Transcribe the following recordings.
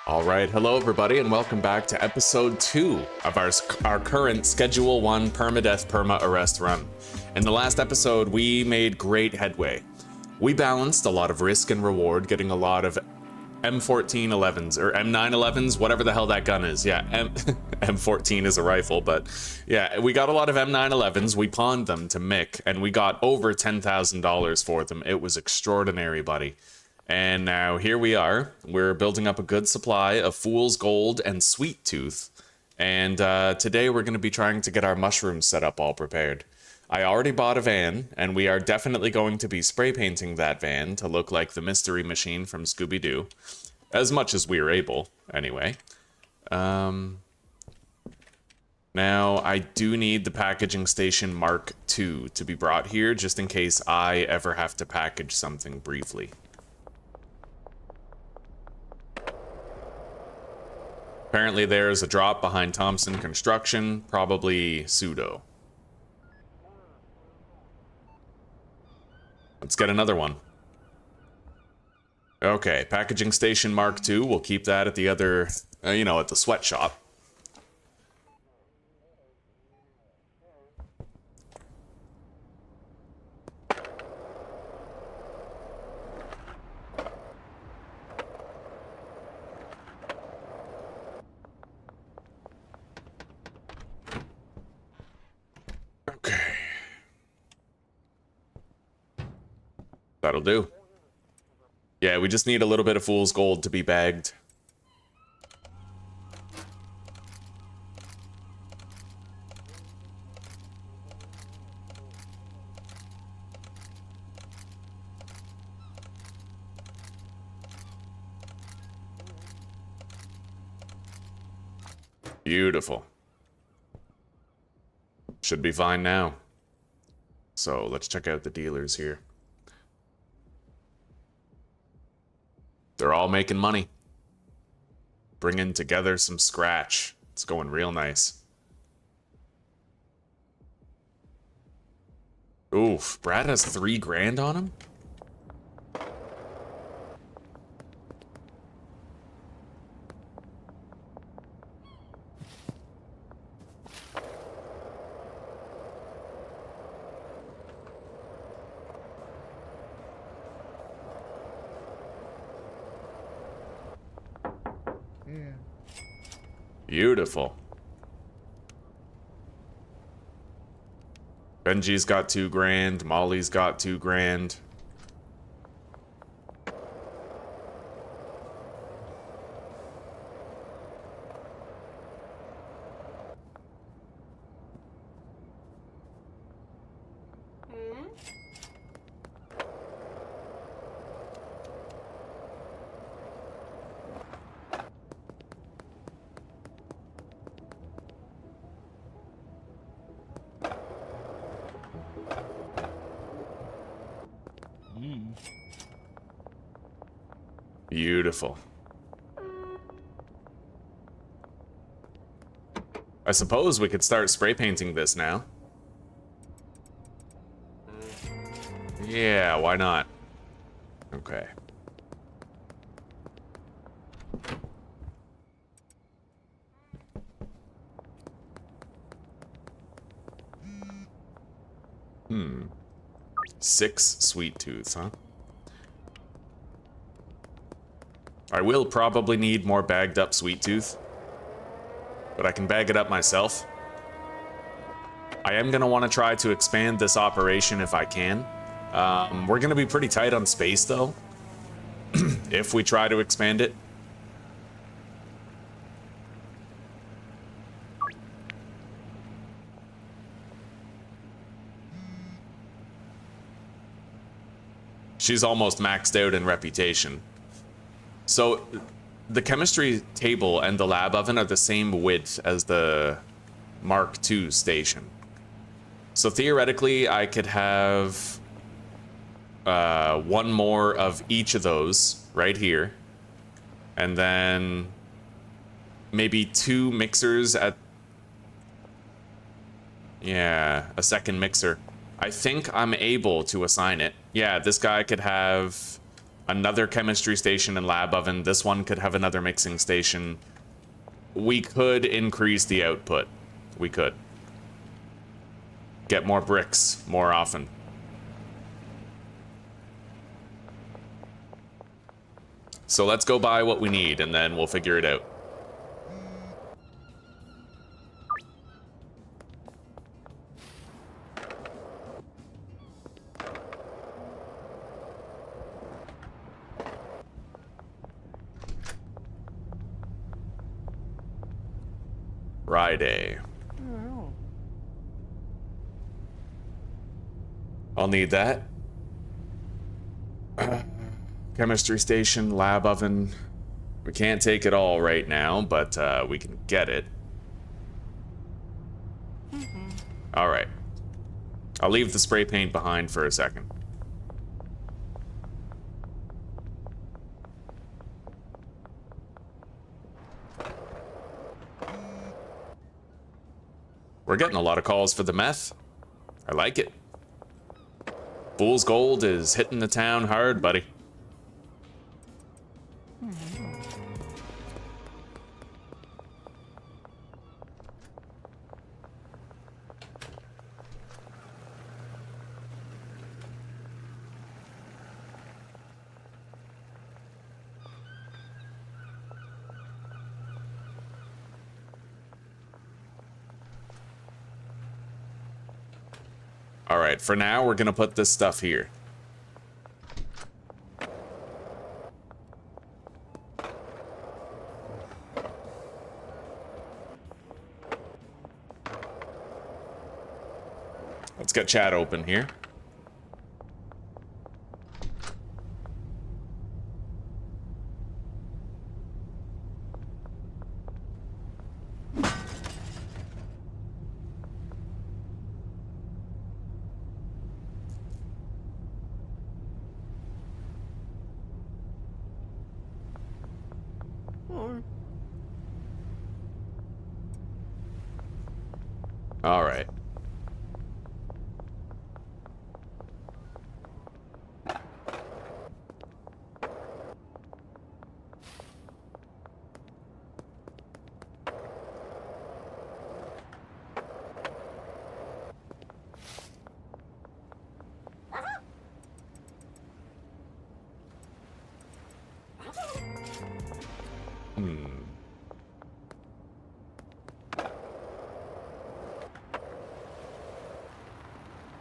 All right, hello everybody, and welcome back to episode 2 of our current Schedule 1 Permadeath Perma Arrest run. In the last episode, we made great headway. We balanced a lot of risk and reward, getting a lot of M1411s, or M911s, whatever the hell that gun is. Yeah, M14 is a rifle, but yeah, we got a lot of M911s, we pawned them to Mick, and we got over $10,000 for them. It was extraordinary, buddy. And now here we are. We're building up a good supply of Fool's Gold and Sweet Tooth. And today we're going to be trying to get our mushrooms set up all prepared. I already bought a van, and we are definitely going to be spray painting that van to look like the mystery machine from Scooby-Doo. As much as we are able, anyway. Now, I do need the packaging station Mark II to be brought here, just in case I ever have to package something briefly. Apparently there's a drop behind Thompson Construction, probably pseudo. Let's get another one. Okay, packaging station Mark II, we'll keep that at the other, at the sweatshop. That'll do. Yeah, we just need a little bit of Fool's Gold to be bagged. Beautiful. Should be fine now. So let's check out the dealers here. They're all making money. Bringing together some scratch. It's going real nice. Oof, Brad has 3 grand on him? Beautiful. Benji's got 2 grand. Molly's got 2 grand. Beautiful. I suppose we could start spray painting this now. Yeah, why not? Okay. Hmm. 6 Sweet Tooths, huh? I will probably need more bagged up Sweet Tooth, but I can bag it up myself. I am going to want to try to expand this operation if I can. We're going to be pretty tight on space, though, if we try to expand it. She's almost maxed out in reputation. So, the chemistry table and the lab oven are the same width as the Mark II station. So theoretically, I could have 1 more of each of those right here. And then maybe 2 mixers at... Yeah, a second mixer. I think I'm able to assign it. Yeah, this guy could have another chemistry station and lab oven. This one could have another mixing station. We could increase the output. We could. Get more bricks more often. So let's go buy what we need and then we'll figure it out. Friday. I'll need that. Chemistry station, lab oven. We can't take it all right now, but we can get it. All right. I'll leave the spray paint behind for a second. We're getting a lot of calls for the meth. I like it. Fool's Gold is hitting the town hard, buddy. All right, for now, we're gonna put this stuff here. Let's get chat open here. All right.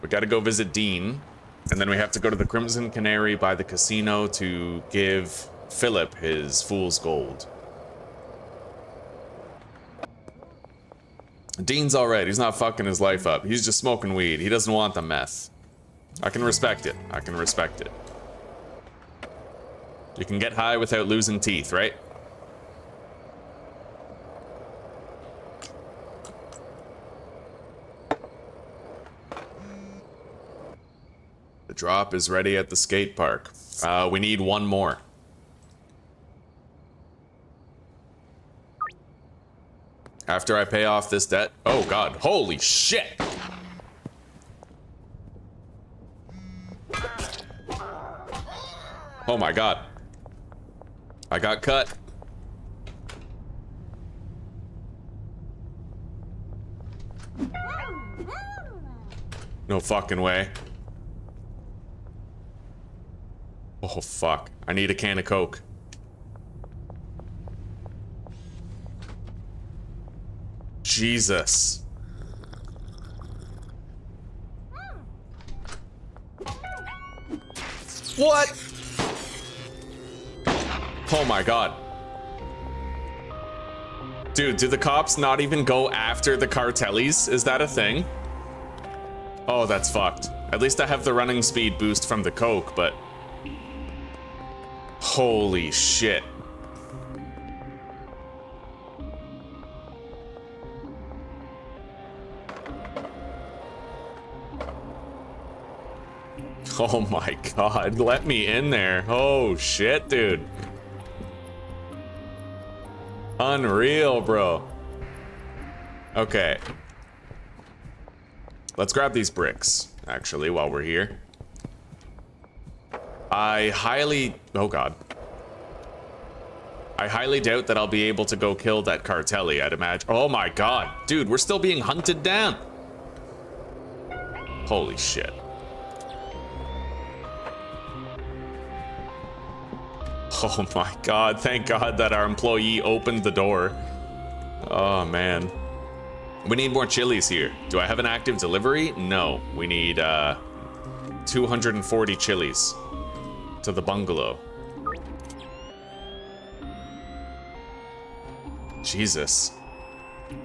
We gotta go visit Dean, and then we have to go to the Crimson Canary by the casino to give Philip his fool's gold. Dean's alright, he's not fucking his life up. He's just smoking weed. He doesn't want the meth. I can respect it. I can respect it. You can get high without losing teeth, right? The drop is ready at the skate park. We need one more. After I pay off this debt. Oh god, holy shit! Oh my god. I got cut. No fucking way. Oh fuck. I need a can of Coke. Jesus. What? Oh my god. Dude, do the cops not even go after the cartellis? Is that a thing? Oh, that's fucked. At least I have the running speed boost from the Coke, but... Holy shit. Oh my god, let me in there. Oh shit, dude. Unreal, bro. Okay. Let's grab these bricks, actually, while we're here. Oh god. I highly doubt that I'll be able to go kill that cartelli, I'd imagine. Oh my god. Dude, we're still being hunted down. Holy shit. Oh my god, thank god that our employee opened the door. Oh man. We need more chilies here. Do I have an active delivery? No. We need 240 chilies to the bungalow. Jesus.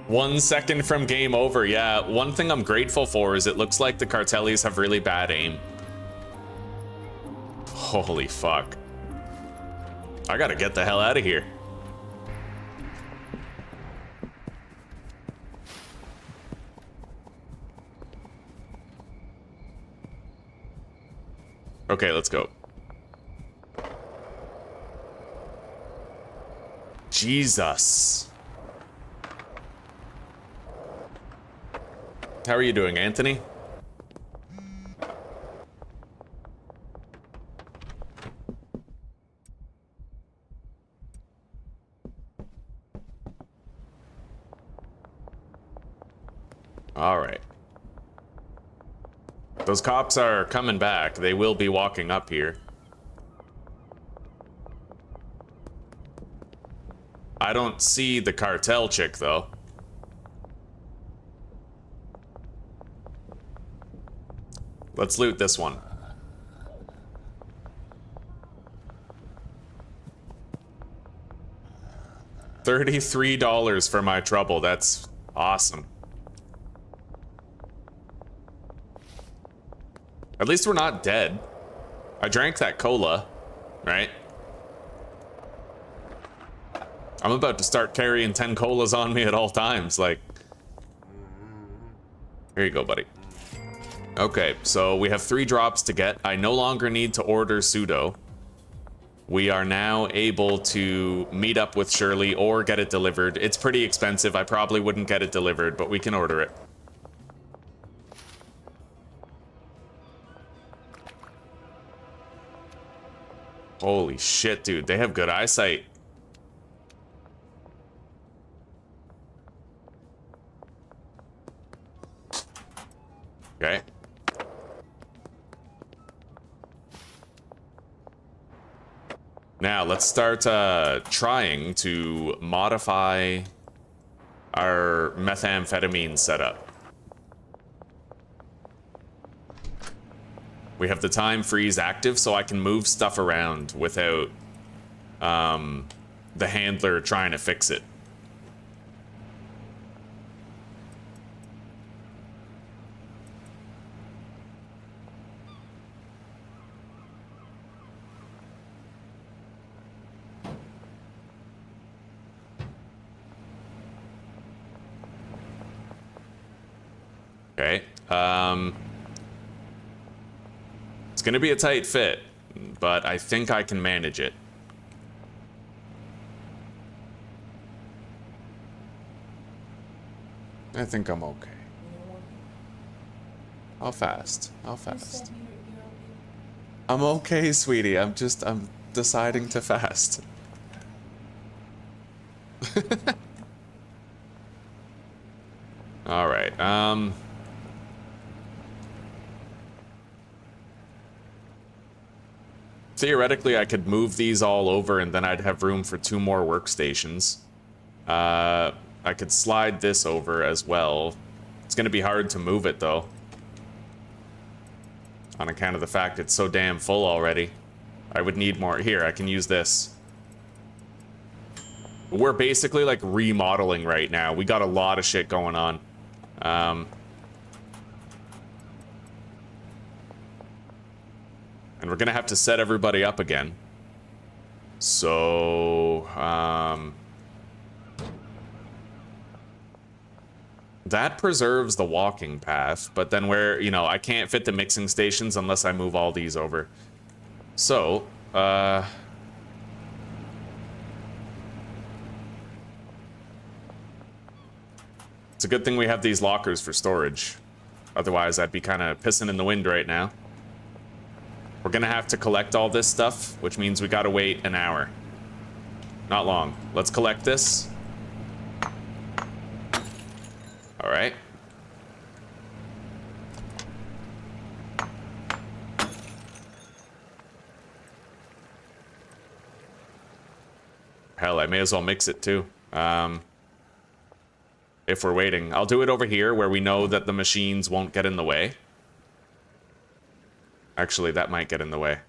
1 second from game over. Yeah, one thing I'm grateful for is it looks like the cartellis have really bad aim. Holy fuck. I gotta get the hell out of here. Okay, let's go. Jesus. How are you doing, Anthony? All right. Those cops are coming back. They will be walking up here. I don't see the cartel chick, though. Let's loot this one. $33 for my trouble. That's awesome. At least we're not dead. I drank that cola, right? I'm about to start carrying 10 colas on me at all times, like... Here you go, buddy. Okay, so we have 3 drops to get. I no longer need to order pseudo. We are now able to meet up with Shirley or get it delivered. It's pretty expensive. I probably wouldn't get it delivered, but we can order it. Holy shit, dude. They have good eyesight. Okay. Now, let's start trying to modify our methamphetamine setup. We have the time freeze active, so I can move stuff around without the handler trying to fix it. Okay. It's gonna be a tight fit, but I think I can manage it. I think I'm okay. How fast? How fast? I'm okay, sweetie. I'm deciding to fast. All right. Theoretically, I could move these all over and then I'd have room for 2 more workstations. I could slide this over as well. It's gonna be hard to move it though, on account of the fact it's so damn full already. I would need more. Here, I can use this. We're basically like remodeling right now. We got a lot of shit going on. And we're gonna have to set everybody up again. So, that preserves the walking path, but then where, you know, I can't fit the mixing stations unless I move all these over. So, it's a good thing we have these lockers for storage. Otherwise, I'd be kind of pissing in the wind right now. We're gonna have to collect all this stuff, which means we gotta wait an hour. Not long. Let's collect this. All right. Hell, I may as well mix it too. If we're waiting. I'll do it over here where we know that the machines won't get in the way. Actually, that might get in the way.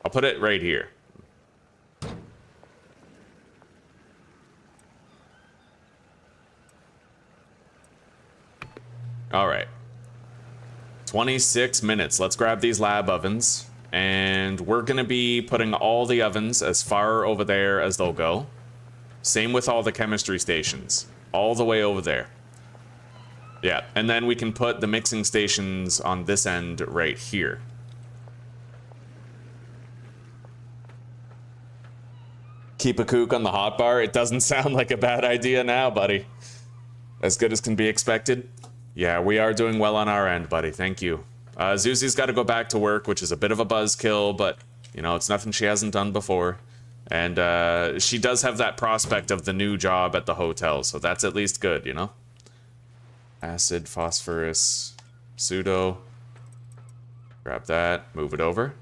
I'll put it right here. All right. 26 minutes. Let's grab these lab ovens. And we're going to be putting all the ovens as far over there as they'll go. Same with all the chemistry stations. All the way over there. Yeah, and then we can put the mixing stations on this end right here. Keep a kook on the hotbar? It doesn't sound like a bad idea now, buddy. As good as can be expected. Yeah, we are doing well on our end, buddy. Thank you. Zuzi's got to go back to work, which is a bit of a buzzkill, but, you know, it's nothing she hasn't done before. And she does have that prospect of the new job at the hotel, so that's at least good, you know? Acid, phosphorus, pseudo. Grab that, move it over.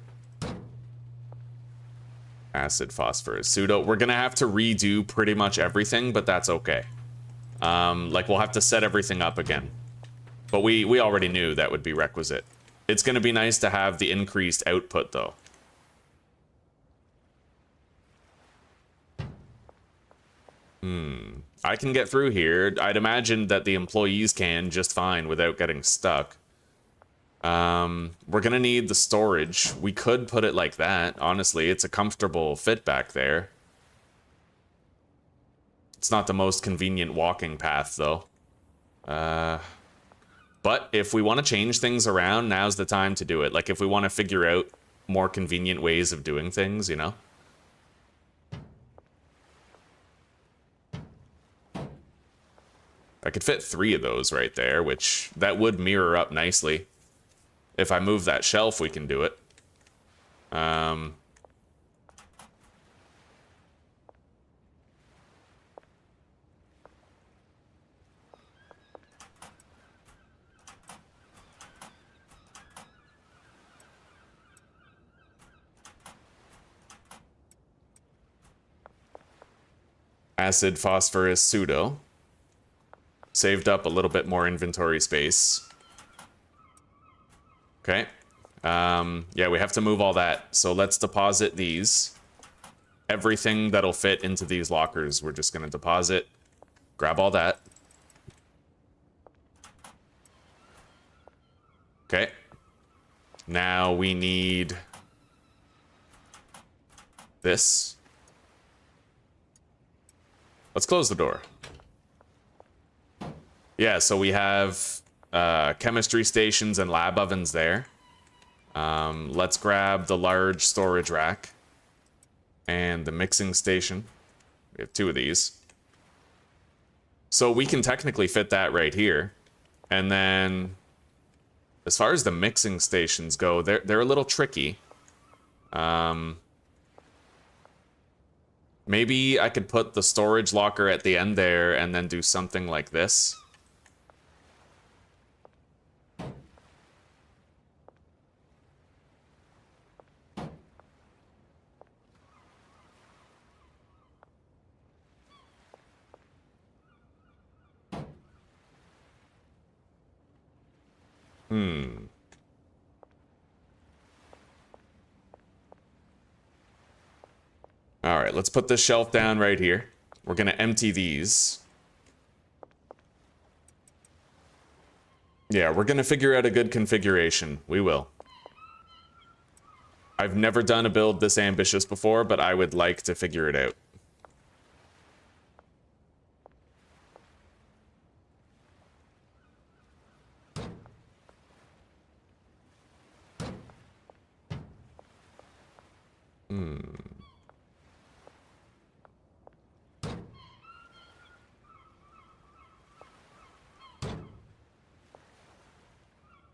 Acid, phosphorus, pseudo. We're going to have to redo pretty much everything, but that's okay. Like, we'll have to set everything up again. But we already knew that would be requisite. It's going to be nice to have the increased output, though. I can get through here. I'd imagine that the employees can just fine without getting stuck. We're going to need the storage. We could put it like that. Honestly, it's a comfortable fit back there. It's not the most convenient walking path, though. But if we want to change things around, now's the time to do it. Like, if we want to figure out more convenient ways of doing things, you know? I could fit 3 of those right there, which that would mirror up nicely. If I move that shelf, we can do it. Acid, phosphorus, pseudo. Saved up a little bit more inventory space. Okay. Yeah, we have to move all that. So let's deposit these. Everything that'll fit into these lockers, we're just going to deposit. Grab all that. Okay. Now we need this. Let's close the door. Yeah, so we have chemistry stations and lab ovens there. Let's grab the large storage rack and the mixing station. We have 2 of these. So we can technically fit that right here. And then as far as the mixing stations go, they're a little tricky. Maybe I could put the storage locker at the end there and then do something like this. All right, let's put this shelf down right here. We're going to empty these. Yeah, we're going to figure out a good configuration. We will. I've never done a build this ambitious before, but I would like to figure it out.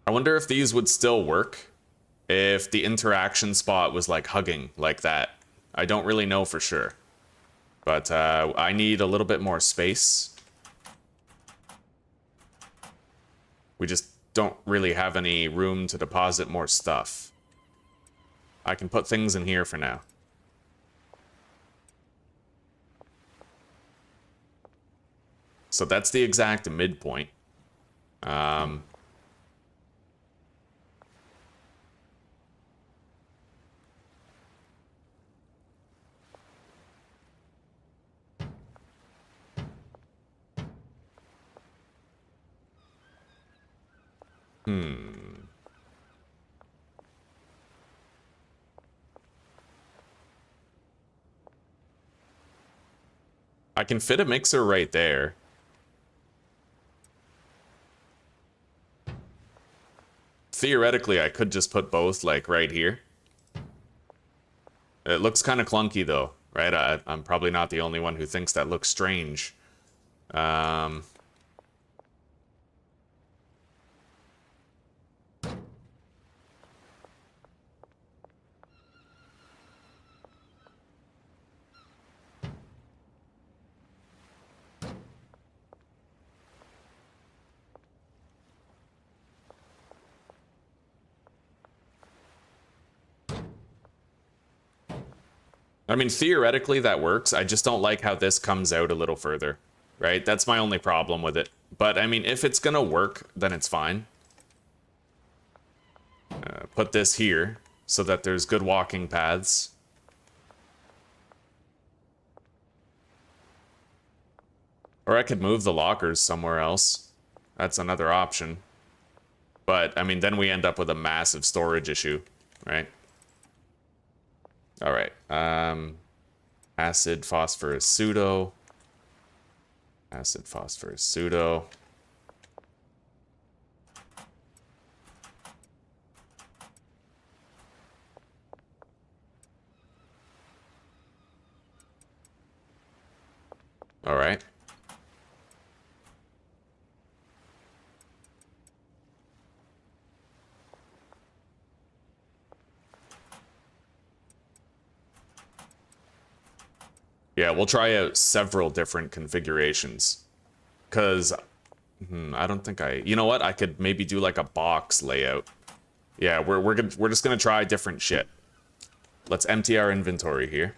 I wonder if these would still work if the interaction spot was like hugging like that. I don't really know for sure. But I need a little bit more space. We just don't really have any room to deposit more stuff. I can put things in here for now. So that's the exact midpoint. I can fit a mixer right there. Theoretically, I could just put both, like, right here. It looks kind of clunky, though, right? I'm probably not the only one who thinks that looks strange. I mean, theoretically that works. I just don't like how this comes out a little further, right? That's my only problem with it. But, I mean, if it's gonna work, then it's fine. Put this here so that there's good walking paths. Or I could move the lockers somewhere else. That's another option. But, I mean, then we end up with a massive storage issue, right? All right. Acid, phosphorus, pseudo. Acid, phosphorus, pseudo. All right. Yeah, we'll try out several different configurations. Because, I don't think you know what? I could maybe do like a box layout. Yeah, we're just gonna try different shit. Let's empty our inventory here.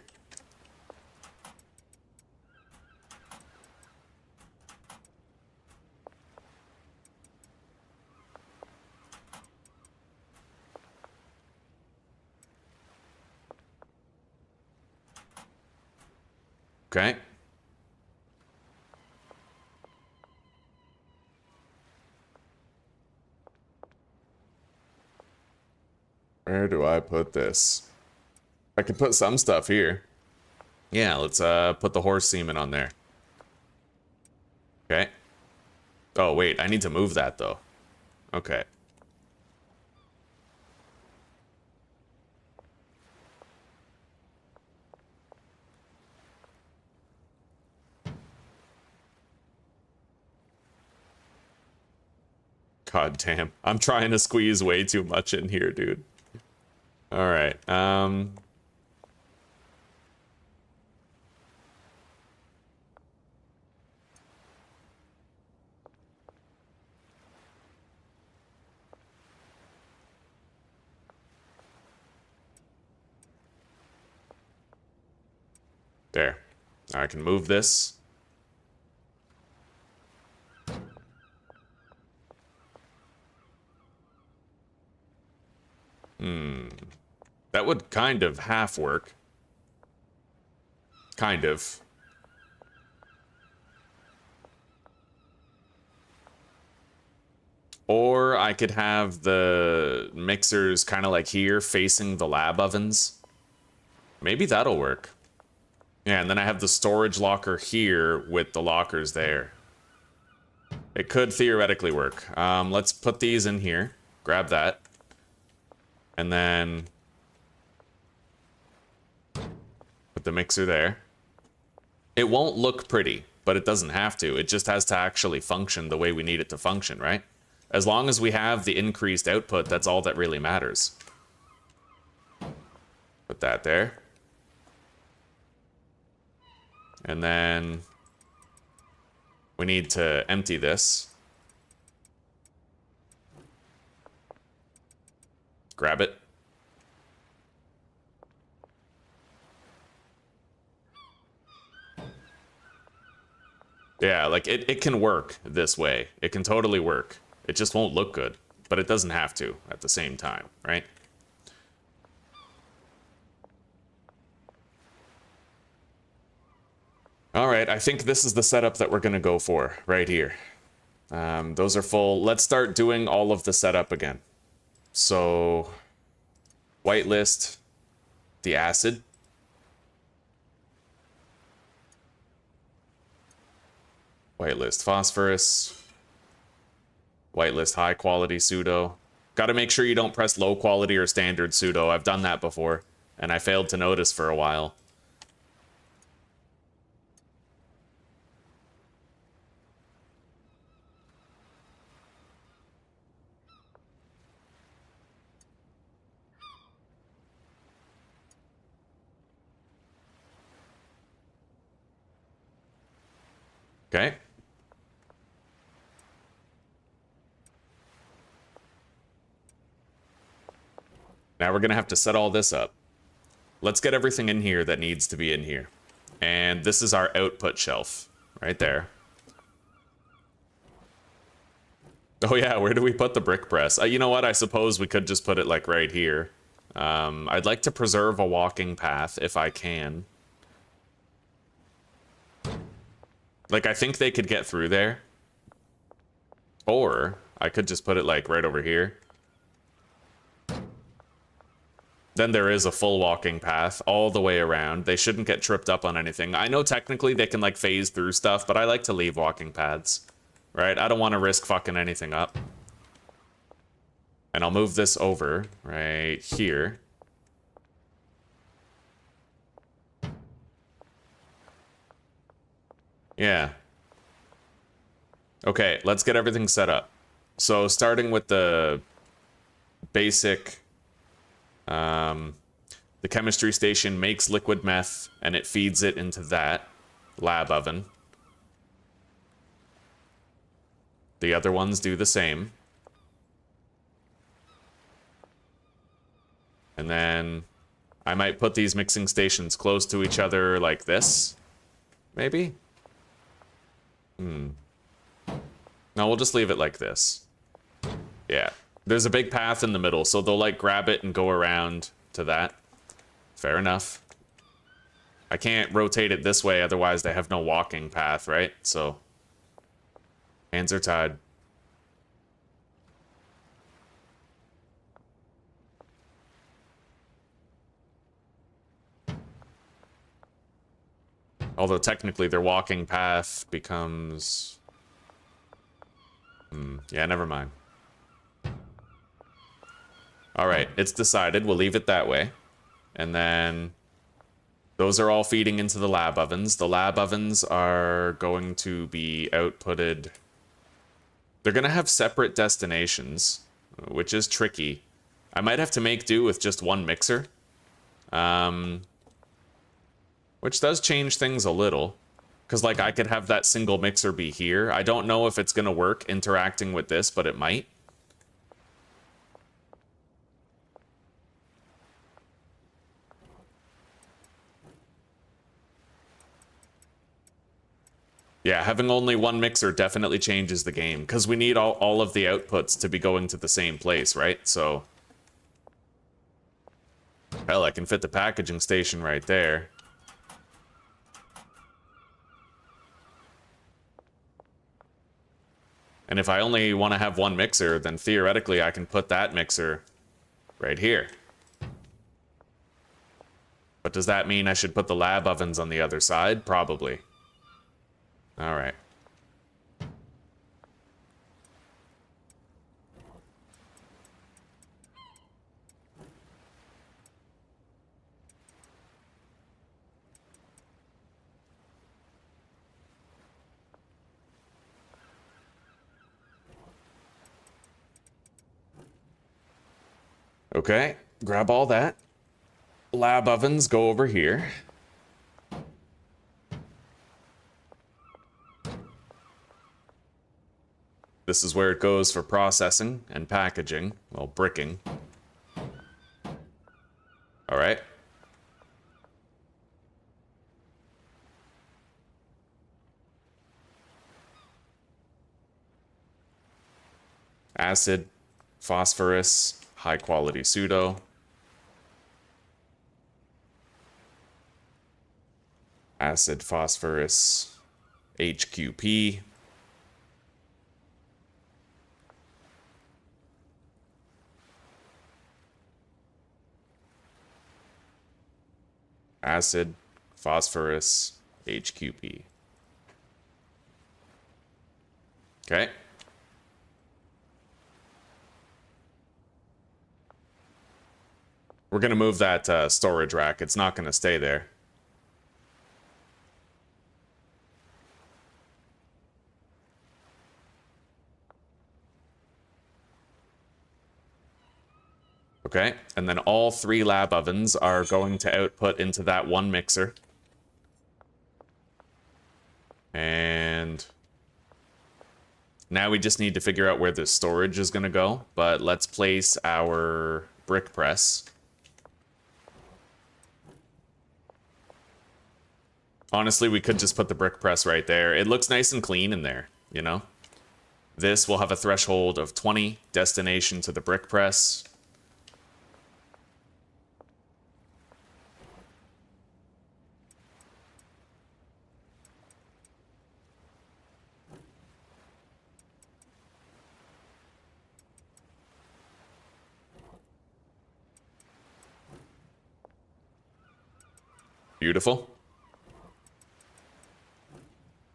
Okay. Where do I put this? I can put some stuff here. Yeah, let's put the horse semen on there. Okay. Oh, wait, I need to move that, though. Okay. God damn. I'm trying to squeeze way too much in here, dude. All right. There. I can move this. That would kind of half work. Kind of. Or I could have the mixers kind of like here, facing the lab ovens. Maybe that'll work. Yeah, and then I have the storage locker here with the lockers there. It could theoretically work. Let's put these in here. Grab that. And then put the mixer there. It won't look pretty, but it doesn't have to. It just has to actually function the way we need it to function, right? As long as we have the increased output, that's all that really matters. Put that there. And then we need to empty this. Grab it. Yeah, like it can work this way. It can totally work. It just won't look good, but it doesn't have to at the same time, right? All right, I think this is the setup that we're gonna go for right here. Those are full. Let's start doing all of the setup again. So, whitelist the acid. Whitelist phosphorus. Whitelist high quality pseudo. Got to make sure you don't press low quality or standard pseudo. I've done that before, and I failed to notice for a while. Okay. Now we're going to have to set all this up. Let's get everything in here that needs to be in here. And this is our output shelf right there. Oh yeah, where do we put the brick press? You know what? I suppose we could just put it like right here. I'd like to preserve a walking path if I can. Like, I think they could get through there. Or I could just put it like right over here. Then there is a full walking path all the way around. They shouldn't get tripped up on anything. I know technically they can like phase through stuff, but I like to leave walking paths, right? I don't want to risk fucking anything up. And I'll move this over right here. Yeah. Okay, let's get everything set up. So starting with the basic, the chemistry station makes liquid meth and it feeds it into that lab oven. The other ones do the same. And then I might put these mixing stations close to each other like this, maybe? No, we'll just leave it like this. Yeah. There's a big path in the middle, so they'll like grab it and go around to that. Fair enough. I can't rotate it this way, otherwise they have no walking path, right? So, hands are tied. Although technically their walking path becomes... yeah, never mind. Alright, it's decided. We'll leave it that way. And then those are all feeding into the lab ovens. The lab ovens are going to be outputted... They're going to have separate destinations, which is tricky. I might have to make do with just one mixer. Which does change things a little. Because, like, I could have that single mixer be here. I don't know if it's going to work interacting with this, but it might. Yeah, having only one mixer definitely changes the game. Because we need all of the outputs to be going to the same place, right? So... hell, I can fit the packaging station right there. And if I only want to have one mixer, then theoretically I can put that mixer right here. But does that mean I should put the lab ovens on the other side? Probably. All right. Okay, grab all that. Lab ovens go over here. This is where it goes for processing and packaging. Well, bricking. All right. Acid, phosphorus, high quality pseudo. Acid, phosphorus, HQP. Acid, phosphorus, HQP. Okay. We're going to move that storage rack. It's not going to stay there. Okay, and then all 3 lab ovens are going to output into that one mixer. And now we just need to figure out where the storage is going to go. But let's place our brick press. Honestly, we could just put the brick press right there. It looks nice and clean in there, you know? This will have a threshold of 20, destination to the brick press. Beautiful.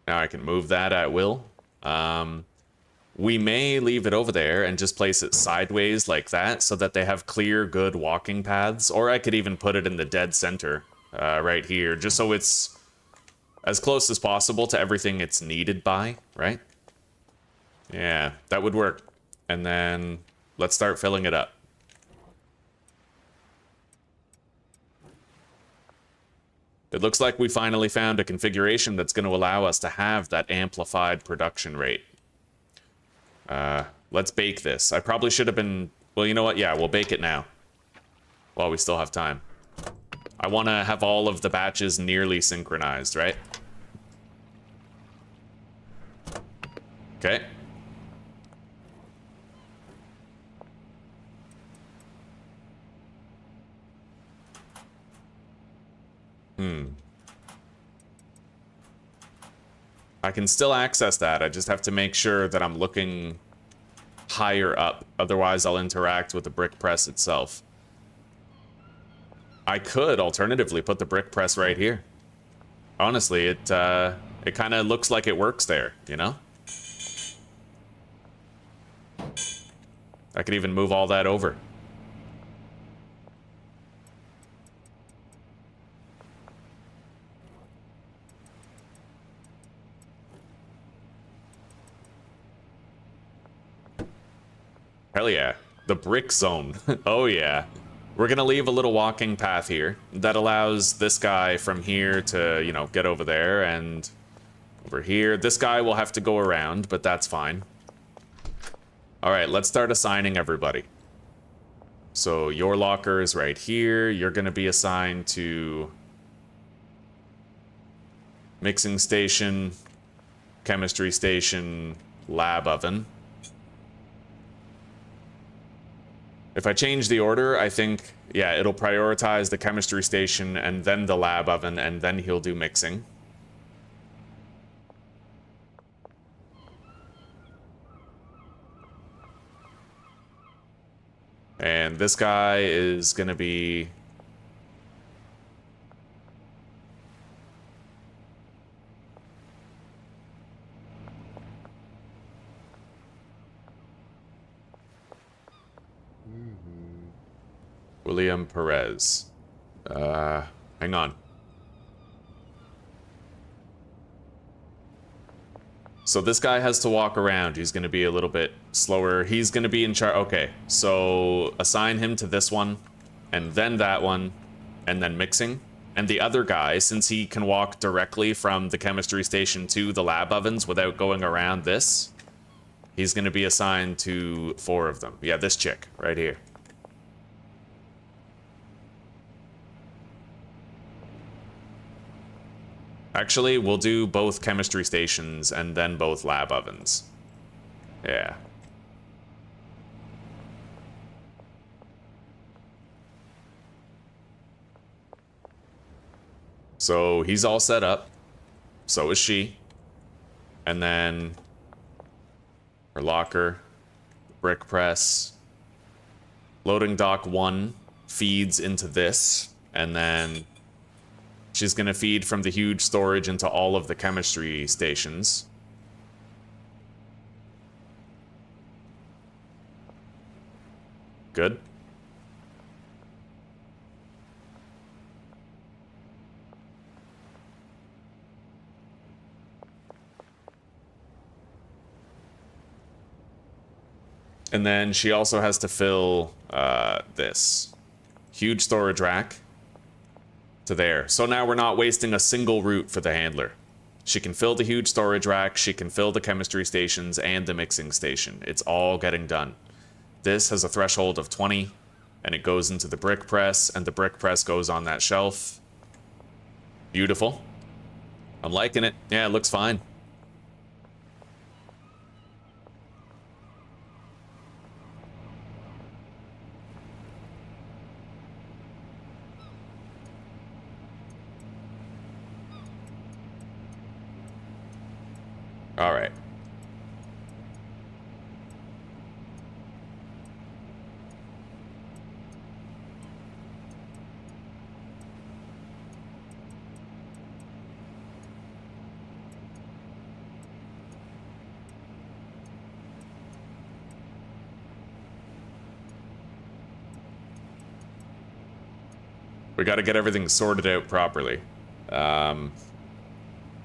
Now I can move that at will. We may leave it over there and just place it sideways like that so that they have clear, good walking paths. Or I could even put it in the dead center right here, just so it's as close as possible to everything it's needed by, right? Yeah, that would work. And then let's start filling it up. It looks like we finally found a configuration that's going to allow us to have that amplified production rate. Let's bake this. I probably should have been... Well, you know what? Yeah, we'll bake it now. While we still have time. I want to have all of the batches nearly synchronized, right? Okay. I can still access that. I just have to make sure that I'm looking higher up. Otherwise, I'll interact with the brick press itself. I could alternatively put the brick press right here. Honestly, it kind of looks like it works there, you know? I could even move all that over. Hell yeah. The brick zone. Oh yeah. We're gonna leave a little walking path here that allows this guy from here to, you know, get over there and over here. This guy will have to go around, but that's fine. All right, let's start assigning everybody. So your locker is right here. You're gonna be assigned to mixing station, chemistry station, lab oven. If I change the order, I think, yeah, it'll prioritize the chemistry station and then the lab oven, and then he'll do mixing. And this guy is gonna be... William Perez. Hang on. So this guy has to walk around. He's going to be a little bit slower. He's going to be in charge. Okay, so assign him to this one, and then that one, and then mixing. And the other guy, since he can walk directly from the chemistry station to the lab ovens without going around this, he's going to be assigned to 4 of them. Yeah, this chick right here. Actually, we'll do both chemistry stations and then both lab ovens. Yeah. So he's all set up. So is she. And then her locker, brick press, loading dock 1 feeds into this, and then she's going to feed from the huge storage into all of the chemistry stations. Good. And then she also has to fill this huge storage rack to there. So now we're not wasting a single route for the handler. She can fill the huge storage rack, she can fill the chemistry stations and the mixing station. It's all getting done. This has a threshold of 20, and it goes into the brick press, and the brick press goes on that shelf. Beautiful. I'm liking it. Yeah, it looks fine. All right. We got to get everything sorted out properly.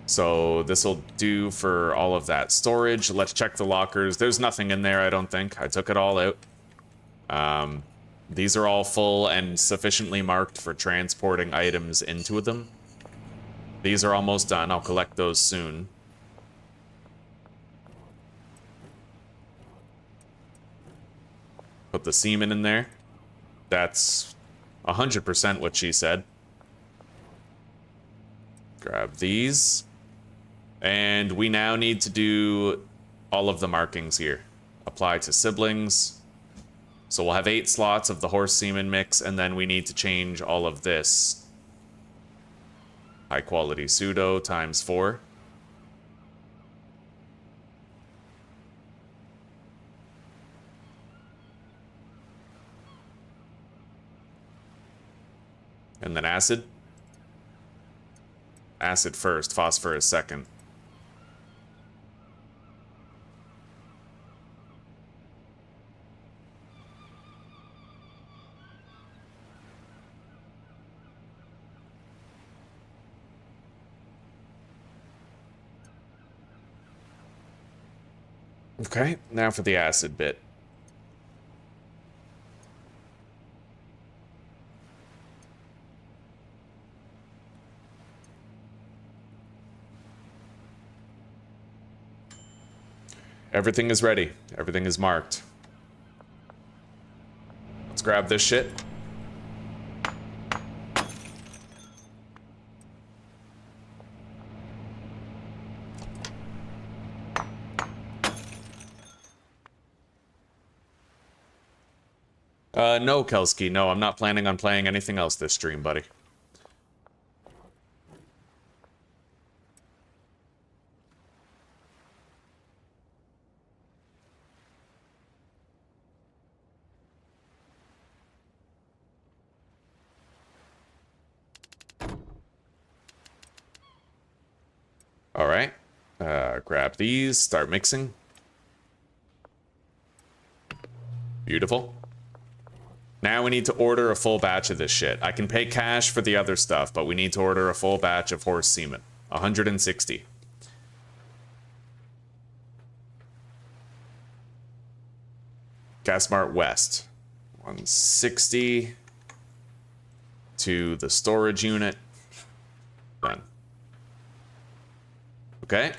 So this will do for all of that storage. Let's check the lockers. There's nothing in there, I don't think. I took it all out. These are all full and sufficiently marked for transporting items into them. These are almost done. I'll collect those soon. Put the semen in there. That's 100% what she said. Grab these. And we now need to do all of the markings here. Apply to siblings. So we'll have 8 slots of the horse semen mix, and then we need to change all of this. High quality pseudo times 4. And then acid. Acid first, phosphorus second. Okay, now for the acid bit. Everything is ready. Everything is marked. Let's grab this shit. No, Kelski. No, I'm not planning on playing anything else this stream, buddy. All right. Grab these, start mixing. Beautiful. Now we need to order a full batch of this shit. I can pay cash for the other stuff, but we need to order a full batch of horse semen. 160. Gas Mart West. 160 to the storage unit. Done. Okay.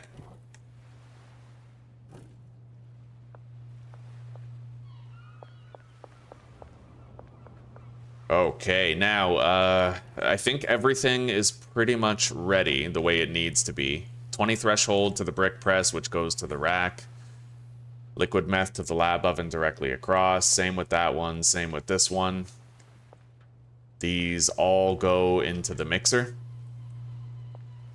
Okay, now, I think everything is pretty much ready the way it needs to be. 20 threshold to the brick press, which goes to the rack. Liquid meth to the lab oven directly across. Same with that one, same with this one. These all go into the mixer.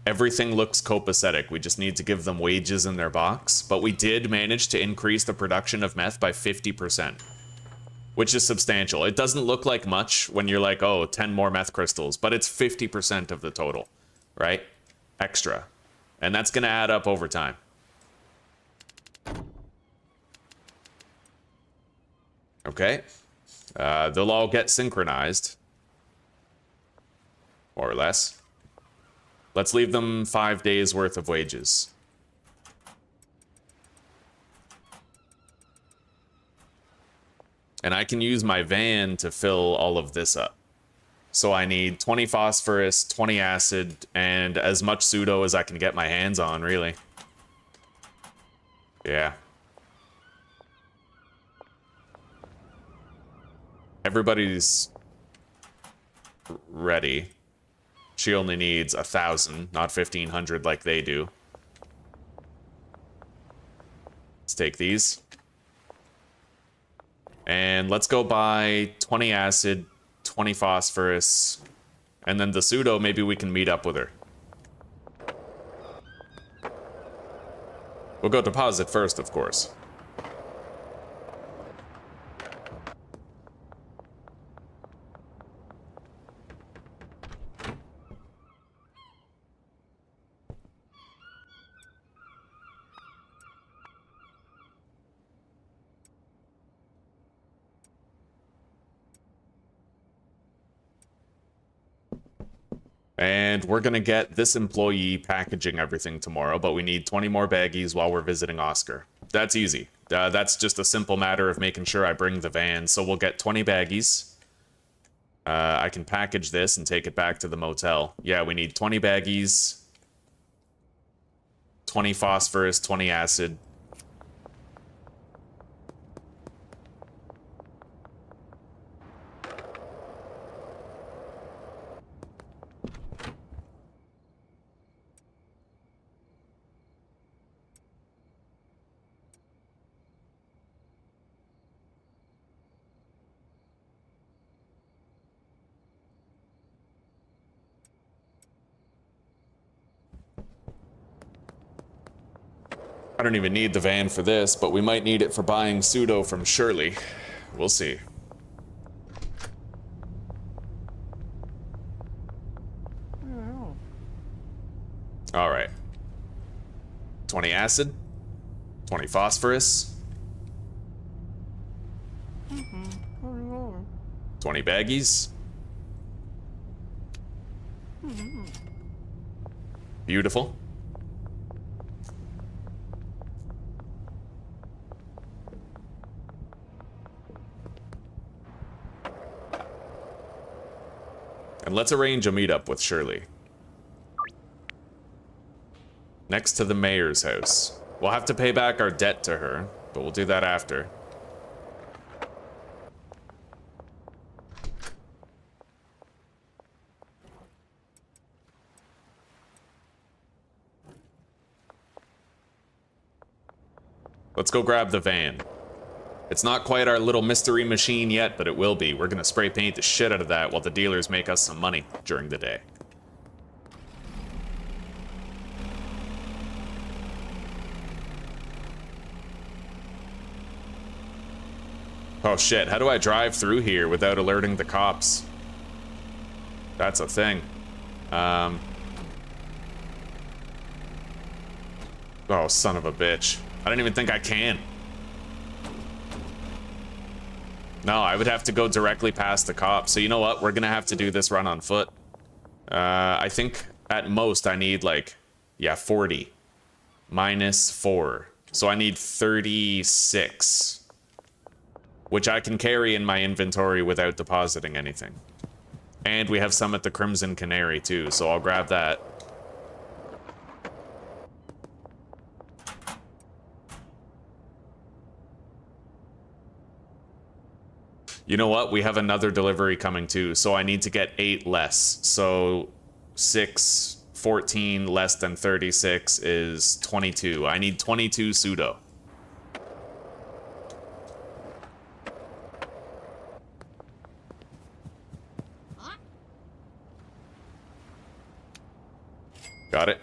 Everything looks copacetic. We just need to give them wages in their box. But we did manage to increase the production of meth by 50%. Which is substantial. It doesn't look like much when you're like, oh, 10 more meth crystals, but it's 50% of the total, right? Extra. And that's going to add up over time. Okay. They'll all get synchronized. More or less. Let's leave them 5 days worth of wages. And I can use my van to fill all of this up. So I need 20 phosphorus, 20 acid, and as much pseudo as I can get my hands on, really. Yeah. Everybody's ready. She only needs 1,000, not 1,500 like they do. Let's take these. And let's go buy 20 acid, 20 phosphorus, and then the pseudo, maybe we can meet up with her. We'll go deposit first, of course. And we're going to get this employee packaging everything tomorrow, but we need 20 more baggies while we're visiting Oscar. That's easy. That's just a simple matter of making sure I bring the van. So we'll get 20 baggies. I can package this and take it back to the motel. Yeah, we need 20 baggies, 20 phosphorus, 20 acid. I don't even need the van for this, but we might need it for buying pseudo from Shirley. We'll see. All right. 20 acid, 20 phosphorus, 20 baggies. Beautiful. And let's arrange a meetup with Shirley. Next to the mayor's house. We'll have to pay back our debt to her, but we'll do that after. Let's go grab the van. It's not quite our little mystery machine yet, but it will be. We're gonna spray paint the shit out of that while the dealers make us some money during the day. Oh shit, how do I drive through here without alerting the cops? That's a thing. Oh, son of a bitch. I don't even think I can. No, I would have to go directly past the cops. So you know what? We're gonna have to do this run on foot. I think at most I need like, yeah, 40. Minus 4. So I need 36. which I can carry in my inventory without depositing anything. And we have some at the Crimson Canary too, so I'll grab that. You know what? We have another delivery coming too, so I need to get 8 less. So 6, 14 less than 36 is 22. I need 22 pseudo. Got it.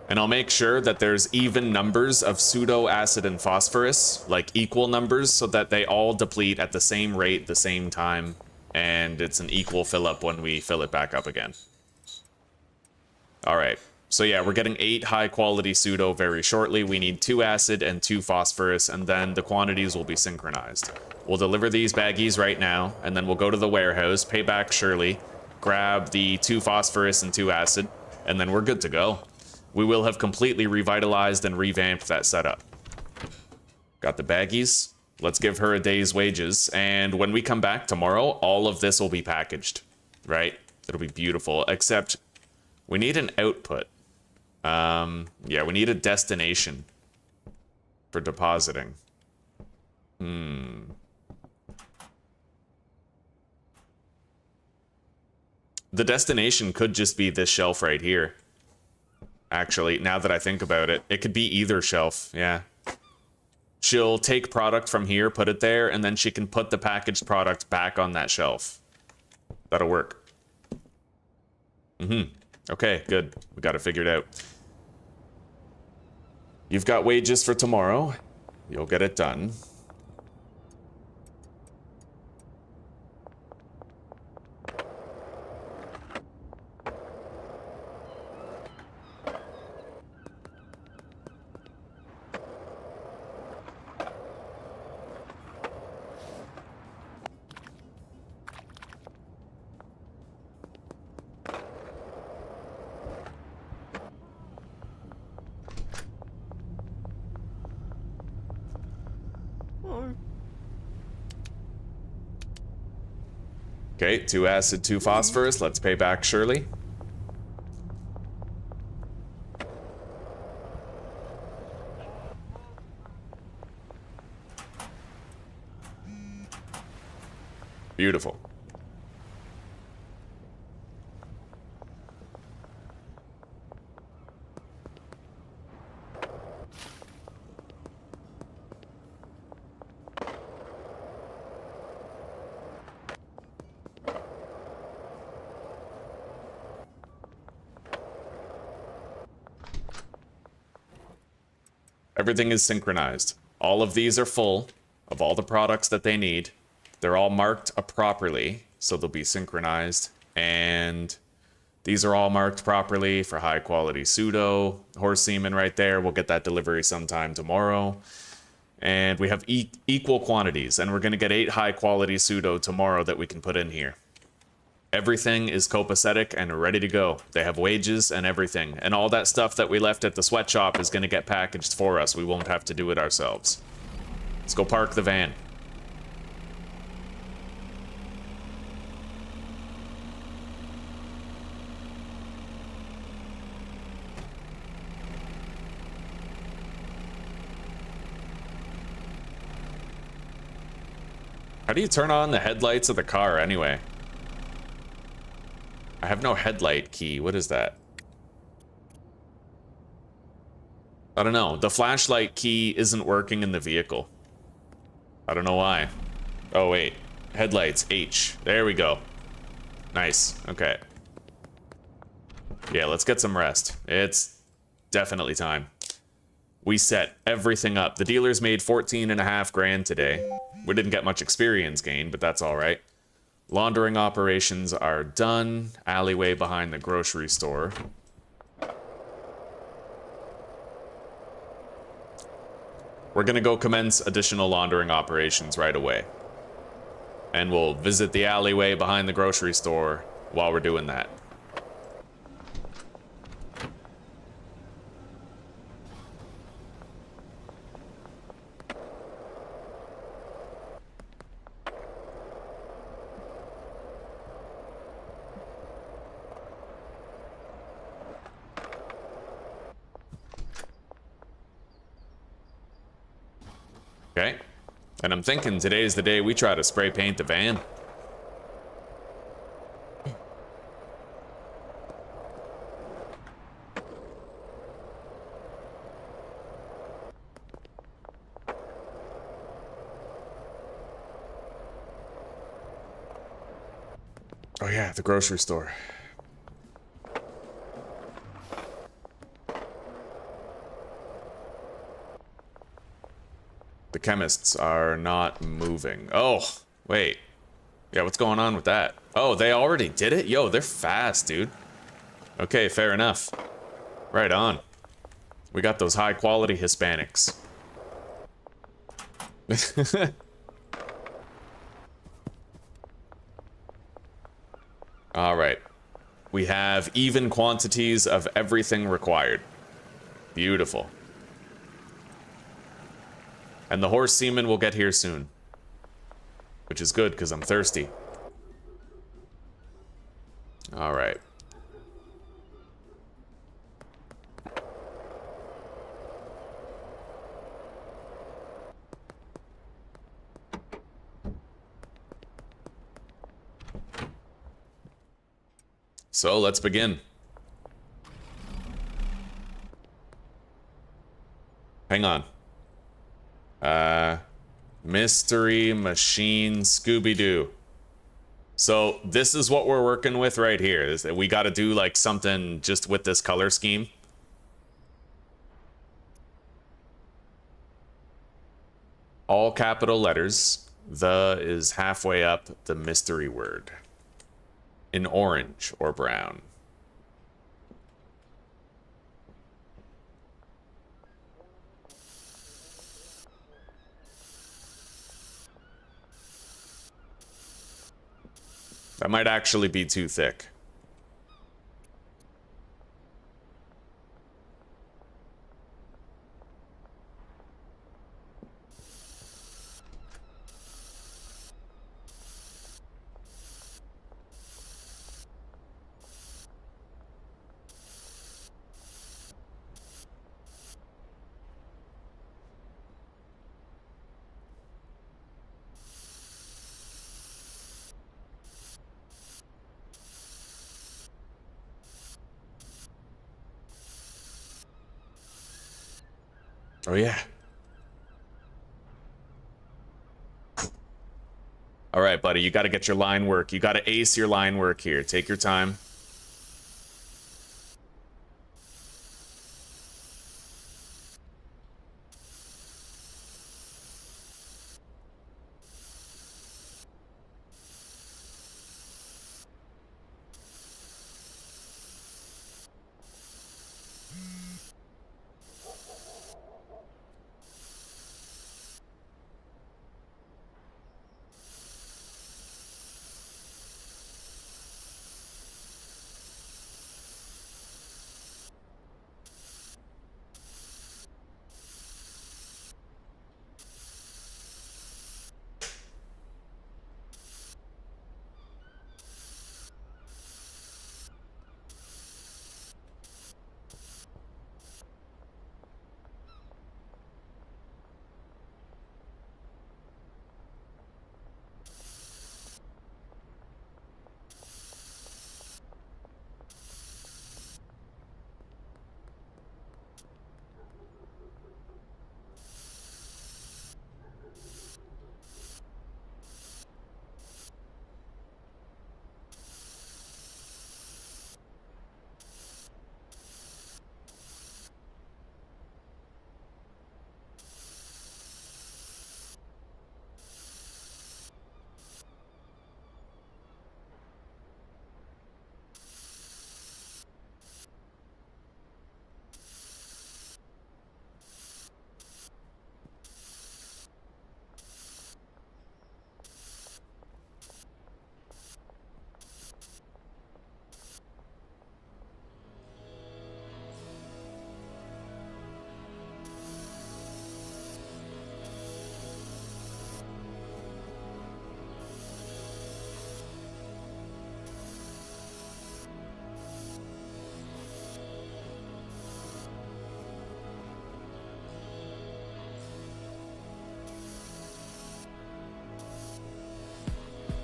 And I'll make sure that there's even numbers of pseudo, acid, and phosphorus, like equal numbers, so that they all deplete at the same rate, the same time, and it's an equal fill up when we fill it back up again. All right. So yeah, we're getting 8 high quality pseudo very shortly. We need 2 acid and 2 phosphorus, and then the quantities will be synchronized. We'll deliver these baggies right now, and then we'll go to the warehouse, pay back Shirley, grab the 2 phosphorus and 2 acid, and then we're good to go. We will have completely revitalized and revamped that setup. Got the baggies. Let's give her a day's wages, and when we come back tomorrow, all of this will be packaged, right? It'll be beautiful, except we need an output. Yeah, we need a destination for depositing. The destination could just be this shelf right here. Actually, now that I think about it, it could be either shelf, yeah. She'll take product from here, put it there, and then she can put the packaged product back on that shelf. That'll work. Okay, good. We got it figured out. You've got wages for tomorrow. You'll get it done. Okay, 2 acid, 2 phosphorus. Let's pay back Shirley. Beautiful. Everything is synchronized. All of these are full of all the products that they need. They're all marked properly, so they'll be synchronized. And these are all marked properly for high quality pseudo. Horse semen right there. We'll get that delivery sometime tomorrow. And we have equal quantities, and we're going to get 8 high quality pseudo tomorrow that we can put in here. Everything is copacetic and ready to go. They have wages and everything. And all that stuff that we left at the sweatshop is going to get packaged for us. We won't have to do it ourselves. Let's go park the van. How do you turn on the headlights of the car anyway? I have no headlight key. What is that? I don't know. The flashlight key isn't working in the vehicle. I don't know why. Oh, wait. Headlights, H. There we go. Nice. Okay. Yeah, let's get some rest. It's definitely time. We set everything up. The dealers made 14.5 grand today. We didn't get much experience gain, but that's all right. Laundering operations are done. Alleyway behind the grocery store. We're gonna go commence additional laundering operations right away. And we'll visit the alleyway behind the grocery store while we're doing that. Okay. And I'm thinking today's the day we try to spray paint the van. Oh yeah, the grocery store. The chemists are not moving. Oh, wait. Yeah, what's going on with that? Oh, they already did it? Yo, they're fast, dude. Okay, fair enough. Right on. We got those high quality Hispanics. All right. We have even quantities of everything required. Beautiful. And the horse semen will get here soon. Which is good, because I'm thirsty. All right. So let's begin. Hang on. Mystery Machine Scooby-Doo. So this is what we're working with right here. Is that we got to do like something just with this color scheme. All capital letters. The is halfway up the mystery word. In orange or brown. That might actually be too thick. Oh, yeah. All right, buddy, you got to get your line work. You got to ace your line work here. Take your time.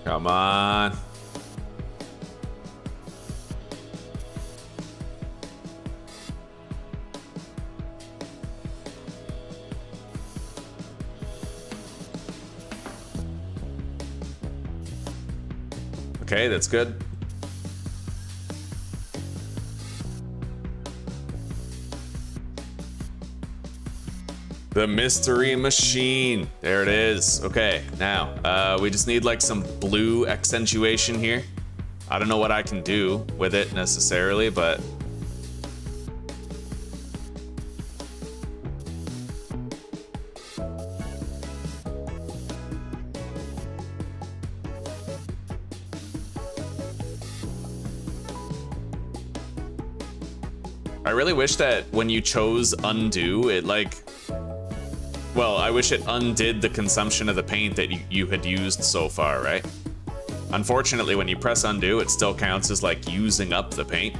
Come on. Okay, that's good. The mystery machine. There it is. Okay, now we just need like some blue accentuation here. I don't know what I can do with it necessarily, but I really wish that when you chose undo, it like, well, I wish it undid the consumption of the paint that you had used so far, right? Unfortunately, when you press undo, it still counts as like using up the paint.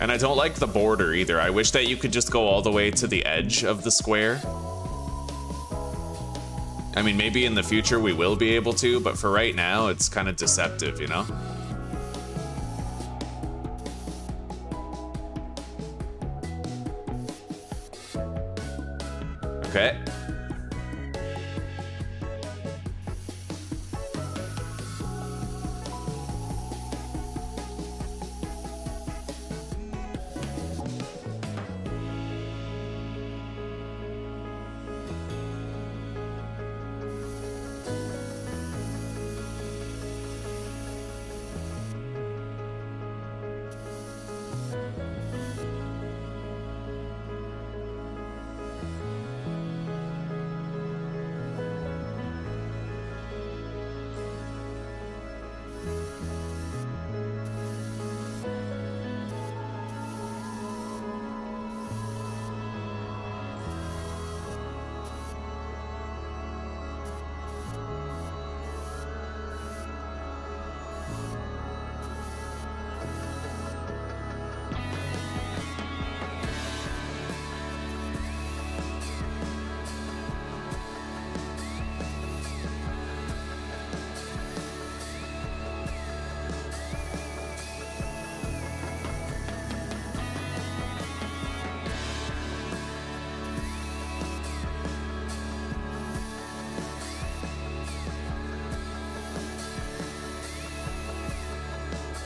And I don't like the border either. I wish that you could just go all the way to the edge of the square. I mean, maybe in the future we will be able to, but for right now, it's kind of deceptive, you know? Okay.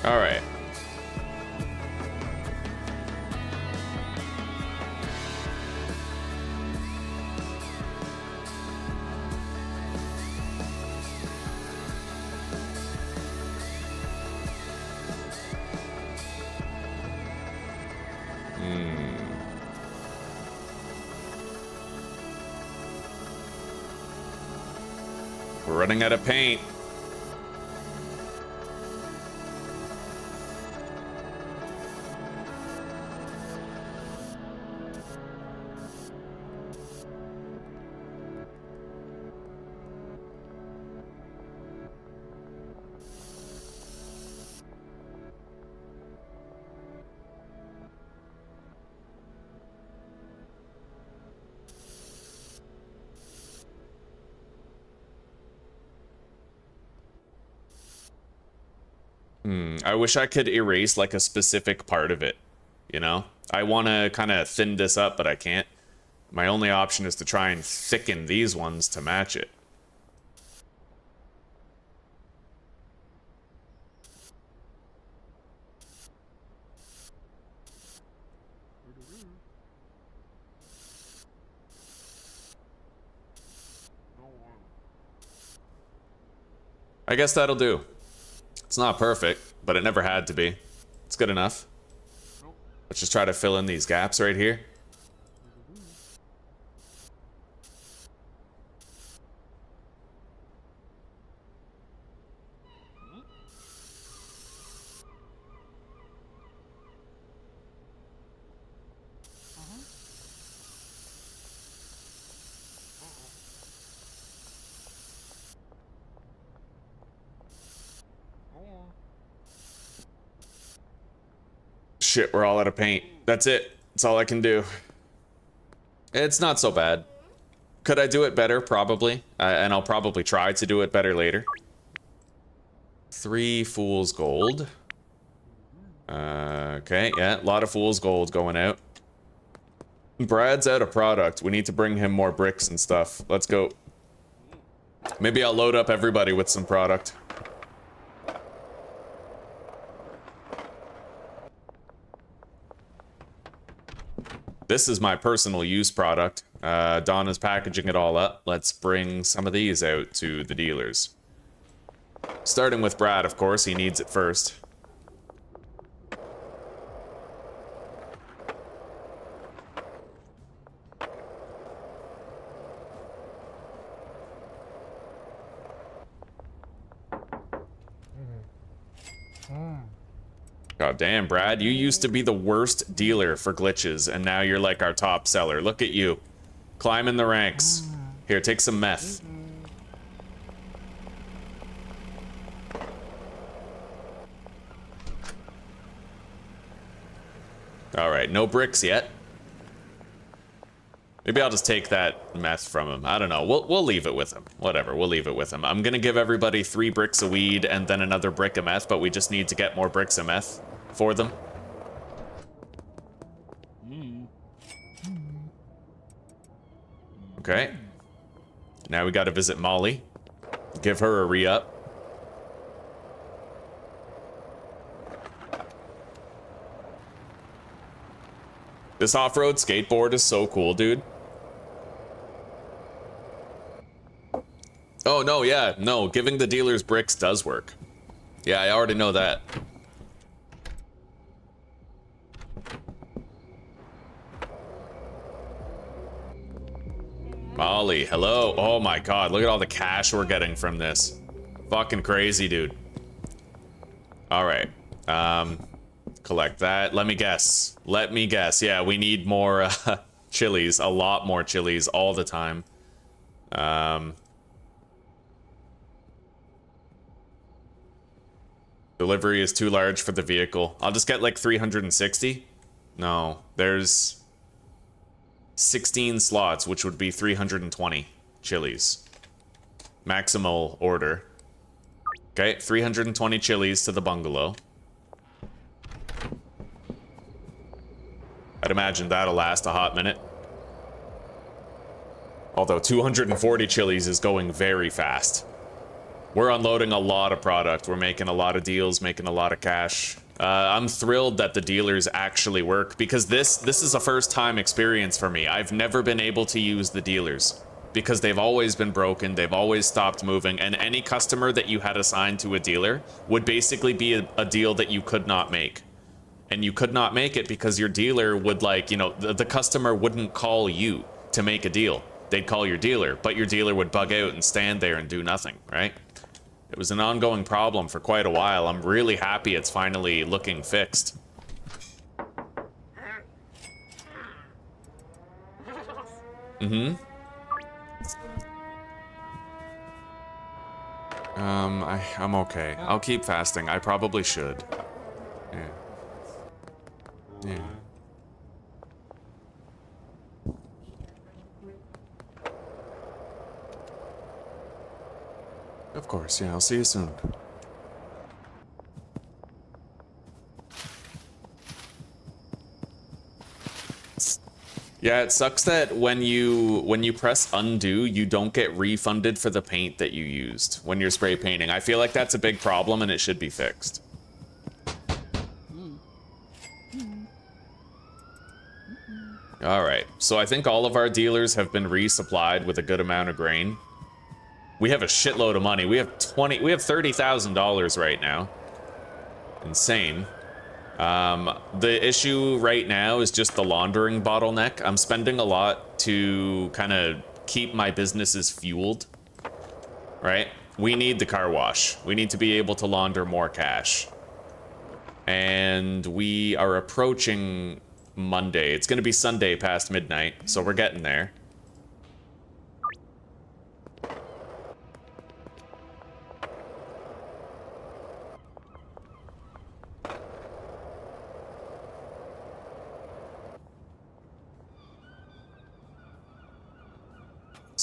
All right. We're running out of paint. I wish I could erase like a specific part of it, you know? I want to kind of thin this up, but I can't. My only option is to try and thicken these ones to match it. I guess that'll do. It's not perfect, but it never had to be. It's good enough. Let's just try to fill in these gaps right here. Shit, we're all out of paint. That's it. That's all I can do. It's not so bad. Could I do it better? Probably. And I'll probably try to do it better later. 3 fool's gold. Okay, yeah, a lot of fool's gold going out. Brad's out of product. We need to bring him more bricks and stuff. Let's go. Maybe I'll load up everybody with some product. This is my personal use product. Donna's packaging it all up. Let's bring some of these out to the dealers. Starting with Brad, of course. He needs it first. God damn, Brad, you used to be the worst dealer for glitches, and now you're like our top seller. Look at you. Climbing the ranks. Here, take some meth. Alright, no bricks yet. Maybe I'll just take that meth from him. I don't know. We'll leave it with him. Whatever, we'll leave it with him. I'm gonna give everybody 3 bricks of weed and then another brick of meth, but we just need to get more bricks of meth for them. Okay. Now we gotta visit Molly. Give her a re-up. This off-road skateboard is so cool, dude. Oh, no, yeah, no, giving the dealers bricks does work. Yeah, I already know that. Molly, hello. Oh my god, look at all the cash we're getting from this. Fucking crazy, dude. Alright. Collect that. Let me guess. Yeah, we need more chilies. A lot more chilies all the time. Delivery is too large for the vehicle. I'll just get like 360. No, there's 16 slots, which would be 320 chilies. Maximal order. Okay, 320 chilies to the bungalow. I'd imagine that'll last a hot minute. Although 240 chilies is going very fast. We're unloading a lot of product. We're making a lot of deals, making a lot of cash. I'm thrilled that the dealers actually work because this is a first-time experience for me. I've never been able to use the dealers because they've always been broken. They've always stopped moving, and any customer that you had assigned to a dealer would basically be a deal that you could not make. And you could not make it because your dealer would, like, you know, the customer wouldn't call you to make a deal. They'd call your dealer, but your dealer would bug out and stand there and do nothing, right? It was an ongoing problem for quite a while. I'm really happy it's finally looking fixed. I'm okay. I'll keep fasting. I probably should. Yeah. Yeah. Of course, yeah, I'll see you soon. Yeah, it sucks that when you press undo, you don't get refunded for the paint that you used when you're spray painting. I feel like that's a big problem and it should be fixed. Alright, so I think all of our dealers have been resupplied with a good amount of grain. We have a shitload of money. We have $30,000 right now. Insane. The issue right now is just the laundering bottleneck. I'm spending a lot to kind of keep my businesses fueled, right? We need the car wash. We need to be able to launder more cash. And we are approaching Monday. It's going to be Sunday past midnight, so we're getting there.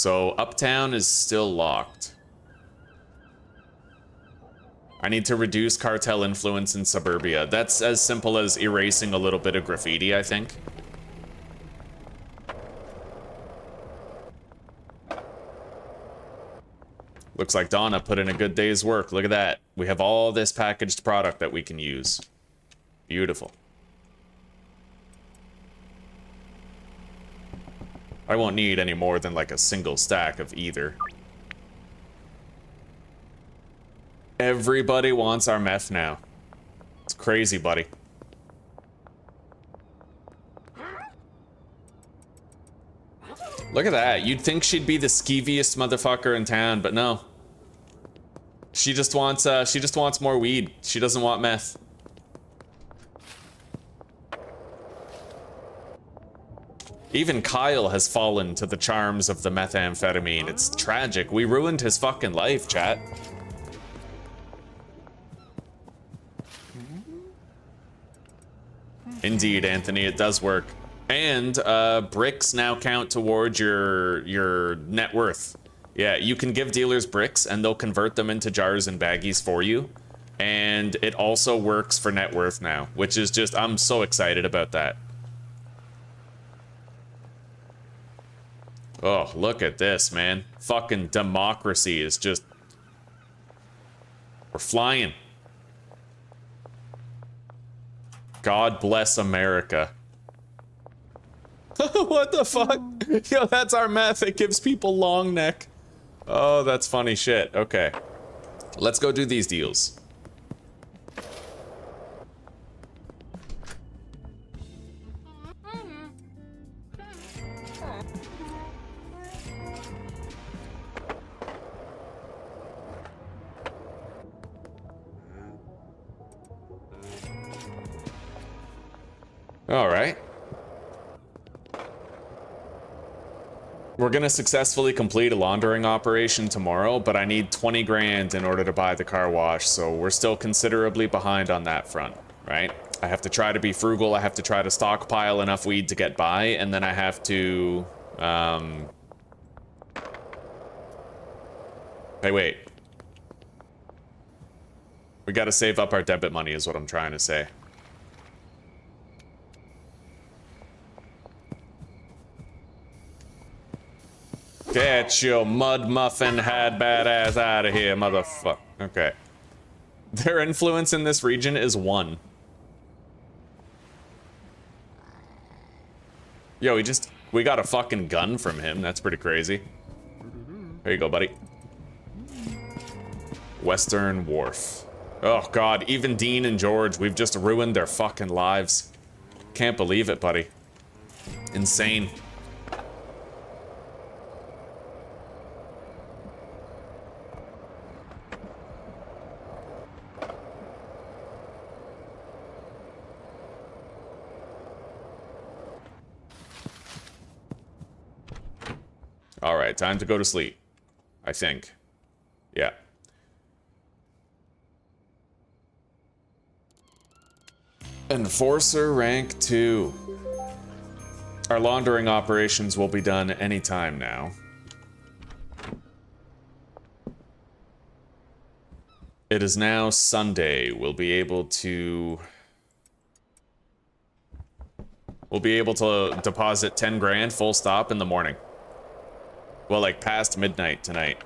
So Uptown is still locked. I need to reduce cartel influence in suburbia. That's as simple as erasing a little bit of graffiti, I think. Looks like Donna put in a good day's work. Look at that. We have all this packaged product that we can use. Beautiful. I won't need any more than like a single stack of either. Everybody wants our meth now. It's crazy, buddy. Look at that. You'd think she'd be the skeeviest motherfucker in town, but no. She just wants more weed. She doesn't want meth. Even Kyle has fallen to the charms of the methamphetamine. It's tragic. We ruined his fucking life, chat. Indeed, Anthony, it does work. And bricks now count towards your net worth. Yeah, you can give dealers bricks and they'll convert them into jars and baggies for you. And it also works for net worth now, which is just, I'm so excited about that. Oh, look at this, man. Fucking democracy is just... We're flying. God bless America. What the fuck? Yo, that's our meth. It gives people long neck. Oh, that's funny shit. Okay. Let's go do these deals. All right. We're gonna successfully complete a laundering operation tomorrow, but I need 20 grand in order to buy the car wash, so we're still considerably behind on that front, right? I have to try to be frugal, I have to try to stockpile enough weed to get by, and then I have to, Hey, wait. We gotta save up our debit money is what I'm trying to say. Get your mud muffin hat badass out of here, motherfucker. Okay. Their influence in this region is 1. Yo, we got a fucking gun from him. That's pretty crazy. There you go, buddy. Western Wharf. Oh god, even Dean and George, we've just ruined their fucking lives. Can't believe it, buddy. Insane. All right, time to go to sleep. I think. Yeah. Enforcer rank 2. Our laundering operations will be done anytime now. It is now Sunday. We'll be able to deposit 10 grand full stop in the morning. Well, like past midnight tonight.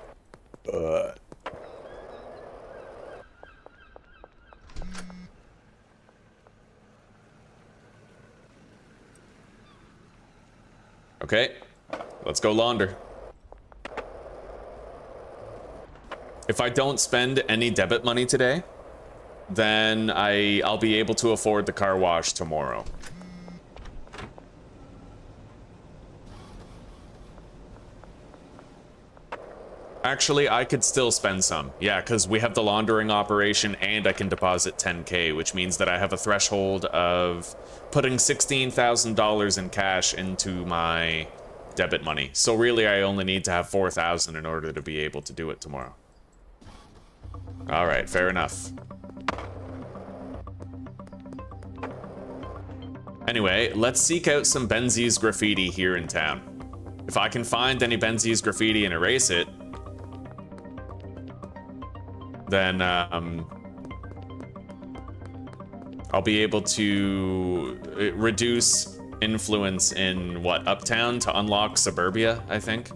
Okay, let's go launder. If I don't spend any debit money today, then I'll be able to afford the car wash tomorrow. Actually, I could still spend some. Yeah, because we have the laundering operation and I can deposit 10K, which means that I have a threshold of putting $16,000 in cash into my debit money. So really, I only need to have 4,000 in order to be able to do it tomorrow. All right, fair enough. Anyway, let's seek out some Benzies graffiti here in town. If I can find any Benzies graffiti and erase it, then I'll be able to reduce influence in what, Uptown to unlock Suburbia, I think.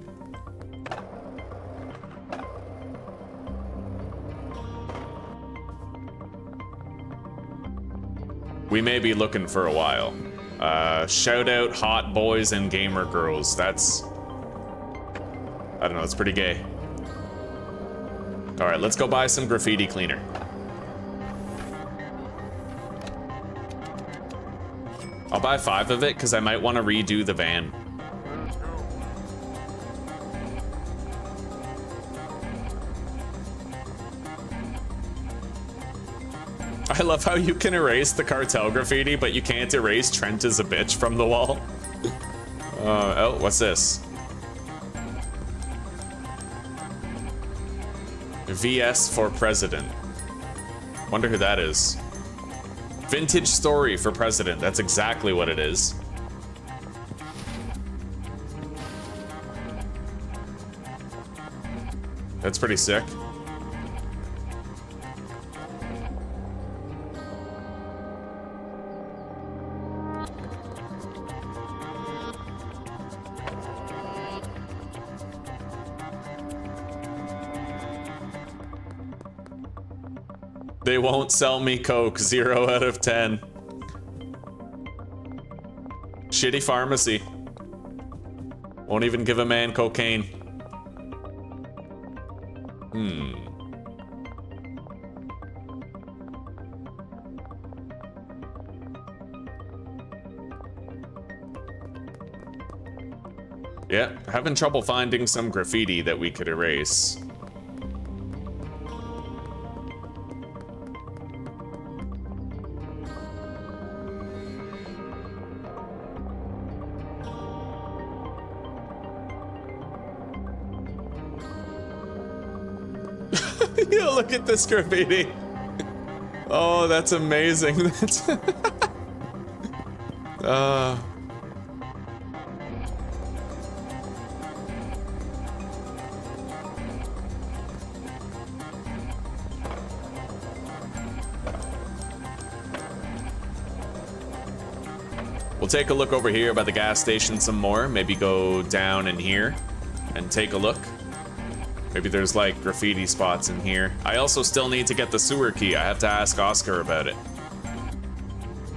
We may be looking for a while. Shout out hot boys and gamer girls. That's, I don't know, it's pretty gay. All right, let's go buy some graffiti cleaner. I'll buy 5 of it because I might want to redo the van. I love how you can erase the cartel graffiti, but you can't erase Trent is a bitch from the wall. Oh, what's this? VS for president. Wonder who that is. Vintage story for president. That's exactly what it is. That's pretty sick. They won't sell me Coke, 0 out of 10. Shitty pharmacy. Won't even give a man cocaine. Yeah, having trouble finding some graffiti that we could erase. Yeah, look at this graffiti. Oh, that's amazing. That's We'll take a look over here by the gas station some more. Maybe go down in here and take a look. Maybe there's like graffiti spots in here. I also still need to get the sewer key. I have to ask Oscar about it.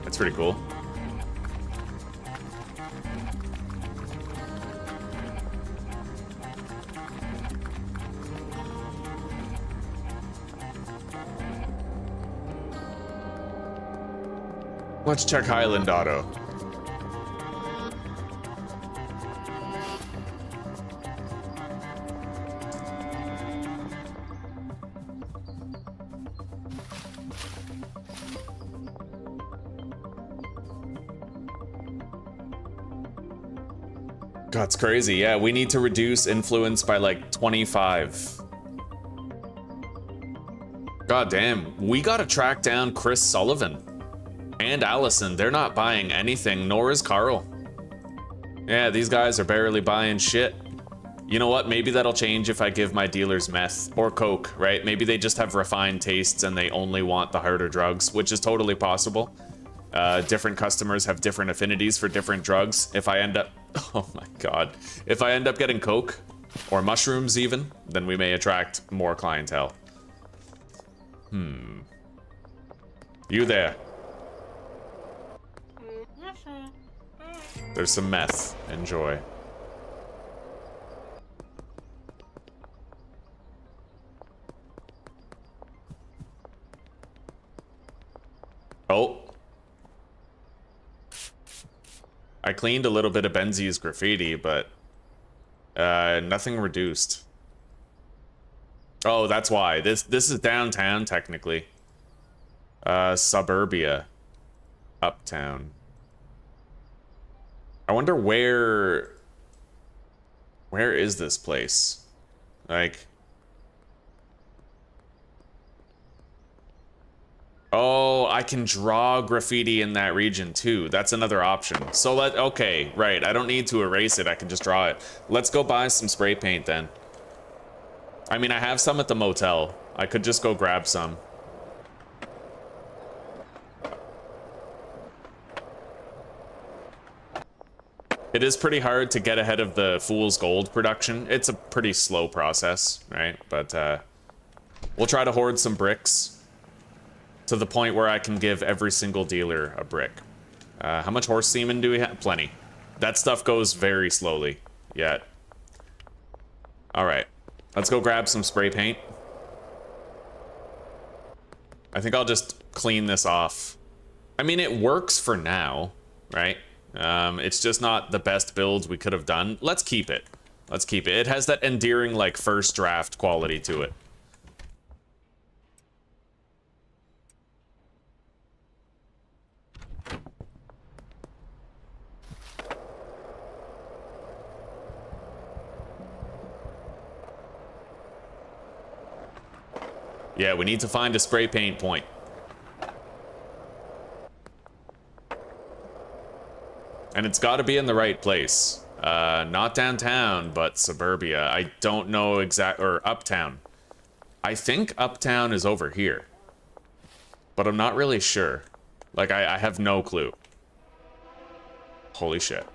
That's pretty cool. Let's check Hyland Auto. God, it's crazy. Yeah, we need to reduce influence by like 25. God damn, we gotta track down Chris Sullivan and Allison. They're not buying anything, nor is Carl. Yeah, these guys are barely buying shit. You know what? Maybe that'll change if I give my dealers meth or coke, right? Maybe they just have refined tastes and they only want the harder drugs, which is totally possible. Different customers have different affinities for different drugs. If I end up, oh my God, if I end up getting coke or mushrooms even, then we may attract more clientele. You there? There's some meth. Enjoy. Oh. I cleaned a little bit of Benzies graffiti, but nothing reduced. Oh, that's why. This is downtown, technically. Suburbia. Uptown. I wonder where is this place? Like, Oh, I can draw graffiti in that region too. That's another option. So okay, right. I don't need to erase it. I can just draw it. Let's go buy some spray paint then. I mean, I have some at the motel. I could just go grab some. It is pretty hard to get ahead of the Fool's Gold production. It's a pretty slow process, right? But we'll try to hoard some bricks to the point where I can give every single dealer a brick. How much horse semen do we have? Plenty. That stuff goes very slowly yet. All right, let's go grab some spray paint. I think I'll just clean this off. I mean, it works for now, right? It's just not the best builds we could have done. Let's keep it. Let's keep it. It has that endearing, like, first draft quality to it. Yeah, we need to find a spray paint point. And it's got to be in the right place. Not downtown, but suburbia. I don't know or uptown. I think uptown is over here. But I'm not really sure. Like, I have no clue. Holy shit.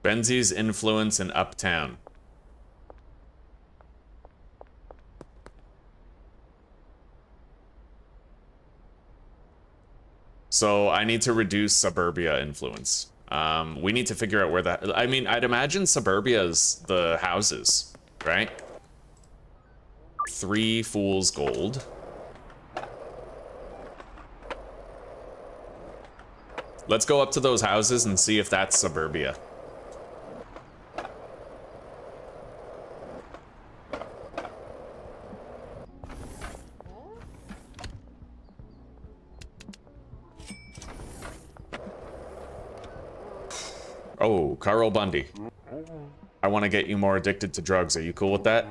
Benzie's influence in uptown. So I need to reduce suburbia influence. We need to figure out where that... I mean, I'd imagine suburbia is the houses, right? 3 Fool's Gold. Let's go up to those houses and see if that's suburbia. Oh, Carl Bundy. I want to get you more addicted to drugs. Are you cool with that?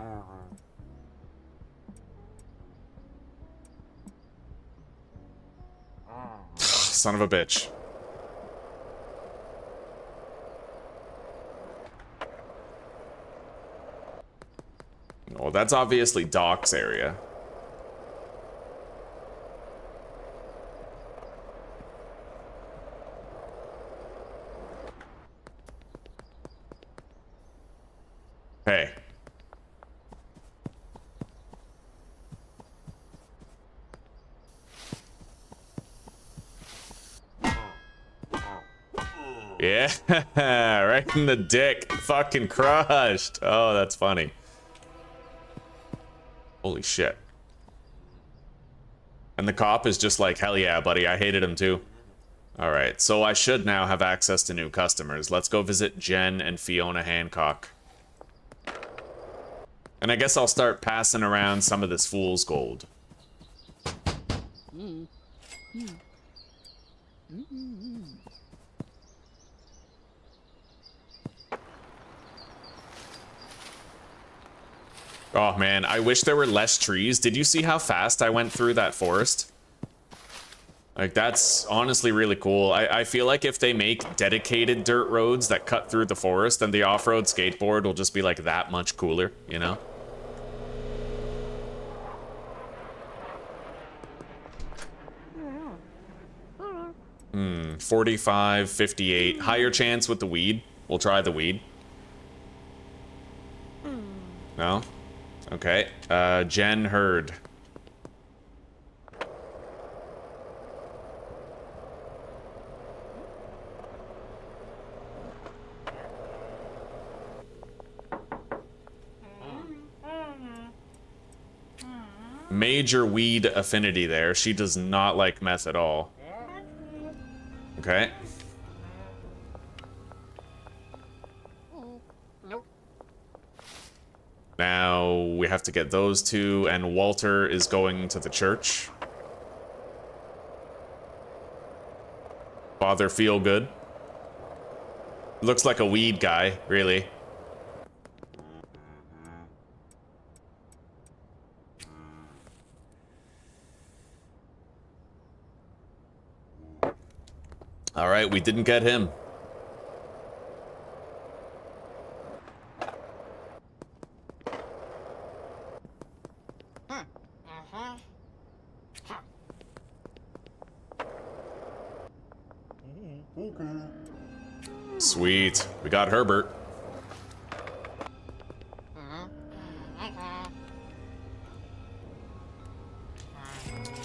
Son of a bitch. Oh, that's obviously Doc's area. Hey. Yeah, right in the dick. Fucking crushed. Oh, that's funny. Holy shit. And the cop is just like, hell yeah, buddy. I hated him too. All right, so I should now have access to new customers. Let's go visit Jen and Fiona Hancock. And I guess I'll start passing around some of this Fool's Gold. Oh man, I wish there were less trees. Did you see how fast I went through that forest? Like, that's honestly really cool. I feel like if they make dedicated dirt roads that cut through the forest, then the off-road skateboard will just be like that much cooler, you know? 45, 58. Higher chance with the weed. We'll try the weed. No? Okay. Jen Hurd. Major weed affinity there. She does not like meth at all. Okay. Now we have to get those two, and Walter is going to the church. Father Feel Good. Looks like a weed guy, really. All right, we didn't get him. Sweet. We got Herbert.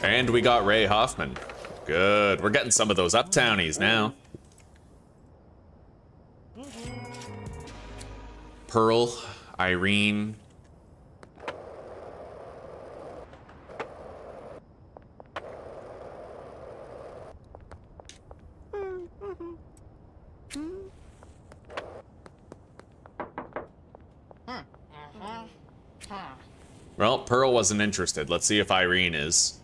And we got Ray Hoffman. Good. We're getting some of those uptownies now. Pearl, Irene. Well, Pearl wasn't interested. Let's see if Irene is.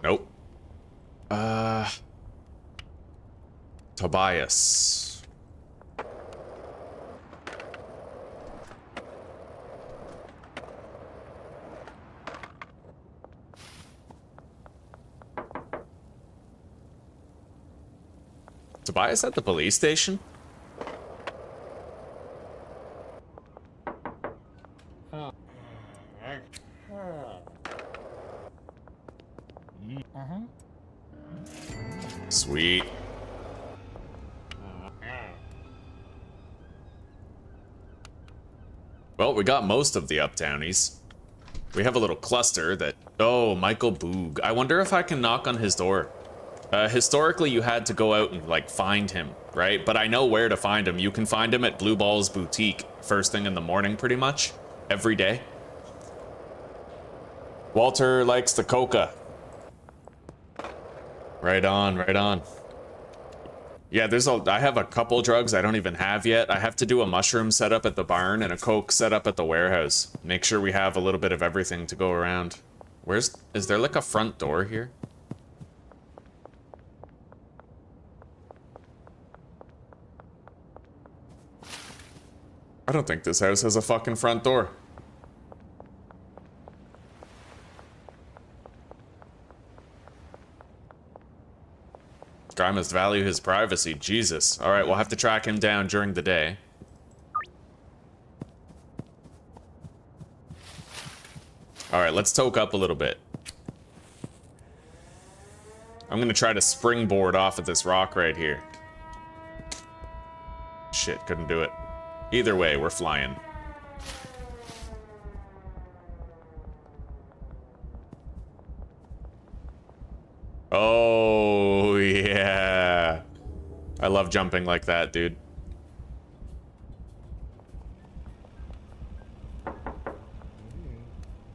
Nope. Tobias. Tobias at the police station? Sweet. Well, we got most of the uptownies. We have a little cluster that... Oh, Michael Boog. I wonder if I can knock on his door. Historically, you had to go out and, like, find him, right? But I know where to find him. You can find him at Blue Ball's Boutique first thing in the morning, pretty much. Every day. Walter likes the coca. Right on, right on. Yeah, I have a couple drugs I don't even have yet. I have to do a mushroom setup at the barn and a coke setup at the warehouse. Make sure we have a little bit of everything to go around. Is there like a front door here? I don't think this house has a fucking front door. Guy must value his privacy. Jesus. Alright, we'll have to track him down during the day. Alright, let's toke up a little bit. I'm gonna try to springboard off of this rock right here. Shit, couldn't do it. Either way, we're flying. Oh, yeah. I love jumping like that, dude.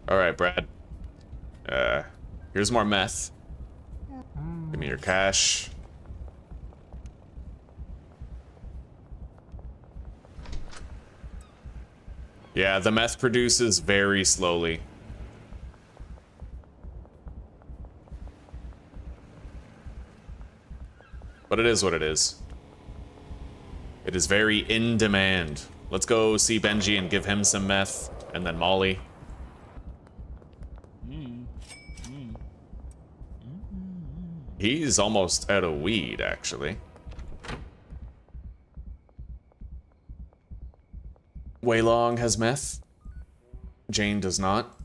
Alright, Brad. Here's more meth. Give me your cash. Yeah, the meth produces very slowly. But it is what it is. It is very in demand. Let's go see Benji and give him some meth, and then Molly. He's almost out of weed, actually. Wei Long has meth. Jane does not.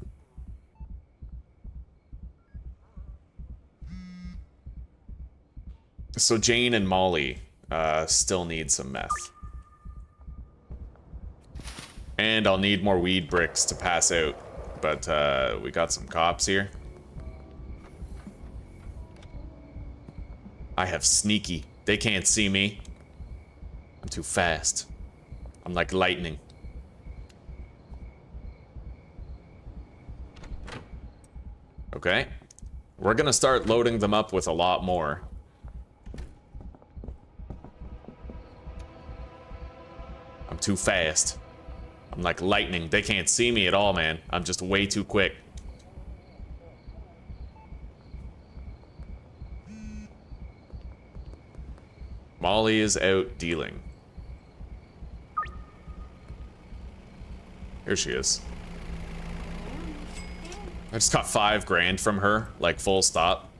So Jane and Molly still need some meth. And I'll need more weed bricks to pass out. But we got some cops here. I have sneaky. They can't see me. I'm too fast. I'm like lightning. Okay. We're gonna start loading them up with a lot more. I'm too fast. I'm like lightning. They can't see me at all, man. I'm just way too quick. Molly is out dealing. Here she is. I just got 5 grand from her, like full stop.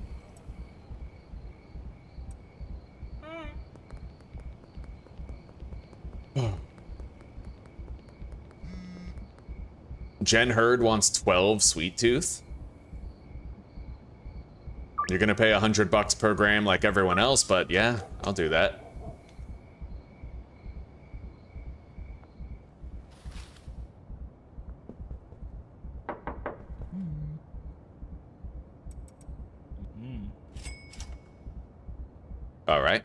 Jen Hurd wants 12 Sweet Tooth. You're gonna pay $100 per gram like everyone else, but yeah, I'll do that. All right.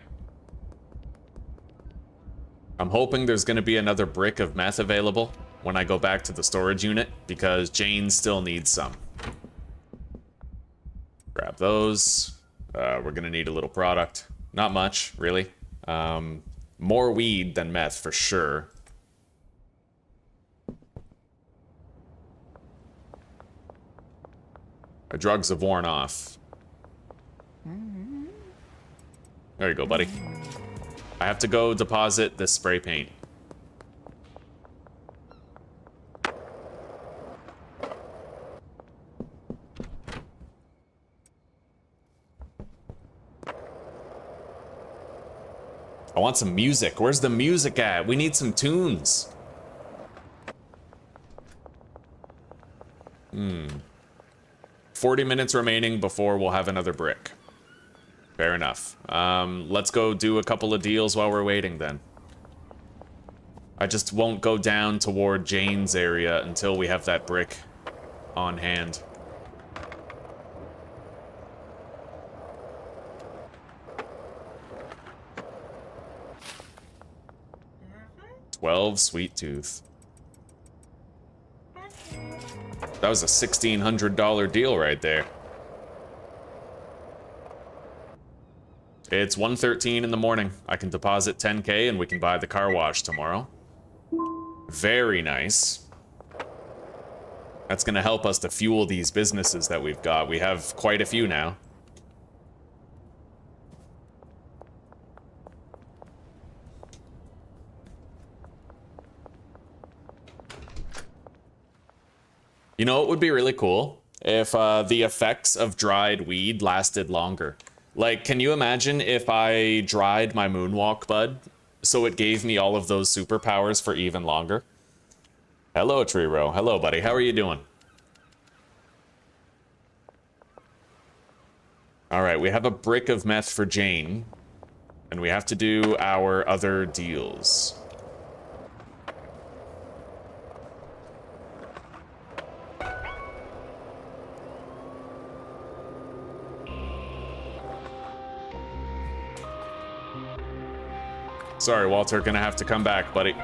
I'm hoping there's gonna be another brick of meth available when I go back to the storage unit, because Jane still needs some. Grab those. We're gonna need a little product. Not much, really. More weed than meth, for sure. Our drugs have worn off. There you go, buddy. I have to go deposit this spray paint. I want some music. Where's the music at? We need some tunes. 40 minutes remaining before we'll have another brick. Fair enough. Let's go do a couple of deals while we're waiting then. I just won't go down toward Jane's area until we have that brick on hand. $12 Sweet Tooth. That was a $1,600 deal right there. It's 1:13 in the morning. I can deposit 10K and we can buy the car wash tomorrow. Very nice. That's gonna help us to fuel these businesses that we've got. We have quite a few now. You know, it would be really cool if the effects of dried weed lasted longer. Like, can you imagine if I dried my moonwalk bud so it gave me all of those superpowers for even longer? Hello, Trero. Hello, buddy. How are you doing? All right, we have a brick of meth for Jane, and we have to do our other deals. Sorry, Walter, gonna have to come back, buddy.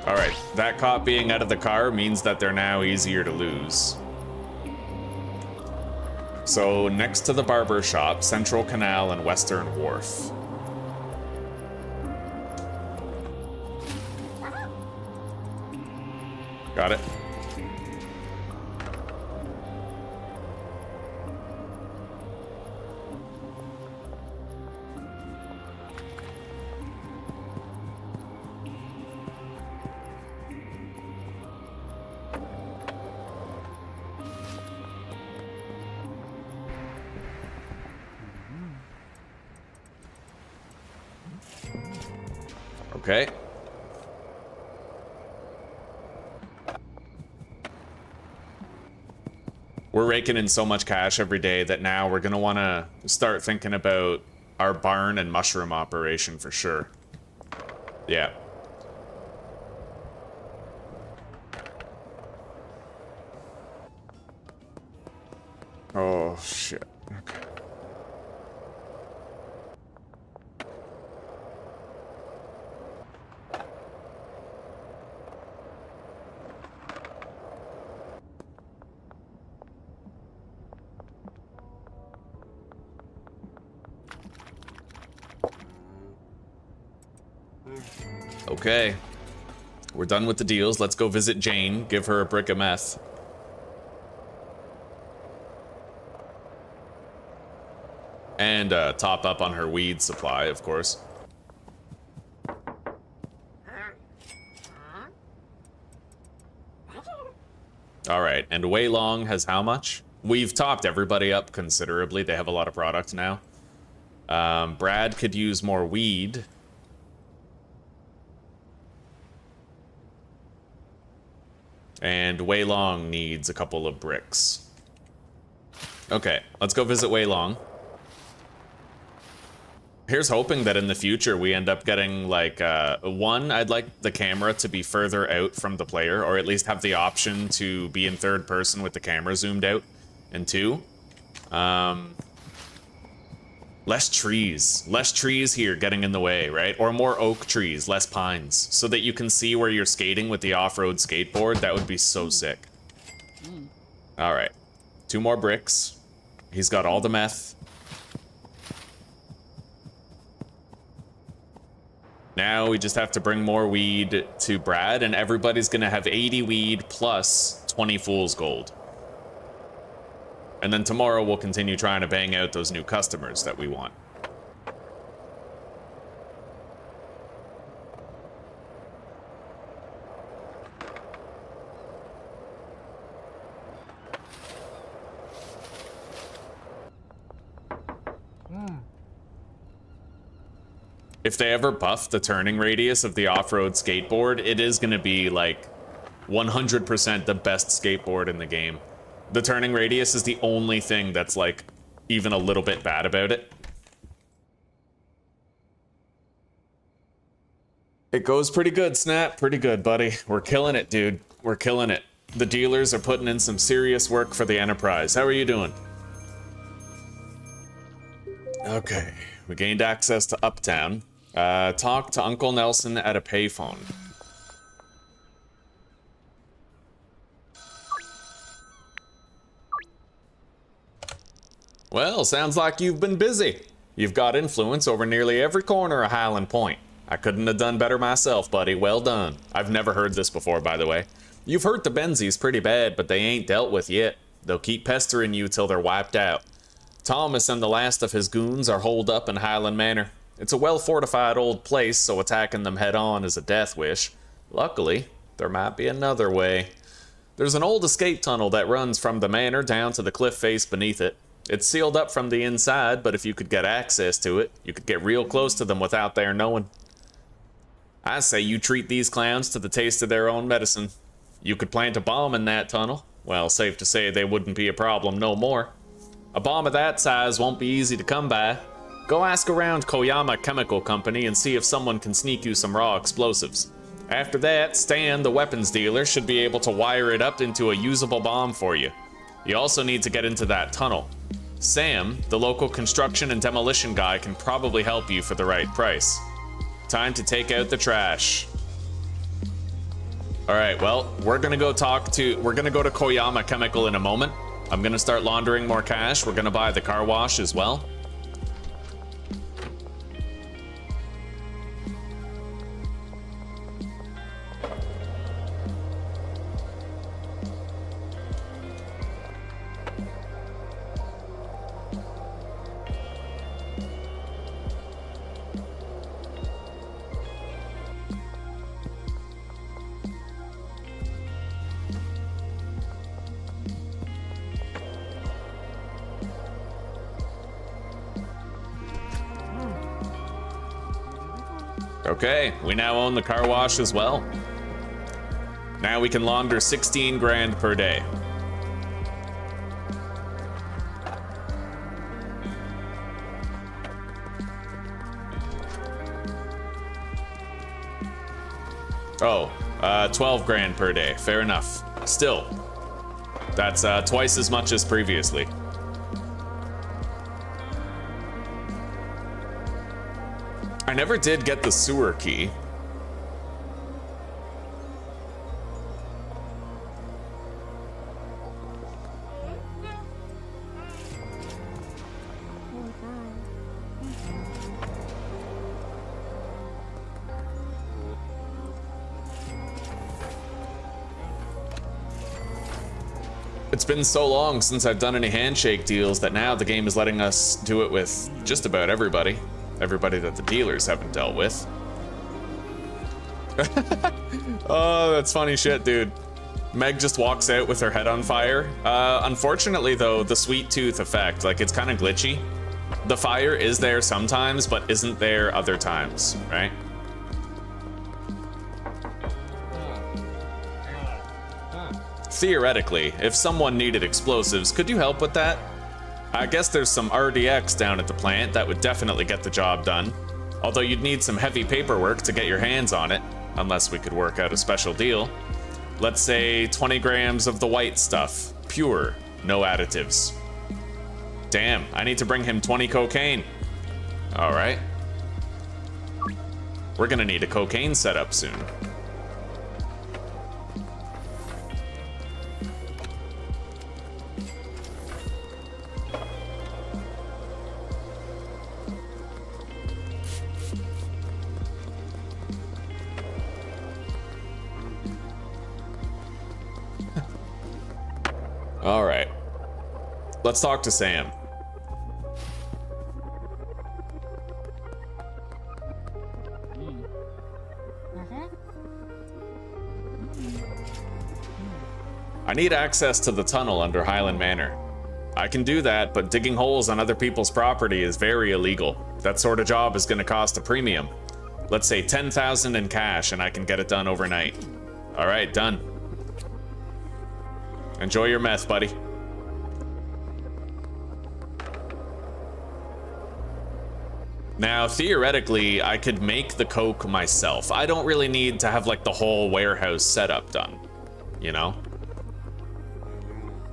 All right, that cop being out of the car means that they're now easier to lose. So next to the barber shop, Central Canal and Western Wharf. Got it. Okay. We're raking in so much cash every day that now we're gonna want to start thinking about our barn and mushroom operation for sure. Yeah. Oh, shit. Okay. Okay. We're done with the deals. Let's go visit Jane. Give her a brick of meth. And top up on her weed supply, of course. Alright, and Wei Long has how much? We've topped everybody up considerably. They have a lot of product now. Brad could use more weed. And Wei Long needs a couple of bricks. Okay, let's go visit Wei Long. Here's hoping that in the future we end up getting, like, one, I'd like the camera to be further out from the player, or at least have the option to be in third person with the camera zoomed out. And two, less trees. Less trees here getting in the way, right? Or more oak trees, less pines, so that you can see where you're skating with the off-road skateboard. That would be so sick. All right, 2 more bricks. He's got all the meth. Now we just have to bring more weed to Brad, and everybody's gonna have 80 weed plus 20 fool's gold. And then tomorrow we'll continue trying to bang out those new customers that we want. If they ever buff the turning radius of the off-road skateboard, it is going to be like 100% the best skateboard in the game. The turning radius is the only thing that's like even a little bit bad about it. It goes pretty good, Snap. Pretty good, buddy. We're killing it, dude. We're killing it. The dealers are putting in some serious work for the Enterprise. How are you doing? Okay, we gained access to Uptown. Talk to Uncle Nelson at a payphone. Well, sounds like you've been busy. You've got influence over nearly every corner of Hyland Point. I couldn't have done better myself, buddy. Well done. I've never heard this before, by the way. You've hurt the Benzies pretty bad, but they ain't dealt with yet. They'll keep pestering you till they're wiped out. Thomas and the last of his goons are holed up in Hyland Manor. It's a well-fortified old place, so attacking them head-on is a death wish. Luckily, there might be another way. There's an old escape tunnel that runs from the manor down to the cliff face beneath it. It's sealed up from the inside, but if you could get access to it, you could get real close to them without their knowing. I say you treat these clowns to the taste of their own medicine. You could plant a bomb in that tunnel. Well, safe to say they wouldn't be a problem no more. A bomb of that size won't be easy to come by. Go ask around Koyama Chemical Company and see if someone can sneak you some raw explosives. After that, Stan, the weapons dealer, should be able to wire it up into a usable bomb for you. You also need to get into that tunnel. Sam, the local construction and demolition guy, can probably help you for the right price. Time to take out the trash. Alright, well, we're gonna go to Koyama Chemical in a moment. I'm gonna start laundering more cash. We're gonna buy the car wash as well. Okay, we now own the car wash as well. Now we can launder 16 grand per day. Oh, 12 grand per day, fair enough. Still, that's twice as much as previously. I never did get the sewer key. It's been so long since I've done any handshake deals that now the game is letting us do it with just about everybody. Everybody that the dealers haven't dealt with. Oh, that's funny shit, dude. Meg just walks out with her head on fire. Unfortunately, though, the sweet tooth effect, like, it's kind of glitchy. The fire is there sometimes, but isn't there other times, right? Theoretically, if someone needed explosives, could you help with that? I guess there's some RDX down at the plant that would definitely get the job done. Although you'd need some heavy paperwork to get your hands on it, unless we could work out a special deal. Let's say 20 grams of the white stuff, pure, no additives. Damn, I need to bring him 20 cocaine. All right. We're gonna need a cocaine setup soon. All right. Let's talk to Sam. I need access to the tunnel under Hyland Manor. I can do that, but digging holes on other people's property is very illegal. That sort of job is gonna cost a premium. Let's say 10,000 in cash and I can get it done overnight. All right, done. Enjoy your meth, buddy. Now, theoretically, I could make the coke myself. I don't really need to have, like, the whole warehouse setup done, you know?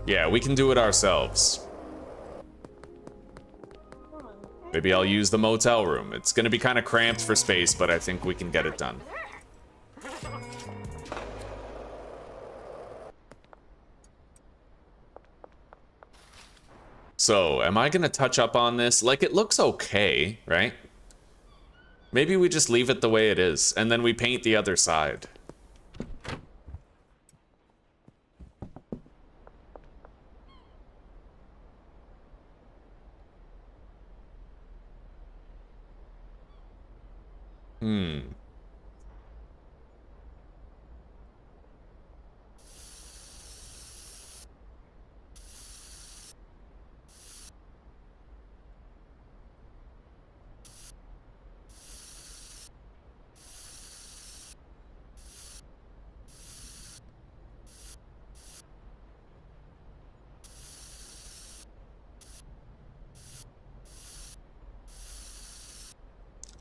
Yeah, we can do it ourselves. Maybe I'll use the motel room. It's gonna be kind of cramped for space, but I think we can get it done. So, am I gonna touch up on this? Like, it looks okay, right? Maybe we just leave it the way it is, and then we paint the other side.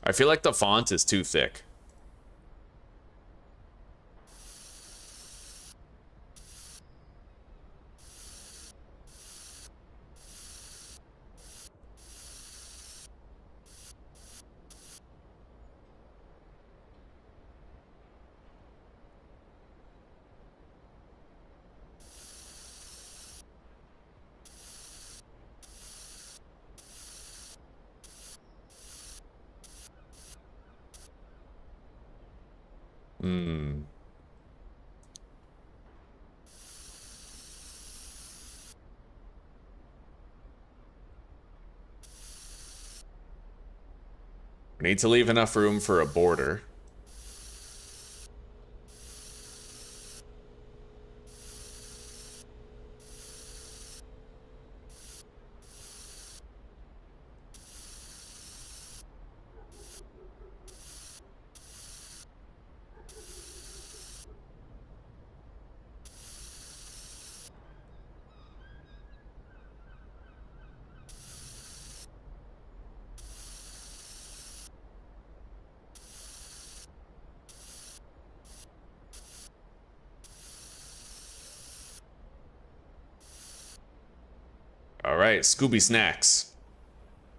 I feel like the font is too thick. We need to leave enough room for a border. All right, Scooby Snacks.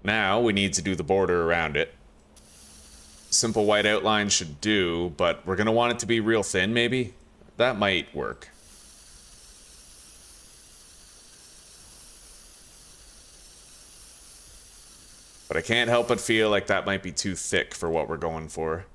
Now we need to do the border around it. Simple white outline should do, but we're gonna want it to be real thin, maybe? That might work. But I can't help but feel like that might be too thick for what we're going for.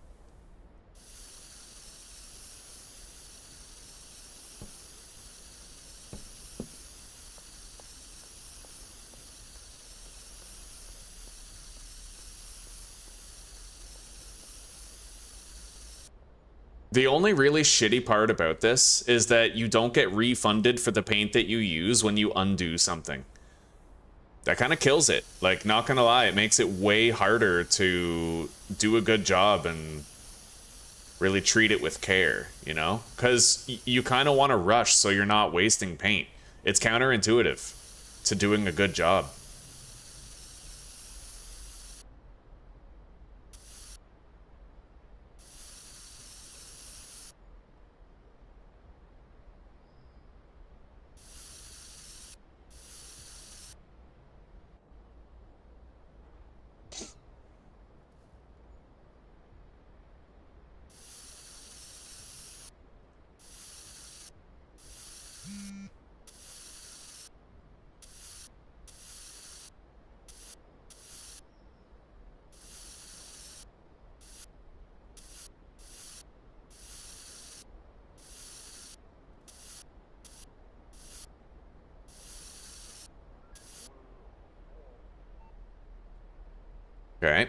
The only really shitty part about this is that you don't get refunded for the paint that you use when you undo something. That kind of kills it. Like, not gonna lie, it makes it way harder to do a good job and really treat it with care, you know? Because you kind of want to rush so you're not wasting paint. It's counterintuitive to doing a good job. Okay.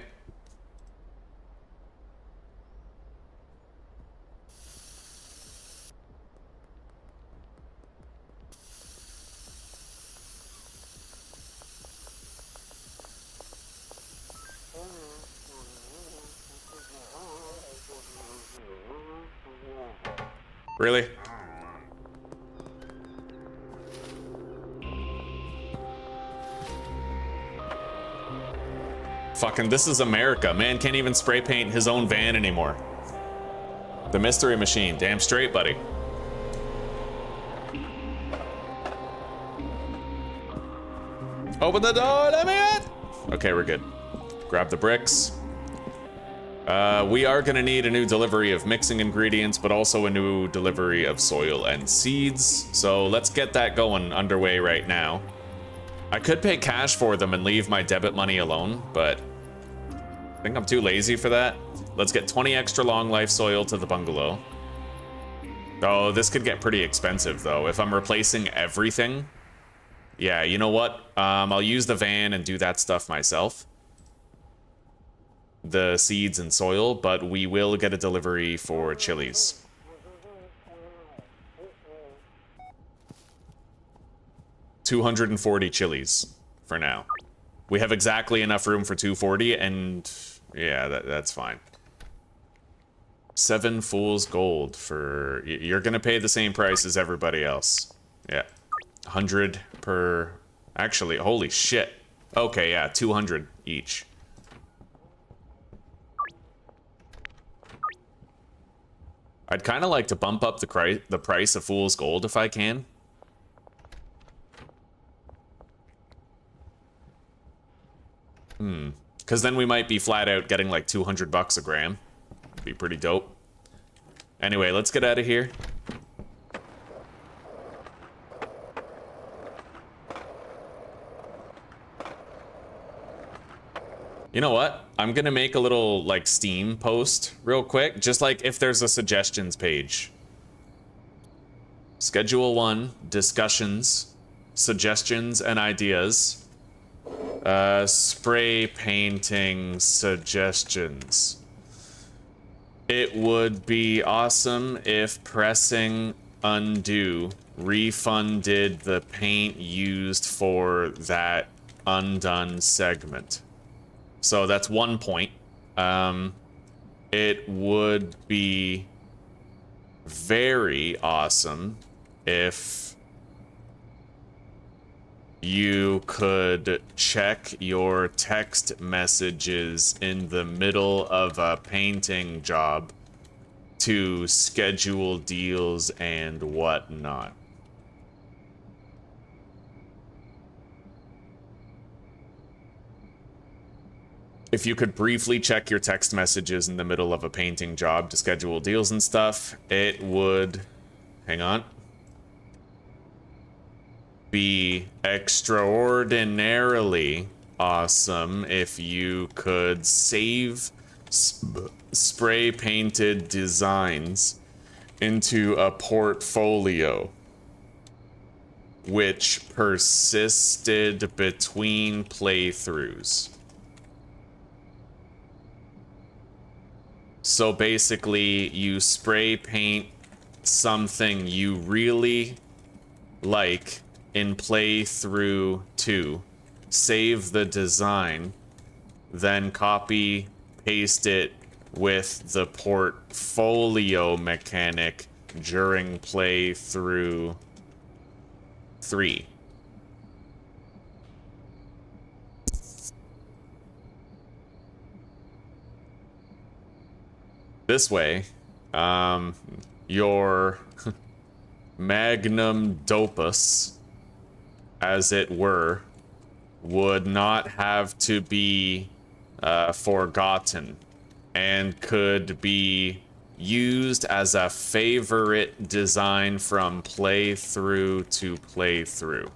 Really? Fucking, this is America. Man can't even spray paint his own van anymore. The mystery machine. Damn straight, buddy. Open the door, let me in! Okay, we're good. Grab the bricks. We are gonna need a new delivery of mixing ingredients, but also a new delivery of soil and seeds. So let's get that going underway right now. I could pay cash for them and leave my debit money alone, but I think I'm too lazy for that. Let's get 20 extra long life soil to the bungalow. Oh, this could get pretty expensive though. If I'm replacing everything. Yeah, you know what? I'll use the van and do that stuff myself. The seeds and soil, but we will get a delivery for chilies. $240 chilies for now. We have exactly enough room for 240, and yeah, that's fine. 7 fool's gold for... You're gonna pay the same price as everybody else. Yeah. 100 per... Actually, holy shit. Okay, yeah, 200 each. I'd kind of like to bump up the price of fool's gold if I can. Because then we might be flat out getting like 200 bucks a gram. Be pretty dope. Anyway, let's get out of here. You know what? I'm gonna make a little like Steam post real quick, just like if there's a suggestions page. Schedule 1, discussions, suggestions and ideas. Spray painting suggestions. It would be awesome if pressing undo refunded the paint used for that undone segment. So that's 1 point. It would be very awesome if you could check your text messages in the middle of a painting job to schedule deals and whatnot. If you could briefly check your text messages in the middle of a painting job to schedule deals and stuff, it would... Hang on. Be extraordinarily awesome if you could save spray painted designs into a portfolio which persisted between playthroughs. So basically, you spray paint something you really like in playthrough 2, save the design, then copy, paste it with the portfolio mechanic during playthrough 3. This way, your magnum opus, as it were, would not have to be forgotten and could be used as a favorite design from playthrough to playthrough.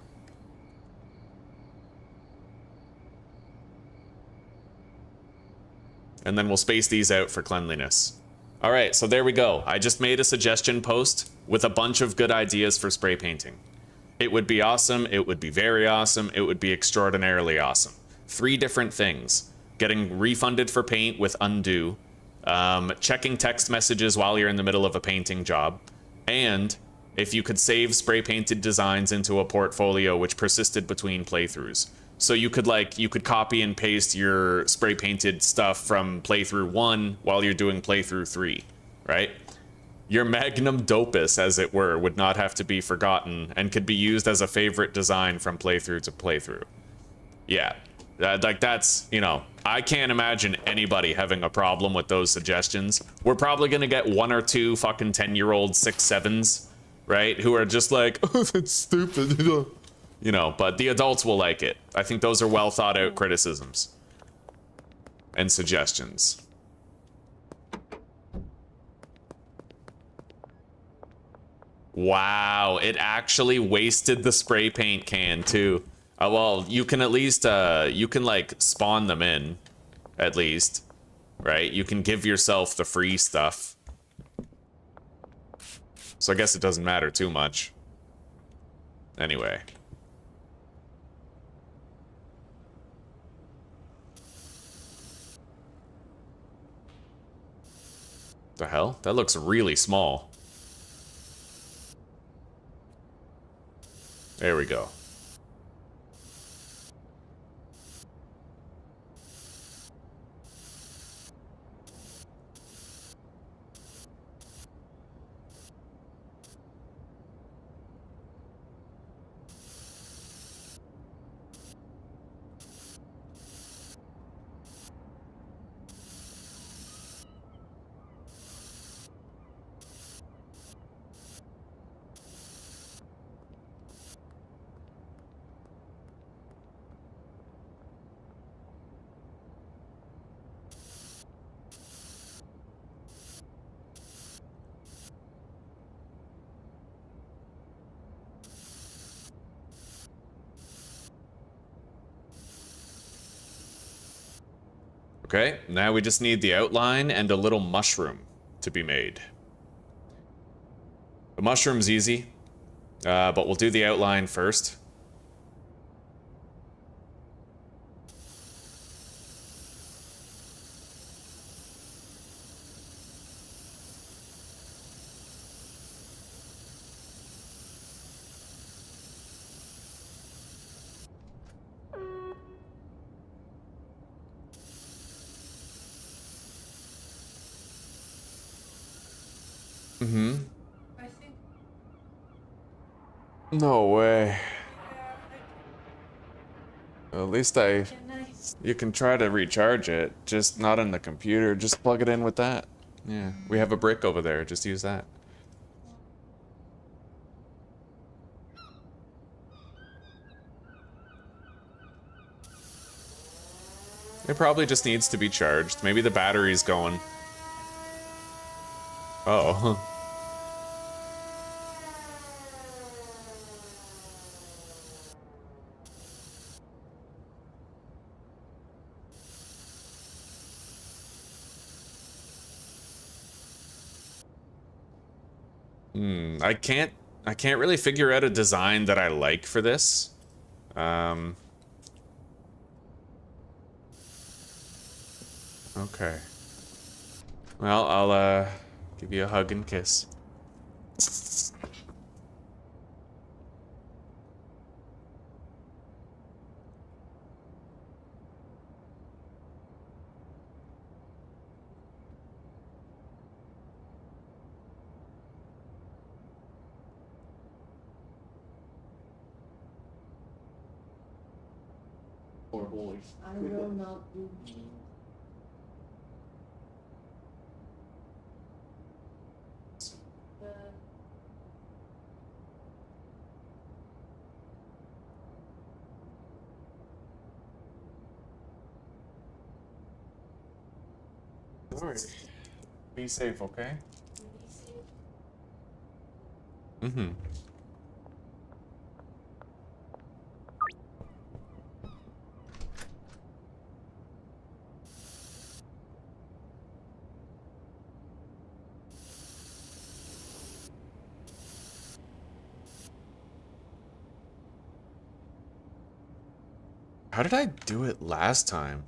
And then we'll space these out for cleanliness. All right, so there we go. I just made a suggestion post with a bunch of good ideas for spray painting. It would be awesome, it would be very awesome, it would be extraordinarily awesome. 3 different things. Getting refunded for paint with undo, checking text messages while you're in the middle of a painting job, and if you could save spray painted designs into a portfolio which persisted between playthroughs. So you could copy and paste your spray painted stuff from playthrough 1 while you're doing playthrough 3, right? Your magnum opus, as it were, would not have to be forgotten and could be used as a favorite design from playthrough to playthrough. Yeah, like that's, you know, I can't imagine anybody having a problem with those suggestions. We're probably gonna get 1 or 2 fucking 10-year-old 6-7s, right? Who are just like, oh, that's stupid, you know, but the adults will like it. I think those are well thought out criticisms and suggestions. Wow, it actually wasted the spray paint can too. Well, you can at least, you can like spawn them in, at least, right? You can give yourself the free stuff. So I guess it doesn't matter too much. Anyway. The hell? That looks really small. There we go. Okay, now we just need the outline and a little mushroom to be made. The mushroom's easy, but we'll do the outline first. Mm-hmm. No way. At least you can try to recharge it, just not on the computer. Just plug it in with that. Yeah, we have a brick over there. Just use that. It probably just needs to be charged. Maybe the battery's going. Oh. I can't really figure out a design that I like for this. Okay. Well, I'll give you a hug and kiss. Poor boy. I will not do. Alright. Be safe, okay? Mm-hmm. How did I do it last time?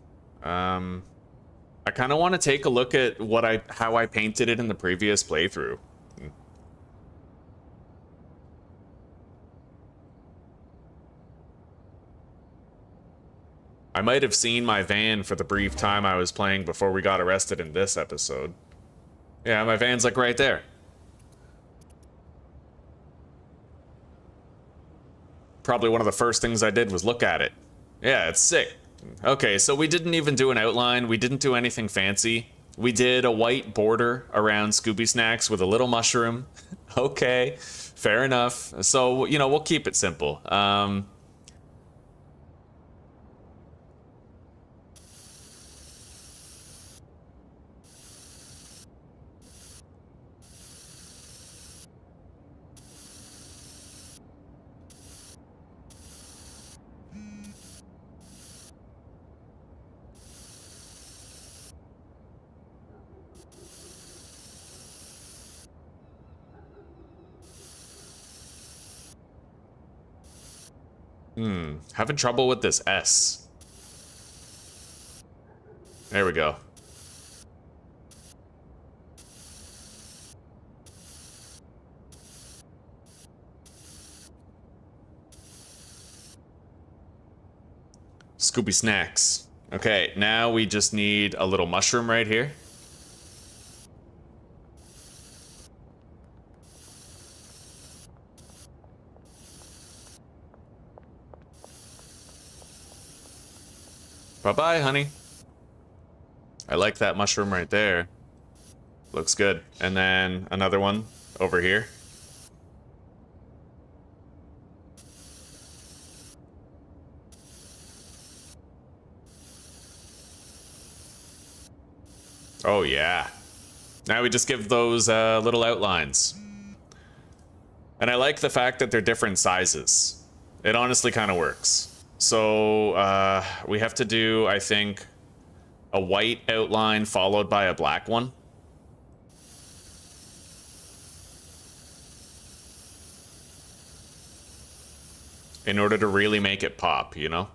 I kind of want to take a look at how I painted it in the previous playthrough. I might have seen my van for the brief time I was playing before we got arrested in this episode. Yeah, my van's like right there. Probably one of the first things I did was look at it. Yeah, it's sick. Okay, so we didn't even do an outline. We didn't do anything fancy. We did a white border around Scooby Snacks with a little mushroom. Okay, fair enough. So, you know, we'll keep it simple. Having trouble with this S. There we go. Scooby Snacks. Okay, now we just need a little mushroom right here. Bye-bye, honey. I like that mushroom right there. Looks good. And then another one over here. Oh, yeah. Now we just give those little outlines. And I like the fact that they're different sizes. It honestly kind of works. So we have to do, I think, a white outline followed by a black one. In order to really make it pop, you know?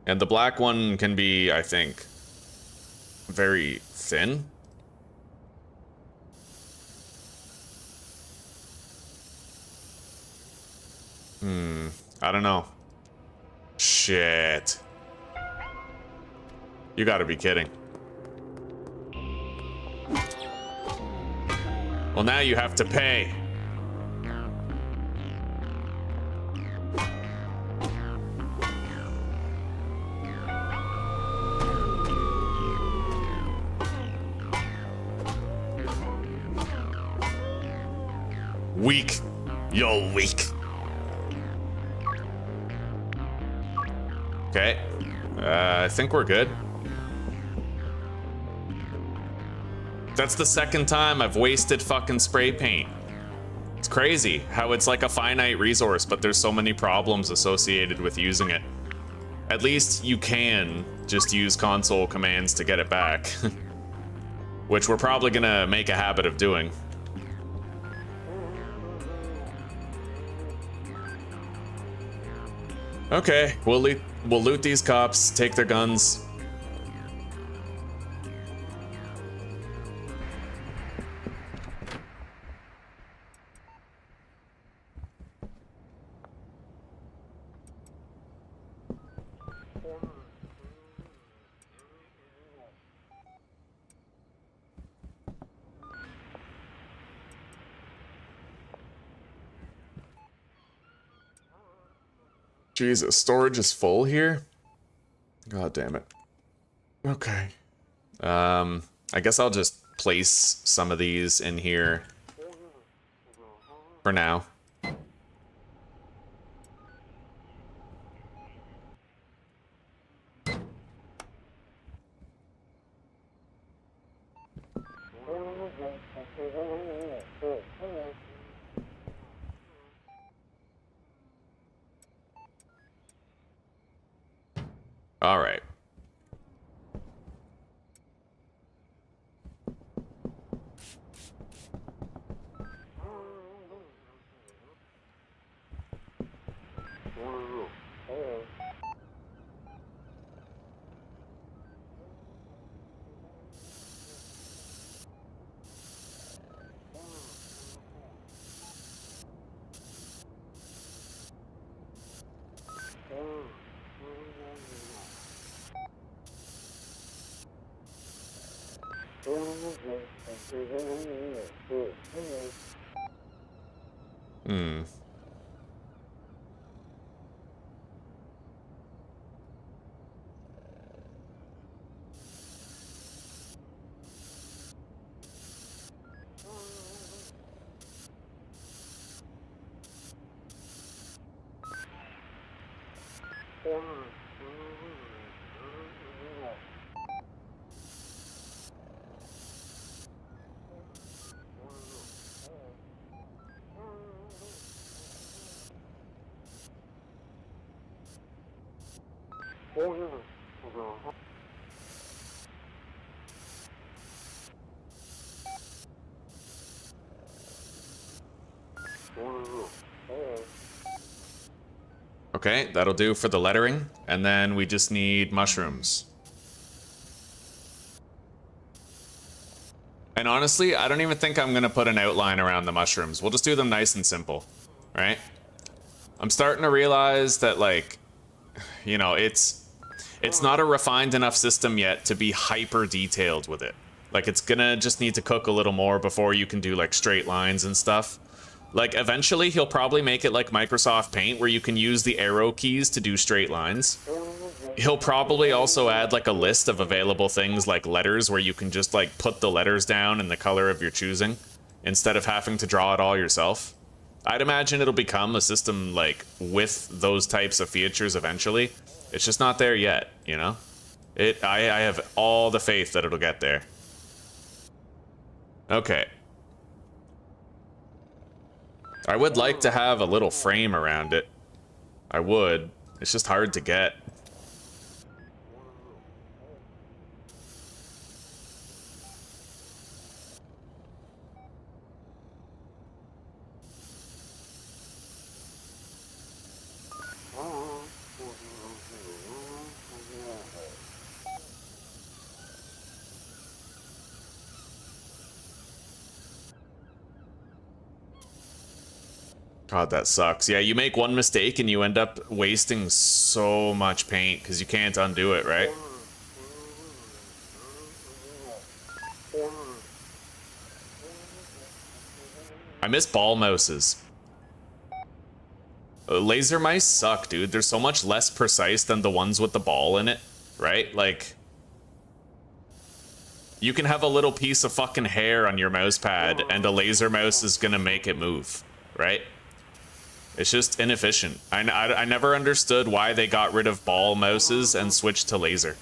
And the black one can be, I think, very thin. I don't know. Shit. You gotta be kidding. Well, now you have to pay. Weak. You're weak. Okay. I think we're good. That's the second time I've wasted fucking spray paint. It's crazy how it's like a finite resource, but there's so many problems associated with using it. At least you can just use console commands to get it back. Which we're probably gonna make a habit of doing. Okay, we'll loot these cops, take their guns. Jesus, storage is full here? God damn it. Okay. I guess I'll just place some of these in here for now. All right. Hmm. Okay, that'll do for the lettering, and then we just need mushrooms. And honestly, I don't even think I'm gonna put an outline around the mushrooms. We'll just do them nice and simple, right? I'm starting to realize that, like, you know, it's not a refined enough system yet to be hyper detailed with it. Like, it's gonna just need to cook a little more before you can do like straight lines and stuff. Like, eventually he'll probably make it like Microsoft Paint where you can use the arrow keys to do straight lines. He'll probably also add like a list of available things like letters where you can just like put the letters down in the color of your choosing instead of having to draw it all yourself. I'd imagine it'll become a system like with those types of features eventually. It's just not there yet, you know? I have all the faith that it'll get there. Okay. I would like to have a little frame around it. I would. It's just hard to get. God, that sucks. Yeah, you make one mistake and you end up wasting so much paint because you can't undo it, right? I miss ball mouses. Laser mice suck, dude. They're so much less precise than the ones with the ball in it, right? Like, you can have a little piece of fucking hair on your mouse pad and a laser mouse is gonna make it move, right? It's just inefficient. I never understood why they got rid of ball mouses and switched to laser.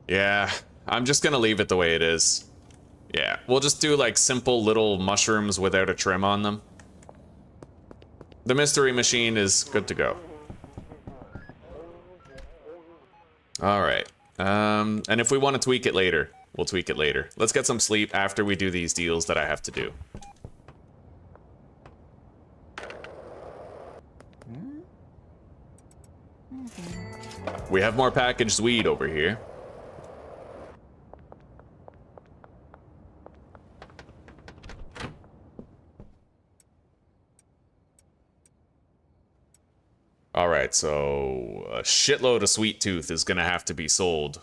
Yeah, I'm just gonna leave it the way it is. Yeah, we'll just do like simple little mushrooms without a trim on them. The mystery machine is good to go. All right. And if we want to tweak it later, we'll tweak it later. Let's get some sleep after we do these deals that I have to do. We have more packaged weed over here. Alright, so a shitload of Sweet Tooth is gonna have to be sold.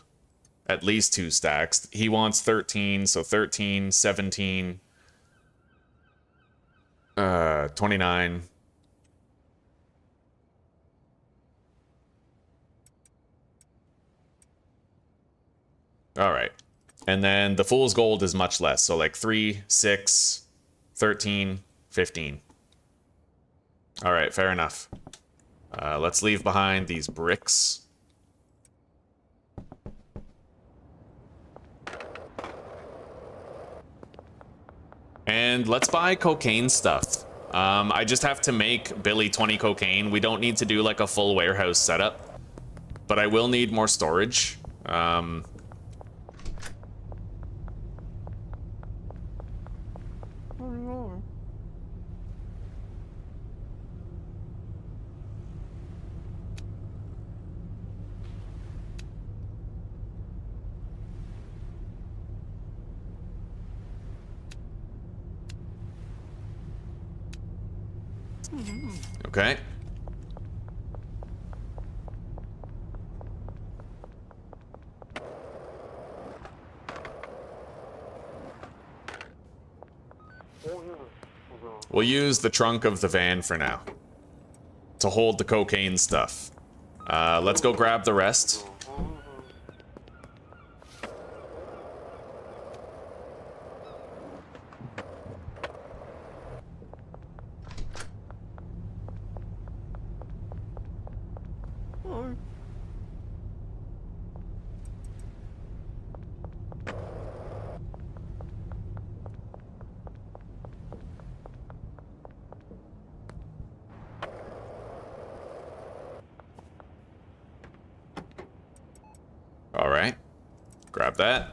At least 2 stacks. He wants 13, so 13, 17, 29. Alright. And then the Fool's Gold is much less, so like 3, 6, 13, 15. Alright, fair enough. Let's leave behind these bricks. And let's buy cocaine stuff. I just have to make Billy 20 cocaine. We don't need to do like a full warehouse setup, but I will need more storage. Okay. We'll use the trunk of the van for now to hold the cocaine stuff. Let's go grab the rest. That.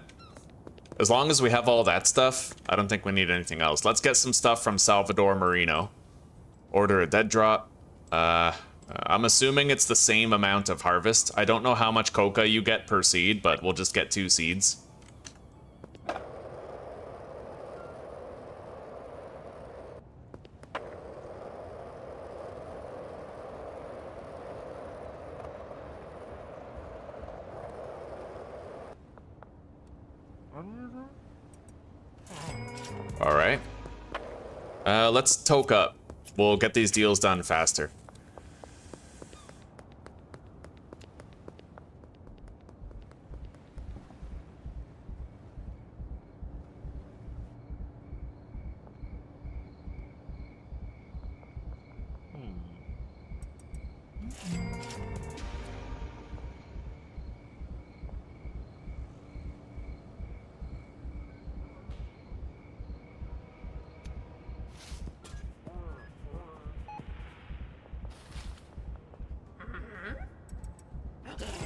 As long as we have all that stuff, I don't think we need anything else. Let's get some stuff from Salvador Marino. Order a dead drop. I'm assuming it's the same amount of harvest. I don't know how much coca you get per seed, but we'll just get 2 seeds. Alright. Let's toke up. We'll get these deals done faster.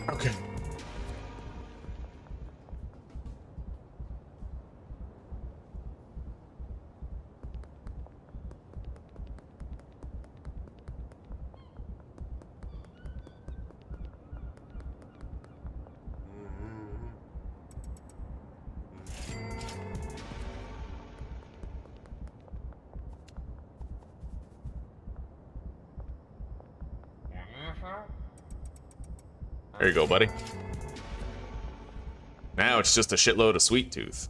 Okay. There you go, buddy. Now it's just a shitload of sweet tooth.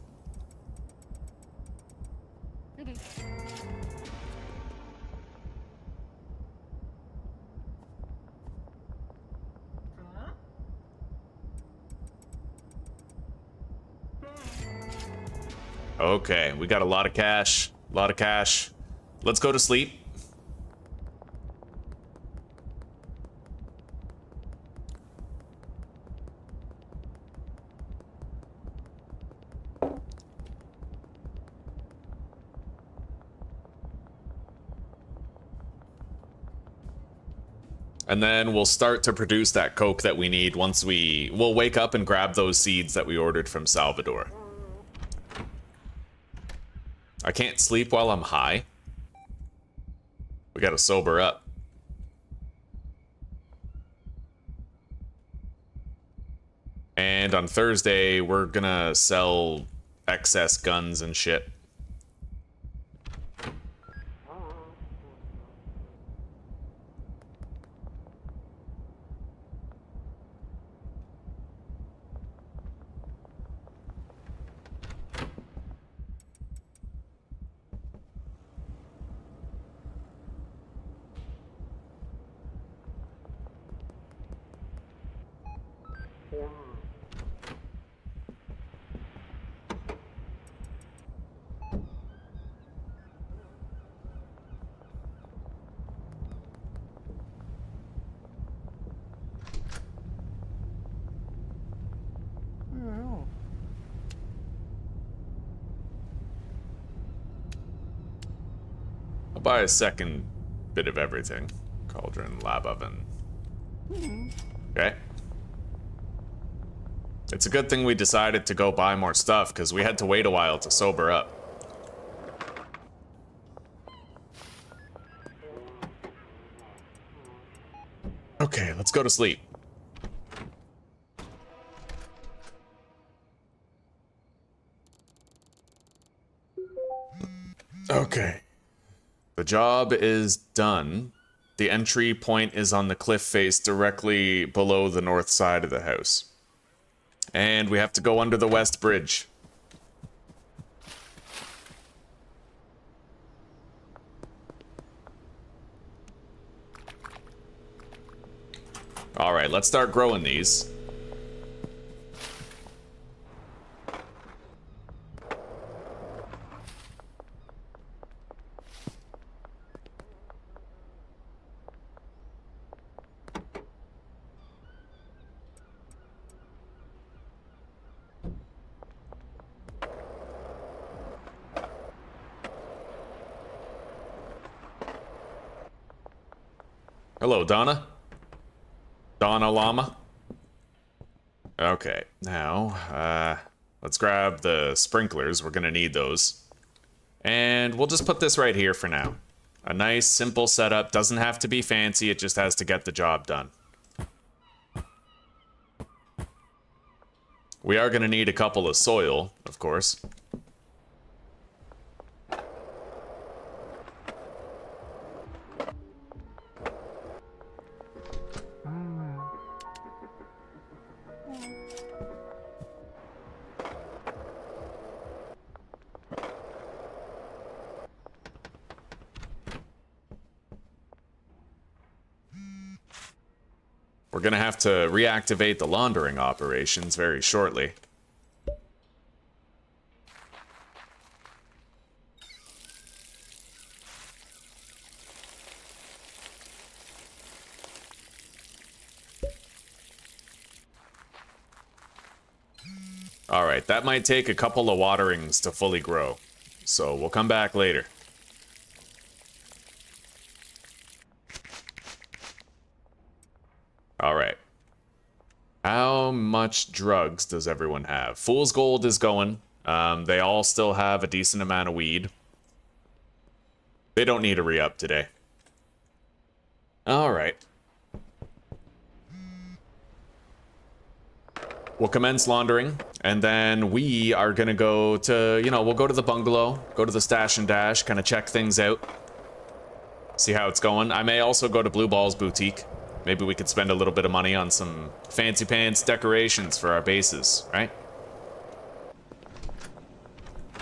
Okay, we got a lot of cash. A lot of cash. Let's go to sleep. And then we'll start to produce that coke that we need once we'll wake up and grab those seeds that we ordered from Salvador. I can't sleep while I'm high. We gotta sober up. And on Thursday, we're gonna sell excess guns and shit. I'll buy a second bit of everything. Cauldron, lab oven. Okay. It's a good thing we decided to go buy more stuff, because we had to wait a while to sober up. Okay, let's go to sleep. Okay. The job is done. The entry point is on the cliff face directly below the north side of the house. And we have to go under the west bridge. All right, let's start growing these. Hello, Donna. Donna Llama. Okay, now, let's grab the sprinklers. We're gonna need those. And we'll just put this right here for now. A nice, simple setup. Doesn't have to be fancy, it just has to get the job done. We are gonna need a couple of soil, of course. We're gonna have to reactivate the laundering operations very shortly. All right, that might take a couple of waterings to fully grow, so we'll come back later. All right. How much drugs does everyone have? Fool's Gold is going. They all still have a decent amount of weed. They don't need a re-up today. All right. We'll commence laundering, and then we are gonna go to, we'll go to the bungalow, go to the stash and dash, kind of check things out, see how it's going. I may also go to Blue Ball's boutique. Maybe we could spend a little bit of money on some fancy pants decorations for our bases, right?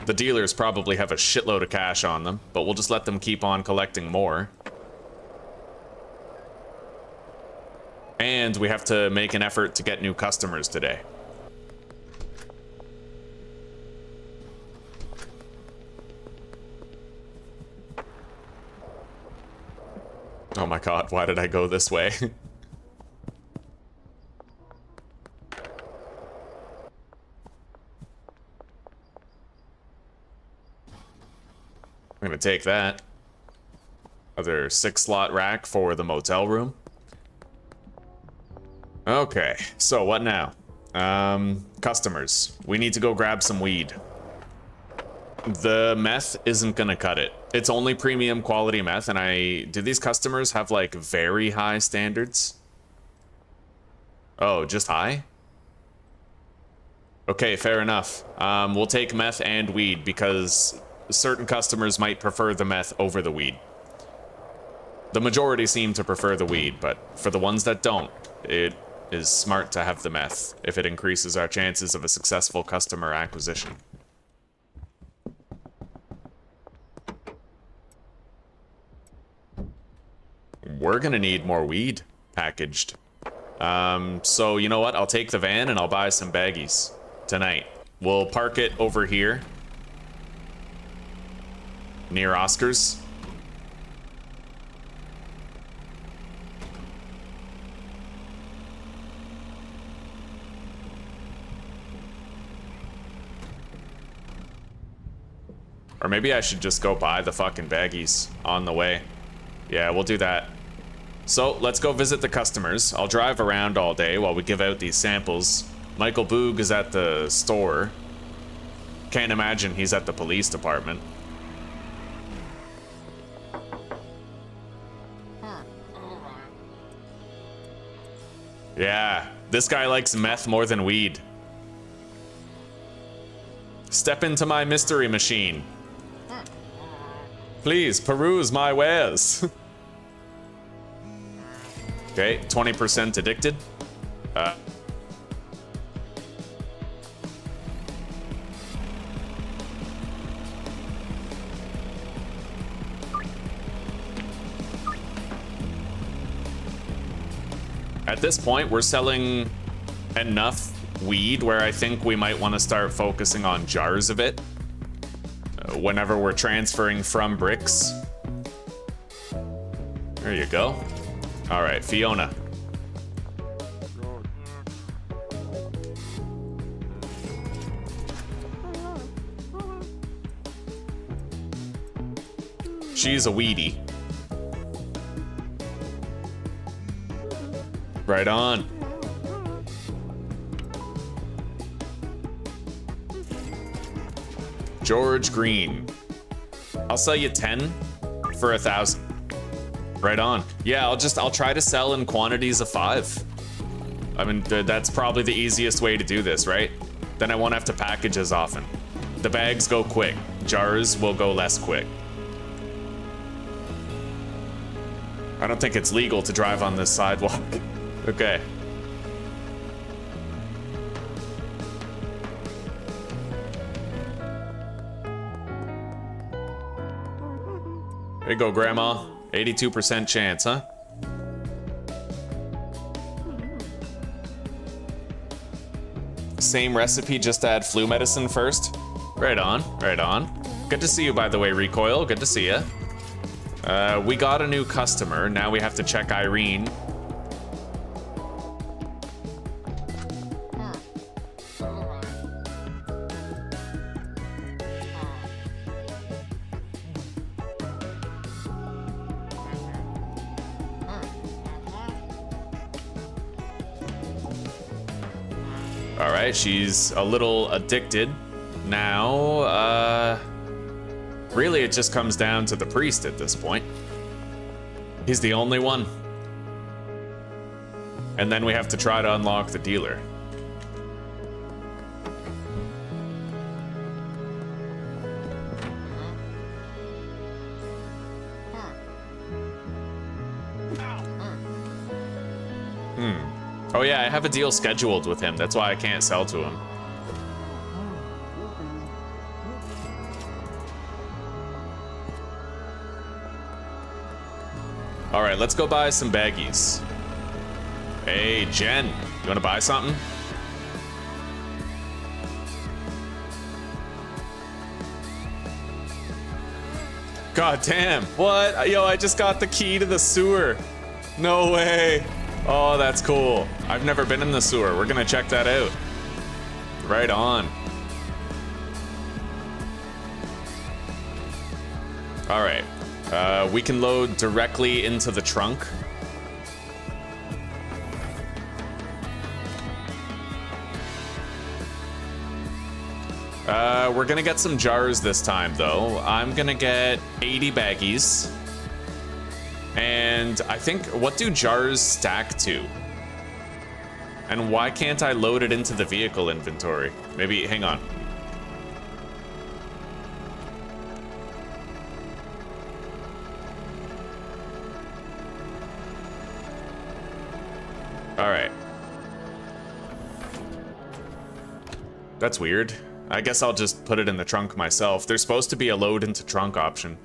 The dealers probably have a shitload of cash on them, but we'll just let them keep on collecting more. And we have to make an effort to get new customers today. Oh my god, why did I go this way? I'm gonna take that. Other 6-slot rack for the motel room. Okay, so what now? Customers. We need to go grab some weed. The meth isn't gonna cut it. It's only premium quality meth, and do these customers have like very high standards? Oh, just high? Okay, fair enough. We'll take meth and weed because certain customers might prefer the meth over the weed. The majority seem to prefer the weed, but for the ones that don't, it is smart to have the meth if it increases our chances of a successful customer acquisition. We're gonna need more weed packaged. So you know what? I'll take the van and I'll buy some baggies tonight. We'll park it over here near Oscar's. Or maybe I should just go buy the fucking baggies on the way. Yeah, we'll do that. So, let's go visit the customers. I'll drive around all day while we give out these samples. Michael Boog is at the store. Can't imagine he's at the police department. Yeah, this guy likes meth more than weed. Step into my mystery machine. Please, peruse my wares. Okay, 20% addicted. At this point, we're selling enough weed where I think we might want to start focusing on jars a bit. Whenever we're transferring from bricks. There you go. All right, Fiona. She's a weedy. Right on. George Green. I'll sell you 10 for 1,000. Right on. Yeah, I'll try to sell in quantities of 5. I mean, that's probably the easiest way to do this, right? Then I won't have to package as often. The bags go quick. Jars will go less quick. I don't think it's legal to drive on this sidewalk. Okay. There you go, Grandma. 82% chance, huh? Same recipe, just add flu medicine first. Right on, right on. Good to see you, by the way, Recoil. Good to see you. We got a new customer. Now we have to check Irene. She's a little addicted. Now, really it just comes down to the priest at this point. He's the only one. And then we have to try to unlock the dealer. Oh yeah, I have a deal scheduled with him. That's why I can't sell to him. All right, let's go buy some baggies. Hey, Jen, you wanna buy something? God damn, what? Yo, I just got the key to the sewer. No way. Oh, that's cool. I've never been in the sewer. We're gonna check that out. Right on. All right, we can load directly into the trunk. We're gonna get some jars this time, though. I'm gonna get 80 baggies. And I think, what do jars stack to? And why can't I load it into the vehicle inventory? Maybe, hang on. All right. That's weird. I guess I'll just put it in the trunk myself. There's supposed to be a load into trunk option.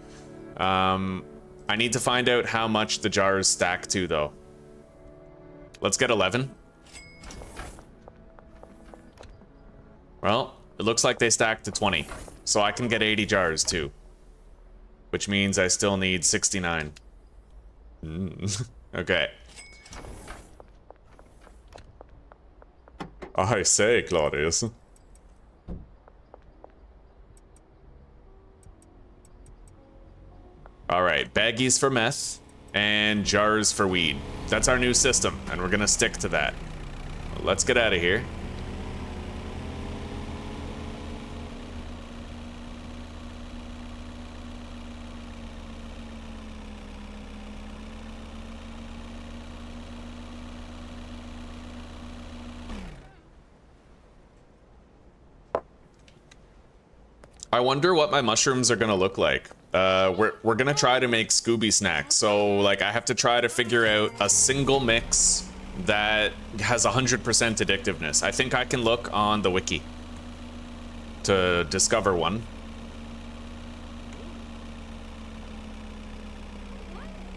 I need to find out how much the jars stack to, though. Let's get 11. Well, it looks like they stack to 20. So I can get 80 jars, too. Which means I still need 69. Okay. I say, Claudius. All right, baggies for meth and jars for weed. That's our new system, and we're gonna stick to that. Let's get out of here. I wonder what my mushrooms are gonna look like. We're gonna try to make Scooby snacks. So like I have to try to figure out a single mix that has 100% addictiveness. I think I can look on the wiki to discover one.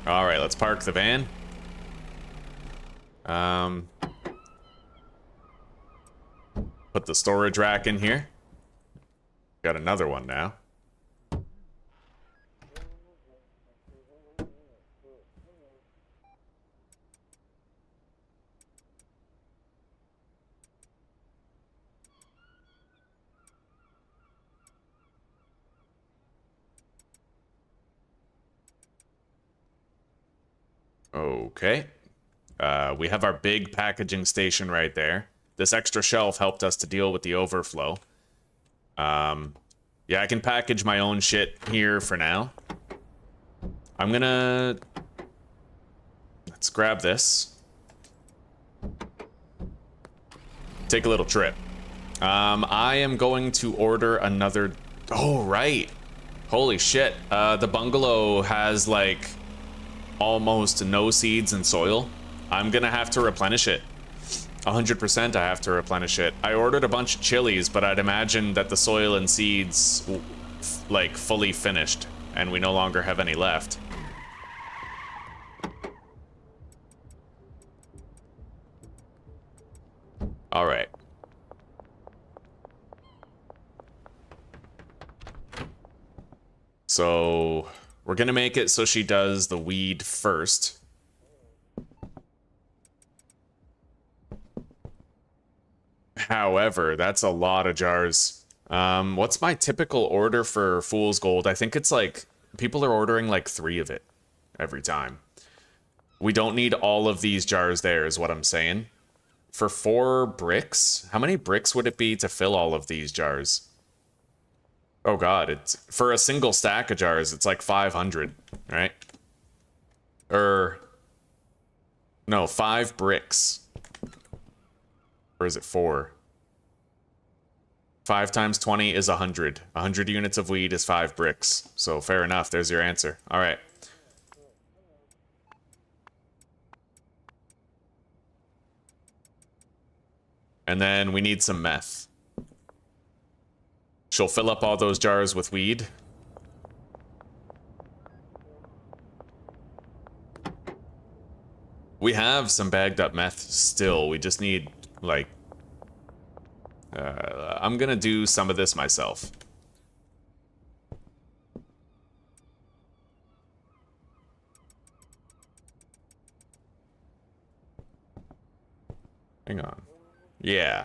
All right, let's park the van. Put the storage rack in here. Got another one now. Okay. We have our big packaging station right there. This extra shelf helped us to deal with the overflow. Yeah, I can package my own shit here for now. I'm gonna... Let's grab this. Take a little trip. I am going to order another... Oh, right. Holy shit. The bungalow has, like, almost no seeds and soil. I'm gonna have to replenish it. 100% I have to replenish it. I ordered a bunch of chilies, but I'd imagine that the soil and seeds, like, fully finished, and we no longer have any left. All right. So, we're gonna make it so she does the weed first. However, that's a lot of jars. What's my typical order for Fool's Gold? I think it's like, people are ordering like 3 of it every time. We don't need all of these jars there, is what I'm saying. For 4 bricks, how many bricks would it be to fill all of these jars? Oh god, it's for a single stack of jars, it's like 500, right? No, 5 bricks. Or is it 4? 5 times 20 is 100. 100 units of weed is 5 bricks. So fair enough, there's your answer. All right. And then we need some meth. She'll fill up all those jars with weed. We have some bagged up meth still. We just need, like... I'm gonna do some of this myself. Hang on. Yeah.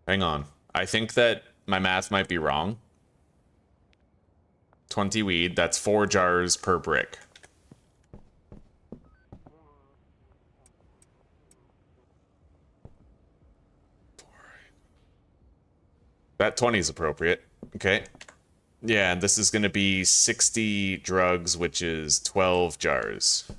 Hang on. I think that my math might be wrong. 20 weed, that's 4 jars per brick. That 20 is appropriate. Okay. Yeah, and this is going to be 60 drugs, which is 12 jars.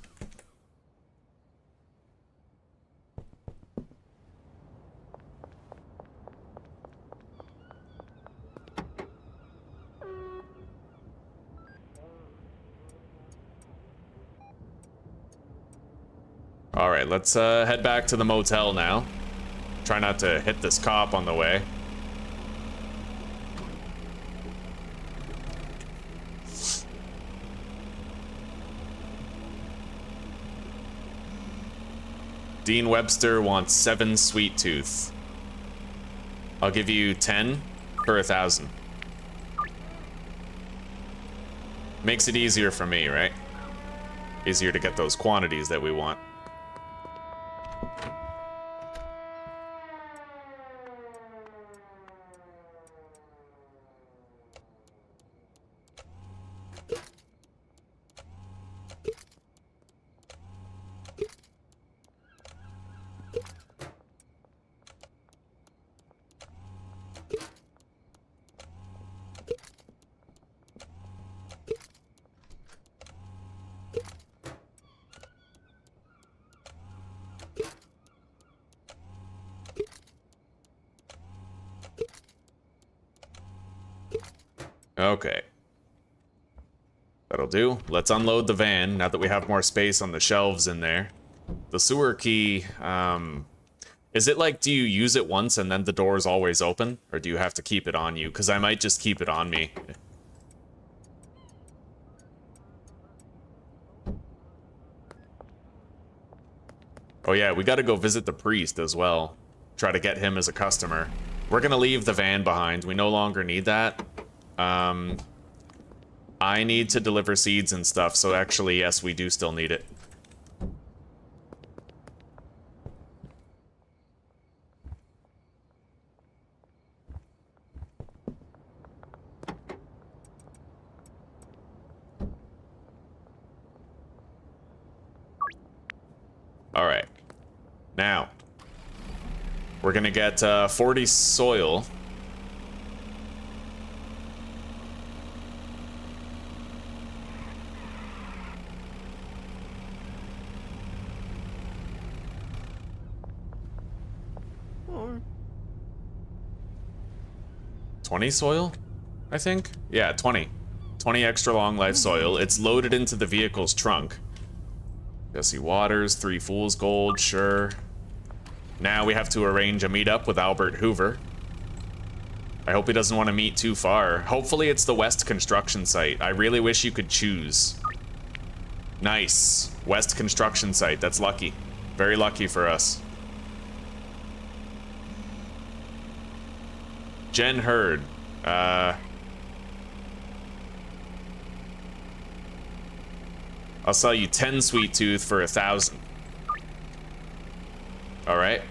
All right, let's head back to the motel now. Try not to hit this cop on the way. Dean Webster wants 7 sweet tooth. I'll give you 10 for 1,000. Makes it easier for me, right? Easier to get those quantities that we want. Okay. That'll do. Let's unload the van now that we have more space on the shelves in there. The sewer key, is it like, do you use it once and then the door is always open? Or do you have to keep it on you? Because I might just keep it on me. Oh yeah, we gotta go visit the priest as well. Try to get him as a customer. We're gonna leave the van behind. We no longer need that. I need to deliver seeds and stuff, so actually, yes, we do still need it. All right. Now, we're gonna get 40 soil. $20 soil, I think? Yeah, 20. 20 extra long life soil. It's loaded into the vehicle's trunk. Jesse Waters, 3 Fool's Gold, sure. Now we have to arrange a meetup with Albert Hoover. I hope he doesn't want to meet too far. Hopefully it's the West construction site. I really wish you could choose. Nice. West construction site, that's lucky. Very lucky for us. Jen Hurd. I'll sell you 10 sweet tooth for 1,000. All right.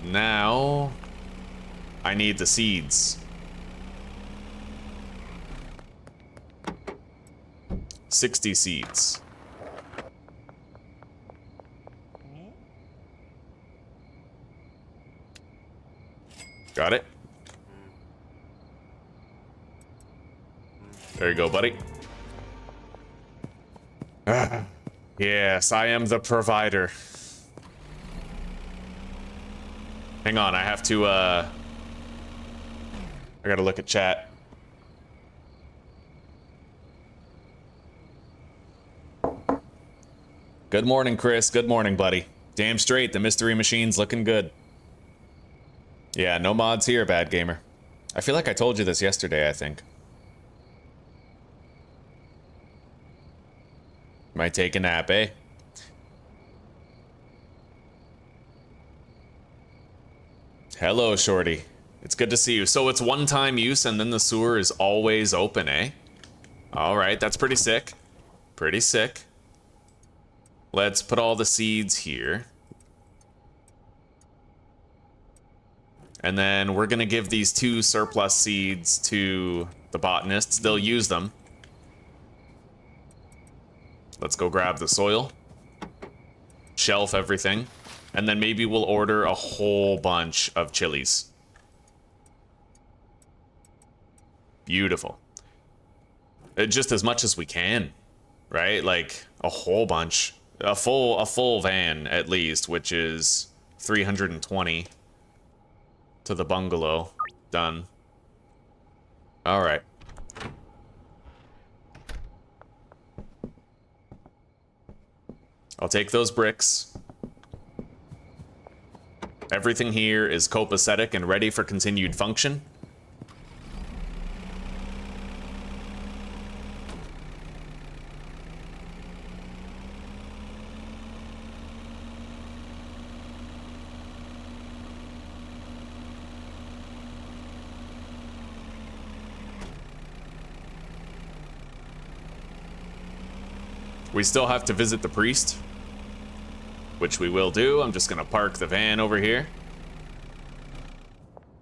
Now, I need the seeds. 60 seeds. Got it. There you go, buddy. Yes, I am the provider. Hang on, I have to, I gotta look at chat. Good morning, Chris. Good morning, buddy. Damn straight, the mystery machine's looking good. Yeah, no mods here, bad gamer. I feel like I told you this yesterday, I think. Might take a nap, eh? Hello, Shorty. It's good to see you. So it's one-time use and then the sewer is always open, eh? Alright, that's pretty sick. Pretty sick. Let's put all the seeds here. And then we're gonna give these 2 surplus seeds to the botanists. They'll use them. Let's go grab the soil. Shelf everything. And then maybe we'll order a whole bunch of chilies. Beautiful. Just as much as we can, right? Like a whole bunch. A full van at least, which is 320 to the bungalow. Done. All right. I'll take those bricks. Everything here is copacetic and ready for continued function. We still have to visit the priest, which we will do. I'm just gonna park the van over here.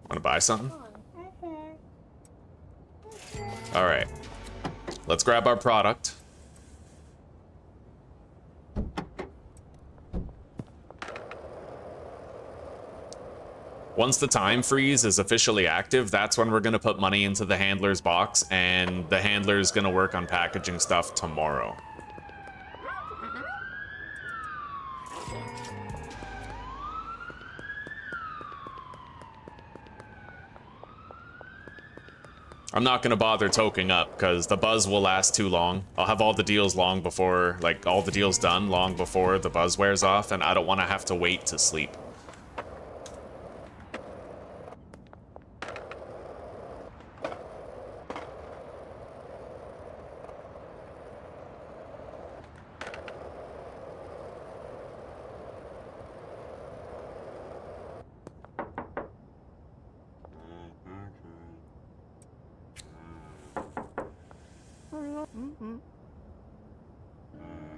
Wanna buy something? All right, let's grab our product. Once the time freeze is officially active, that's when we're gonna put money into the handler's box, and the handler's gonna work on packaging stuff tomorrow. I'm not gonna bother toking up because the buzz will last too long. I'll have all the deals long before, like all the deals done long before the buzz wears off, and I don't want to have to wait to sleep.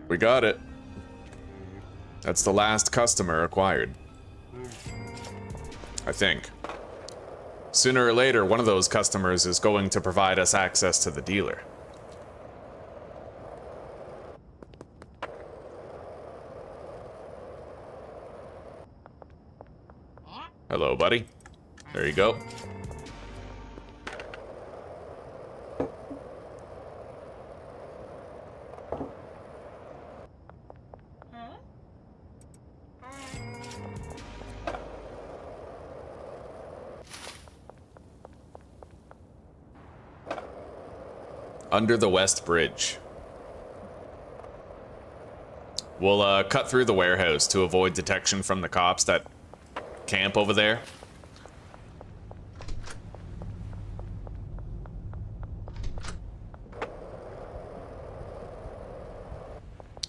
We got it. That's the last customer acquired. I think. Sooner or later, one of those customers is going to provide us access to the dealer. Hello, buddy. There you go. Under the West Bridge. We'll cut through the warehouse to avoid detection from the cops that camp over there.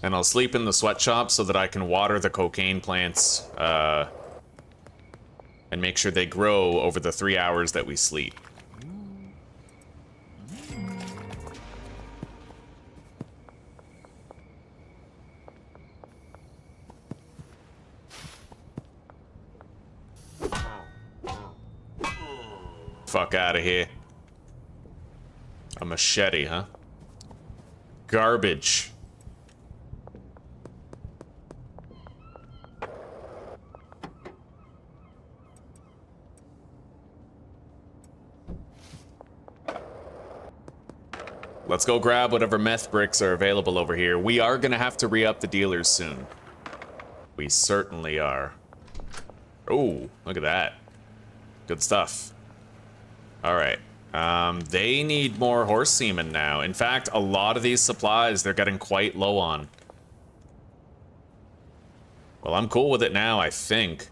And I'll sleep in the sweatshop so that I can water the cocaine plants and make sure they grow over the 3 hours that we sleep. Fuck out of here. A machete, huh? Garbage. Let's go grab whatever meth bricks are available over here. We are gonna have to re-up the dealers soon. We certainly are. Oh, look at that. Good stuff. All right. They need more horse semen now. In fact, a lot of these supplies they're getting quite low on. Well, I'm cool with it now, I think.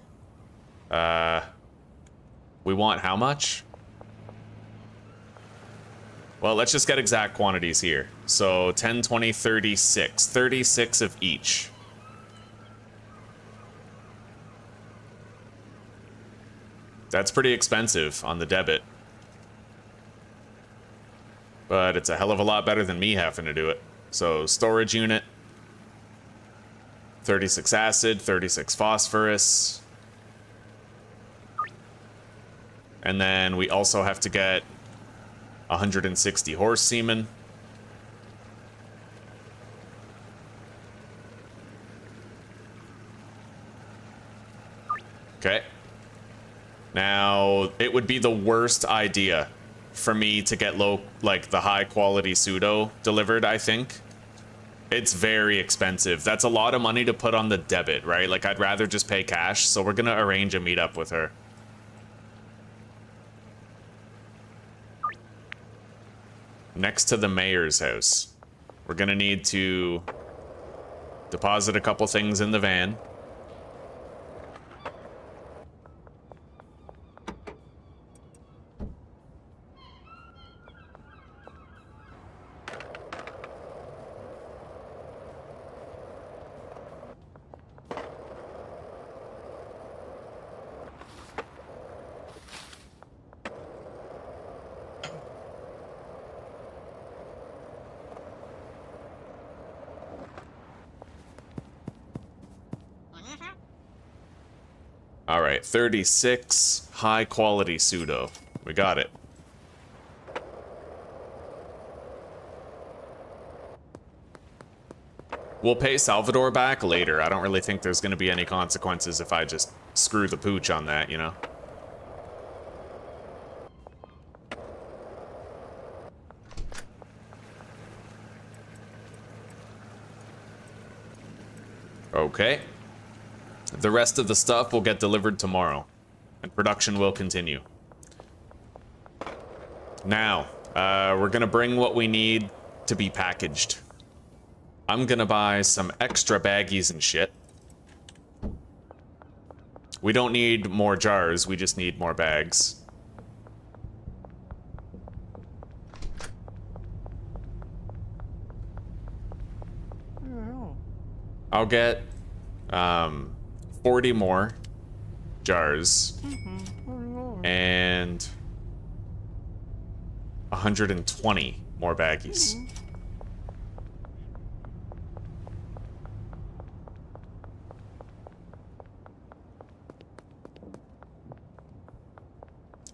We want how much? Well, let's just get exact quantities here. So 10, 20, 36. 36 of each. That's pretty expensive on the debit. But it's a hell of a lot better than me having to do it. So storage unit. 36 acid, 36 phosphorus. And then we also have to get 160 horse semen. Okay. Now, it would be the worst idea for me to get the high quality pseudo delivered, I think. It's very expensive. That's a lot of money to put on the debit, right? Like, I'd rather just pay cash, so we're gonna arrange a meetup with her. Next to the mayor's house. We're gonna need to deposit a couple things in the van. All right, 36 high quality pseudo. We got it. We'll pay Salvador back later. I don't really think there's going to be any consequences if I just screw the pooch on that, you know? Okay. The rest of the stuff will get delivered tomorrow, and production will continue. Now, we're gonna bring what we need to be packaged. I'm gonna buy some extra baggies and shit. We don't need more jars, we just need more bags. I'll get 40 more jars and 120 more baggies.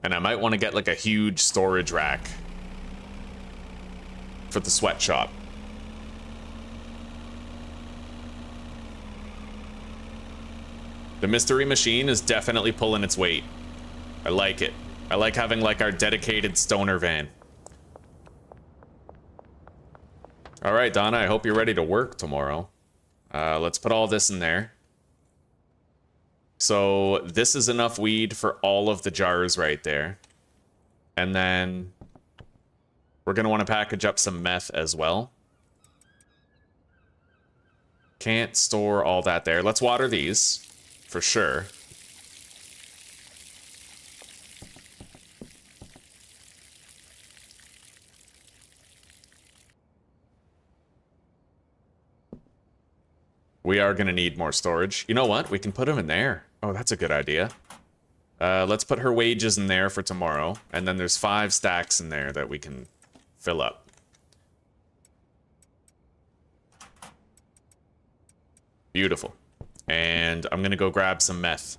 And I might want to get like a huge storage rack for the sweatshop. The mystery machine is definitely pulling its weight. I like it. I like having like our dedicated stoner van. All right, Donna, I hope you're ready to work tomorrow. Let's put all this in there. So this is enough weed for all of the jars right there. And then we're gonna want to package up some meth as well. Can't store all that there. Let's water these. For sure. We are going to need more storage. You know what? We can put them in there. Oh, that's a good idea. Let's put her wages in there for tomorrow. And then there's 5 stacks in there that we can fill up. Beautiful. And I'm gonna go grab some meth.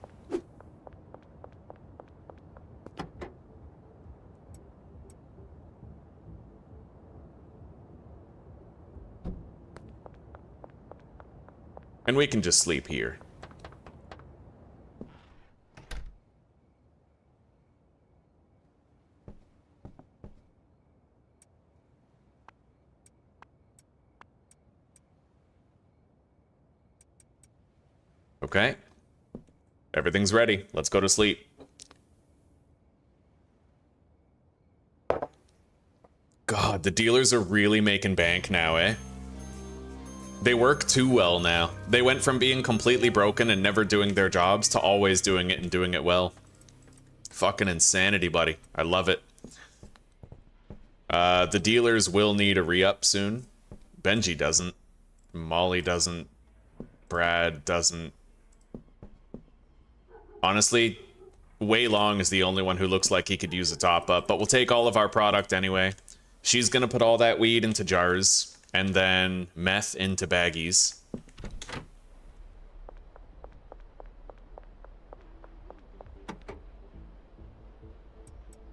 And we can just sleep here. Okay. Everything's ready. Let's go to sleep. God, the dealers are really making bank now, eh? They work too well now. They went from being completely broken and never doing their jobs to always doing it and doing it well. Fucking insanity, buddy. I love it. The dealers will need a re-up soon. Benji doesn't. Molly doesn't. Brad doesn't. Honestly, Wei Long is the only one who looks like he could use a top-up, but we'll take all of our product anyway. She's gonna put all that weed into jars, and then meth into baggies.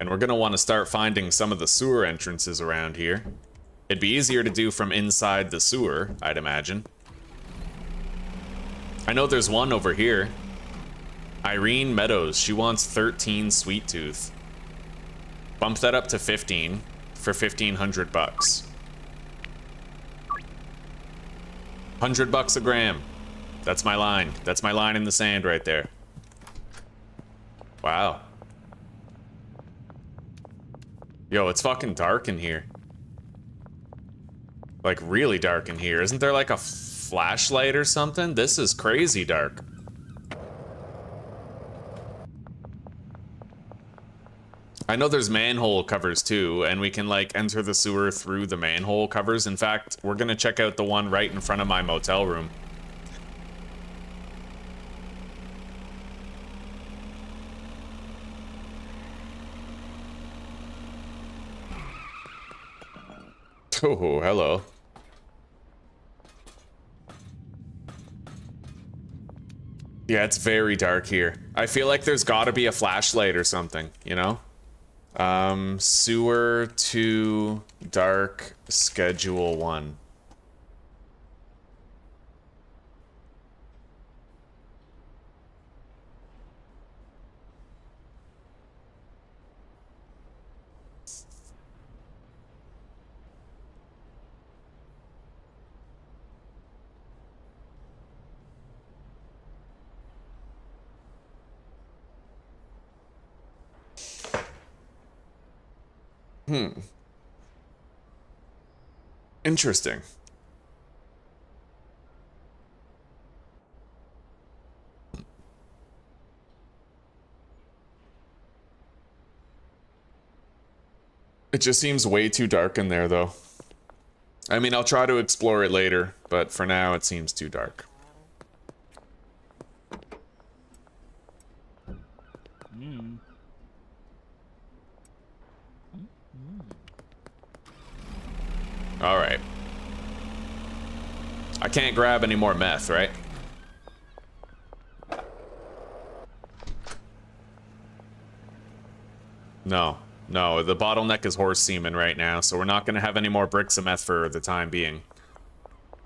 And we're gonna want to start finding some of the sewer entrances around here. It'd be easier to do from inside the sewer, I'd imagine. I know there's one over here. Irene Meadows, she wants 13 Sweet Tooth. Bump that up to 15 for 1,500 bucks. 100 bucks a gram. That's my line. That's my line in the sand right there. Wow. Yo, it's fucking dark in here. Like, really dark in here. Isn't there like a flashlight or something? This is crazy dark. I know there's manhole covers too, and we can like enter the sewer through the manhole covers. In fact, we're gonna check out the one right in front of my motel room. Oh, hello. Yeah, it's very dark here. I feel like there's gotta be a flashlight or something, you know? Sewer to dark schedule 1. Interesting. It just seems way too dark in there, though. I mean, I'll try to explore it later, but for now, it seems too dark. All right. I can't grab any more meth, right? No. No, the bottleneck is horse semen right now, so we're not going to have any more bricks of meth for the time being.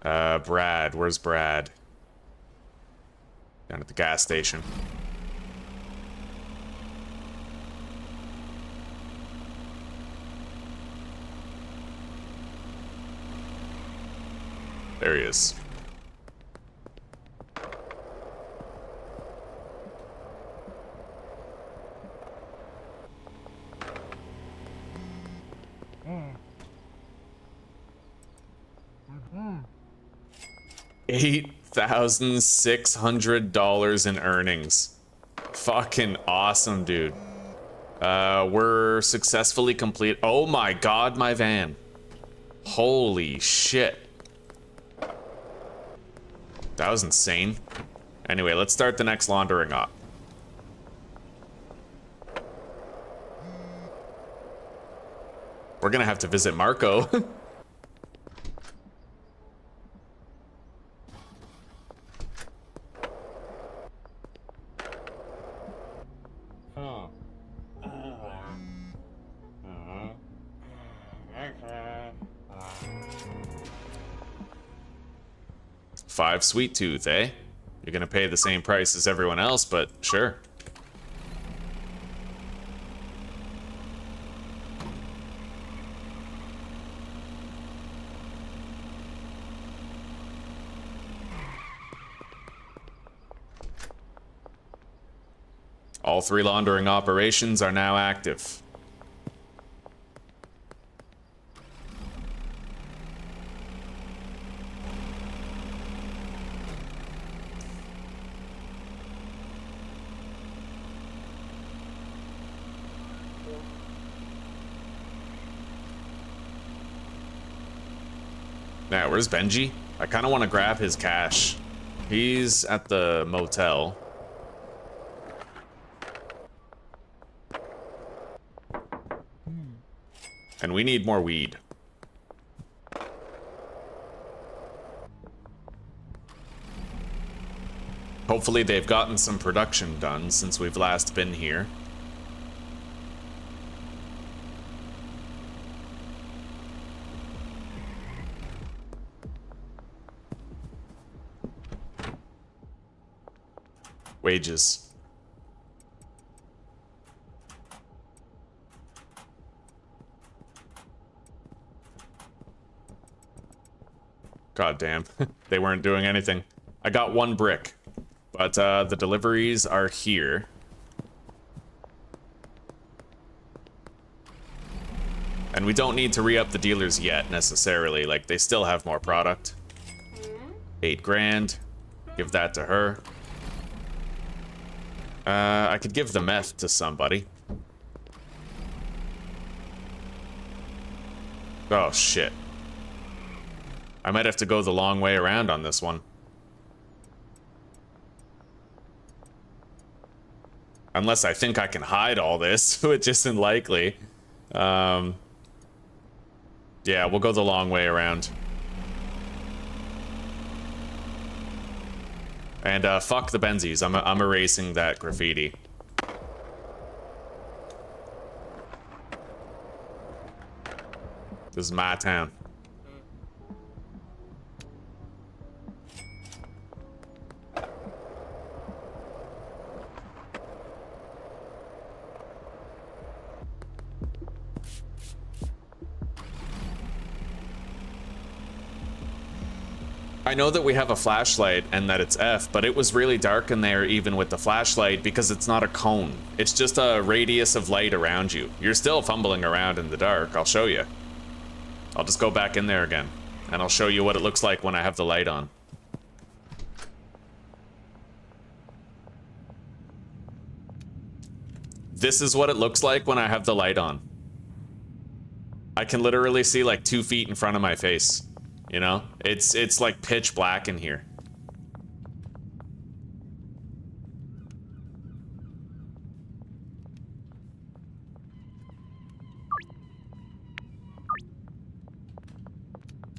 Brad. Where's Brad? Down at the gas station. There he is. $8,600 in earnings. Fucking awesome, dude. We're successfully complete. Oh my god, my van. Holy shit. That was insane. Anyway, let's start the next laundering op. We're gonna have to visit Marco. Five Sweet Tooth, eh? You're gonna pay the same price as everyone else, but sure. All 3 laundering operations are now active. Now, where's Benji? I kind of want to grab his cash. He's at the motel. And we need more weed. Hopefully they've gotten some production done since we've last been here. Wages. God damn, they weren't doing anything. I got 1 brick, but the deliveries are here. And we don't need to re-up the dealers yet, necessarily. Like, they still have more product. 8 grand. Give that to her. I could give the meth to somebody. Oh, shit. I might have to go the long way around on this one. Unless I think I can hide all this, which isn't likely. Yeah, we'll go the long way around. And fuck the Benzies. I'm erasing that graffiti. This is my town. I know that we have a flashlight and that it's F, but it was really dark in there even with the flashlight because it's not a cone. It's just a radius of light around you. You're still fumbling around in the dark. I'll show you. I'll just go back in there again, and I'll show you what it looks like when I have the light on. This is what it looks like when I have the light on. I can literally see like 2 feet in front of my face. You know, it's like pitch black in here.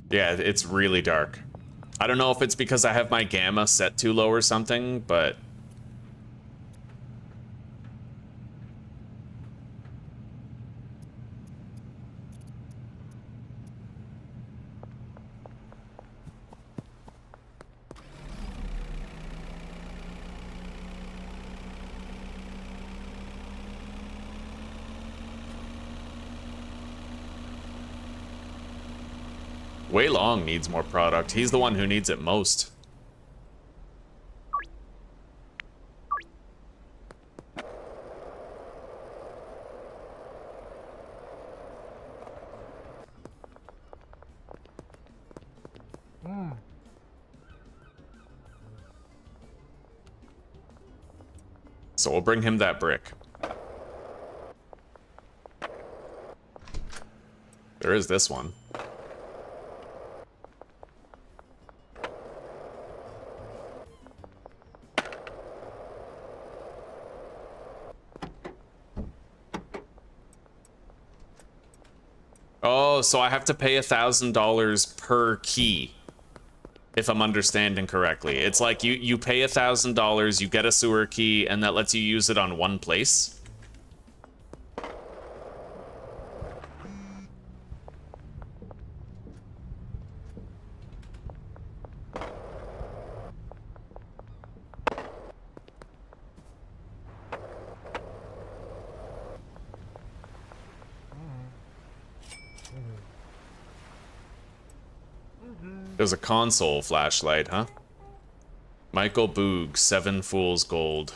Yeah, it's really dark. I don't know if it's because I have my gamma set too low or something, but... Wei Long needs more product. He's the one who needs it most. So we'll bring him that brick. There is this one. Oh, so I have to pay $1,000 per key, if I'm understanding correctly. It's like you pay $1,000, you get a sewer key, and that lets you use it on one place. There's a console flashlight, huh? Michael Boog, 7 Fool's Gold.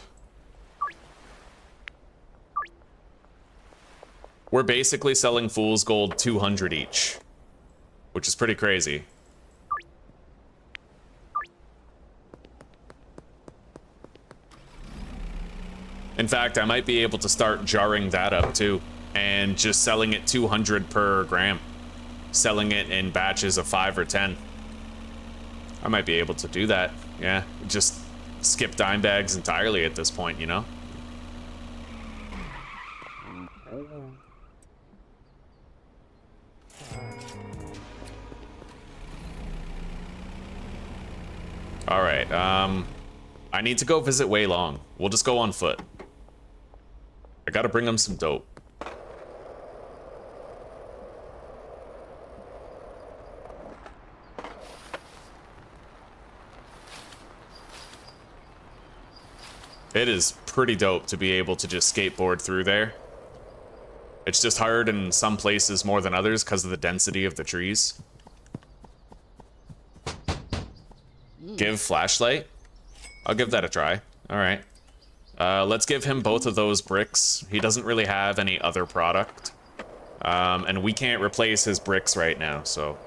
We're basically selling Fool's Gold 200 each, which is pretty crazy. In fact, I might be able to start jarring that up too, and just selling it 200 per gram. selling it in batches of 5 or 10. I might be able to do that. Yeah, just skip dime bags entirely at this point, you know? All right, I need to go visit Wei Long. We'll just go on foot. I gotta bring him some dope. It is pretty dope to be able to just skateboard through there. It's just hard in some places more than others because of the density of the trees. Give flashlight? I'll give that a try. All right. Let's give him both of those bricks. He doesn't really have any other product. And we can't replace his bricks right now, so...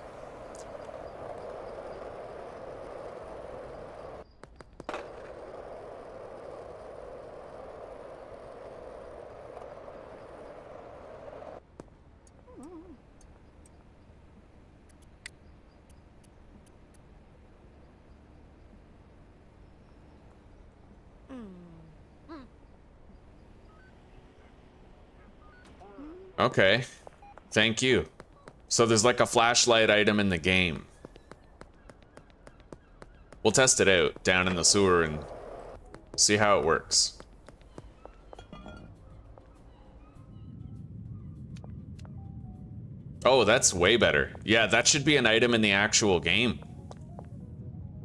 Okay, thank you. So there's like a flashlight item in the game. We'll test it out down in the sewer and see how it works. Oh, that's way better. Yeah, that should be an item in the actual game.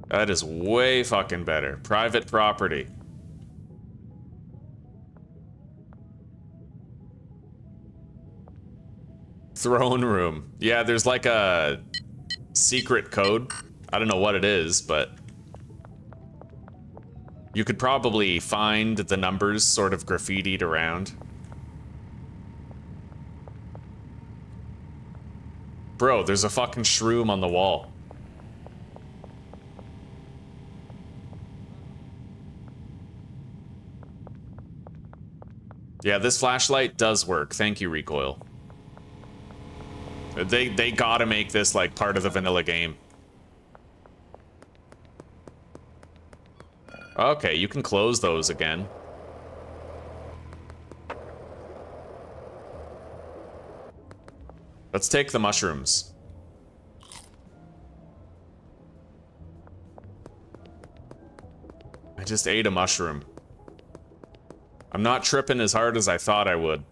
That is way fucking better. Private property. Throne room. Yeah, there's like a secret code. I don't know what it is, but you could probably find the numbers sort of graffitied around. Bro, there's a fucking shroom on the wall. Yeah, this flashlight does work. Thank you, Recoil. They gotta make this like part of the vanilla game. Okay, you can close those again. Let's take the mushrooms. I just ate a mushroom. I'm not tripping as hard as I thought I would.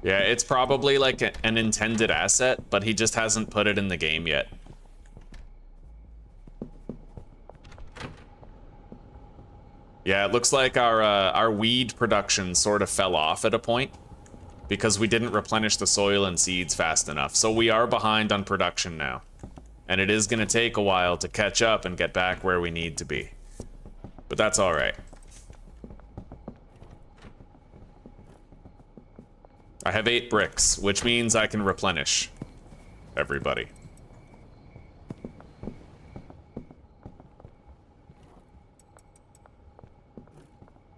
Yeah, it's probably like an intended asset, but he just hasn't put it in the game yet. Yeah, it looks like our weed production sort of fell off at a point because we didn't replenish the soil and seeds fast enough. So we are behind on production now. And it is going to take a while to catch up and get back where we need to be. But that's all right. I have 8 bricks, which means I can replenish everybody.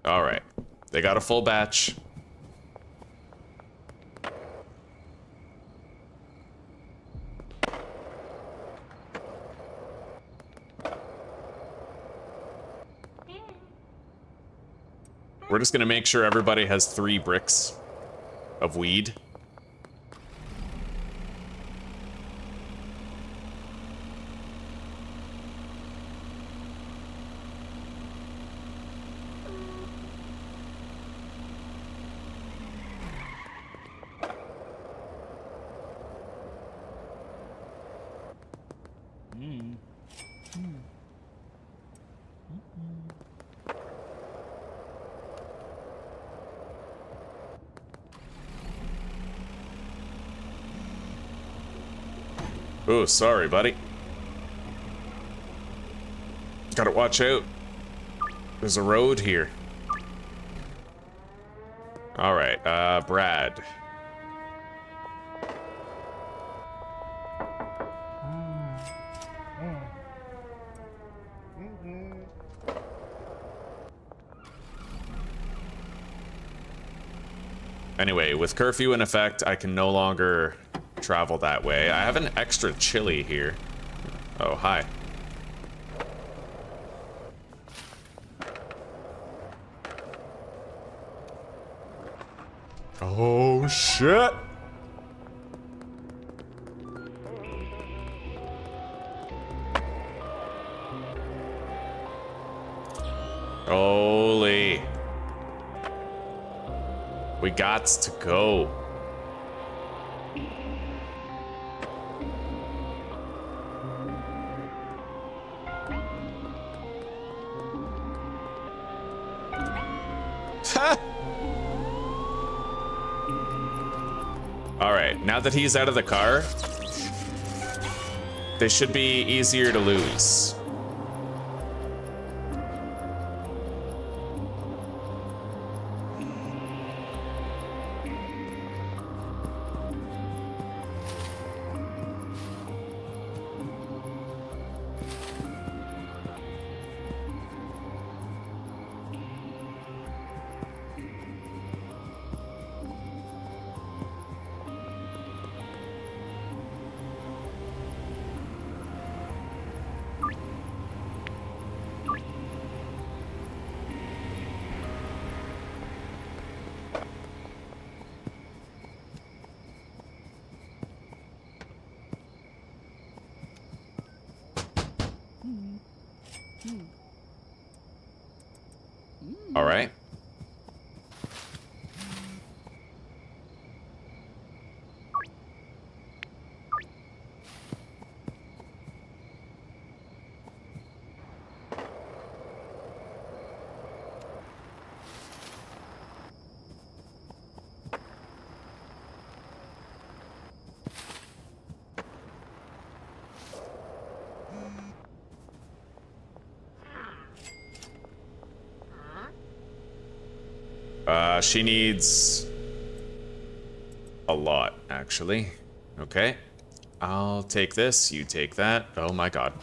All right, they got a full batch. We're just gonna make sure everybody has 3 bricks of weed. Oh, sorry, buddy. Gotta watch out. There's a road here. Alright, Brad. Anyway, with curfew in effect, I can no longer travel that way. I have an extra chili here. Oh, hi. Oh, shit! Holy. We gots to go. Alright, now that he's out of the car, they should be easier to lose. All right. She needs a lot, actually. Okay. I'll take this, you take that. Oh my god.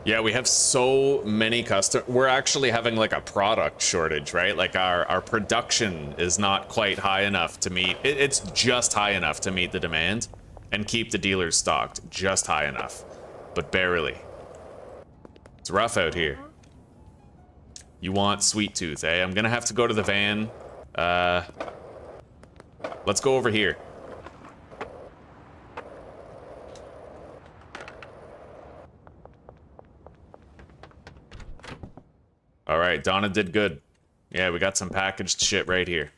Yeah, we have so many customers. We're actually having like a product shortage, right? Like our production is not quite high enough to meet, it's just high enough to meet the demand and keep the dealers stocked, just high enough, but barely. It's rough out here. You want Sweet Tooth, eh? I'm gonna have to go to the van. Let's go over here. All right, Donna did good. Yeah, we got some packaged shit right here.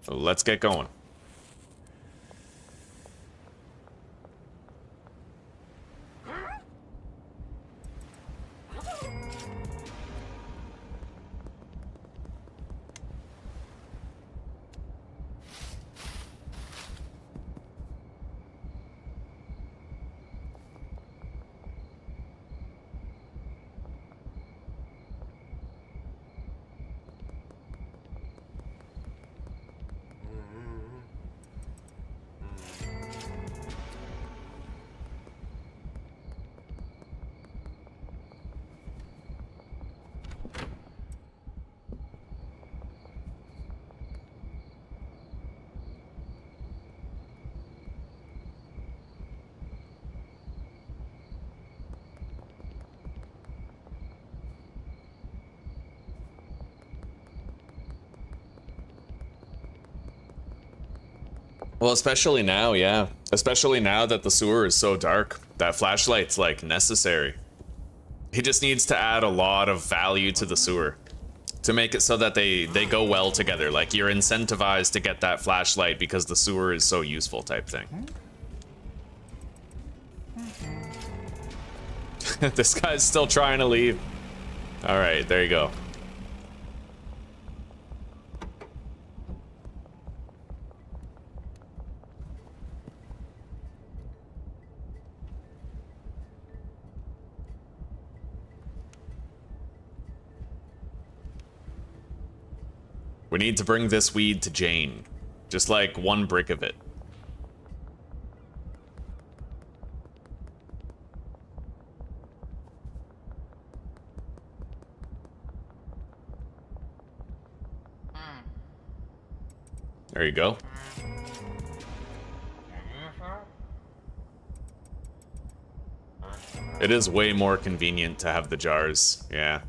So let's get going. Well, especially now, yeah. Especially now that the sewer is so dark. That flashlight's, like, necessary. He just needs to add a lot of value to the sewer To make it so that they go well together. Like, you're incentivized to get that flashlight because the sewer is so useful type thing. This guy's still trying to leave. All right, there you go. We need to bring this weed to Jane. Just like one brick of it. There you go. It is way more convenient to have the jars, yeah.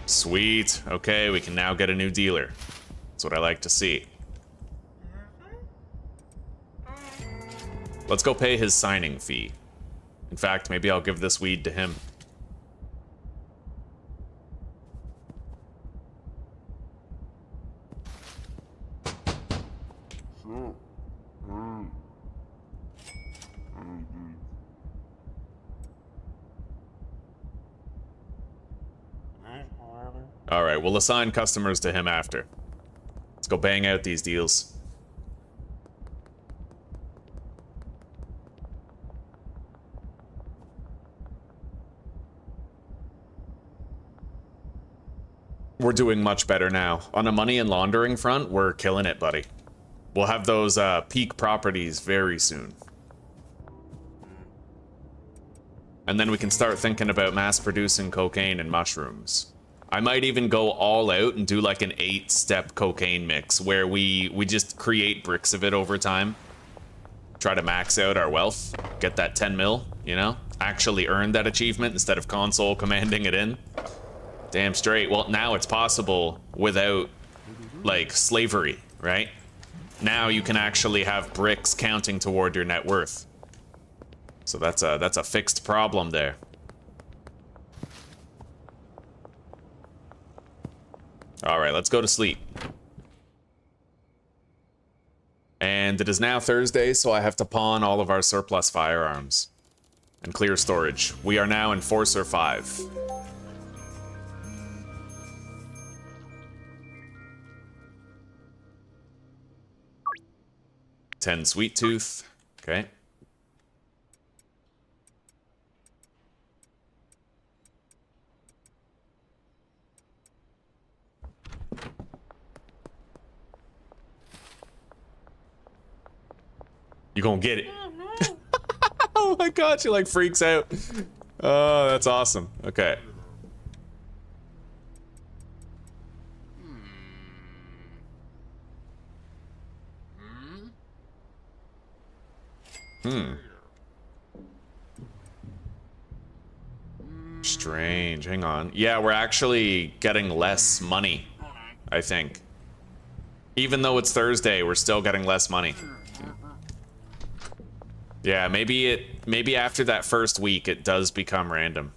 Sweet. Okay, we can now get a new dealer. That's what I like to see. Let's go pay his signing fee. In fact, maybe I'll give this weed to him. Alright, we'll assign customers to him after. Let's go bang out these deals. We're doing much better now. On a money and laundering front, we're killing it, buddy. We'll have those peak properties very soon. And then we can start thinking about mass producing cocaine and mushrooms. I might even go all out and do like an 8-step cocaine mix where we just create bricks of it over time. Try to max out our wealth, get that 10 mil, you know? Actually earn that achievement instead of console commanding it in. Damn straight. Well, now it's possible without, like, slavery, right? Now you can actually have bricks counting toward your net worth. So that's a fixed problem there. All right, let's go to sleep. And it is now Thursday, so I have to pawn all of our surplus firearms and clear storage. We are now Enforcer 5. $10 Sweet Tooth. Okay. You gonna get it. Oh my god, she like freaks out. Oh, that's awesome. Okay. Strange. Hang on. Yeah, we're actually getting less money, I think. Even though it's Thursday, we're still getting less money. Yeah, maybe after that first week it does become random.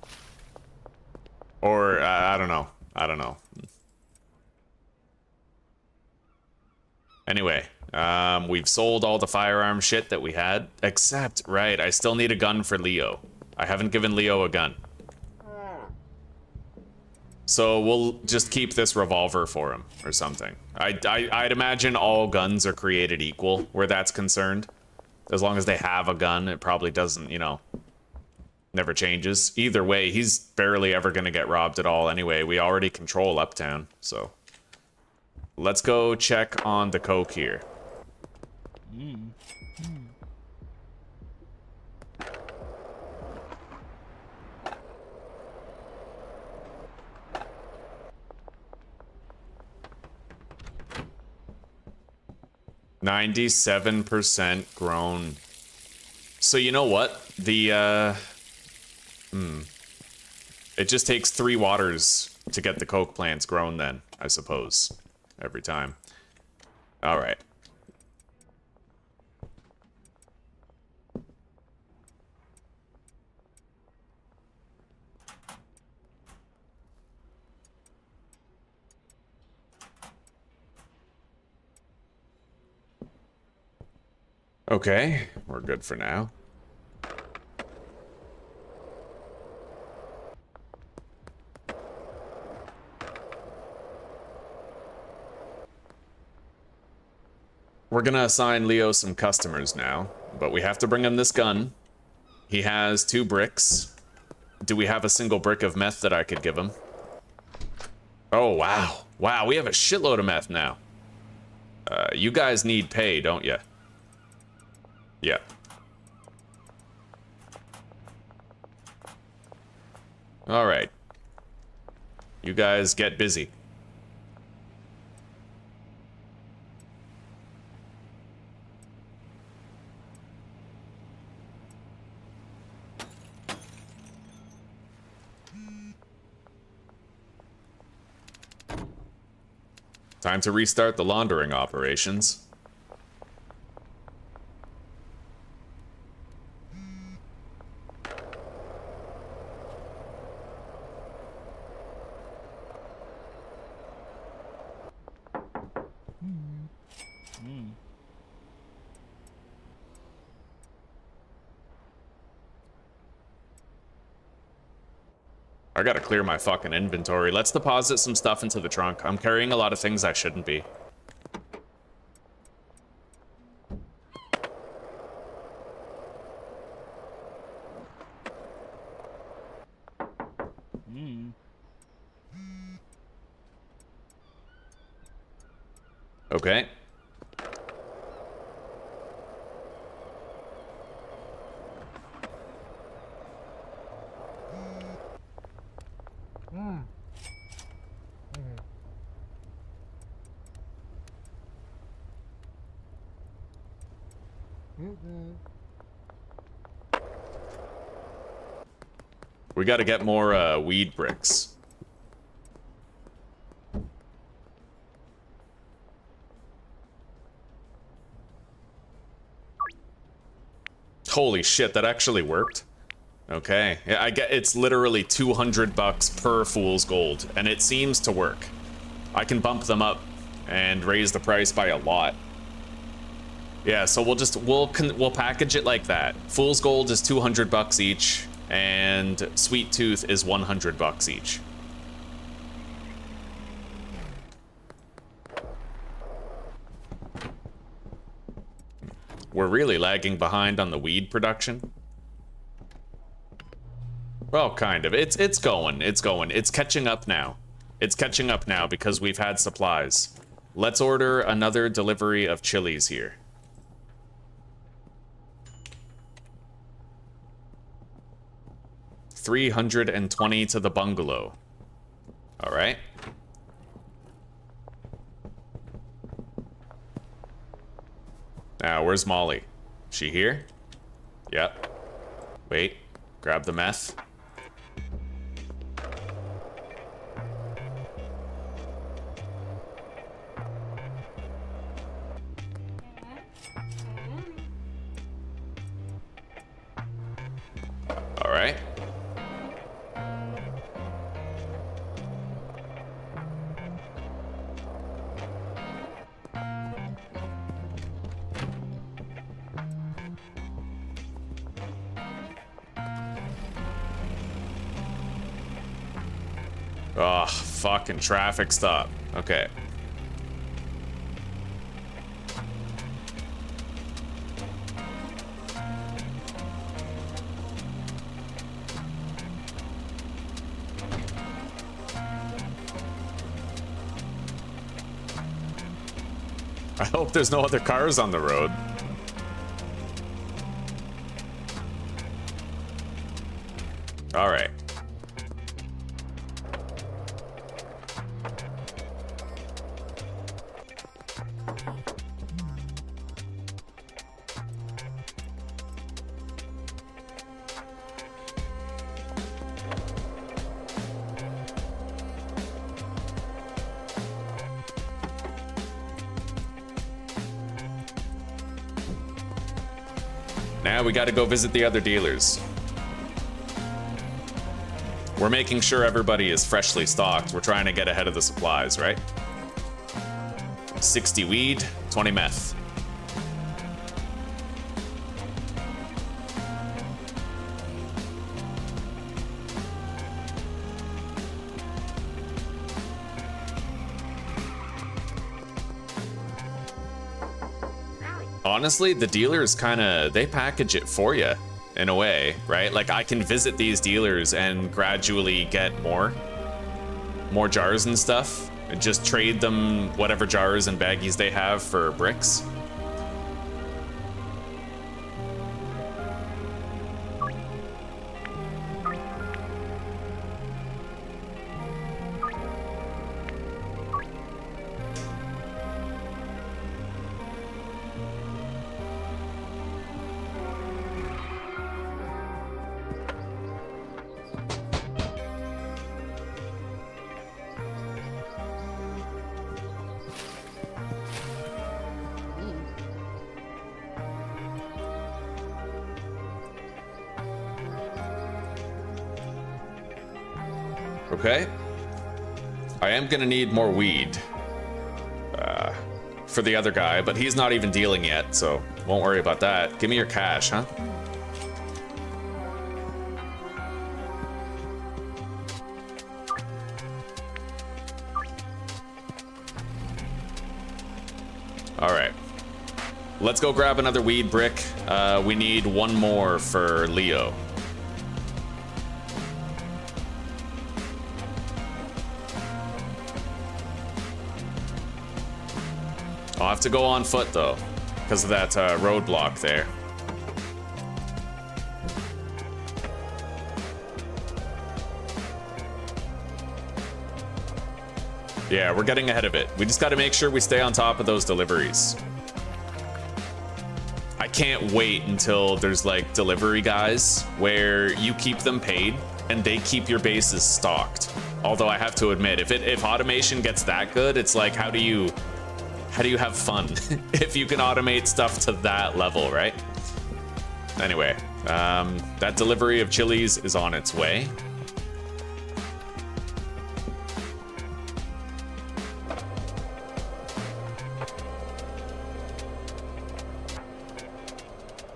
Or I don't know. I don't know. Anyway, we've sold all the firearm shit that we had, except, right, I still need a gun for Leo. I haven't given Leo a gun. So we'll just keep this revolver for him or something. I'd imagine all guns are created equal where that's concerned. As long as they have a gun, it probably doesn't, you know, never changes. Either way, he's barely ever gonna get robbed at all anyway. We already control Uptown, so. Let's go check on the coke here. 97% grown. So you know what? The, it just takes 3 waters to get the coke plants grown then, I suppose. Every time. Alright. Okay, we're good for now. We're gonna assign Leo some customers now, but we have to bring him this gun. He has 2 bricks. Do we have a single brick of meth that I could give him? Oh, wow. Wow, we have a shitload of meth now. You guys need pay, don't you? Yeah. All right. You guys get busy. Time to restart the laundering operations. I gotta clear my fucking inventory. Let's deposit some stuff into the trunk. I'm carrying a lot of things I shouldn't be. Okay. We gotta get more weed bricks. Holy shit, that actually worked. Okay, yeah, I get it's literally 200 bucks per fool's gold, and it seems to work. I can bump them up and raise the price by a lot. Yeah, so we'll package it like that. Fool's gold is 200 bucks each, and Sweet Tooth is 100 bucks each. We're really lagging behind on the weed production. Well, kind of. It's going. It's catching up now. It's catching up now because we've had supplies. Let's order another delivery of chilies here. $320 to the bungalow. All right. Now, where's Molly? She here? Yep. Wait. Grab the meth. All right. Oh, fucking traffic stop. Okay. I hope there's no other cars on the road. All right. Now we gotta go visit the other dealers. We're making sure everybody is freshly stocked. We're trying to get ahead of the supplies, right? 60 weed, 20 meth. Honestly, the dealers they package it for you in a way, right? Like I can visit these dealers and gradually get more jars and stuff and just trade them whatever jars and baggies they have for bricks. Okay. I am gonna need more weed for the other guy, but he's not even dealing yet, so won't worry about that. Give me your cash, huh? All right. Let's go grab another weed brick. We need one more for Leo. I'll have to go on foot though, because of that roadblock there. Yeah, we're getting ahead of it. We just got to make sure we stay on top of those deliveries. I can't wait until there's like delivery guys where you keep them paid and they keep your bases stocked. Although I have to admit, if automation gets that good, it's like, how do you have fun if you can automate stuff to that level, right? Anyway, that delivery of chilies is on its way.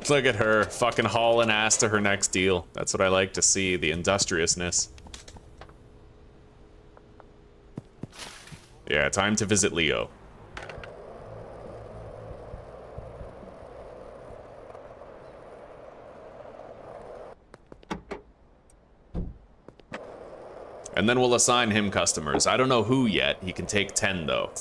Look at her fucking hauling ass to her next deal. That's what I like to see, the industriousness. Yeah, time to visit Leo. And then we'll assign him customers. I don't know who yet. He can take 10 though.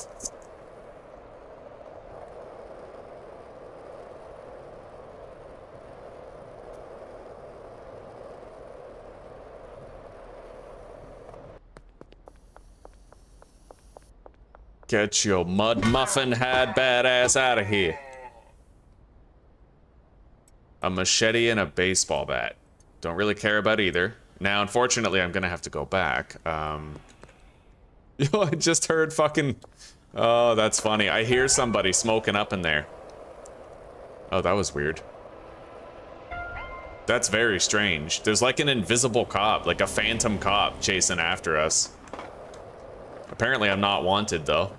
Get your mud muffin head badass out of here. A machete and a baseball bat. Don't really care about either. Now, unfortunately, I'm gonna have to go back. Yo, I just heard fucking... Oh, that's funny. I hear somebody smoking up in there. Oh, that was weird. That's very strange. There's like an invisible cop, like a phantom cop chasing after us. Apparently, I'm not wanted, though.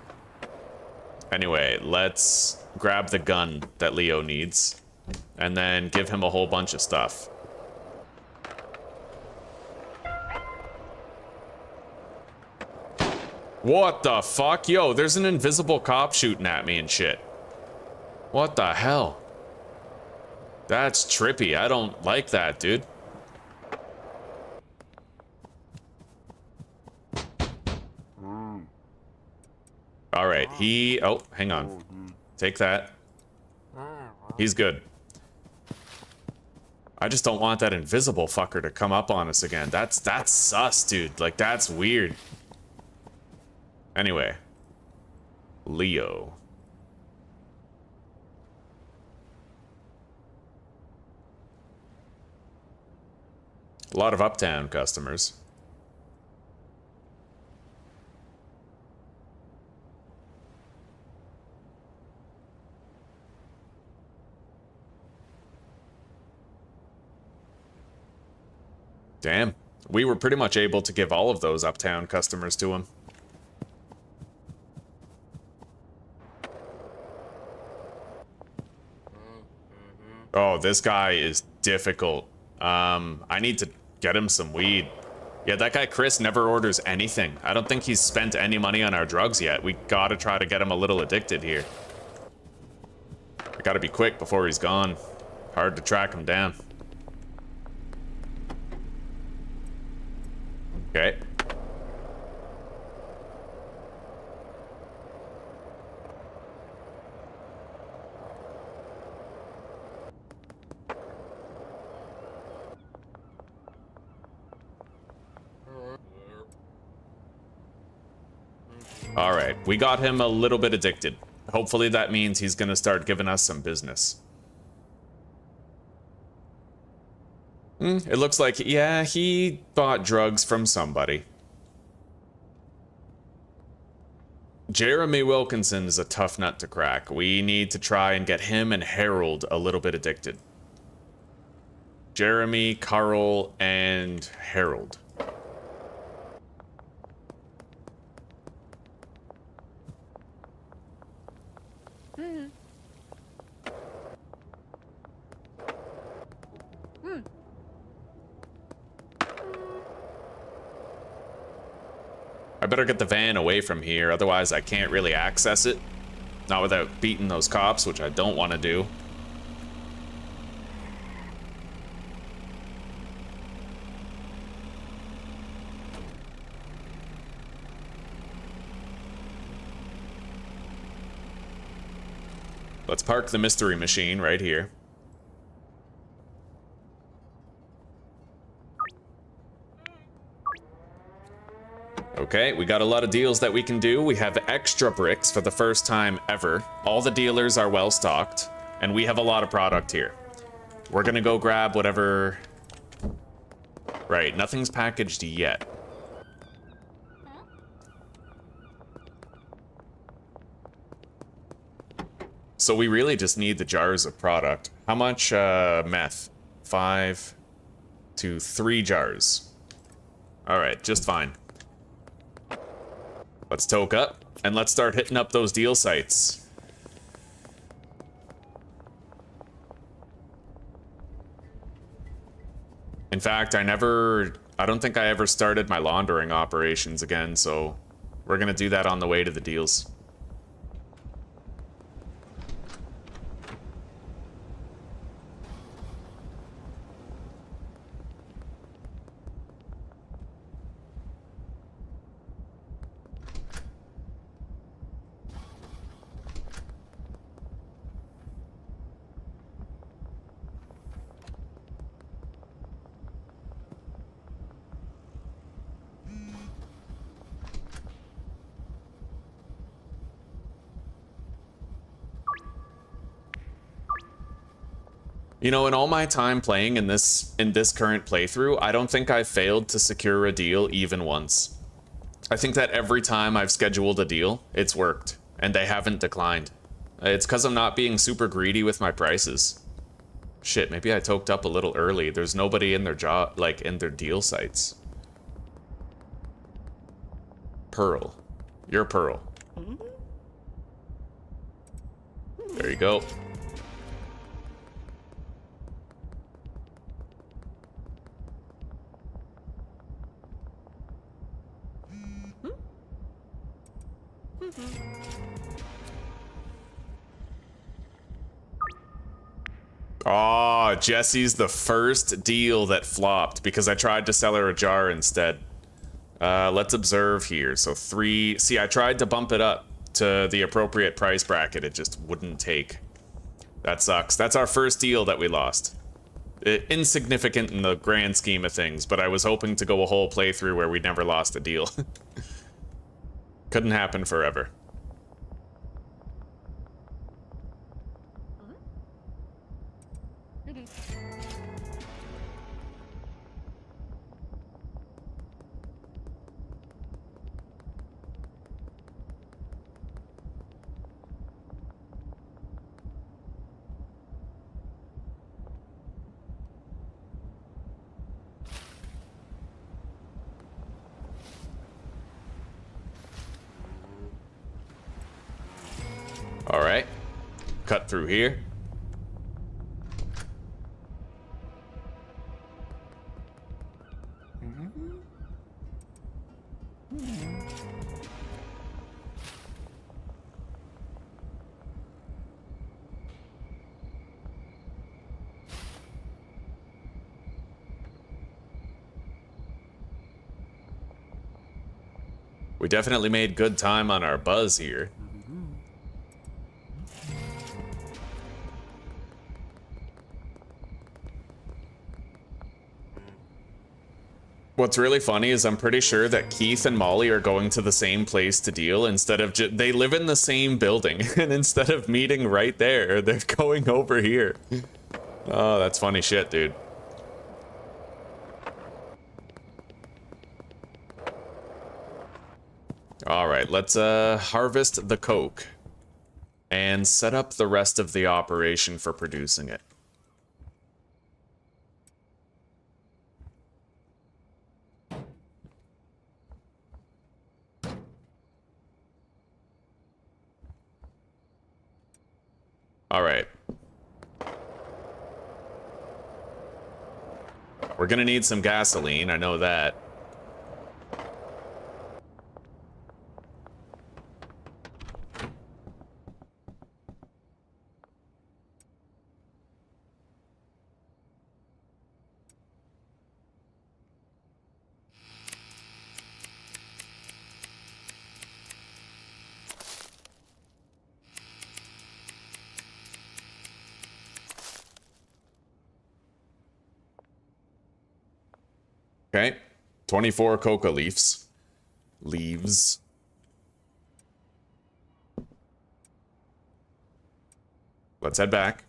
Anyway, let's grab the gun that Leo needs and then give him a whole bunch of stuff. What the fuck? Yo, there's an invisible cop shooting at me and shit. What the hell? That's trippy. I don't like that, dude. All right, oh, hang on. Take that. He's good. I just don't want that invisible fucker to come up on us again. That's sus, dude. Like, that's weird. Anyway. Leo. A lot of uptown customers. Damn. We were pretty much able to give all of those uptown customers to him. Oh, this guy is difficult. I need to get him some weed. Yeah, that guy Chris never orders anything. I don't think he's spent any money on our drugs yet. We gotta try to get him a little addicted here. gotta be quick before he's gone. Hard to track him down. Okay. All right, we got him a little bit addicted. Hopefully that means he's gonna start giving us some business. It looks like, yeah, he bought drugs from somebody. Jeremy Wilkinson is a tough nut to crack. We need to try and get him and Harold a little bit addicted. Jeremy, Carl, and Harold. I better get the van away from here, otherwise I can't really access it. Not without beating those cops, which I don't want to do. Let's park the mystery machine right here. Okay, we got a lot of deals that we can do. We have extra bricks for the first time ever. All the dealers are well stocked, and we have a lot of product here. We're gonna go grab whatever... Right, nothing's packaged yet. So we really just need the jars of product. How much meth? 5 to 3 jars. All right, just fine. Let's toke up, and let's start hitting up those deal sites. In fact, I don't think I ever started my laundering operations again, so we're gonna do that on the way to the deals. You know, in all my time playing in this current playthrough, I don't think I've failed to secure a deal even once. I think that every time I've scheduled a deal, it's worked, and they haven't declined. It's because I'm not being super greedy with my prices. Shit, maybe I toked up a little early. There's nobody in their in their deal sites. Pearl. You're Pearl. There you go. Oh, Jesse's the first deal that flopped because I tried to sell her a jar instead. Let's observe here. So 3... See, I tried to bump it up to the appropriate price bracket. It just wouldn't take. That sucks. That's our first deal that we lost. Insignificant in the grand scheme of things, but I was hoping to go a whole playthrough where we never lost a deal. Couldn't happen forever. All right, cut through here. We definitely made good time on our buzz here. What's really funny is I'm pretty sure that Keith and Molly are going to the same place to deal instead of they live in the same building, and instead of meeting right there, they're going over here. Oh, that's funny shit, dude. All right, let's harvest the coke and set up the rest of the operation for producing it. All right. We're gonna need some gasoline, I know that. Okay, 24 coca leaves. Let's head back.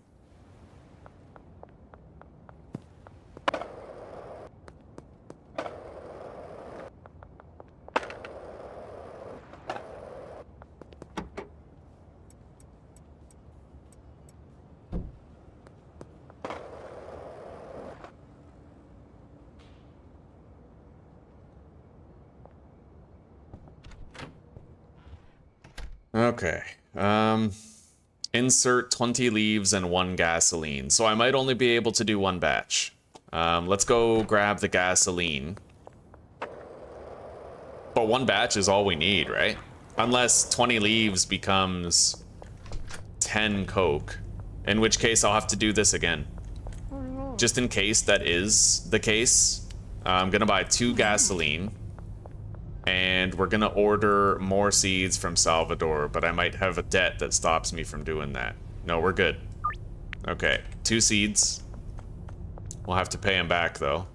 Okay, insert 20 leaves and 1 gasoline. So I might only be able to do 1 batch. Let's go grab the gasoline. But 1 batch is all we need, right? Unless 20 leaves becomes 10 coke, in which case I'll have to do this again. Just in case that is the case, I'm gonna buy 2 gasoline. And we're gonna order more seeds from Salvador, but I might have a debt that stops me from doing that. No, we're good. Okay, 2 seeds. We'll have to pay him back, though.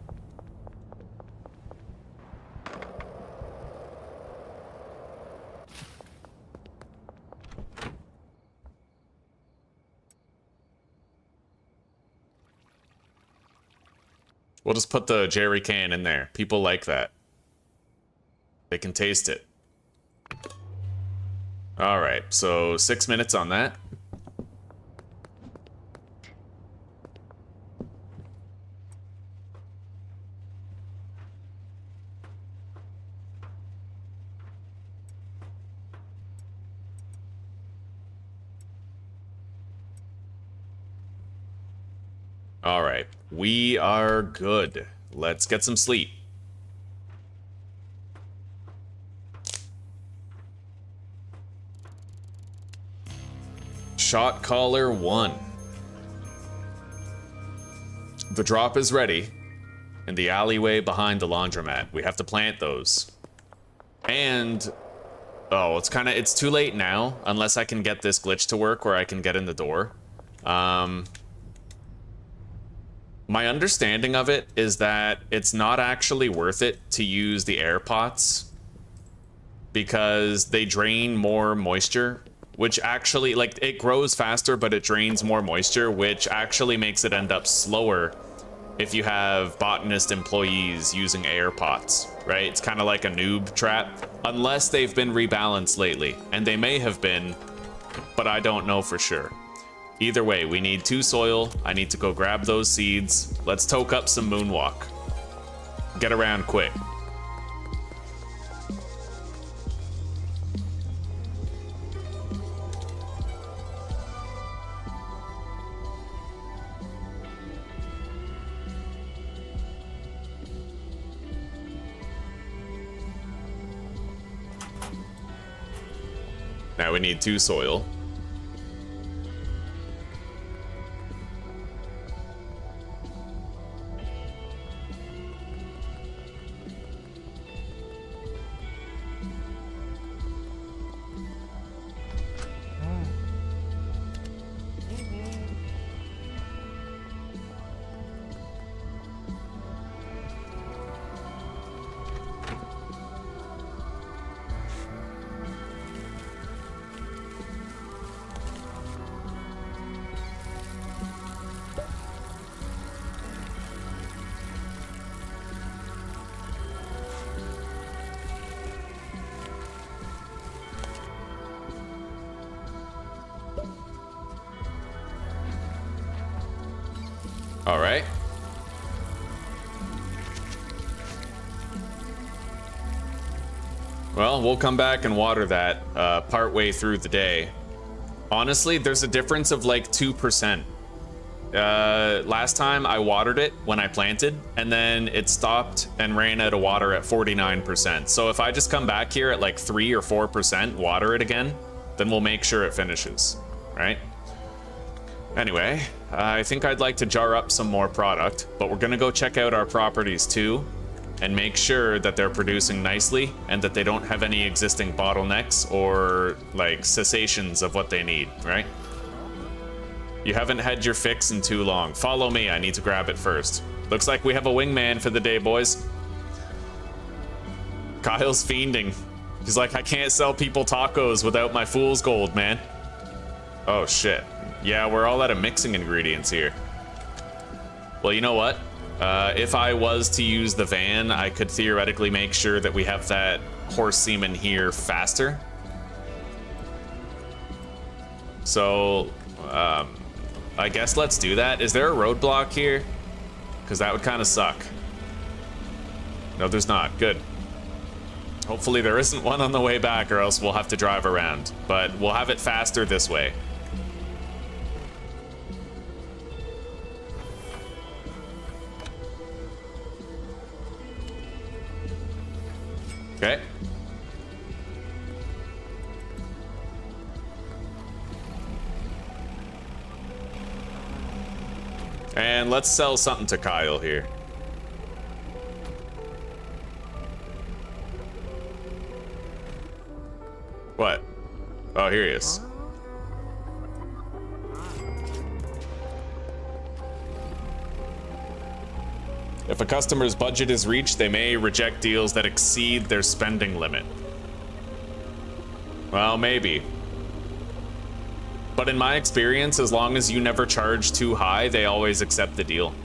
We'll just put the jerry can in there. People like that. They can taste it. All right, so 6 minutes on that. All right, we are good. Let's get some sleep. Shot caller 1. The drop is ready in the alleyway behind the laundromat. We have to plant those. And oh, it's too late now unless I can get this glitch to work where I can get in the door. My understanding of it is that it's not actually worth it to use the air pots because they drain more moisture. Which actually, like, it grows faster, but it drains more moisture, which actually makes it end up slower if you have botanist employees using air pots, right? It's kind of like a noob trap, unless they've been rebalanced lately. And they may have been, but I don't know for sure. Either way, we need 2 soil. I need to go grab those seeds. Let's toke up some moonwalk. Get around quick. Now we need 2 soil. All right. Well, we'll come back and water that partway through the day. Honestly, there's a difference of like 2%. Last time I watered it when I planted, and then it stopped and ran out of water at 49%. So if I just come back here at like 3 or 4%, water it again, then we'll make sure it finishes, right? Anyway, I think I'd like to jar up some more product, but we're gonna go check out our properties too, and make sure that they're producing nicely and that they don't have any existing bottlenecks or like cessations of what they need, right? You haven't had your fix in too long. Follow me, I need to grab it first. Looks like we have a wingman for the day, boys. Kyle's fiending. He's like, I can't sell people tacos without my fool's gold, man. Oh shit. Yeah, we're all out of mixing ingredients here. Well, you know what? If I was to use the van, I could theoretically make sure that we have that horse semen here faster. So, I guess let's do that. Is there a roadblock here? Because that would kind of suck. No, there's not. Good. Hopefully there isn't one on the way back, or else we'll have to drive around. But we'll have it faster this way. Okay. And let's sell something to Kyle here. What? Oh, here he is. If a customer's budget is reached, they may reject deals that exceed their spending limit. Well, maybe. But in my experience, as long as you never charge too high, they always accept the deal.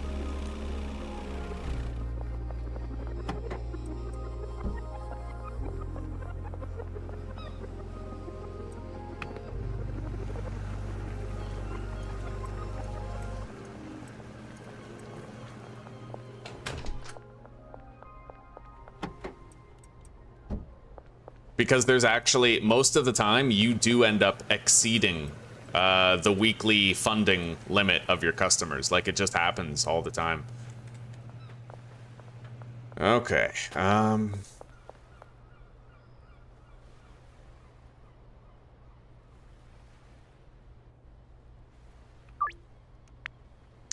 Because there's actually, most of the time, you do end up exceeding the weekly funding limit of your customers. Like, it just happens all the time. Okay.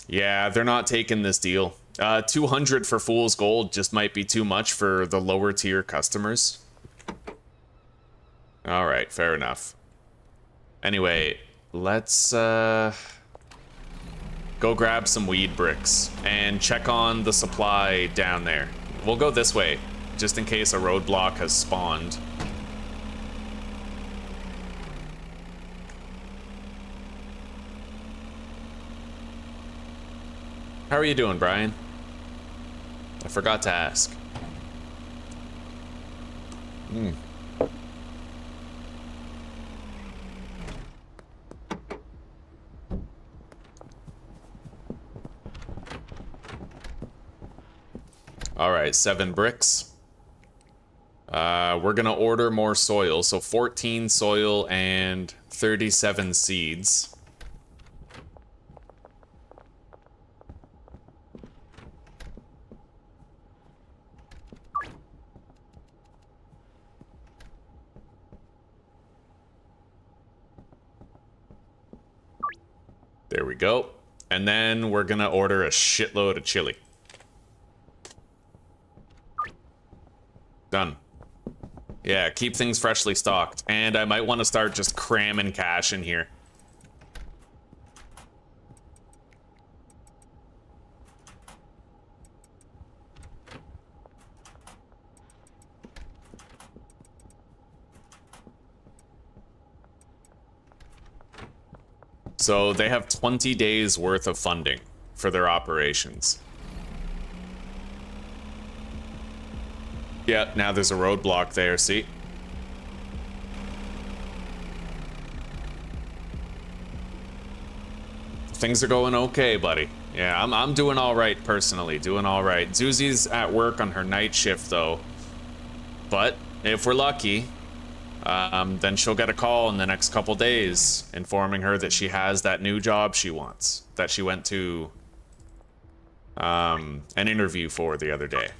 Yeah, they're not taking this deal. 200 for Fool's Gold just might be too much for the lower tier customers. All right, fair enough. Anyway, let's go grab some weed bricks and check on the supply down there. We'll go this way, just in case a roadblock has spawned. How are you doing, Brian? I forgot to ask. All right, 7 bricks. We're gonna order more soil, so 14 soil and 37 seeds. There we go. And then we're gonna order a shitload of chili. Done. Yeah, keep things freshly stocked. And I might want to start just cramming cash in here. So they have 20 days worth of funding for their operations. Yeah, now there's a roadblock there, see? Things are going okay, buddy. Yeah, I'm doing all right personally. Doing all right. Zuzi's at work on her night shift though. But if we're lucky, then she'll get a call in the next couple days informing her that she has that new job she wants, that she went to an interview for the other day.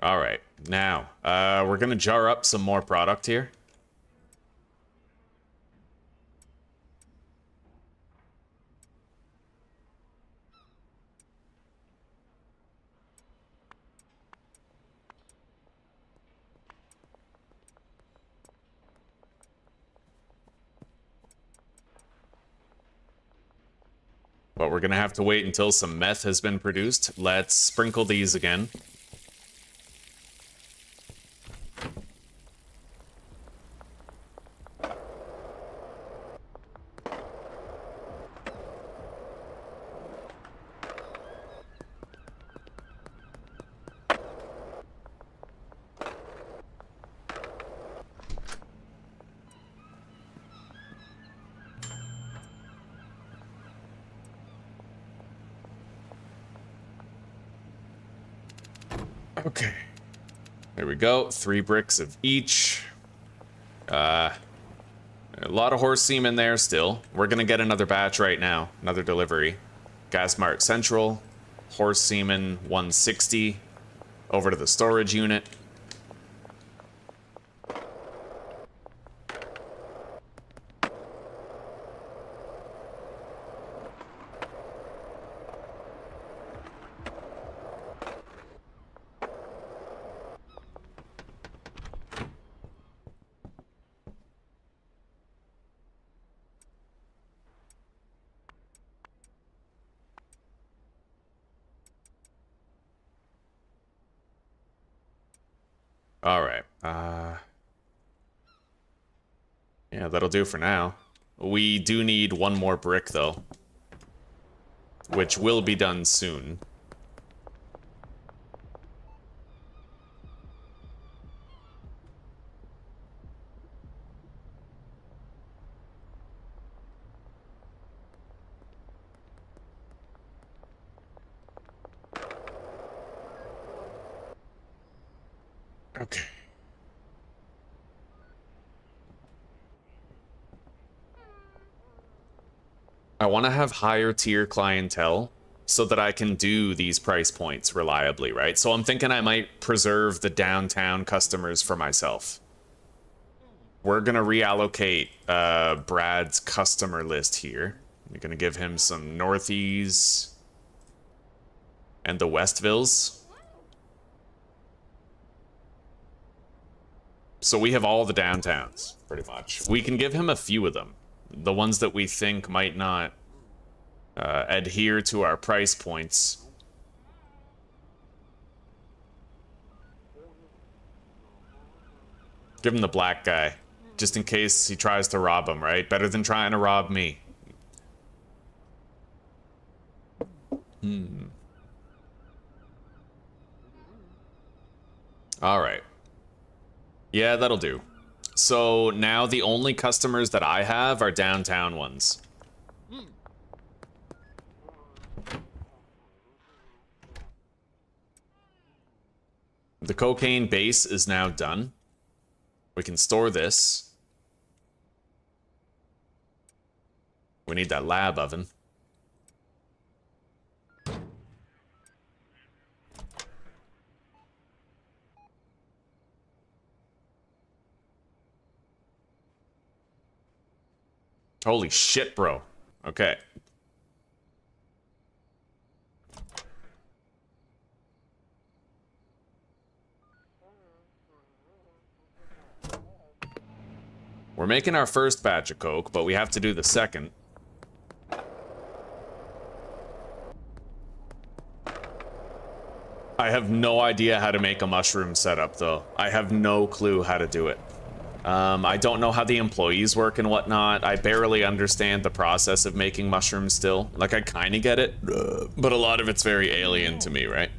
All right, now we're gonna jar up some more product here. But we're gonna have to wait until some meth has been produced. Let's sprinkle these again. Okay, there we go. 3 bricks of each. A lot of horse semen there still. We're gonna get another batch right now, another delivery. Gas Mart Central, horse semen 160, over to the storage unit. All right. Yeah, that'll do for now. We do need one more brick, though, which will be done soon. Okay. I want to have higher tier clientele so that I can do these price points reliably, right? So I'm thinking I might preserve the downtown customers for myself. We're going to reallocate Brad's customer list here. We're going to give him some Northies and the Westvilles. So we have all the downtowns, pretty much. We can give him a few of them. The ones that we think might not adhere to our price points. Give him the black guy, just in case he tries to rob him, right? Better than trying to rob me. All right. Yeah, that'll do. So now the only customers that I have are downtown ones. The cocaine base is now done. We can store this. We need that lab oven. Holy shit, bro. Okay. We're making our first batch of coke, but we have to do the second. I have no idea how to make a mushroom setup, though. I have no clue how to do it. I don't know how the employees work and whatnot. I barely understand the process of making mushrooms still. Like, I kind of get it, but a lot of it's very alien to me, right?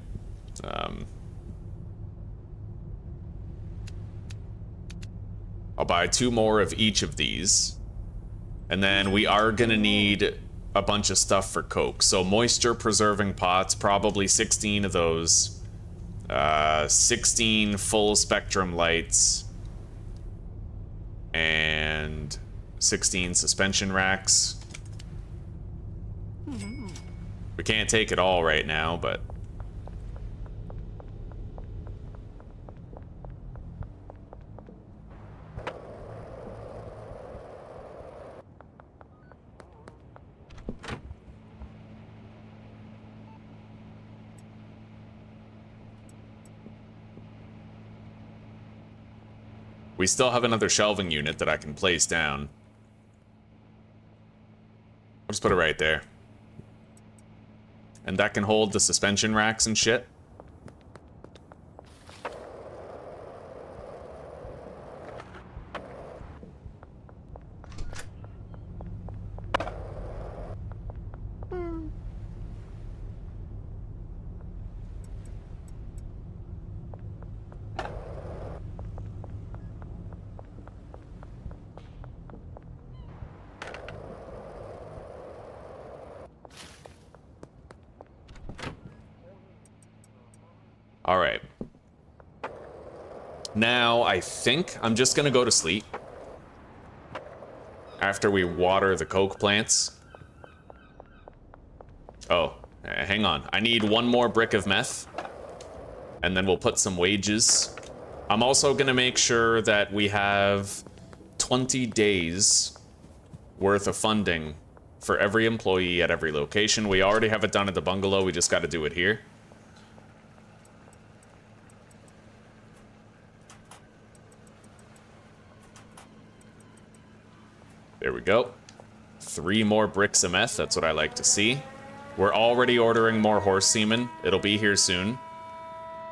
I'll buy 2 more of each of these. And then we are gonna need a bunch of stuff for coke. So moisture preserving pots, probably 16 of those. 16 full spectrum lights. And 16 suspension racks. We can't take it all right now, but... we still have another shelving unit that I can place down. I'll just put it right there. And that can hold the suspension racks and shit. All right. Now, I think I'm just gonna go to sleep after we water the coke plants. Oh, hang on. I need 1 more brick of meth, and then we'll put some wages. I'm also gonna make sure that we have 20 days worth of funding for every employee at every location. We already have it done at the bungalow. We just gotta do it here. There we go. 3 more bricks of meth, that's what I like to see. We're already ordering more horse semen. It'll be here soon.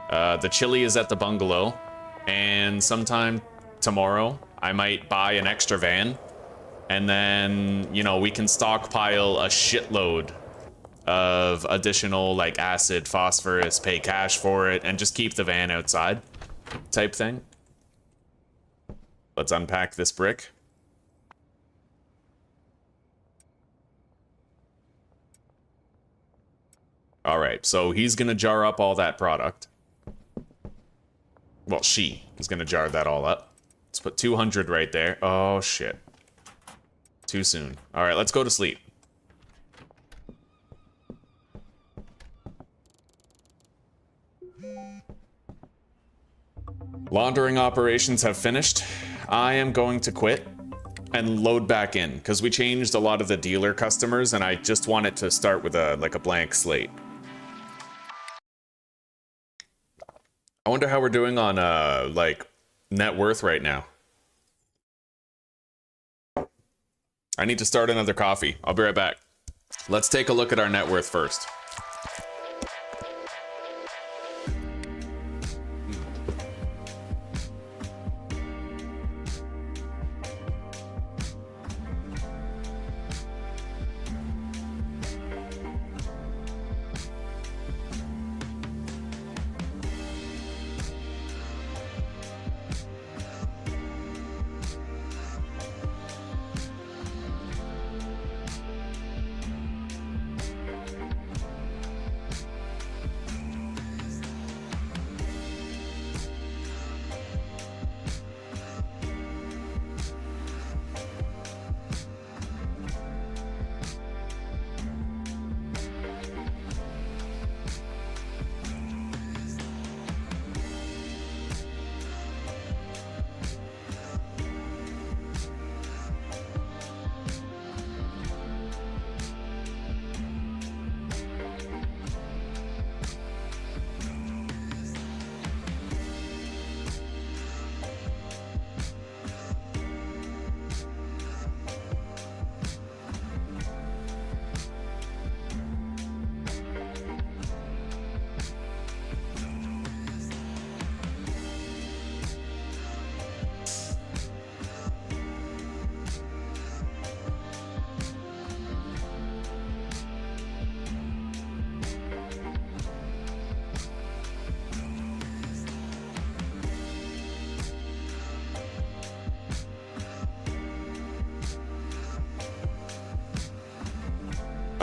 The chili is at the bungalow. And sometime tomorrow, I might buy an extra van. And then, you know, we can stockpile a shitload of additional, like, acid, phosphorus, pay cash for it, and just keep the van outside type thing. Let's unpack this brick. All right, so he's gonna jar up all that product. Well, she is gonna jar that all up. Let's put 200 right there. Oh, shit. Too soon. All right, let's go to sleep. Laundering operations have finished. I am going to quit and load back in, because we changed a lot of the dealer customers, and I just want it to start with a blank slate. I wonder how we're doing on, like, net worth right now. I need to start another coffee. I'll be right back. Let's take a look at our net worth first.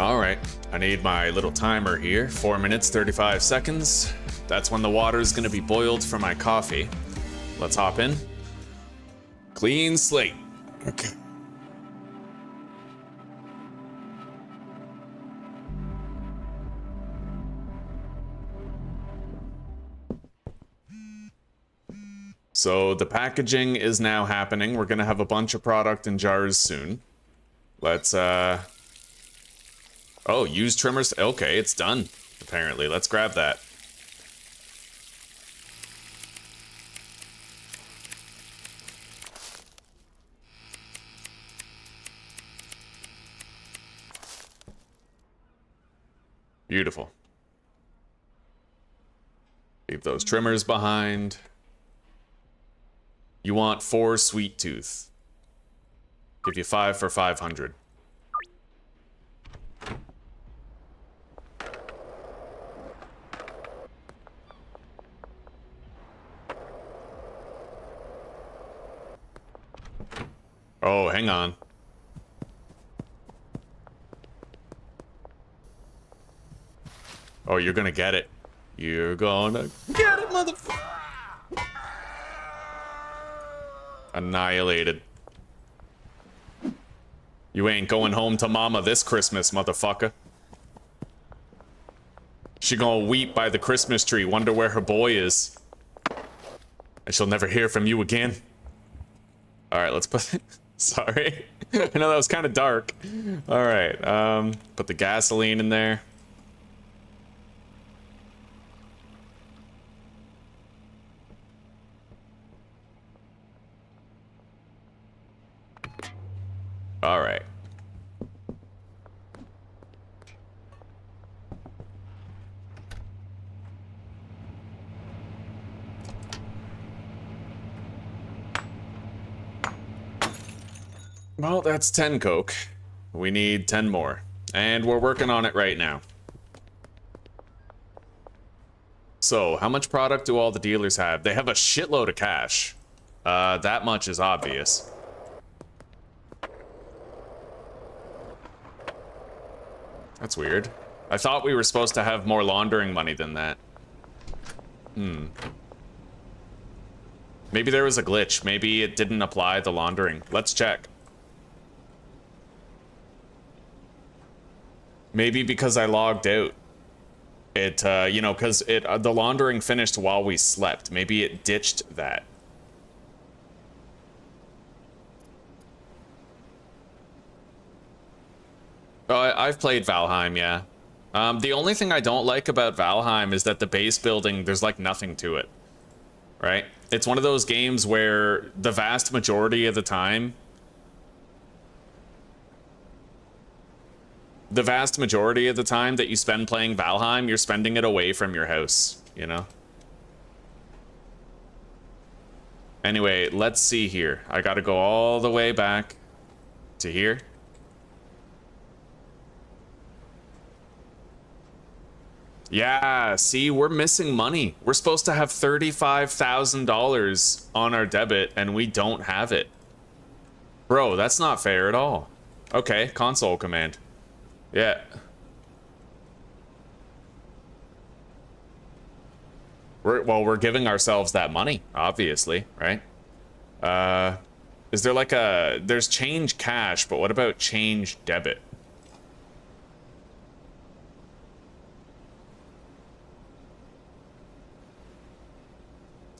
All right, I need my little timer here. 4 minutes, 35 seconds. That's when the water's gonna be boiled for my coffee. Let's hop in. Clean slate. Okay. So the packaging is now happening. We're gonna have a bunch of product in jars soon. Let's, oh, use trimmers. Okay, it's done, apparently. Let's grab that. Beautiful. Leave those trimmers behind. You want 4 sweet tooth. Give you 5 for 500. Oh, hang on. Oh, you're gonna get it. You're gonna get it, motherfucker. Annihilated. You ain't going home to mama this Christmas, motherfucker. She gonna weep by the Christmas tree, wonder where her boy is. And she'll never hear from you again. Alright, let's put... Sorry. I know that was kind of dark. Alright, put the gasoline in there. All right. Well, that's 10 Coke. We need 10 more. And we're working on it right now. So, how much product do all the dealers have? They have a shitload of cash. That much is obvious. That's weird. I thought we were supposed to have more laundering money than that. Maybe there was a glitch. Maybe it didn't apply the laundering. Let's check. Maybe because I logged out. It, you know, because the laundering finished while we slept. Maybe it ditched that. I've played Valheim, yeah. The only thing I don't like about Valheim is that the base building, there's like nothing to it, right? It's one of those games where the vast majority of the time, that you spend playing Valheim, you're spending it away from your house, you know? Anyway, let's see here. I gotta go all the way back to here. Yeah, see, we're missing money. We're supposed to have $35,000 on our debit, and we don't have it. Bro, that's not fair at all. Okay, console command. Yeah. We're giving ourselves that money, obviously, right? Is there like there's change cash, but what about change debit?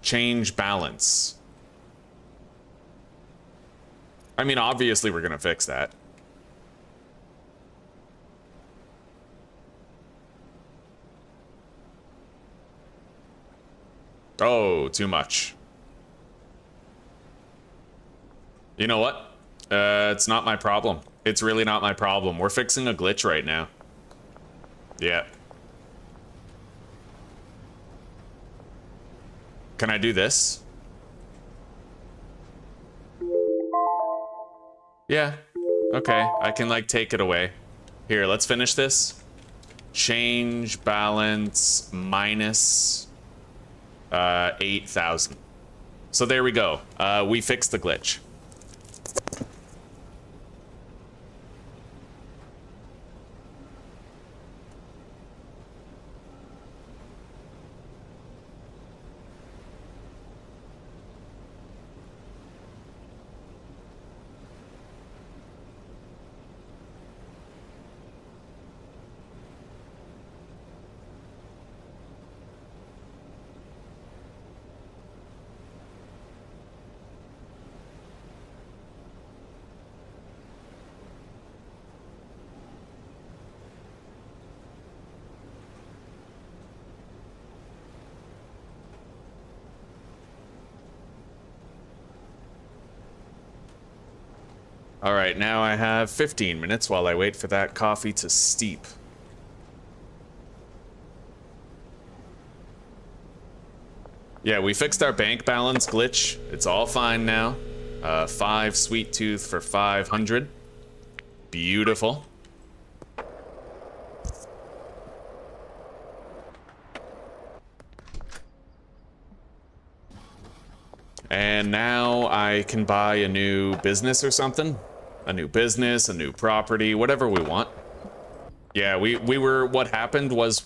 Change balance. I mean, obviously we're gonna fix that. Oh, too much. You know what? It's not my problem. It's really not my problem. We're fixing a glitch right now. Yeah. Can I do this? Yeah. Okay, I can like take it away. Here, let's finish this. Change balance minus 8,000. So there we go. We fixed the glitch. All right, now I have 15 minutes while I wait for that coffee to steep. Yeah, we fixed our bank balance glitch. It's all fine now. 5 sweet tooth for 500. Beautiful. And now I can buy a new business or something. A new business, a new property, whatever we want. Yeah, we were, what happened was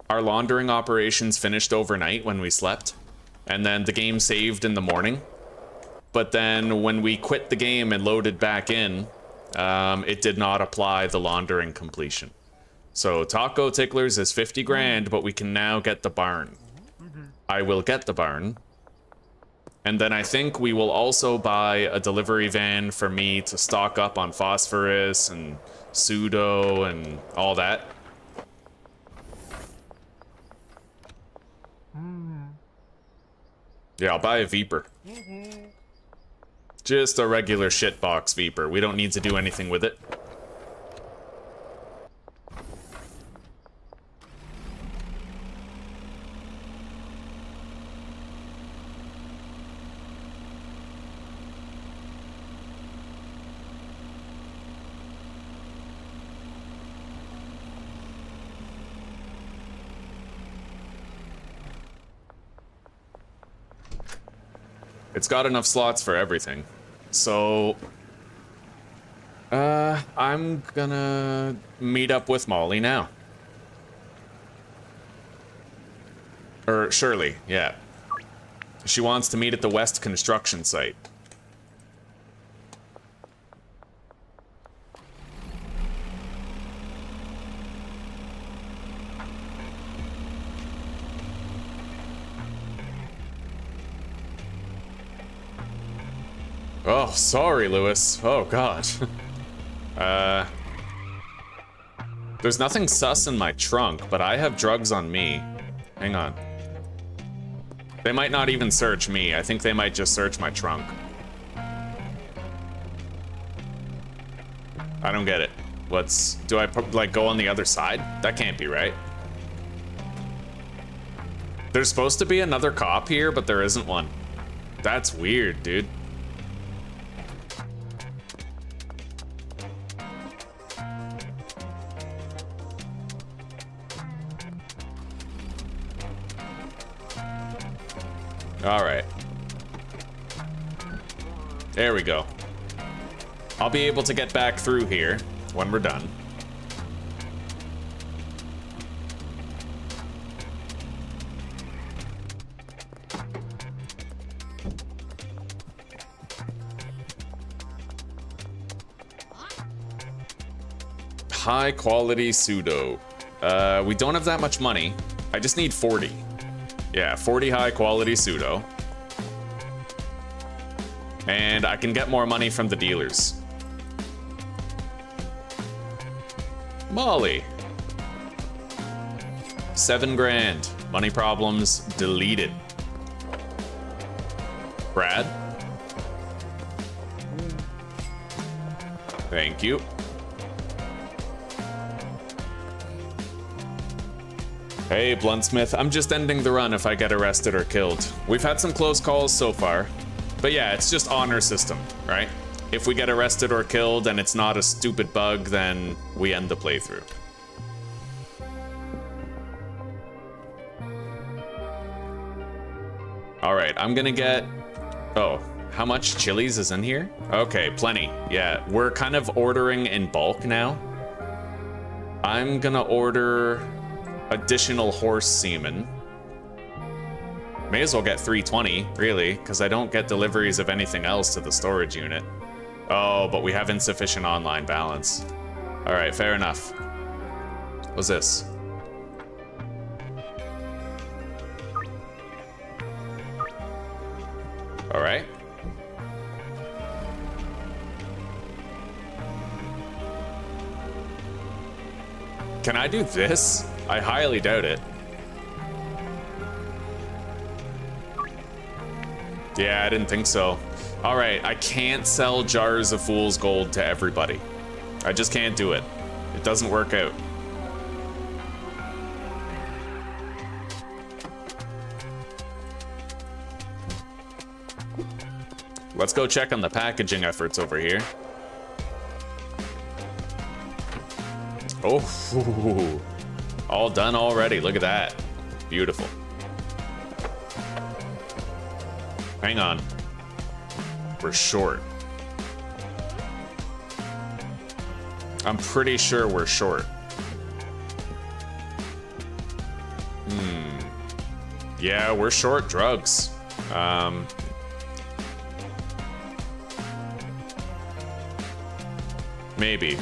our laundering operations finished overnight when we slept. And then the game saved in the morning. But then when we quit the game and loaded back in, it did not apply the laundering completion. So Taco Ticklers is 50 grand, but we can now get the barn. I will get the barn. And then I think we will also buy a delivery van for me to stock up on phosphorus and pseudo and all that. Yeah, I'll buy a Viper. Just a regular shitbox Viper. We don't need to do anything with it. It's got enough slots for everything. So, I'm gonna meet up with Molly now. Or Shirley, yeah. She wants to meet at the West construction site. Oh, sorry, Lewis. Oh, God. There's nothing sus in my trunk, but I have drugs on me. Hang on. They might not even search me. I think they might just search my trunk. I don't get it. Do I, like, go on the other side? That can't be right. There's supposed to be another cop here, but there isn't one. That's weird, dude. All right. There we go. I'll be able to get back through here when we're done. High quality pseudo. We don't have that much money. I just need 40. Yeah, 40 high quality pseudo. And I can get more money from the dealers. Molly. 7 grand. Money problems deleted. Brad. Thank you. Hey, Bluntsmith, I'm just ending the run if I get arrested or killed. We've had some close calls so far. But yeah, it's just honor system, right? If we get arrested or killed and it's not a stupid bug, then we end the playthrough. All right, I'm gonna get... Oh, how much chilies is in here? Okay, plenty. Yeah, we're kind of ordering in bulk now. I'm gonna order additional horse semen. May as well get 320, really, because I don't get deliveries of anything else to the storage unit. Oh, but we have insufficient online balance. All right, fair enough. What's this? All right. Can I do this? I highly doubt it. Yeah, I didn't think so. All right, I can't sell jars of fool's gold to everybody. I just can't do it. It doesn't work out. Let's go check on the packaging efforts over here. Oh, all done already. Look at that. Beautiful. Hang on. We're short. I'm pretty sure we're short. Yeah, we're short drugs. Maybe.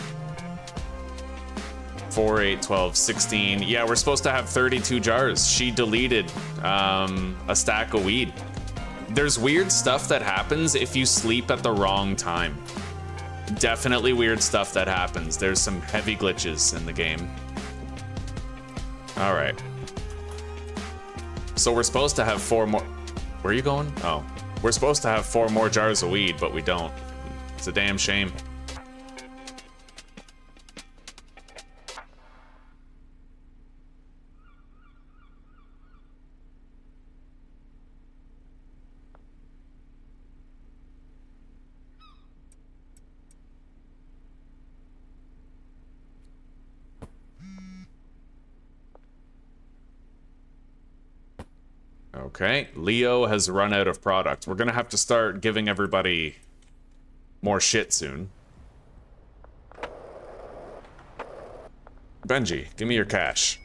4, 8, 12, 16. Yeah, we're supposed to have 32 jars. She deleted a stack of weed. There's weird stuff that happens if you sleep at the wrong time. Definitely weird stuff that happens. There's some heavy glitches in the game. All right. So we're supposed to have 4 more. Where are you going? Oh, we're supposed to have 4 more jars of weed, but we don't. It's a damn shame. Okay, Leo has run out of product. We're gonna have to start giving everybody more shit soon. Benji, give me your cash.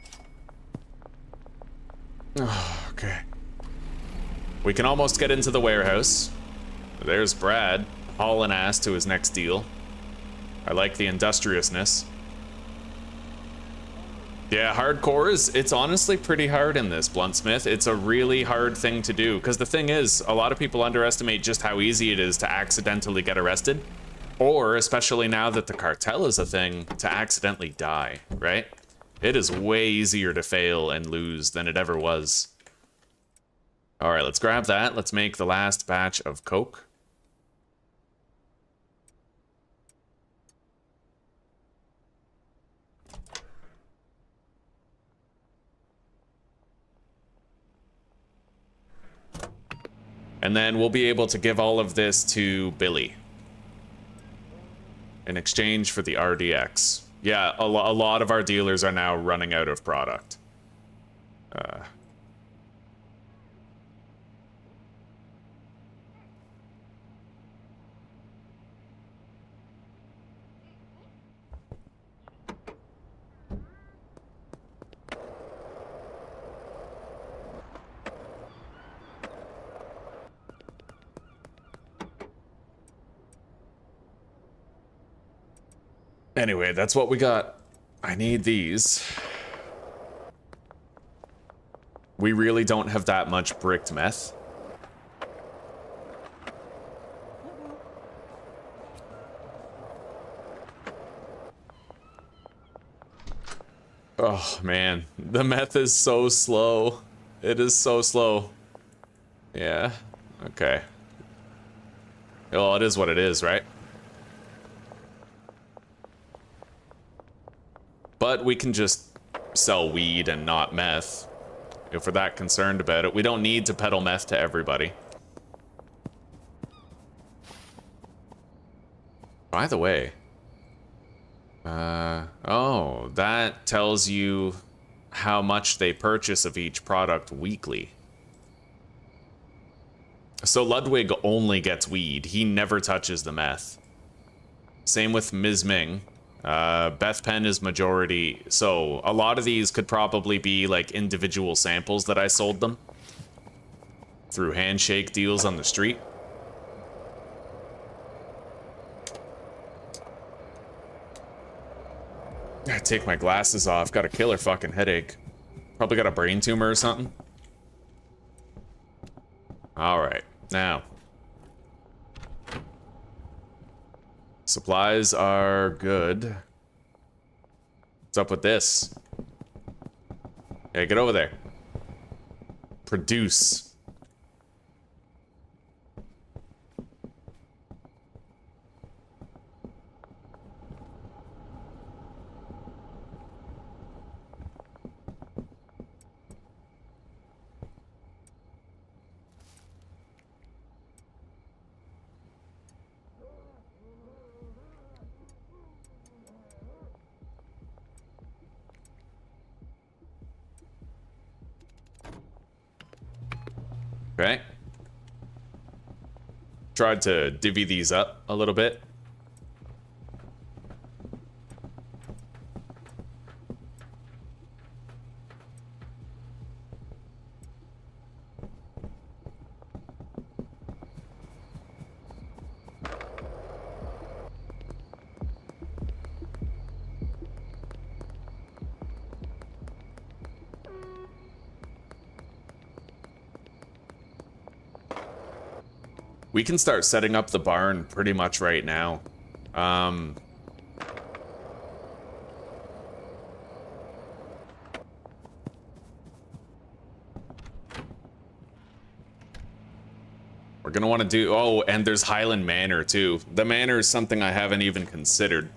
Oh, okay. We can almost get into the warehouse. There's Brad, hauling ass to his next deal. I like the industriousness. Yeah, hardcore it's honestly pretty hard in this, Bluntsmith. It's a really hard thing to do, because the thing is, a lot of people underestimate just how easy it is to accidentally get arrested, or, especially now that the cartel is a thing, to accidentally die, right? It is way easier to fail and lose than it ever was. All right, let's grab that. Let's make the last batch of Coke. And then we'll be able to give all of this to Billy in exchange for the RDX. Yeah, a lot of our dealers are now running out of product. Anyway, that's what we got. I need these. We really don't have that much bricked meth. Oh, man. The meth is so slow. It is so slow. Yeah. Okay. Well, it is what it is, right? But we can just sell weed and not meth, if we're that concerned about it. We don't need to peddle meth to everybody. By the way, oh, that tells you how much they purchase of each product weekly. So Ludwig only gets weed. He never touches the meth. Same with Ms. Ming. Beth Penn is majority, so a lot of these could probably be like individual samples that I sold them through handshake deals on the street. I take my glasses off, got a killer fucking headache. Probably got a brain tumor or something. Alright, now. Supplies are good. What's up with this? Hey, get over there. Produce. Okay. Tried to divvy these up a little bit. We can start setting up the barn pretty much right now. We're gonna want to do, oh, and there's Hyland Manor too. The manor is something I haven't even considered.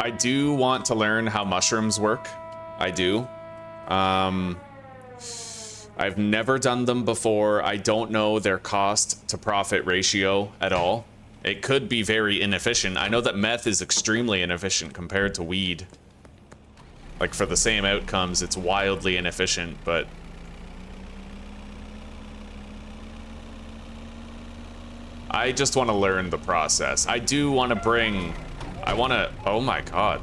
I do want to learn how mushrooms work. I do. I've never done them before. I don't know their cost to profit ratio at all. It could be very inefficient. I know that meth is extremely inefficient compared to weed. Like, for the same outcomes, it's wildly inefficient, but... I just want to learn the process. I do want to bring... I want to... Oh my god.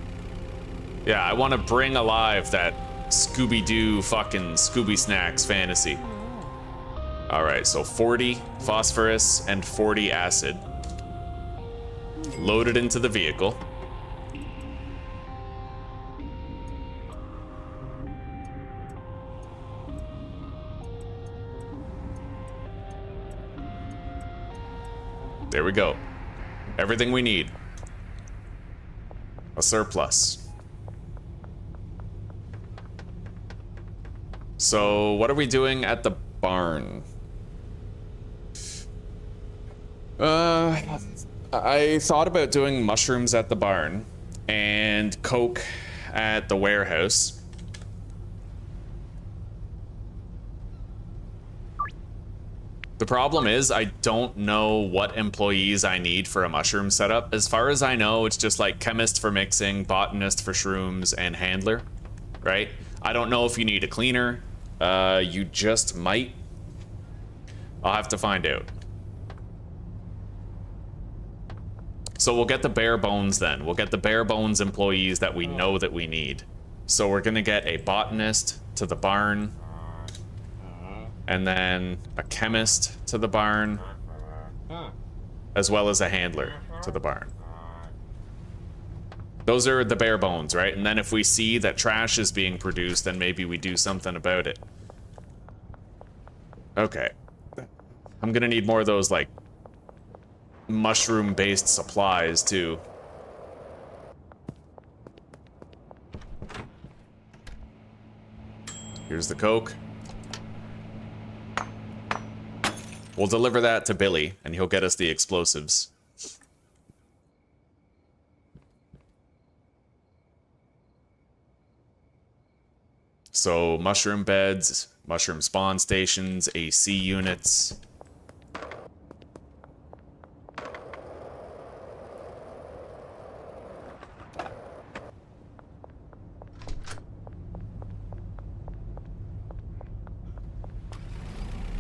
Yeah, I want to bring alive that Scooby-Doo fucking Scooby Snacks fantasy. Alright, so 40 phosphorus and 40 acid. Loaded into the vehicle. There we go. Everything we need. A surplus. So, what are we doing at the barn? I thought about doing mushrooms at the barn and coke at the warehouse. The problem is I don't know what employees I need for a mushroom setup. As far as I know, it's just like chemist for mixing, botanist for shrooms, and handler, right? I don't know if you need a cleaner. You just might. I'll have to find out. So we'll get the bare bones then. We'll get the bare bones employees that we know that we need. So we're gonna get a botanist to the barn. And then a chemist to the barn, as well as a handler to the barn. Those are the bare bones, right? And then if we see that trash is being produced, then maybe we do something about it. Okay. I'm gonna need more of those, like, mushroom-based supplies, too. Here's the coke. We'll deliver that to Billy, and he'll get us the explosives. So, mushroom beds, mushroom spawn stations, AC units.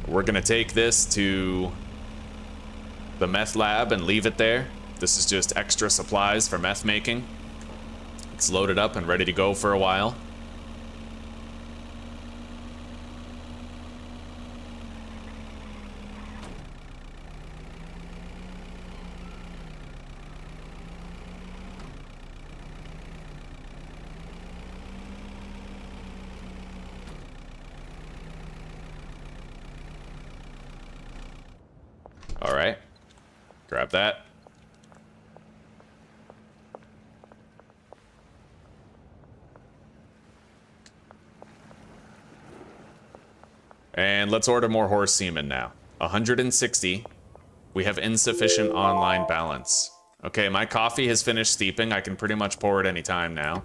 We're gonna take this to the meth lab and leave it there. This is just extra supplies for meth making. It's loaded up and ready to go for a while. All right, grab that. And let's order more horse semen now. 160. We have insufficient online balance. Okay, my coffee has finished steeping. I can pretty much pour it anytime now.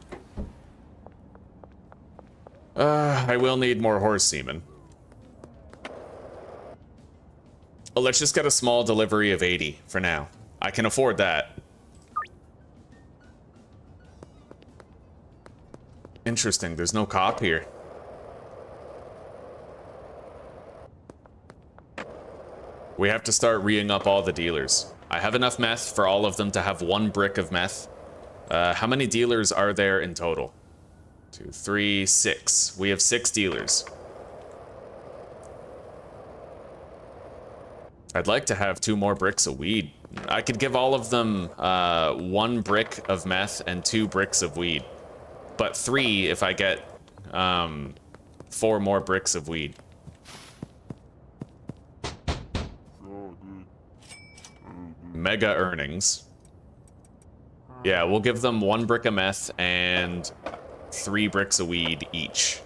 I will need more horse semen. Oh, let's just get a small delivery of 80 for now. I can afford that. interesting. There's no cop here. We have to start reeing up all the dealers. I have enough meth for all of them to have 1 brick of meth. How many dealers are there in total? 2, 3, 6. We have 6 dealers. I'd like to have 2 more bricks of weed. I could give all of them 1 brick of meth and 2 bricks of weed. But 3 if I get 4 more bricks of weed. Mega earnings. Yeah, we'll give them 1 brick of meth and 3 bricks of weed each.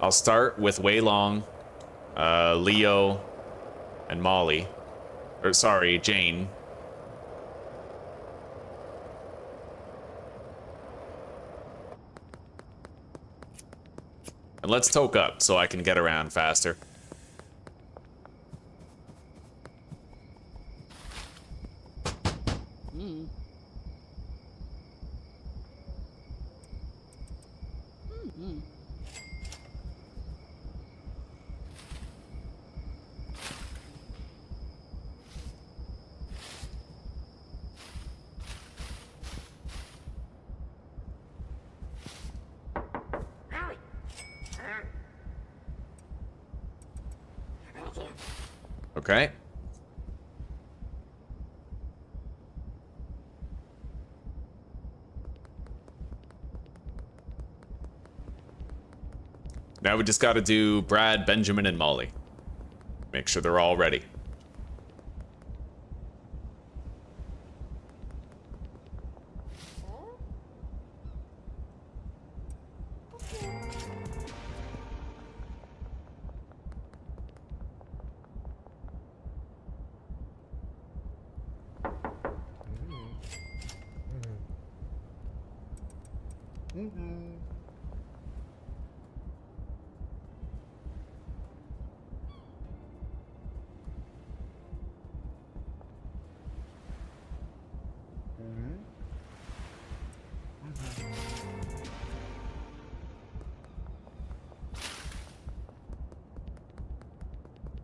I'll start with Wei Long, Leo, and Molly. Or sorry, Jane. And let's toke up so I can get around faster. Okay. Now we just got to do Brad, Benjamin, and Molly. Make sure they're all ready.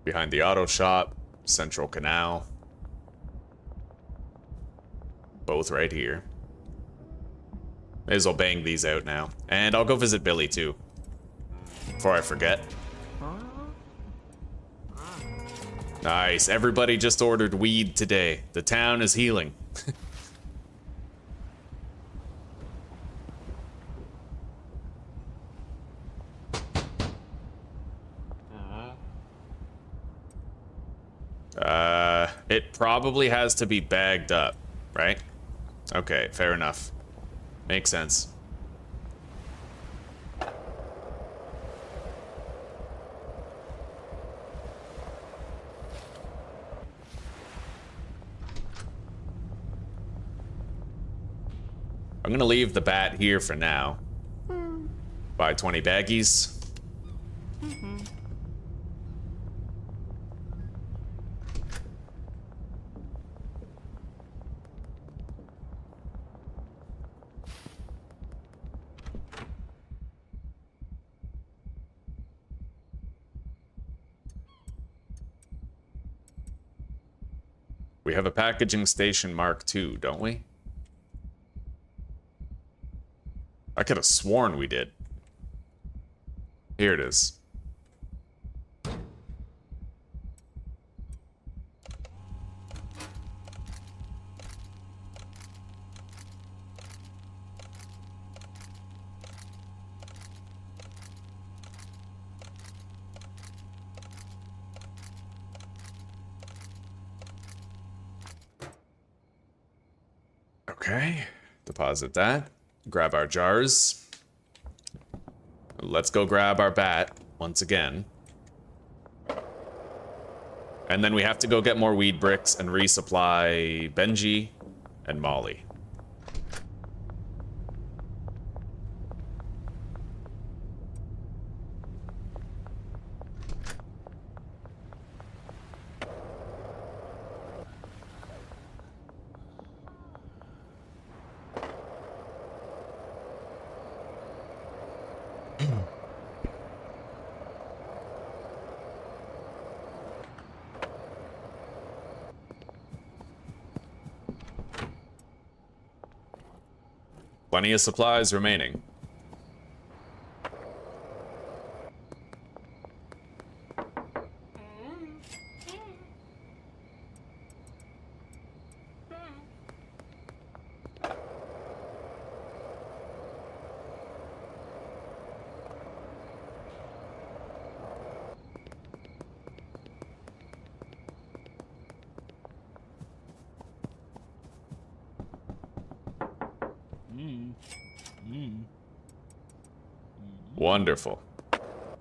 Behind the auto shop, Central Canal. Both right here. May as well bang these out now. And I'll go visit Billy too. Before I forget. Nice, everybody just ordered weed today. The town is healing. It probably has to be bagged up, right? Okay, fair enough. Makes sense. I'm gonna leave the bat here for now. Buy 20 baggies. We have a packaging station Mark II, don't we? I could have sworn we did. Here it is. Okay, deposit that. Grab our jars. Let's go grab our bat once again. And then we have to go get more weed bricks and resupply Benji and Molly. Plenty of supplies remaining. Wonderful.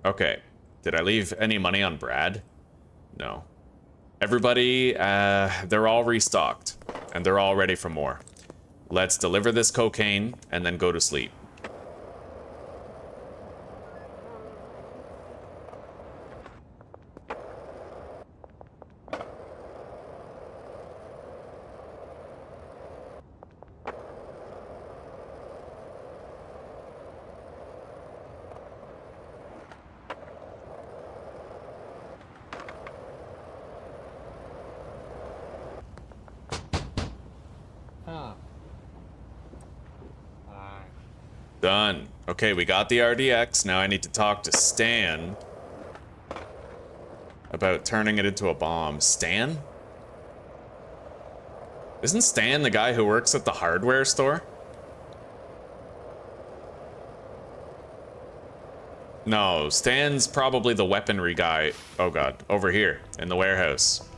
Okay. Did I leave any money on Brad? No. Everybody, they're all restocked. And they're all ready for more. Let's deliver this cocaine and then go to sleep. Done. Okay, we got the RDX. Now I need to talk to Stan about turning it into a bomb. Stan? Isn't Stan the guy who works at the hardware store? No, Stan's probably the weaponry guy. Oh god, over here in the warehouse.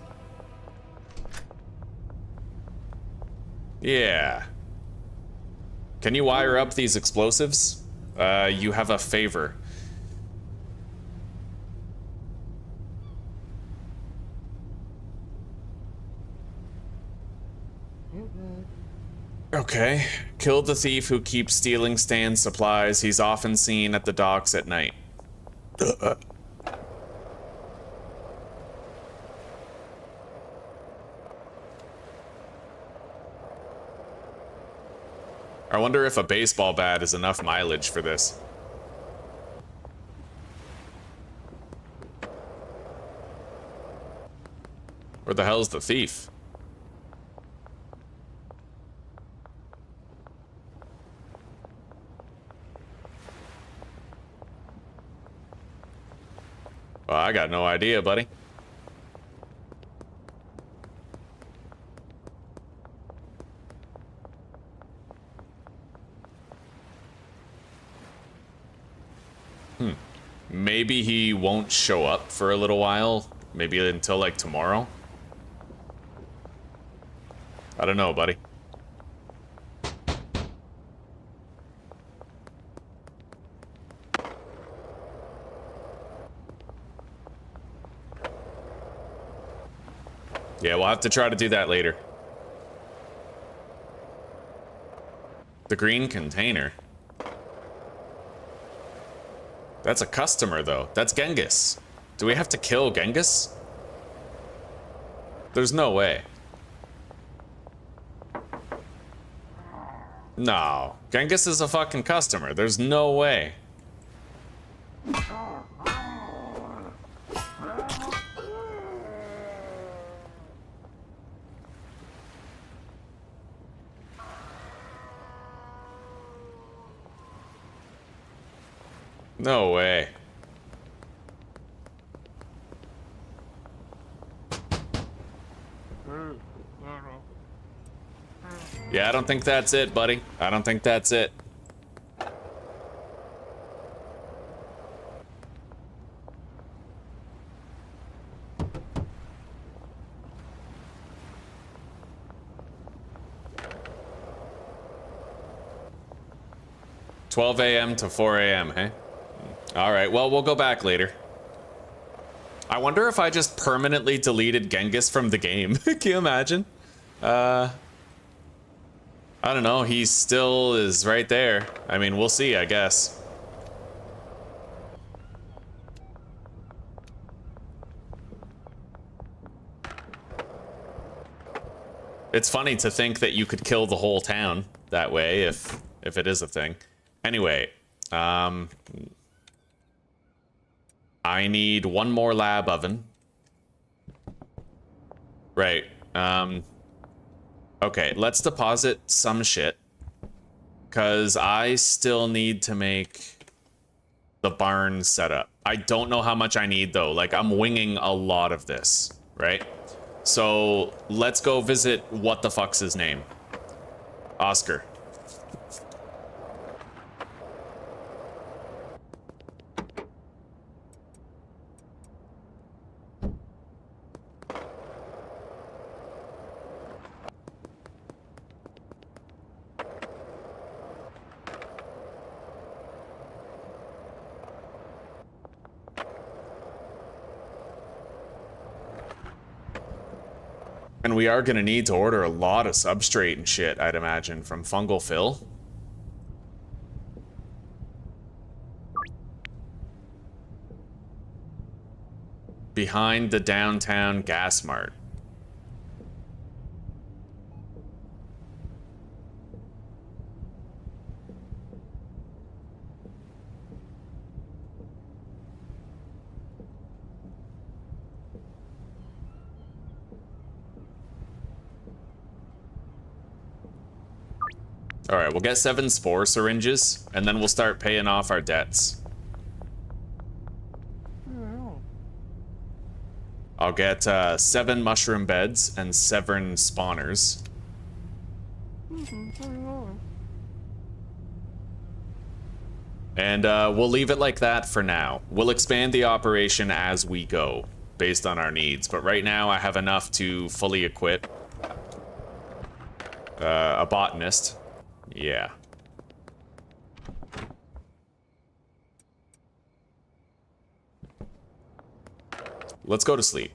Yeah. Can you wire up these explosives? You have a favor. Okay. Kill the thief who keeps stealing Stan's supplies. He's often seen at the docks at night. I wonder if a baseball bat is enough mileage for this. Where the hell's the thief? Well, I got no idea, buddy. Maybe he won't show up for a little while. Maybe until, like, tomorrow. I don't know, buddy. Yeah, we'll have to try to do that later. The green container. That's a customer, though. That's Genghis. Do we have to kill Genghis? There's no way. No. Genghis is a fucking customer. There's no way. No way. Yeah, I don't think that's it, buddy. I don't think that's it. $12 a.m. to 4 a.m., hey? Alright, well, we'll go back later. I wonder if I just permanently deleted Genghis from the game. Can you imagine? I don't know, he still is right there. I mean, we'll see, I guess. It's funny to think that you could kill the whole town that way if it is a thing. Anyway, I need one more lab oven. Right. Okay, let's deposit some shit. because I still need to make the barn setup. I don't know how much I need though. Like, I'm winging a lot of this, right? So let's go visit what the fuck's his name? Oscar. And we are going to need to order a lot of substrate and shit, I'd imagine, from Fungal Phil. Behind the downtown gas mart. All right, we'll get 7 spore syringes, and then we'll start paying off our debts. I'll get 7 mushroom beds and 7 spawners. And we'll leave it like that for now. We'll expand the operation as we go, based on our needs. But right now, I have enough to fully equip a botanist. Yeah. Let's go to sleep.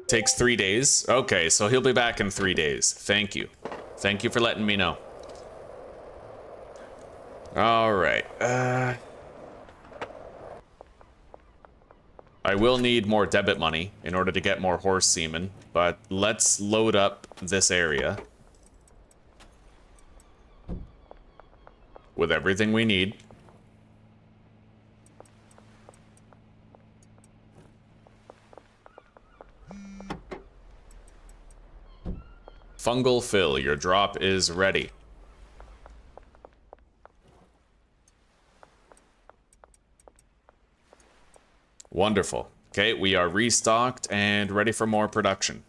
Takes 3 days. Okay, so he'll be back in 3 days. Thank you. Thank you for letting me know. All right. I will need more debit money in order to get more horse semen, but let's load up this area with everything we need. Fungal Phil, your drop is ready. Wonderful. Okay, we are restocked and ready for more production.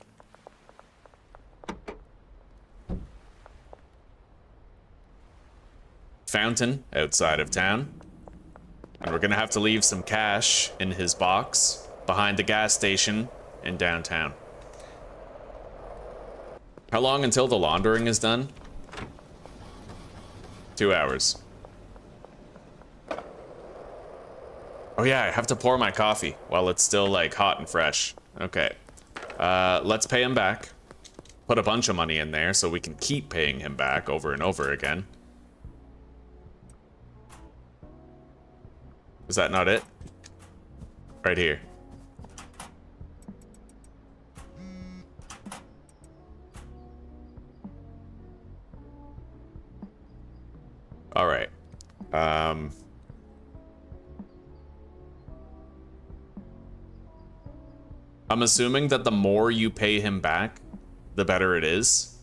Fountain outside of town. And we're gonna have to leave some cash in his box behind the gas station in downtown. How long until the laundering is done? 2 hours. Oh yeah, I have to pour my coffee while it's still like hot and fresh. Okay. Let's pay him back. Put a bunch of money in there so we can keep paying him back over and over again. Is that not it? Right here. All right. I'm assuming that the more you pay him back, the better it is.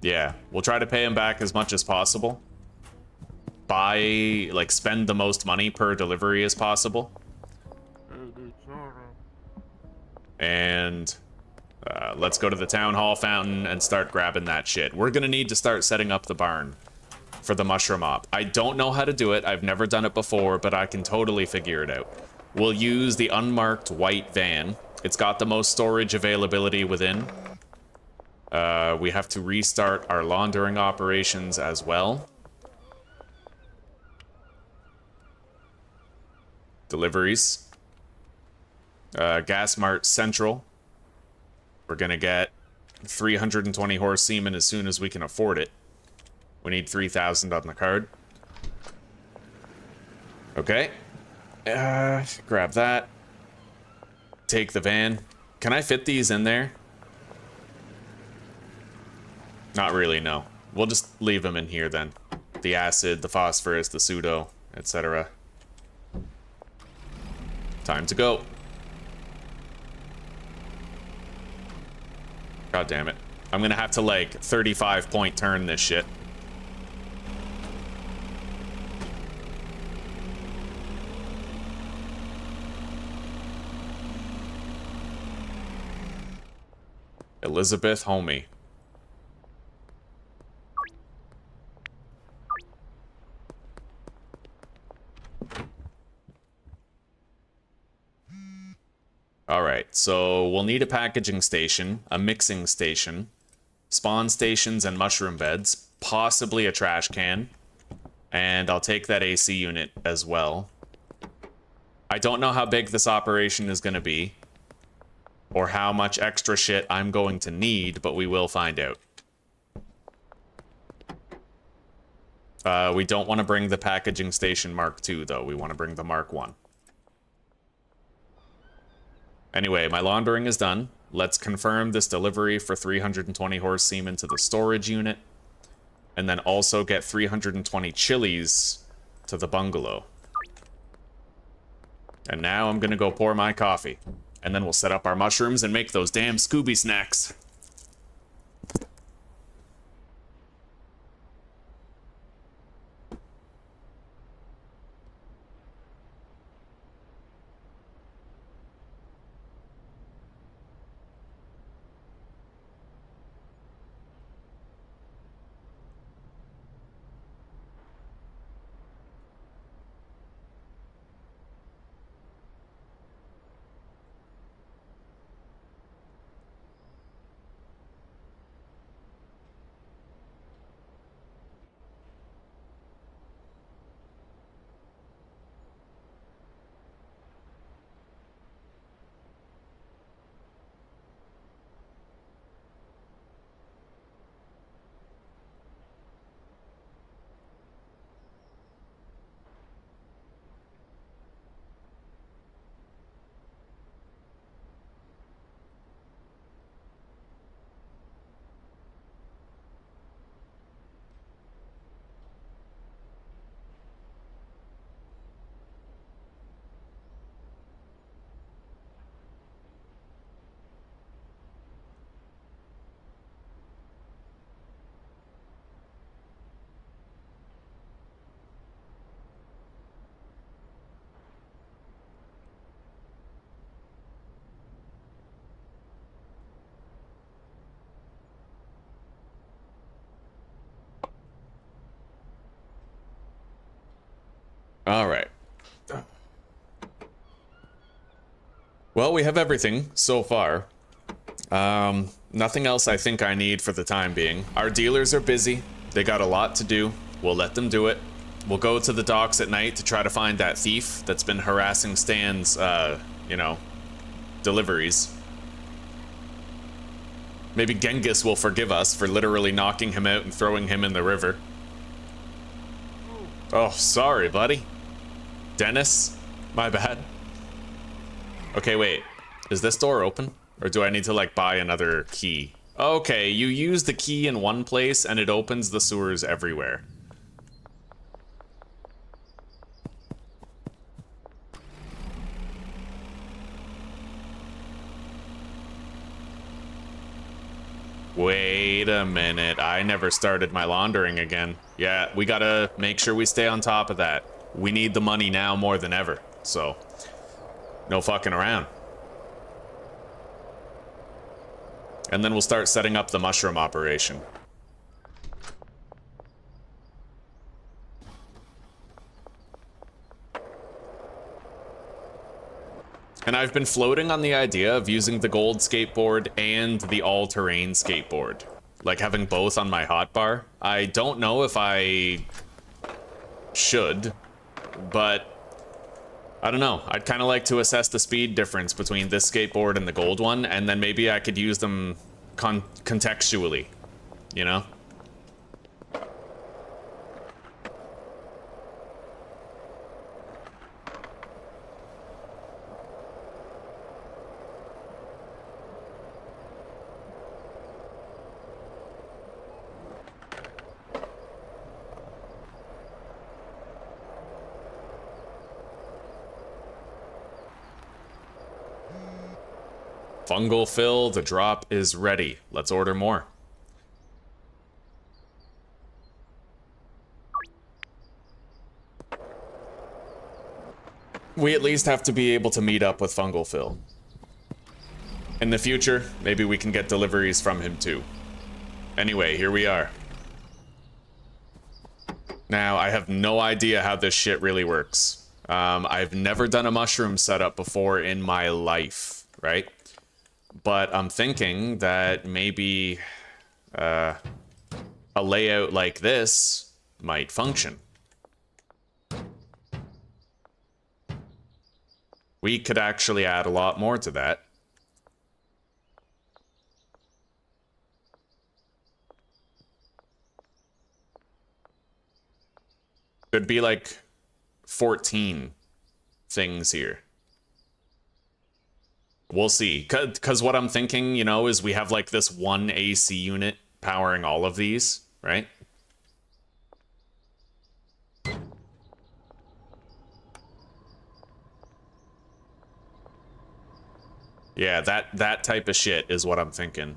Yeah, we'll try to pay him back as much as possible. Spend the most money per delivery as possible. And let's go to the town hall fountain and start grabbing that shit. We're gonna need to start setting up the barn for the mushroom op. I don't know how to do it. I've never done it before, but I can totally figure it out. We'll use the unmarked white van. It's got the most storage availability within. We have to restart our laundering operations as well. Deliveries. Gas Mart Central. We're gonna get 320 horse semen as soon as we can afford it. We need 3,000 on the card. Okay. Grab that. Take the van. Can I fit these in there? Not really, no. We'll just leave them in here then. the acid, the phosphorus, the pseudo, etc. Time to go. God damn it. I'm gonna have to, like, 35-point turn this shit. Elizabeth Homie. Alright, so we'll need a packaging station, a mixing station, spawn stations and mushroom beds, possibly a trash can, and I'll take that AC unit as well. I don't know how big this operation is going to be, or how much extra shit I'm going to need, but we will find out. We don't want to bring the packaging station Mark II, though. We want to bring the Mark I. Anyway, my laundering is done. Let's confirm this delivery for 320 horse semen to the storage unit, and then also get 320 chilies to the bungalow. And now I'm gonna go pour my coffee, and then we'll set up our mushrooms and make those damn Scooby snacks. All right. Well, we have everything so far. Nothing else I think I need for the time being. Our dealers are busy. They got a lot to do. We'll let them do it. We'll go to the docks at night to try to find that thief that's been harassing Stan's, you know, deliveries. Maybe Genghis will forgive us for literally knocking him out and throwing him in the river. Oh, sorry, buddy. Dennis? My bad. Okay, wait. Is this door open? Or do I need to, like, buy another key? Okay, you use the key in one place and it opens the sewers everywhere. Wait a minute. I never started my laundering again. Yeah, we gotta make sure we stay on top of that. We need the money now more than ever, so no fucking around. And then we'll start setting up the mushroom operation. And I've been floating on the idea of using the gold skateboard and the all-terrain skateboard. Like having both on my hotbar. I don't know if I should, but I don't know. I'd kind of like to assess the speed difference between this skateboard and the gold one, and then maybe I could use them contextually, you know? Fungal fill, the drop is ready. Let's order more. We at least have to be able to meet up with fungal fill. In the future, maybe we can get deliveries from him too. Anyway, here we are. Now, I have no idea how this shit really works. I've never done a mushroom setup before in my life, right? But I'm thinking that maybe a layout like this might function. We could actually add a lot more to that. Could be like 14 things here. We'll see. Because what I'm thinking, you know, is we have like this one AC unit powering all of these, right? Yeah, that type of shit is what I'm thinking.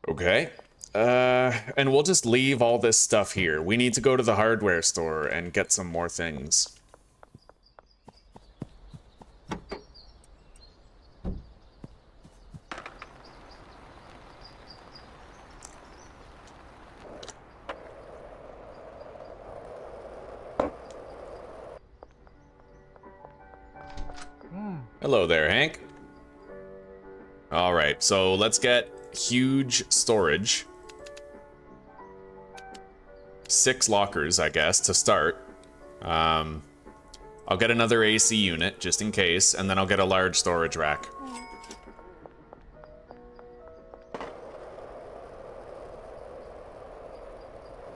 Okay. And we'll just leave all this stuff here. We need to go to the hardware store and get some more things. Hello there, Hank. All right, so let's get huge storage. 6 lockers, I guess, to start. I'll get another AC unit, just in case, and then I'll get a large storage rack.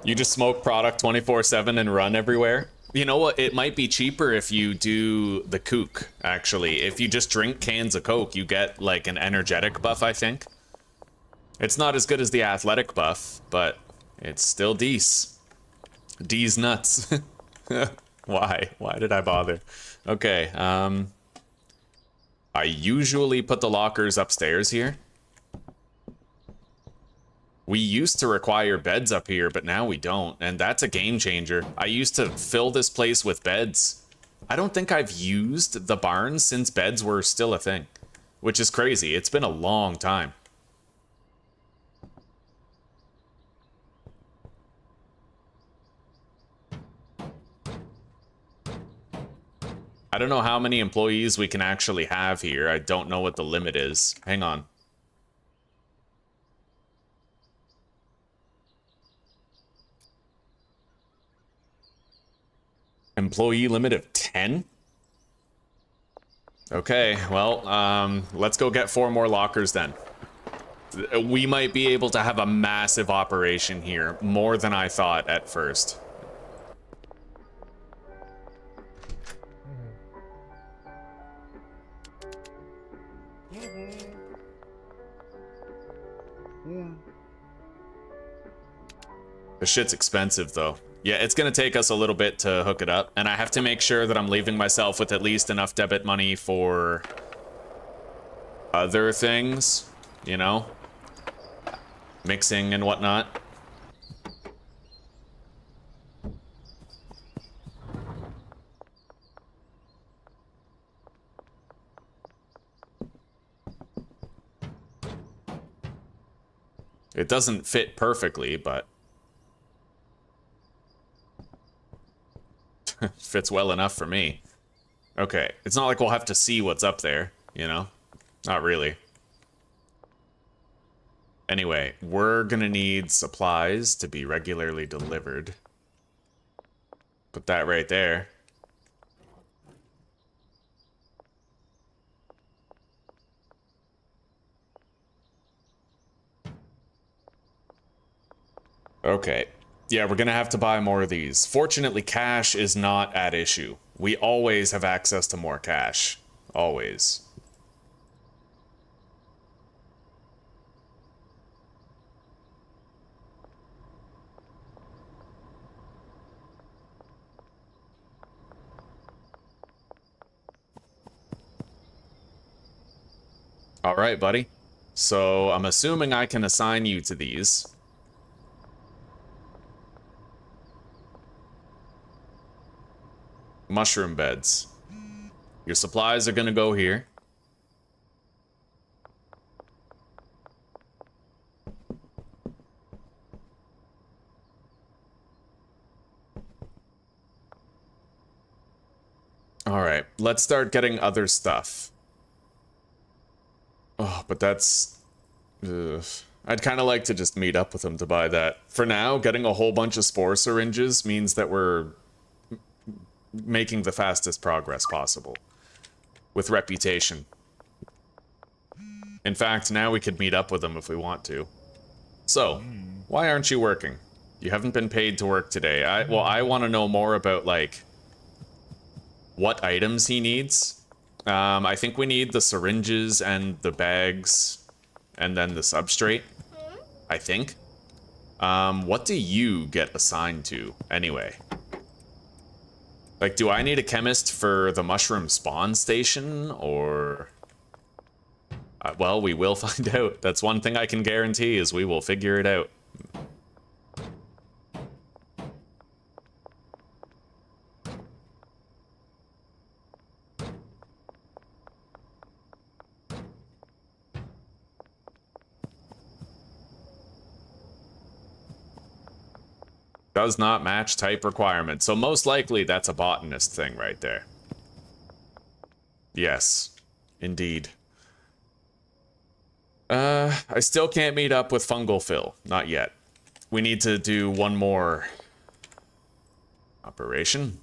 You just smoke product 24/7 and run everywhere? You know what? It might be cheaper if you do the kook, actually. If you just drink cans of Coke, you get, like, an energetic buff, I think. It's not as good as the athletic buff, but it's still D's. D's nuts. Why? Why did I bother? Okay, I usually put the lockers upstairs here. We used to require beds up here, but now we don't, and that's a game changer. I used to fill this place with beds. I don't think I've used the barn since beds were still a thing, which is crazy. It's been a long time. I don't know how many employees we can actually have here. I don't know what the limit is. Hang on. Employee limit of 10? Okay, well, let's go get 4 more lockers then. We might be able to have a massive operation here, more than I thought at first. The shit's expensive though. Yeah, it's gonna take us a little bit to hook it up, and I have to make sure that I'm leaving myself with at least enough debit money for other things, you know? Mixing and whatnot. It doesn't fit perfectly, but fits well enough for me. Okay, it's not like we'll have to see what's up there, you know? Not really. Anyway, we're gonna need supplies to be regularly delivered. Put that right there. Okay. Yeah, we're gonna have to buy more of these. Fortunately, cash is not at issue. We always have access to more cash. Always. All right, buddy. So I'm assuming I can assign you to these. Mushroom beds. Your supplies are gonna go here. All right, let's start getting other stuff. Oh, but that's... Ugh. I'd kind of like to just meet up with him to buy that. For now, getting a whole bunch of spore syringes means that we're making the fastest progress possible. With reputation. In fact, now we could meet up with him if we want to. So, why aren't you working? You haven't been paid to work today. I want to know more about, like, what items he needs. I think we need the syringes and the bags, and then the substrate, I think. What do you get assigned to, anyway? Like, do I need a chemist for the mushroom spawn station, or... well, we will find out. That's one thing I can guarantee, is we will figure it out. Does not match type requirement. So most likely that's a botanist thing right there. Yes, indeed. I still can't meet up with Fungal Phil. Not yet. We need to do one more operation.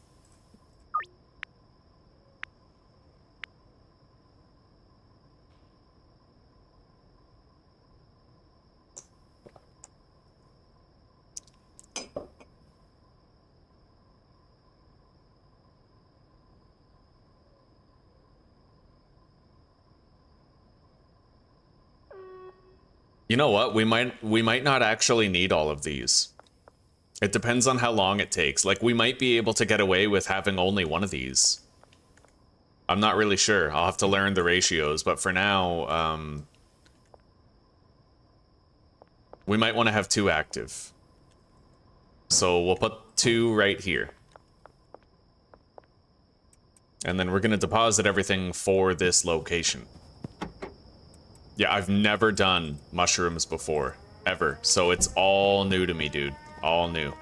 You know what? We might not actually need all of these. It depends on how long it takes. Like, we might be able to get away with having only one of these. I'm not really sure. I'll have to learn the ratios, but for now, we might want to have 2 active. So we'll put 2 right here. And then we're going to deposit everything for this location. Yeah, I've never done mushrooms before, ever. So it's all new to me, dude. All new.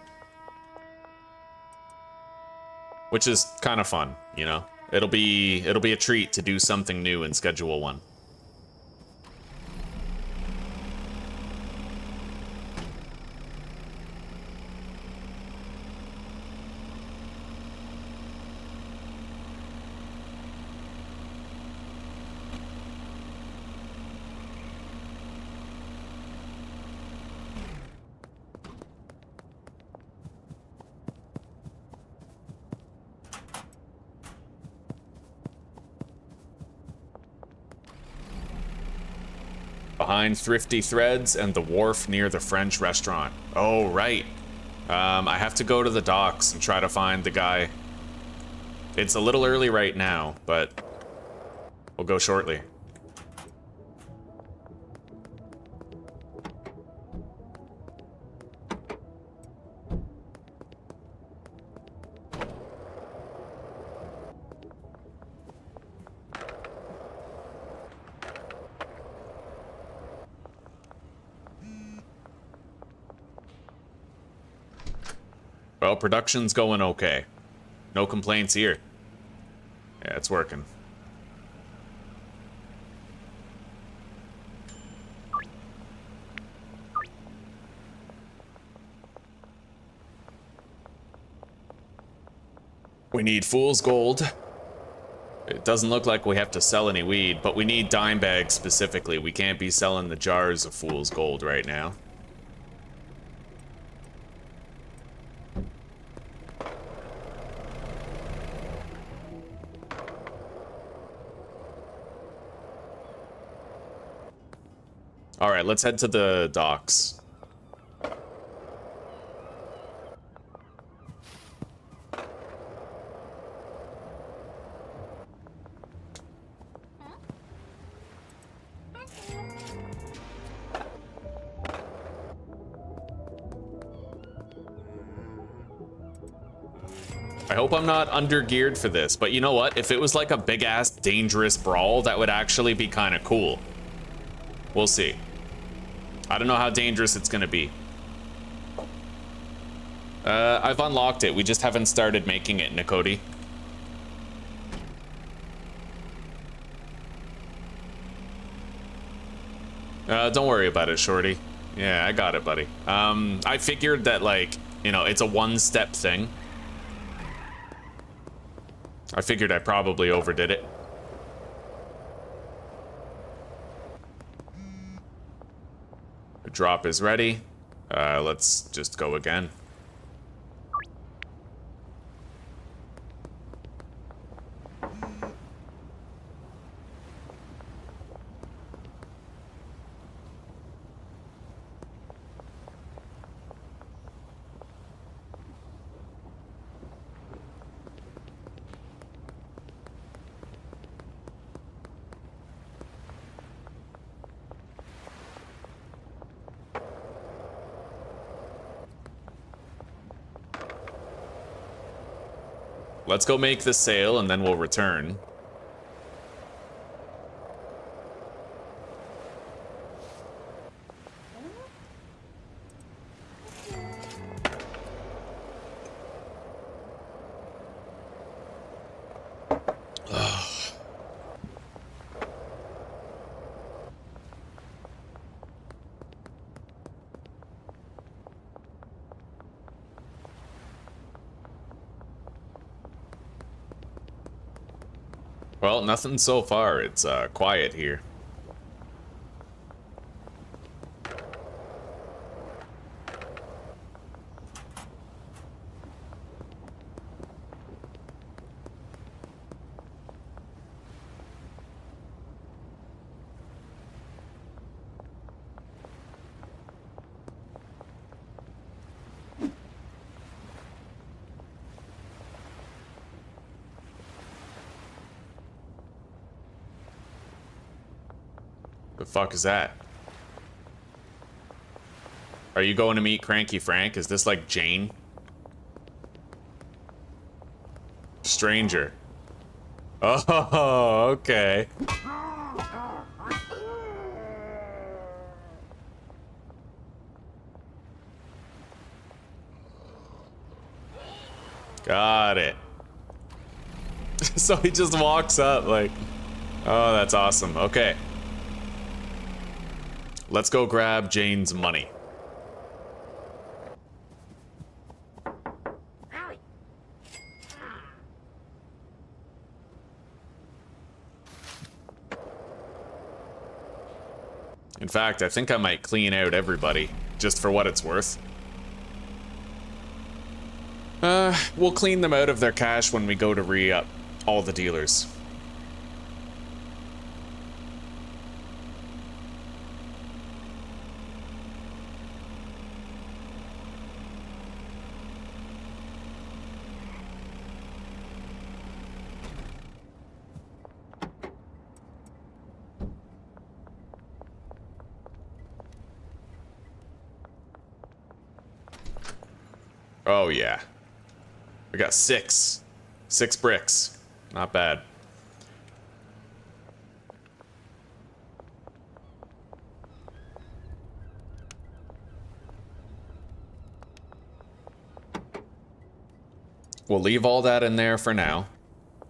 Which is kind of fun, you know? It'll be a treat to do something new in Schedule 1. Behind Thrifty Threads and the wharf near the French restaurant. Oh, right. I have to go to the docks and try to find the guy. It's a little early right now, but we'll go shortly. Well, production's going okay. No complaints here. Yeah, it's working. We need fool's gold. It doesn't look like we have to sell any weed, but we need dime bags specifically. We can't be selling the jars of fool's gold right now. All right, let's head to the docks. I hope I'm not under-geared for this, but you know what? If it was like a big-ass dangerous brawl, that would actually be kind of cool. We'll see. I don't know how dangerous it's gonna be. I've unlocked it. We just haven't started making it, Nikoti. Don't worry about it, Shorty. Yeah, I got it, buddy. I figured that, like, you know, it's a one-step thing. I figured I probably overdid it. The drop is ready. Let's just go again. Let's go make the sale and then we'll return. Well, nothing so far. It's quiet here. The fuck is that? Are you going to meet Cranky Frank? Is this like Jane? Stranger. Oh, okay. Got it. So he just walks up like, oh, that's awesome. Okay. Let's go grab Jane's money. In fact, I think I might clean out everybody, just for what it's worth. We'll clean them out of their cash when we go to re-up all the dealers. Oh yeah. We got six bricks. Not bad. We'll leave all that in there for now.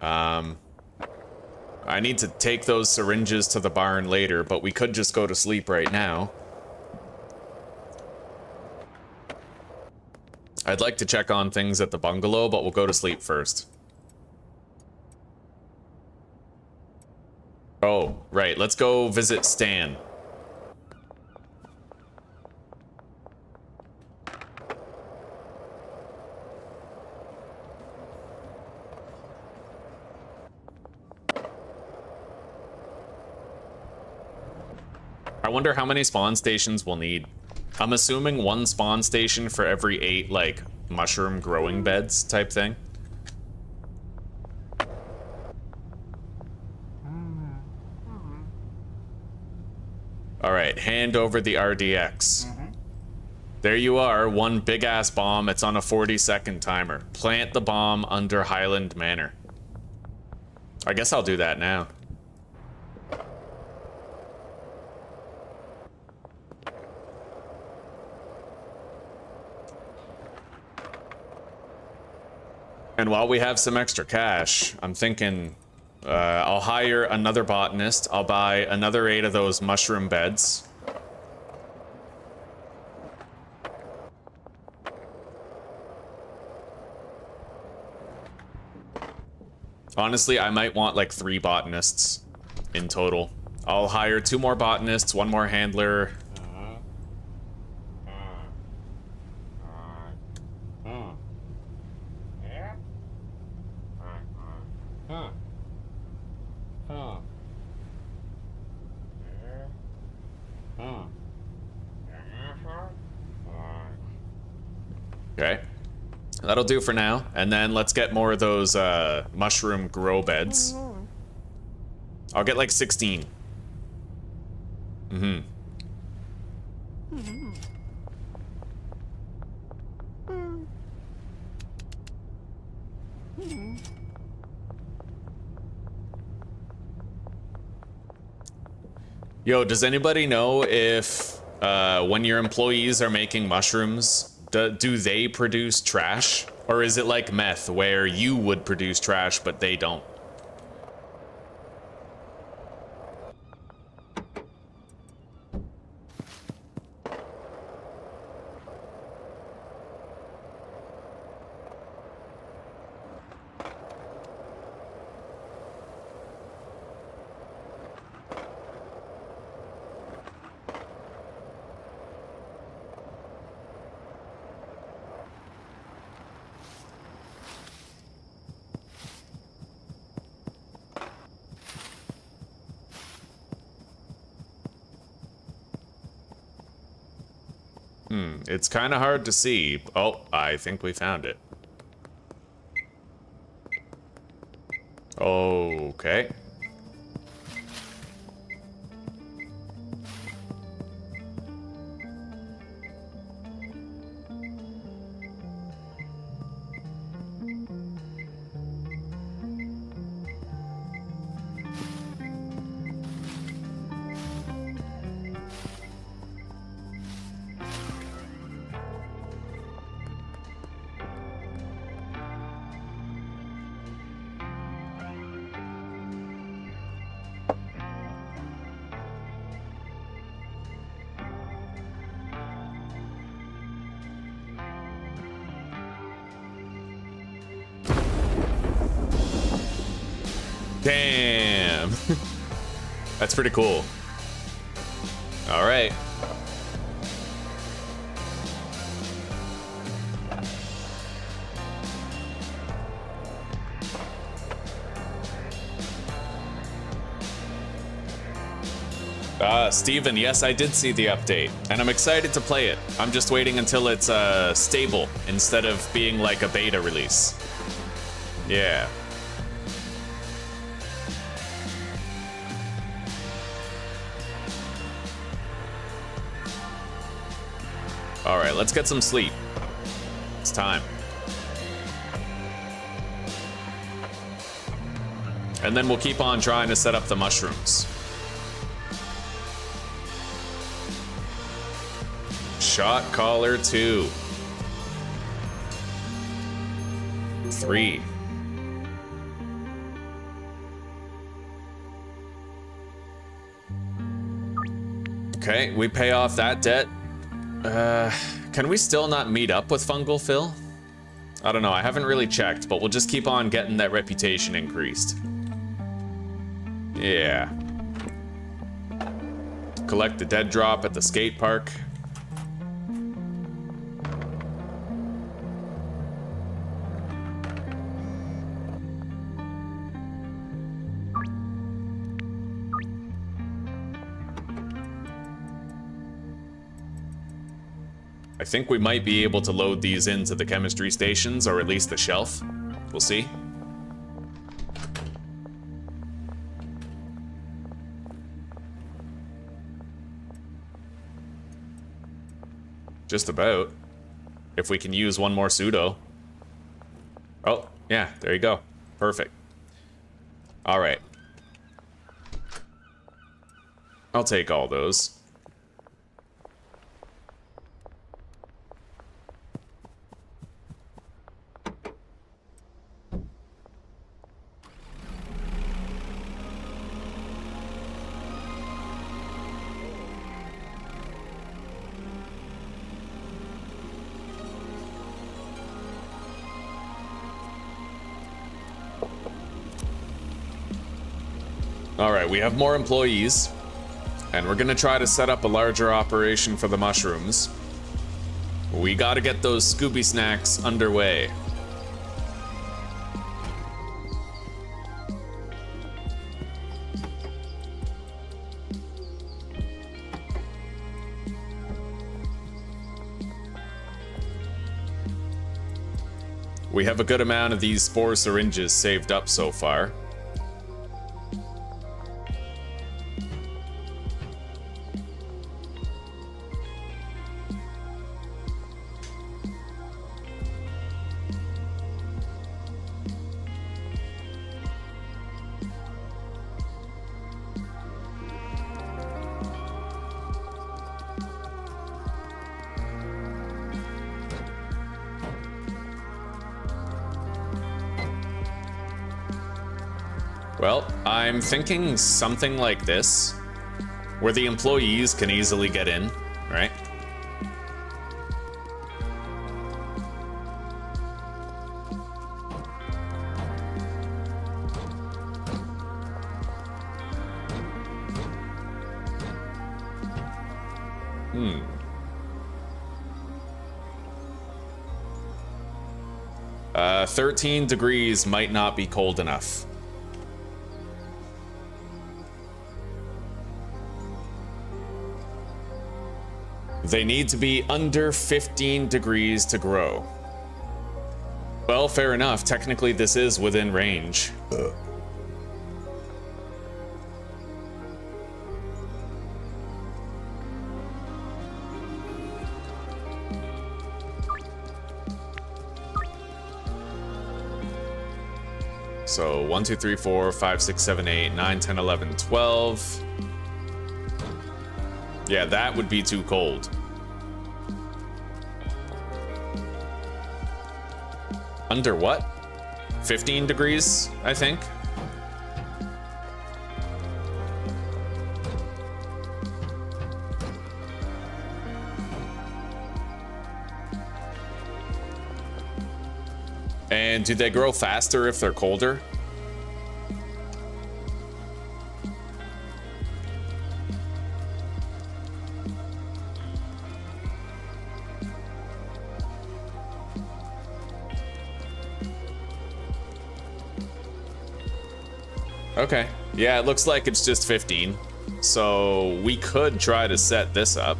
I need to take those syringes to the barn later, but we could just go to sleep right now. I'd like to check on things at the bungalow, but we'll go to sleep first. Oh, right. Let's go visit Stan. I wonder how many spawn stations we'll need. I'm assuming one spawn station for every 8, like, mushroom growing beds type thing. Alright, hand over the RDX. There you are, one big ass bomb. It's on a 40-second timer. Plant the bomb under Hyland Manor. I guess I'll do that now. And while we have some extra cash, I'm thinking I'll hire another botanist. I'll buy another 8 of those mushroom beds. Honestly, I might want like 3 botanists in total. I'll hire 2 more botanists, 1 more handler. Okay. That'll do for now, and then let's get more of those mushroom grow beds. I'll get like 16. Yo, does anybody know if when your employees are making mushrooms, do they produce trash? Or is it like meth, where you would produce trash, but they don't? It's kind of hard to see. Oh, I think we found it. Okay. Damn. That's pretty cool. All right. Steven, yes, I did see the update, and I'm excited to play it. I'm just waiting until it's stable instead of being like a beta release. Yeah. All right, let's get some sleep. It's time. And then we'll keep on trying to set up the mushrooms. Shot caller 2. 3. Okay, we pay off that debt. Can we still not meet up with Fungal Phil? I don't know, I haven't really checked, but we'll just keep on getting that reputation increased. Yeah. Collect the dead drop at the skate park. I think we might be able to load these into the chemistry stations, or at least the shelf. We'll see. Just about. If we can use one more pseudo. Oh, yeah, there you go. Perfect. All right. I'll take all those. All right, we have more employees, and we're gonna try to set up a larger operation for the mushrooms. We gotta get those Scooby snacks underway. We have a good amount of these spore syringes saved up so far. Well, I'm thinking something like this, where the employees can easily get in, right? Hmm. 13 degrees might not be cold enough. They need to be under 15 degrees to grow. Well, fair enough. Technically, this is within range. So 1, 2, 3, 4, 5, 6, 7, 8, 9, 10, 11, 12. Yeah, that would be too cold. Under what? 15 degrees, I think. And do they grow faster if they're colder? Okay. Yeah, it looks like it's just 15. So we could try to set this up,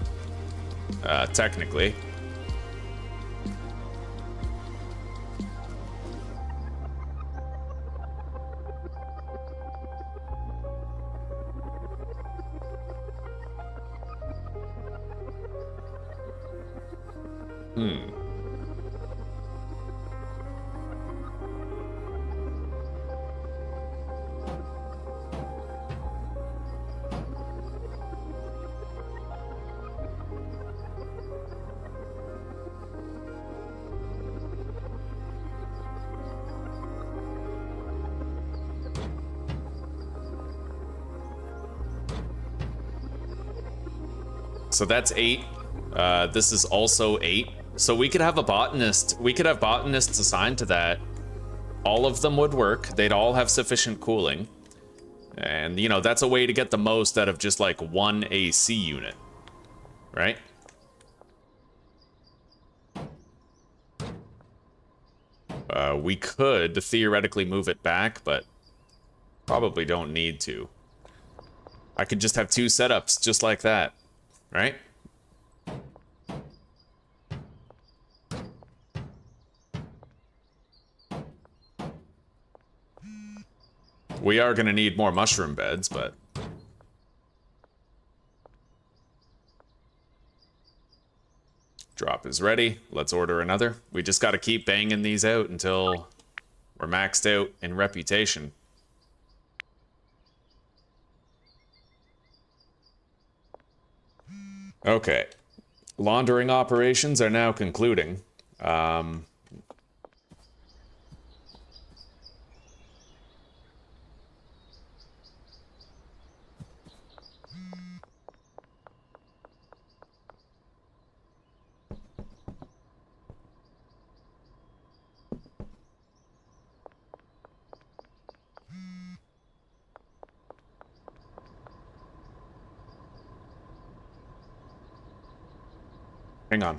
technically. So that's 8. This is also 8. So we could have a botanist. We could have botanists assigned to that. All of them would work. They'd all have sufficient cooling. And, you know, that's a way to get the most out of just like one AC unit. Right? We could theoretically move it back, but probably don't need to. I could just have 2 setups just like that. Right? We are going to need more mushroom beds, but... Drop is ready. Let's order another. We just got to keep banging these out until we're maxed out in reputation. Okay. Laundering operations are now concluding. Hang on.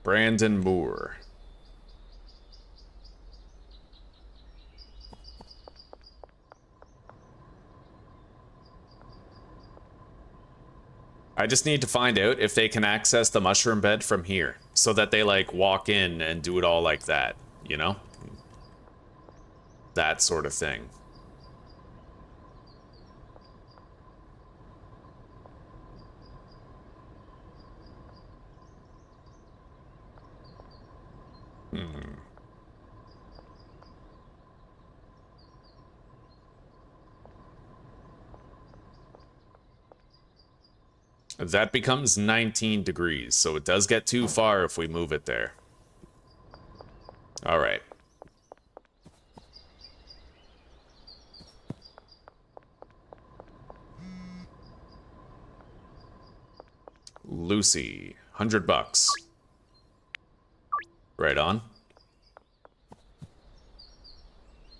Brandon Moore. I just need to find out if they can access the mushroom bed from here, so that they, like, walk in and do it all like that, you know? That sort of thing. That becomes 19 degrees, so it does get too far if we move it there. All right. Lucy, $100. Right on.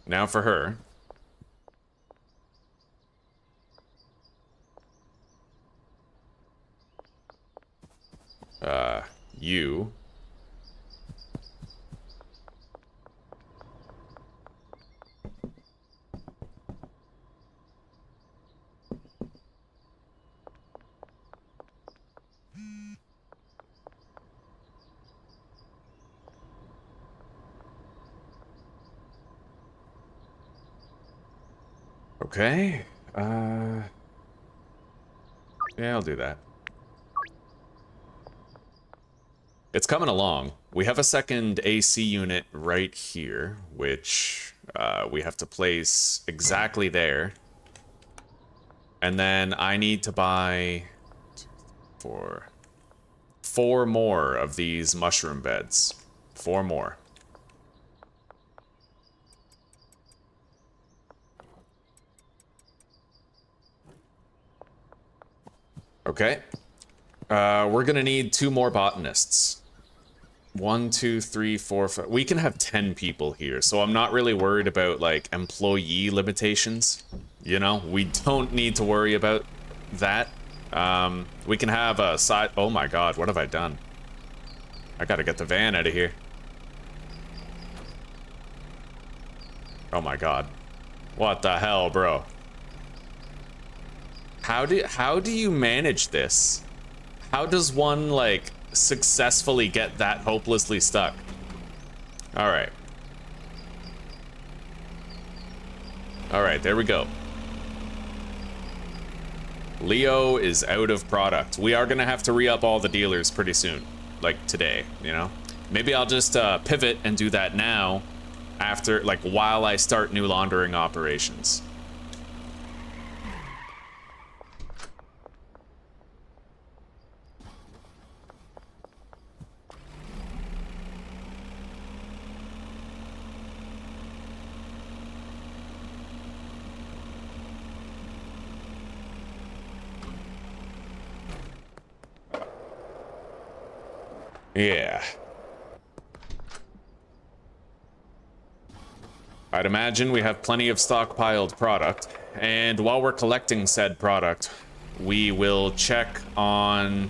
Now for her. You. Okay. Yeah, I'll do that. It's coming along. We have a second AC unit right here, which we have to place exactly there. And then I need to buy four more of these mushroom beds. 4 more. Okay. We're gonna need 2 more botanists. 1, 2, 3, 4, 5. We can have 10 people here, so I'm not really worried about, like, employee limitations. You know, we don't need to worry about that. We can have a side. Oh my god, what have I done? I gotta get the van out of here. Oh my god. What the hell, bro? How do you manage this? How does one, like, successfully get that hopelessly stuck? Alright. Alright, there we go. Leo is out of product. We are gonna have to re-up all the dealers pretty soon. Like, today, you know? Maybe I'll just pivot and do that now, after, like, while I start new laundering operations. Yeah. I'd imagine we have plenty of stockpiled product, and while we're collecting said product, we will check on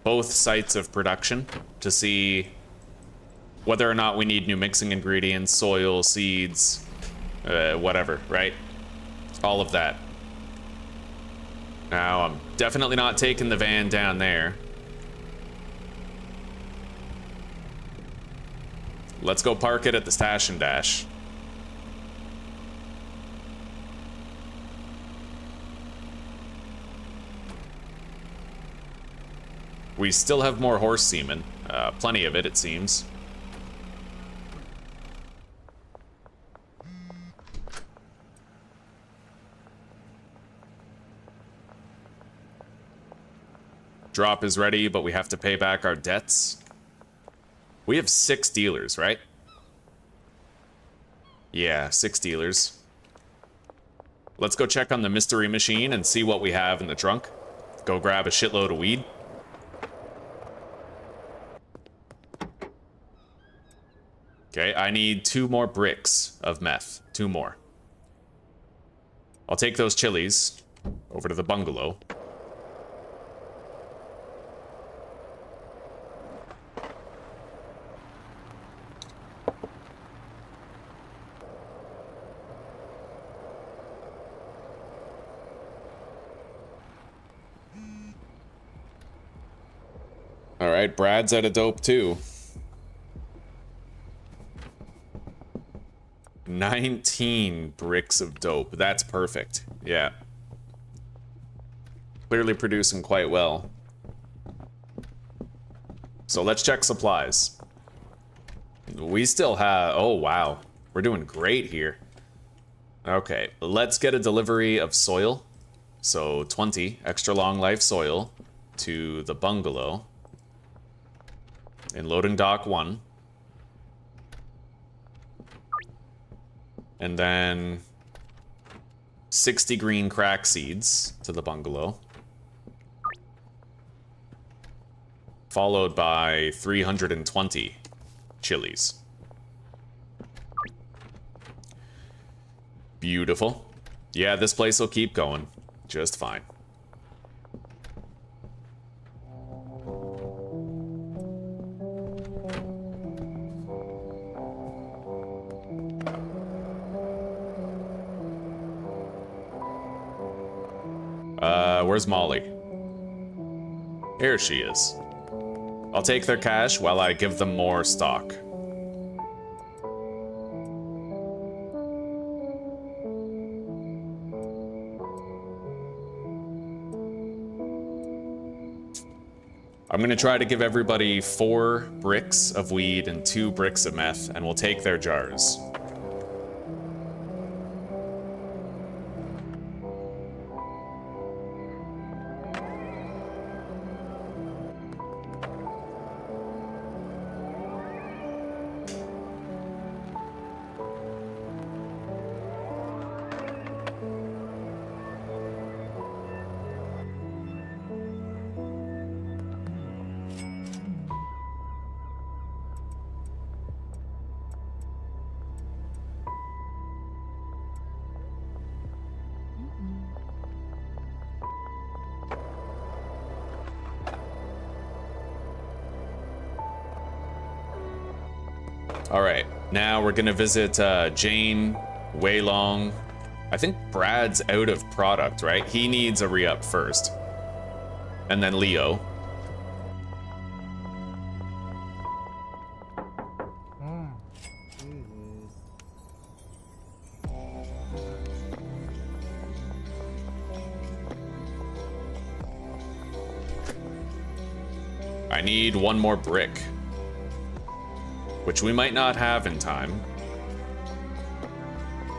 both sites of production to see whether or not we need new mixing ingredients, soil, seeds, whatever, right? All of that. Now, I'm definitely not taking the van down there. Let's go park it at the Stash and Dash. We still have more horse semen. Plenty of it, it seems. Drop is ready, but we have to pay back our debts. We have 6 dealers, right? Yeah, 6 dealers. Let's go check on the mystery machine and see what we have in the trunk. Go grab a shitload of weed. Okay, I need 2 more bricks of meth. 2 more. I'll take those chilies over to the bungalow. Alright, Brad's out of dope too. 19 bricks of dope. That's perfect. Yeah. Clearly producing quite well. So let's check supplies. We still have... Oh, wow. We're doing great here. Okay, let's get a delivery of soil. So 20 extra long life soil to the bungalow. In loading dock 1. And then 60 green crack seeds to the bungalow. Followed by 320 chilies. Beautiful. Yeah, this place will keep going just fine. Where's Molly? Here she is. I'll take their cash while I give them more stock. I'm gonna try to give everybody 4 bricks of weed and 2 bricks of meth, and we'll take their jars. Alright, now we're gonna visit Jane, Weilong. I think Brad's out of product, right? He needs a re-up first. And then Leo. I need 1 more brick. Which we might not have in time.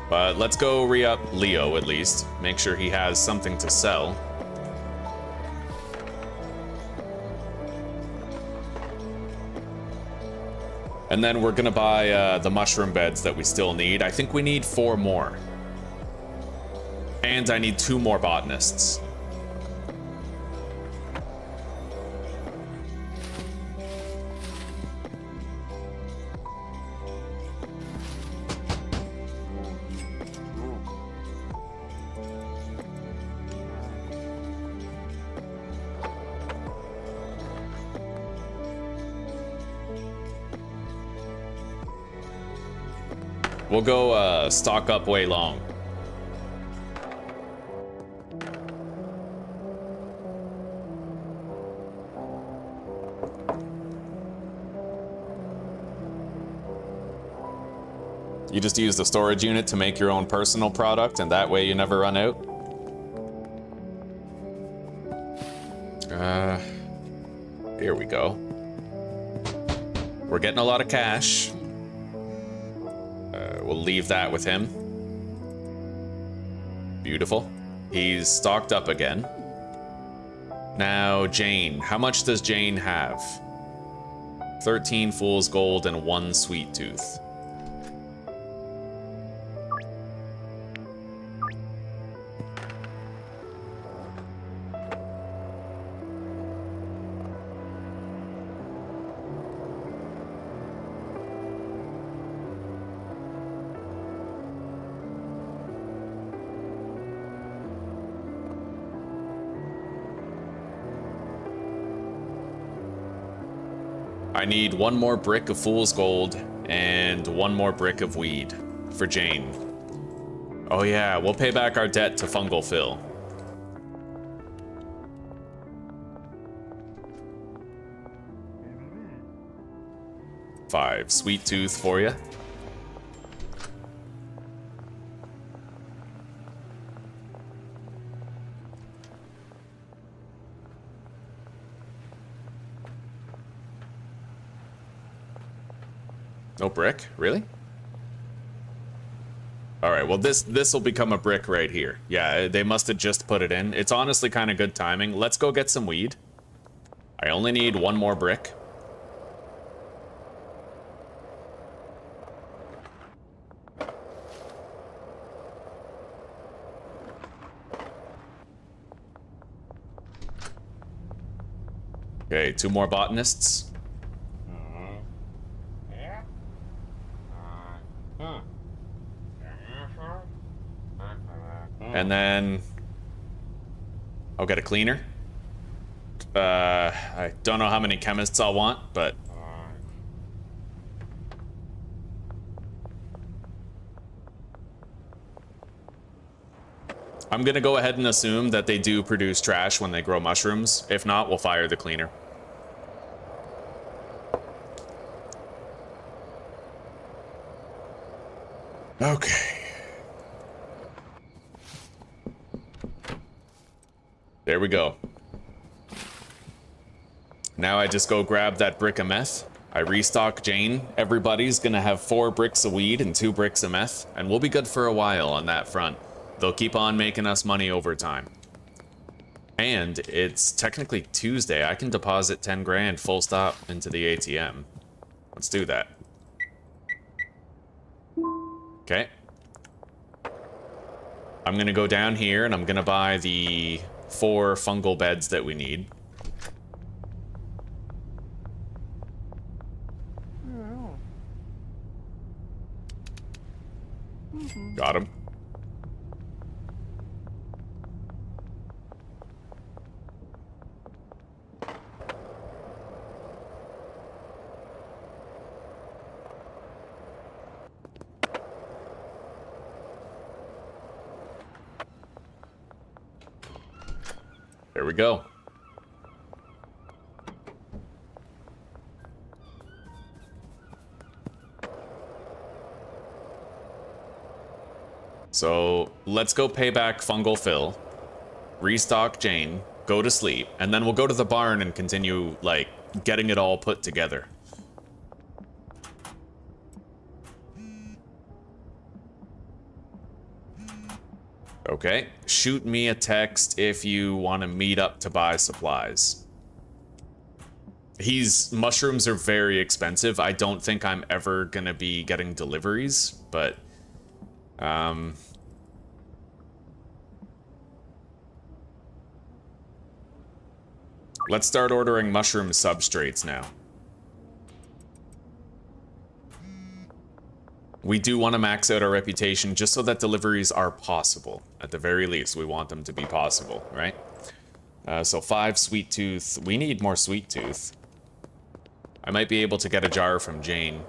But let's go re-up Leo at least. Make sure he has something to sell. And then we're gonna buy the mushroom beds that we still need. I think we need 4 more. And I need 2 more botanists. We'll go stock up Weilong. You just use the storage unit to make your own personal product, and that way you never run out? Here we go. We're getting a lot of cash. We'll leave that with him. Beautiful. He's stocked up again. Now, Jane. How much does Jane have? 13 fool's gold and 1 sweet tooth. I need 1 more brick of fool's gold and 1 more brick of weed for Jane. Oh yeah, we'll pay back our debt to Fungal Phil. $5 sweet tooth for you. No brick? Really? Alright, well this will become a brick right here. Yeah, they must have just put it in. It's honestly kind of good timing. Let's go get some weed. I only need 1 more brick. Okay, 2 more botanists. And then I'll get a cleaner. I don't know how many chemists I'll want, but I'm gonna go ahead and assume that they do produce trash when they grow mushrooms. If not, we'll fire the cleaner. Okay. There we go. Now I just go grab that brick of meth. I restock Jane. Everybody's gonna have 4 bricks of weed and 2 bricks of meth, and we'll be good for a while on that front. They'll keep on making us money over time. And it's technically Tuesday. I can deposit 10 grand full stop into the ATM. Let's do that. Okay. I'm gonna go down here and I'm gonna buy the 4 fungal beds that we need. Got him. There we go. So let's go pay back Fungal Phil, restock Jane, go to sleep, and then we'll go to the barn and continue, like, getting it all put together. Okay, shoot me a text if you want to meet up to buy supplies. Mushrooms are very expensive. I don't think I'm ever gonna be getting deliveries, but let's start ordering mushroom substrates now. We do want to max out our reputation just so that deliveries are possible. At the very least, we want them to be possible, right? So 5 sweet tooth. We need more sweet tooth. I might be able to get a jar from Jane.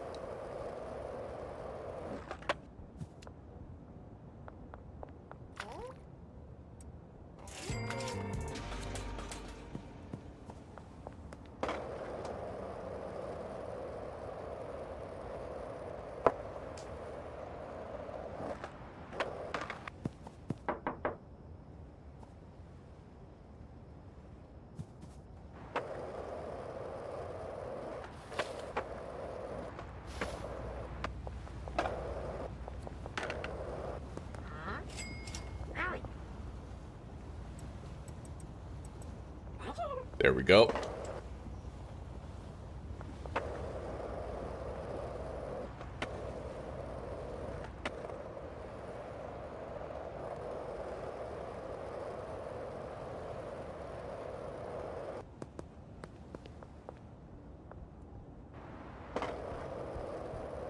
There we go.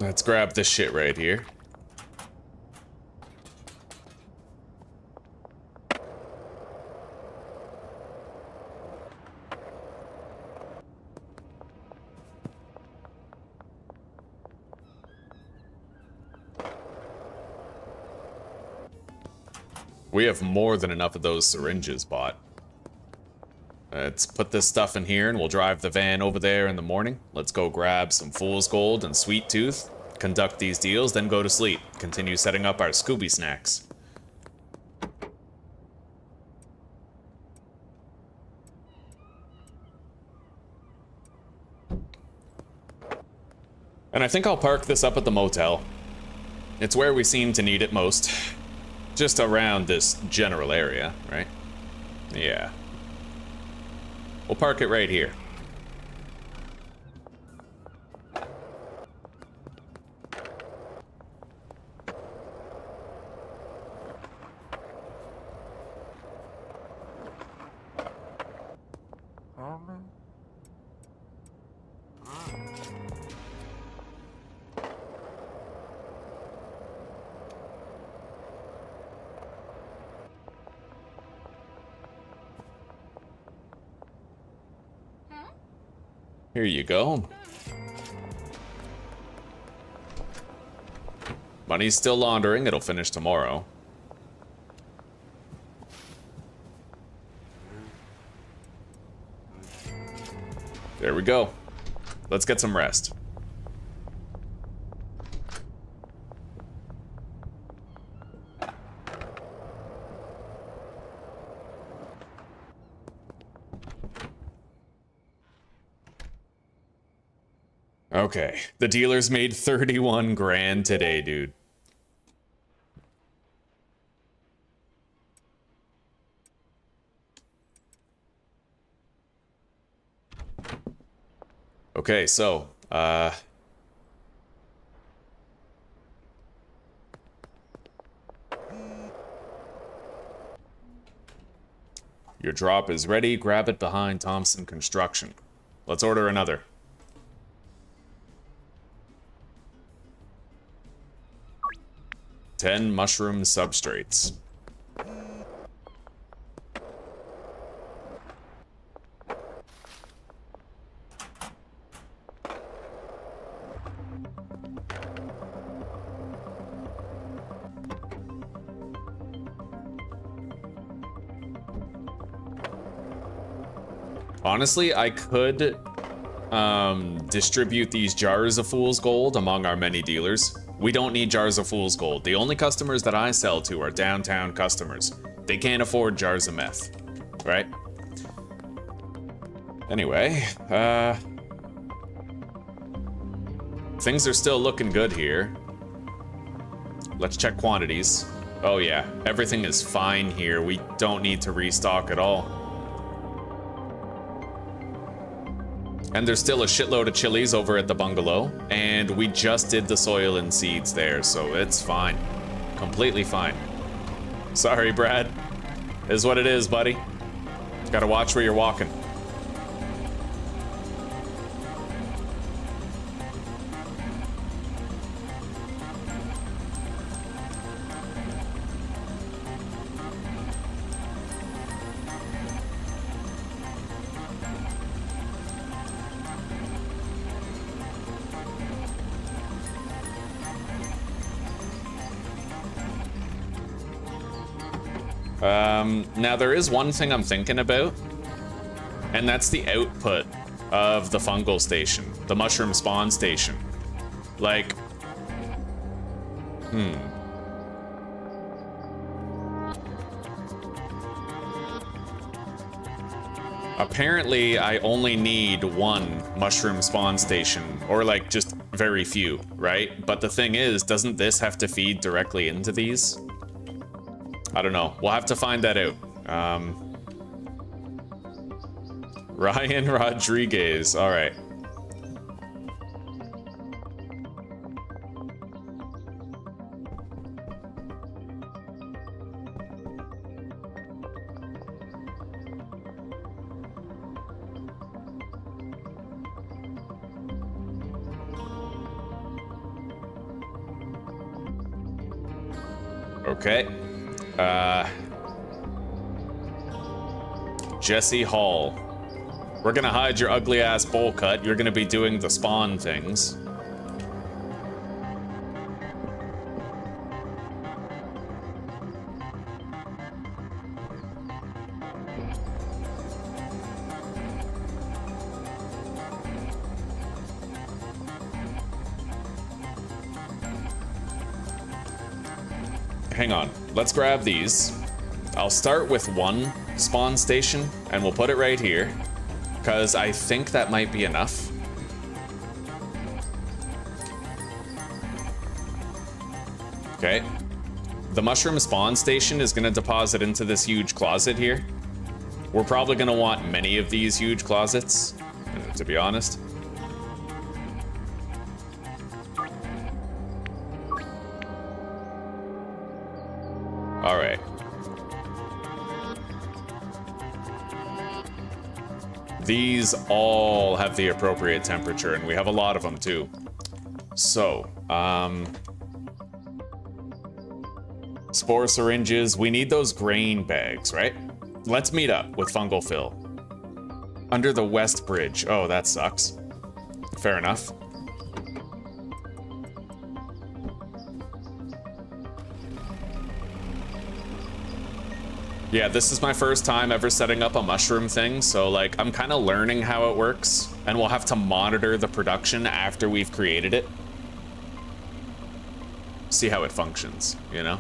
Let's grab this shit right here. We have more than enough of those syringes bought. Let's put this stuff in here and we'll drive the van over there in the morning. Let's go grab some Fool's Gold and Sweet Tooth, conduct these deals, then go to sleep. Continue setting up our Scooby snacks. And I think I'll park this up at the motel. It's where we seem to need it most. Just around this general area, right? Yeah. We'll park it right here. Here you go. Money's still laundering. It'll finish tomorrow. There we go. Let's get some rest. Okay, the dealers made 31 grand today, dude. Okay, so, your drop is ready. Grab it behind Thompson Construction. Let's order another. $10 mushroom substrates. Honestly, I could distribute these jars of Fool's Gold among our many dealers. We don't need jars of Fool's Gold. The only customers that I sell to are downtown customers. They can't afford jars of meth, right? Anyway, things are still looking good here. Let's check quantities. Oh yeah, everything is fine here. We don't need to restock at all. And there's still a shitload of chilies over at the bungalow, and we just did the soil and seeds there, so it's fine. Completely fine. Sorry, Brad. Is what it is, buddy. Gotta watch where you're walking. Now there is one thing I'm thinking about, and that's the output of the fungal station, the mushroom spawn station. Like, apparently I only need one mushroom spawn station, or like just very few, right? But the thing is, doesn't this have to feed directly into these? I don't know. We'll have to find that out. Ryan Rodriguez. All right. Okay. Jesse Hall. We're gonna hide your ugly ass bowl cut. You're gonna be doing the spawn things. Hang on, let's grab these. I'll start with one spawn station and we'll put it right here because I think that might be enough. Okay. The mushroom spawn station is gonna deposit into this huge closet here. We're probably gonna want many of these huge closets, to be honest. All right. These all have the appropriate temperature, and we have a lot of them too. So, spore syringes. We need those grain bags, right? Let's meet up with Fungal Phil. Under the West Bridge. Oh, that sucks. Fair enough. Yeah, this is my first time ever setting up a mushroom thing, so like I'm kind of learning how it works, and we'll have to monitor the production after we've created it. See how it functions, you know?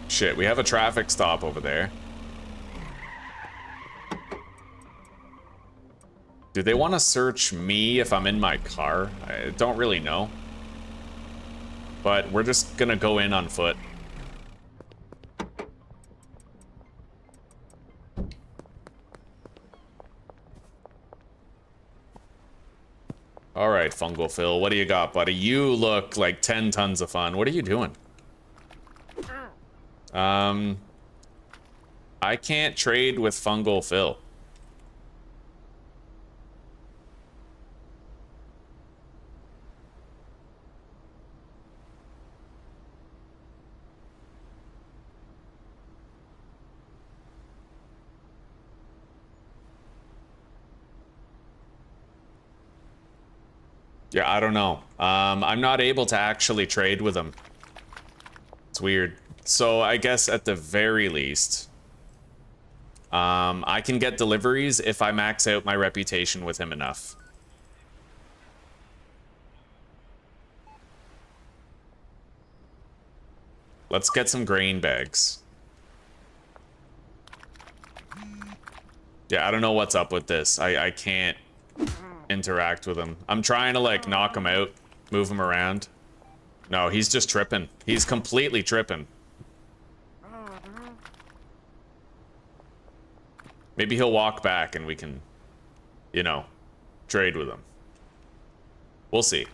Shit, we have a traffic stop over there. Do they want to search me if I'm in my car? I don't really know. But we're just gonna go in on foot. All right, Fungal Phil, what do you got, buddy? You look like 10 tons of fun. What are you doing? I can't trade with Fungal Phil. Yeah, I don't know. I'm not able to actually trade with him. It's weird. So I guess at the very least, I can get deliveries if I max out my reputation with him enough. Let's get some grain bags. Yeah, I don't know what's up with this. I can't interact with him. I'm trying to like knock him out, move him around. No, he's just tripping. He's completely tripping. Maybe he'll walk back and we can, you know, trade with him. We'll see.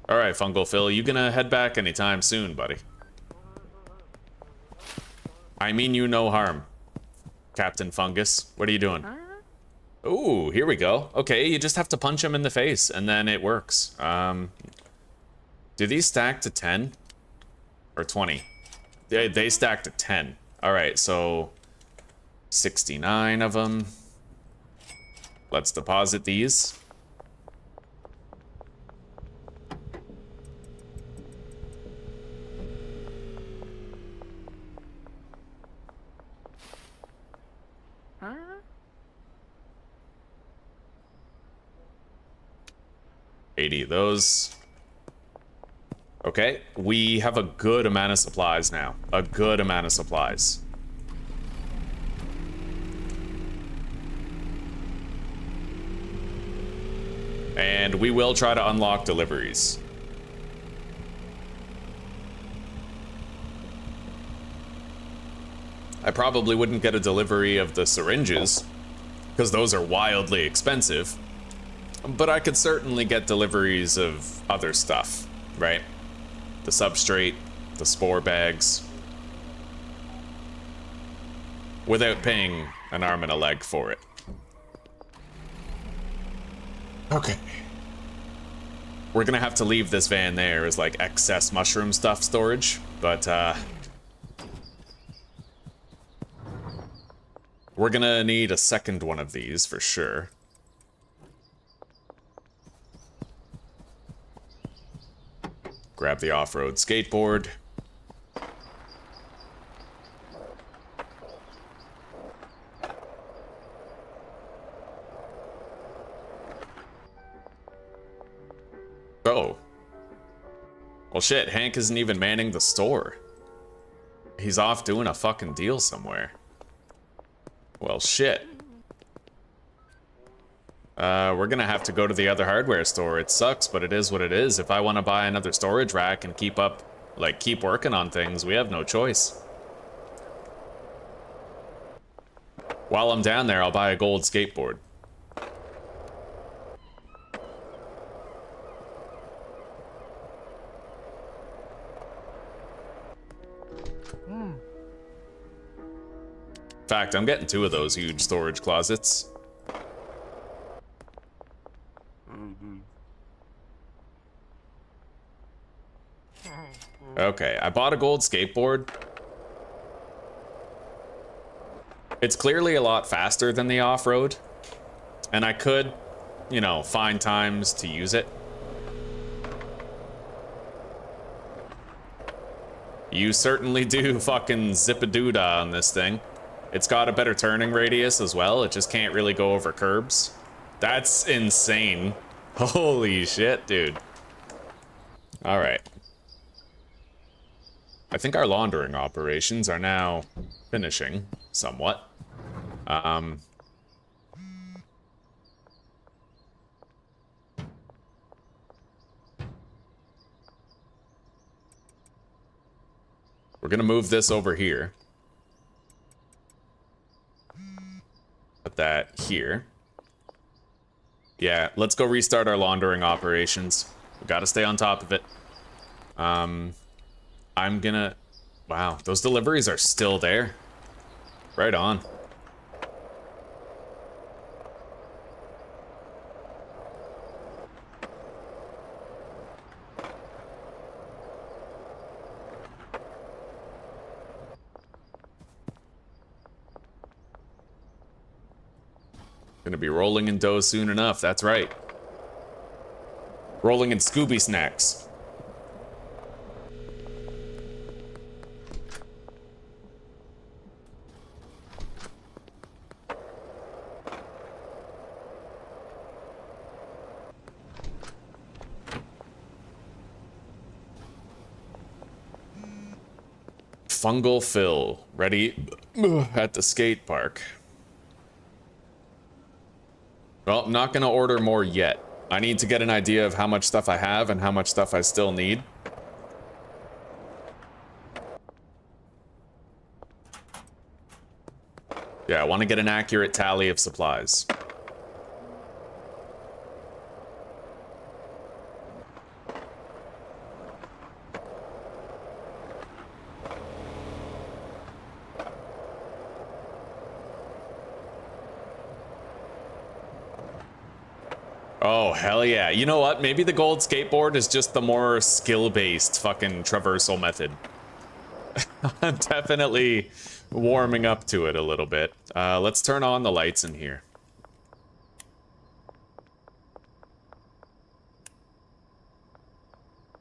All right, Fungal Phil, you gonna head back anytime soon, buddy? I mean you no harm, Captain Fungus. What are you doing? Ooh, here we go. Okay, you just have to punch him in the face, and then it works. Do these stack to 10? Or 20? They stack to 10. All right, so 69 of them. Let's deposit these. Huh? 80 of those. Okay, we have a good amount of supplies now. A good amount of supplies. And we will try to unlock deliveries. I probably wouldn't get a delivery of the syringes, because those are wildly expensive. But I could certainly get deliveries of other stuff, right? The substrate, the spore bags, without paying an arm and a leg for it. Okay. We're gonna have to leave this van there as like excess mushroom stuff storage, but we're gonna need a second one of these for sure. Grab the off-road skateboard. Oh. Well, shit, Hank isn't even manning the store. He's off doing a fucking deal somewhere. Well, shit. We're gonna have to go to the other hardware store. It sucks, but it is what it is. If I want to buy another storage rack and keep working on things, we have no choice. While I'm down there, I'll buy a gold skateboard. In fact, I'm getting 2 of those huge storage closets. Okay, I bought a gold skateboard. It's clearly a lot faster than the off-road, and I could, you know, find times to use it. You certainly do fucking zip-a-doo-dah on this thing. It's got a better turning radius as well. It just can't really go over curbs. That's insane. Holy shit, dude. All right. I think our laundering operations are now finishing somewhat. We're gonna move this over here. Put that here. Yeah, let's go restart our laundering operations. We gotta stay on top of it. I'm gonna... Wow, those deliveries are still there. Right on. Gonna be rolling in dough soon enough, that's right. Rolling in Scooby snacks. Fungal fill, ready at the skate park. Well, I'm not gonna order more yet. I need to get an idea of how much stuff I have and how much stuff I still need. Yeah, I want to get an accurate tally of supplies. Oh, hell yeah. You know what? Maybe the gold skateboard is just the more skill-based fucking traversal method. I'm definitely warming up to it a little bit. Let's turn on the lights in here.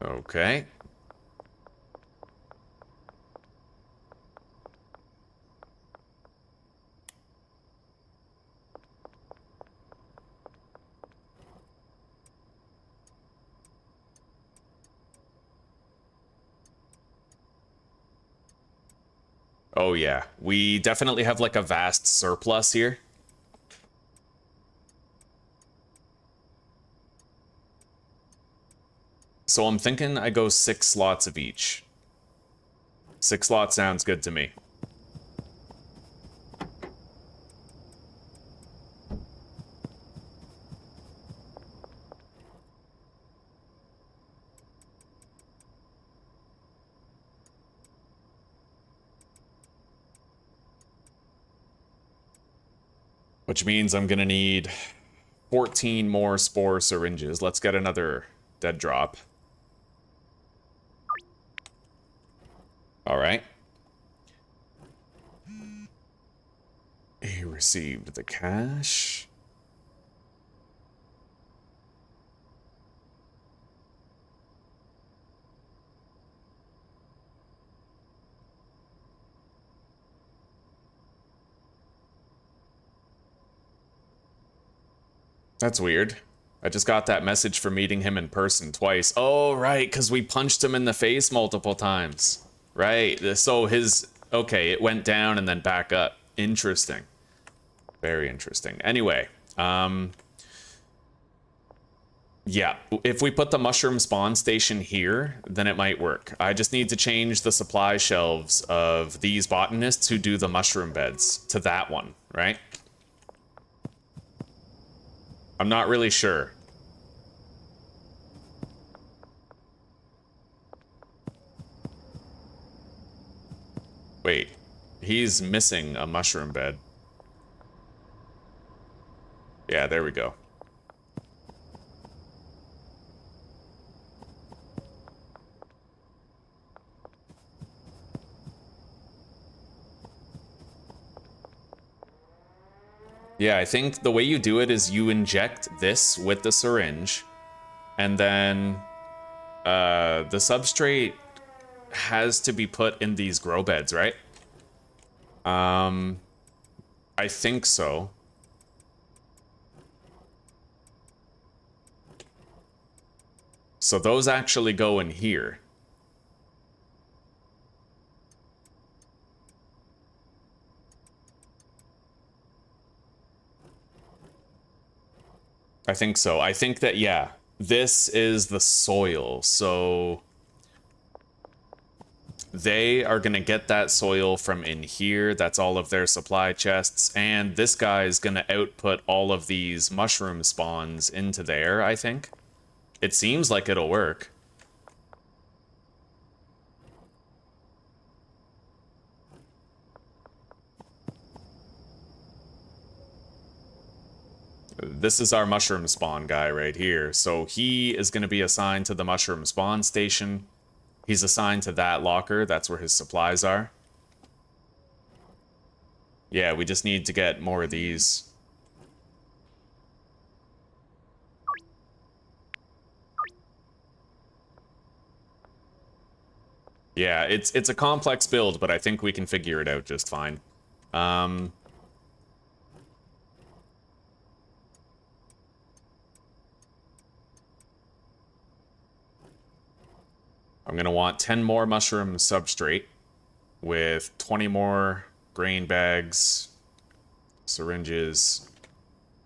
Okay. Oh yeah, we definitely have like a vast surplus here. So I'm thinking I go 6 slots of each. 6 slots sounds good to me. Which means I'm gonna need 14 more spore syringes. Let's get another dead drop. All right. He received the cash. That's weird. I just got that message for meeting him in person twice. Oh, right, because we punched him in the face multiple times. Right, so his... Okay, it went down and then back up. Interesting. Very interesting. Anyway, yeah, if we put the mushroom spawn station here, then it might work. I just need to change the supply shelves of these botanists who do the mushroom beds to that one, right? I'm not really sure. Wait, he's missing a mushroom bed. Yeah, there we go. Yeah, I think the way you do it is you inject this with the syringe, and then the substrate has to be put in these grow beds, right? I think so. So those actually go in here. I think so. I think that, yeah, this is the soil. So they are going to get that soil from in here. That's all of their supply chests. And this guy is going to output all of these mushroom spawns into there, I think. It seems like it'll work. This is our mushroom spawn guy right here. So he is going to be assigned to the mushroom spawn station. He's assigned to that locker. That's where his supplies are. Yeah, we just need to get more of these. Yeah, it's a complex build, but I think we can figure it out just fine. I'm gonna want 10 more mushroom substrate with 20 more grain bags, syringes.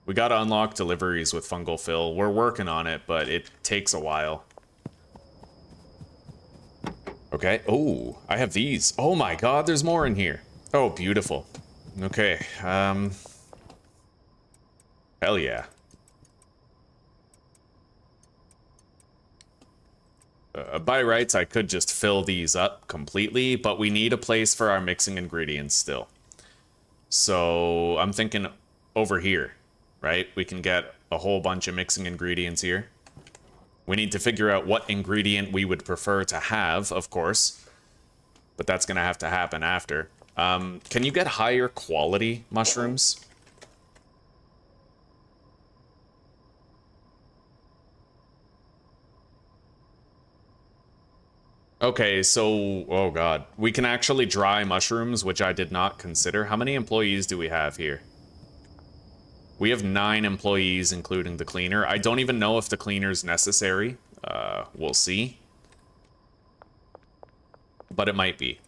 We gotta unlock deliveries with fungal fill. We're working on it, but it takes a while. Okay. Oh, I have these. Oh my god, there's more in here. Oh, beautiful. Okay. Hell yeah. By rights, I could just fill these up completely, but we need a place for our mixing ingredients still. So I'm thinking over here, right? We can get a whole bunch of mixing ingredients here. We need to figure out what ingredient we would prefer to have, of course. But that's going to have to happen after. Can you get higher quality mushrooms? Okay, so, oh god. We can actually dry mushrooms, which I did not consider. How many employees do we have here? We have 9 employees, including the cleaner. I don't even know if the cleaner's necessary. We'll see. But it might be.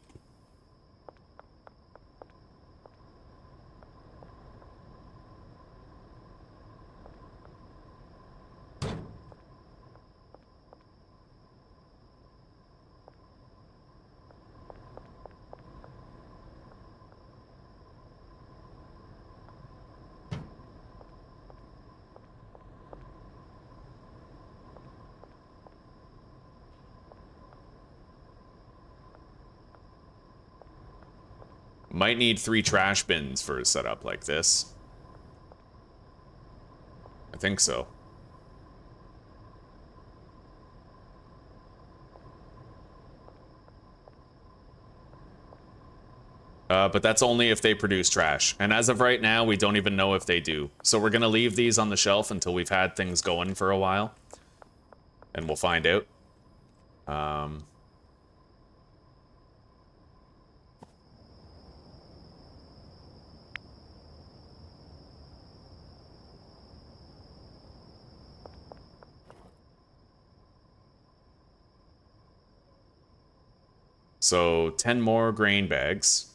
Might need 3 trash bins for a setup like this. I think so. But that's only if they produce trash. And as of right now, we don't even know if they do. So we're gonna leave these on the shelf until we've had things going for a while. And we'll find out. So 10 more grain bags.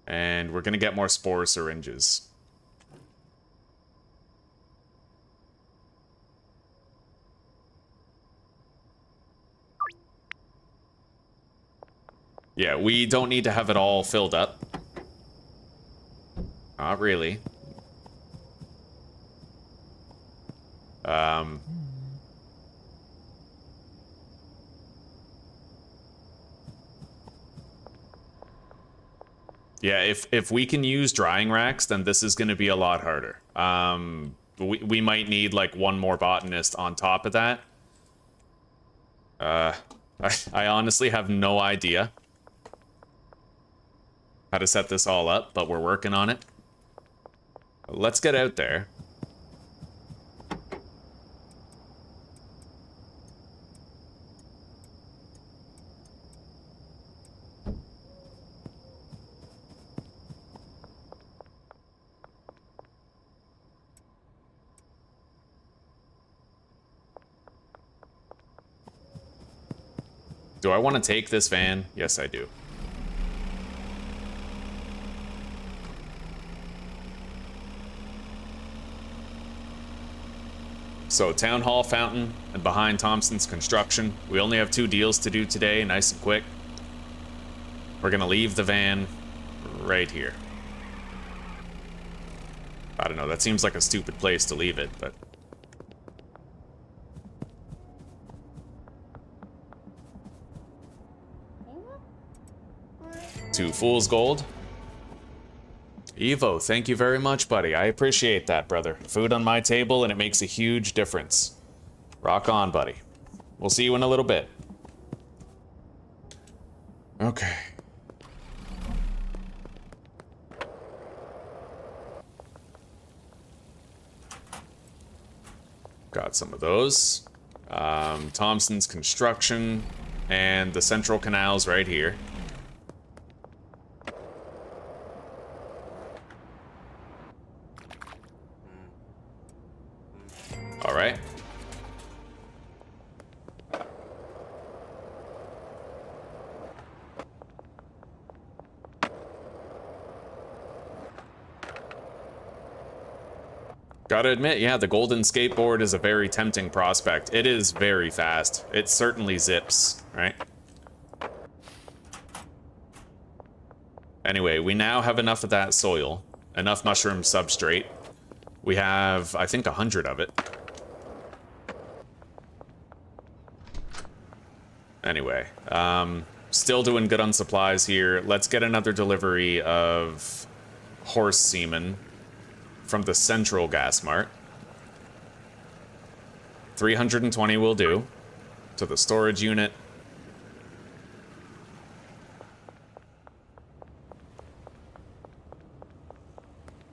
And we're gonna get more spore syringes. Yeah, we don't need to have it all filled up. Not really. Yeah, if we can use drying racks, then this is going to be a lot harder. We might need like 1 more botanist on top of that. I honestly have no idea how to set this all up, but we're working on it. Let's get out there. Do I want to take this van? Yes, I do. So, Town Hall Fountain and behind Thompson's Construction. We only have 2 deals to do today, nice and quick. We're gonna leave the van right here. I don't know, that seems like a stupid place to leave it, but... To Fool's Gold. Evo, thank you very much, buddy. I appreciate that, brother. Food on my table, and it makes a huge difference. Rock on, buddy. We'll see you in a little bit. Okay. Got some of those. Thompson's Construction, and the Central Canal's right here. All right. Gotta admit, yeah, the golden skateboard is a very tempting prospect. It is very fast. It certainly zips, right? Anyway, we now have enough of that soil, enough mushroom substrate. We have, I think, 100 of it. Anyway, still doing good on supplies here. Let's get another delivery of horse semen from the Central Gas Mart. 320 will do. To the storage unit.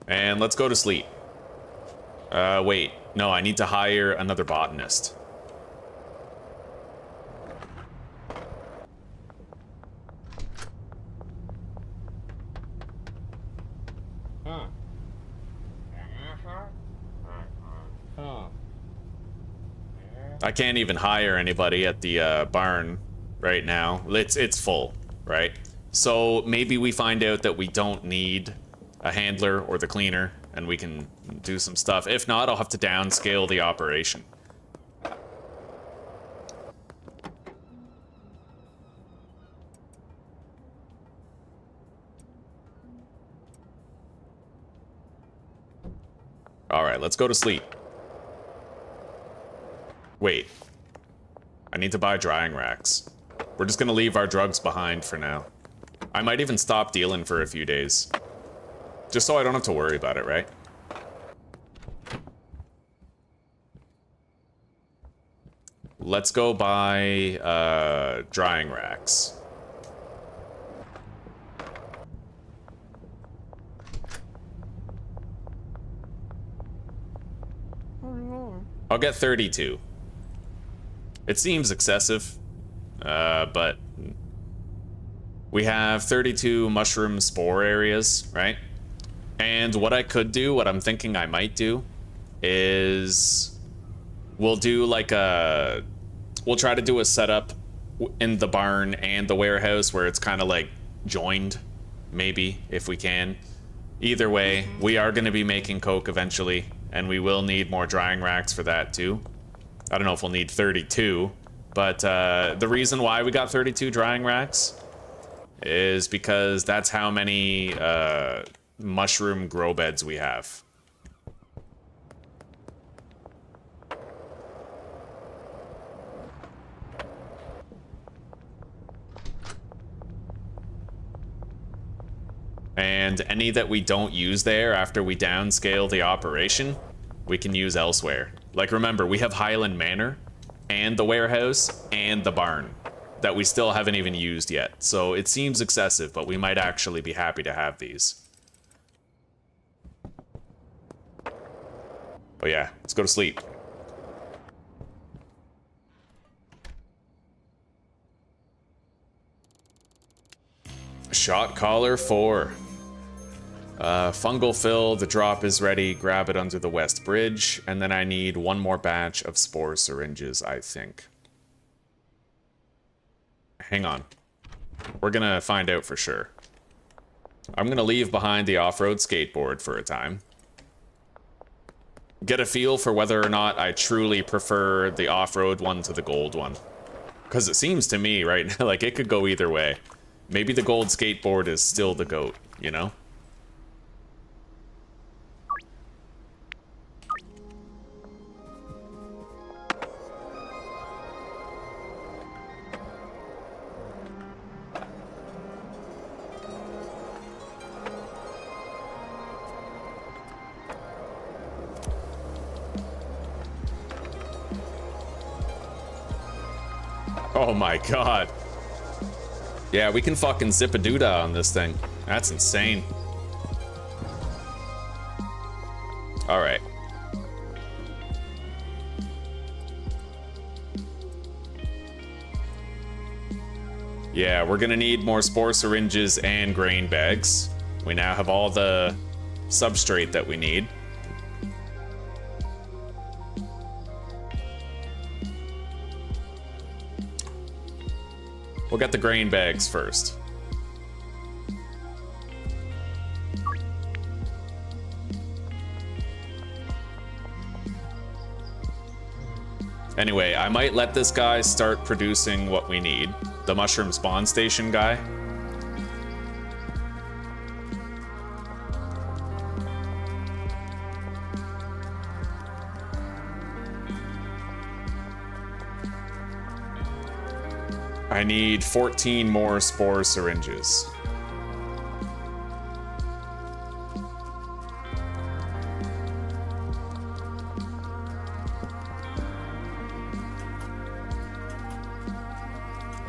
And let's go to sleep. Wait. No, I need to hire another botanist. I can't even hire anybody at the barn right now. It's full, right? So maybe we find out that we don't need a handler or the cleaner, and we can do some stuff. If not, I'll have to downscale the operation. All right, let's go to sleep. Wait. I need to buy drying racks. We're just gonna leave our drugs behind for now. I might even stop dealing for a few days. Just so I don't have to worry about it, right? Let's go buy drying racks. I'll get 32. It seems excessive, but we have 32 mushroom spore areas, right? And what I could do, what I'm thinking I might do, is we'll do like we'll try to do a setup in the barn and the warehouse where it's kind of like joined, maybe, if we can. Either way, we are going to be making coke eventually, and we will need more drying racks for that too. I don't know if we'll need 32, but the reason why we got 32 drying racks is because that's how many mushroom grow beds we have. And any that we don't use there after we downscale the operation, we can use elsewhere. Like, remember, we have Hyland Manor and the warehouse and the barn that we still haven't even used yet. So it seems excessive, but we might actually be happy to have these. Oh yeah, let's go to sleep. Shot collar 4. Fungal fill, the drop is ready, grab it under the west bridge, and then I need one more batch of spore syringes, I think. Hang on. We're gonna find out for sure. I'm gonna leave behind the off-road skateboard for a time. Get a feel for whether or not I truly prefer the off-road one to the gold one. Because it seems to me right now, like it could go either way. Maybe the gold skateboard is still the GOAT, you know? Oh my god. Yeah, we can fucking zip a doodah on this thing. That's insane. Alright. Yeah, we're gonna need more spore syringes and grain bags. We now have all the substrate that we need. We'll get the grain bags first. Anyway, I might let this guy start producing what we need. The mushroom spawn station guy. I need 14 more spore syringes.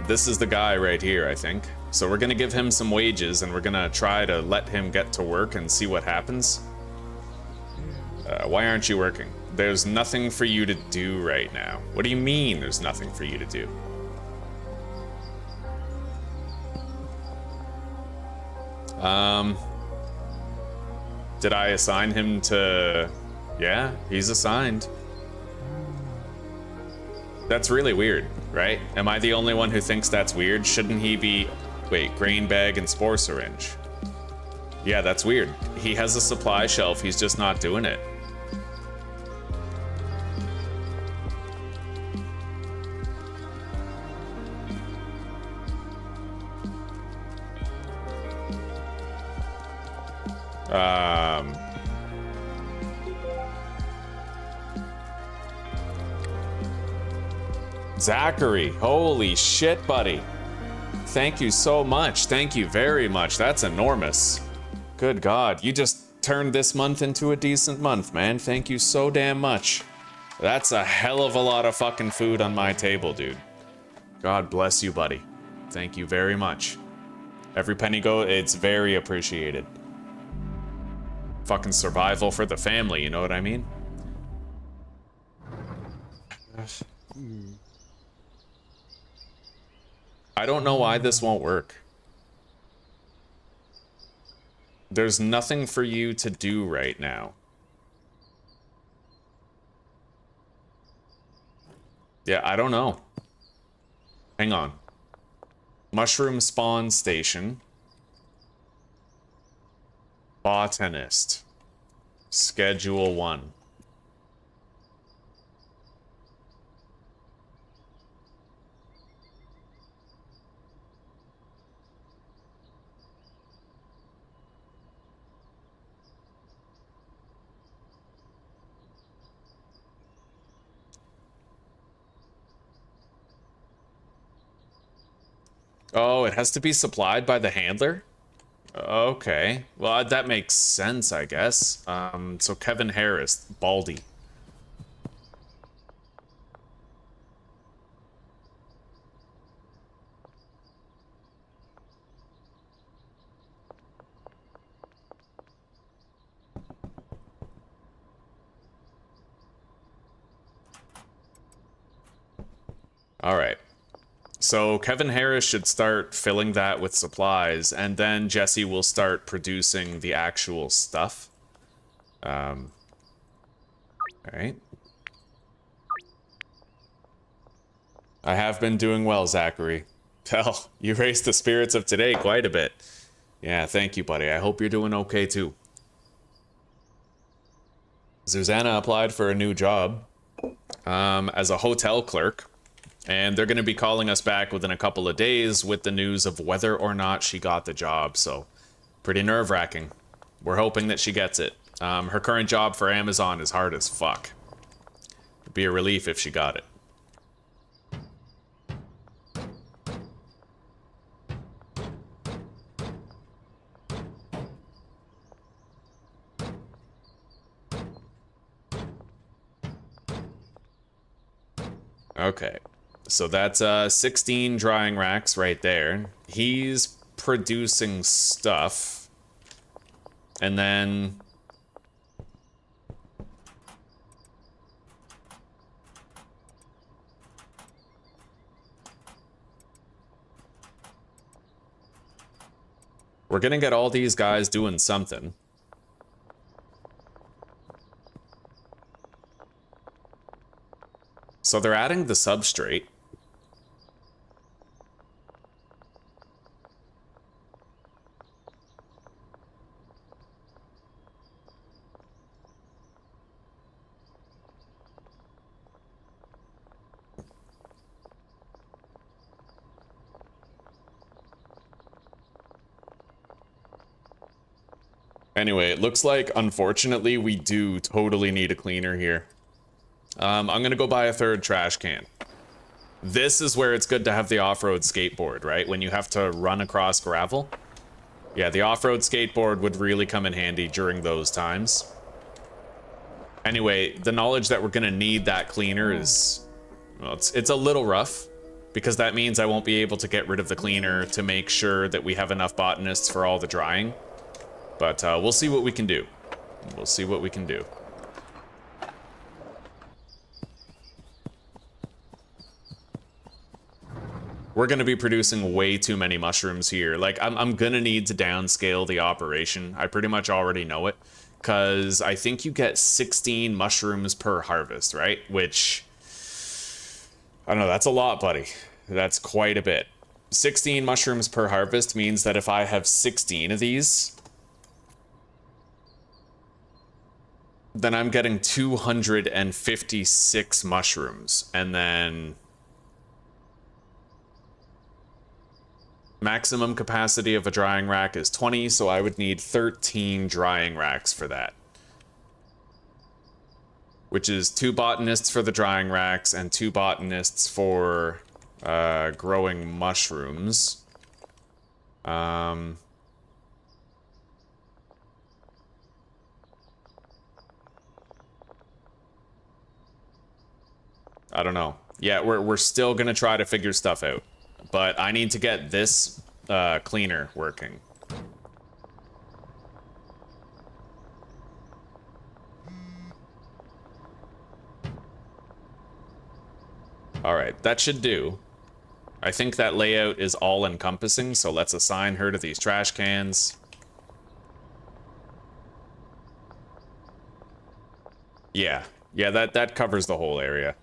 This is the guy right here, I think. So we're gonna give him some wages and we're gonna try to let him get to work and see what happens. Why aren't you working? There's nothing for you to do right now. What do you mean there's nothing for you to do? Did I assign him to... Yeah, he's assigned. That's really weird, right? Am I the only one who thinks that's weird? Shouldn't he be... Wait, grain bag and spore syringe. Yeah, that's weird. He has a supply shelf, he's just not doing it. Zachary, holy shit, buddy. thank you so much. Thank you very much. That's enormous. Good God, you just turned this month into a decent month, man. Thank you so damn much. That's a hell of a lot of fucking food on my table, dude. God bless you, buddy. Thank you very much. Every penny it's very appreciated. Fucking survival for the family, you know what I mean? I don't know why this won't work. There's nothing for you to do right now. Yeah, I don't know. Hang on. Mushroom spawn station. Botanist. Schedule 1. Oh, it has to be supplied by the handler? Okay. Well, that makes sense, I guess. So Kevin Harris, Baldy. All right. So Kevin Harris should start filling that with supplies, and then Jesse will start producing the actual stuff. All right. I have been doing well, Zachary. Hell, you raised the spirits of today quite a bit. Yeah, thank you, buddy. I hope you're doing okay, too. Susanna applied for a new job as a hotel clerk. And they're going to be calling us back within a couple of days with the news of whether or not she got the job. So, pretty nerve-wracking. We're hoping that she gets it. Her current job for Amazon is hard as fuck. It'd be a relief if she got it. Okay. So that's 16 drying racks right there. He's producing stuff. And then... we're gonna get all these guys doing something. So they're adding the substrate. Anyway, it looks like, unfortunately, we do totally need a cleaner here. I'm gonna go buy a third trash can. This is where it's good to have the off-road skateboard, right? When you have to run across gravel. Yeah, the off-road skateboard would really come in handy during those times. Anyway, the knowledge that we're gonna need that cleaner is... well, it's a little rough, because that means I won't be able to get rid of the cleaner to make sure that we have enough botanists for all the drying. But we'll see what we can do. We'll see what we can do. We're going to be producing way too many mushrooms here. Like, I'm going to need to downscale the operation. I pretty much already know it. Because I think you get 16 mushrooms per harvest, right? Which, I don't know, that's a lot, buddy. That's quite a bit. 16 mushrooms per harvest means that if I have 16 of these... then I'm getting 256 mushrooms, and then maximum capacity of a drying rack is 20, so I would need 13 drying racks for that. Which is 2 botanists for the drying racks and 2 botanists for growing mushrooms. Um, I don't know. Yeah, we're still gonna try to figure stuff out. But I need to get this cleaner working. Alright, that should do. I think that layout is all-encompassing, so let's assign her to these trash cans. Yeah, that covers the whole area.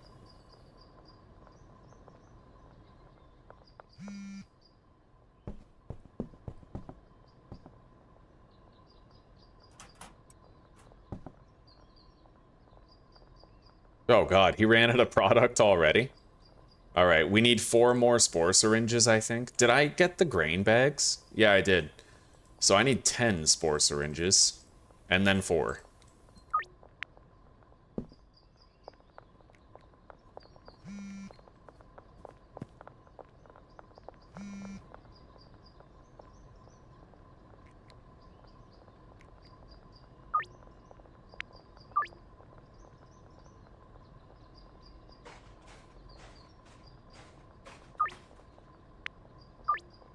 Oh god, he ran out of product already? Alright, we need 4 more spore syringes, I think. Did I get the grain bags? Yeah, I did. So I need 10 spore syringes. And then 4.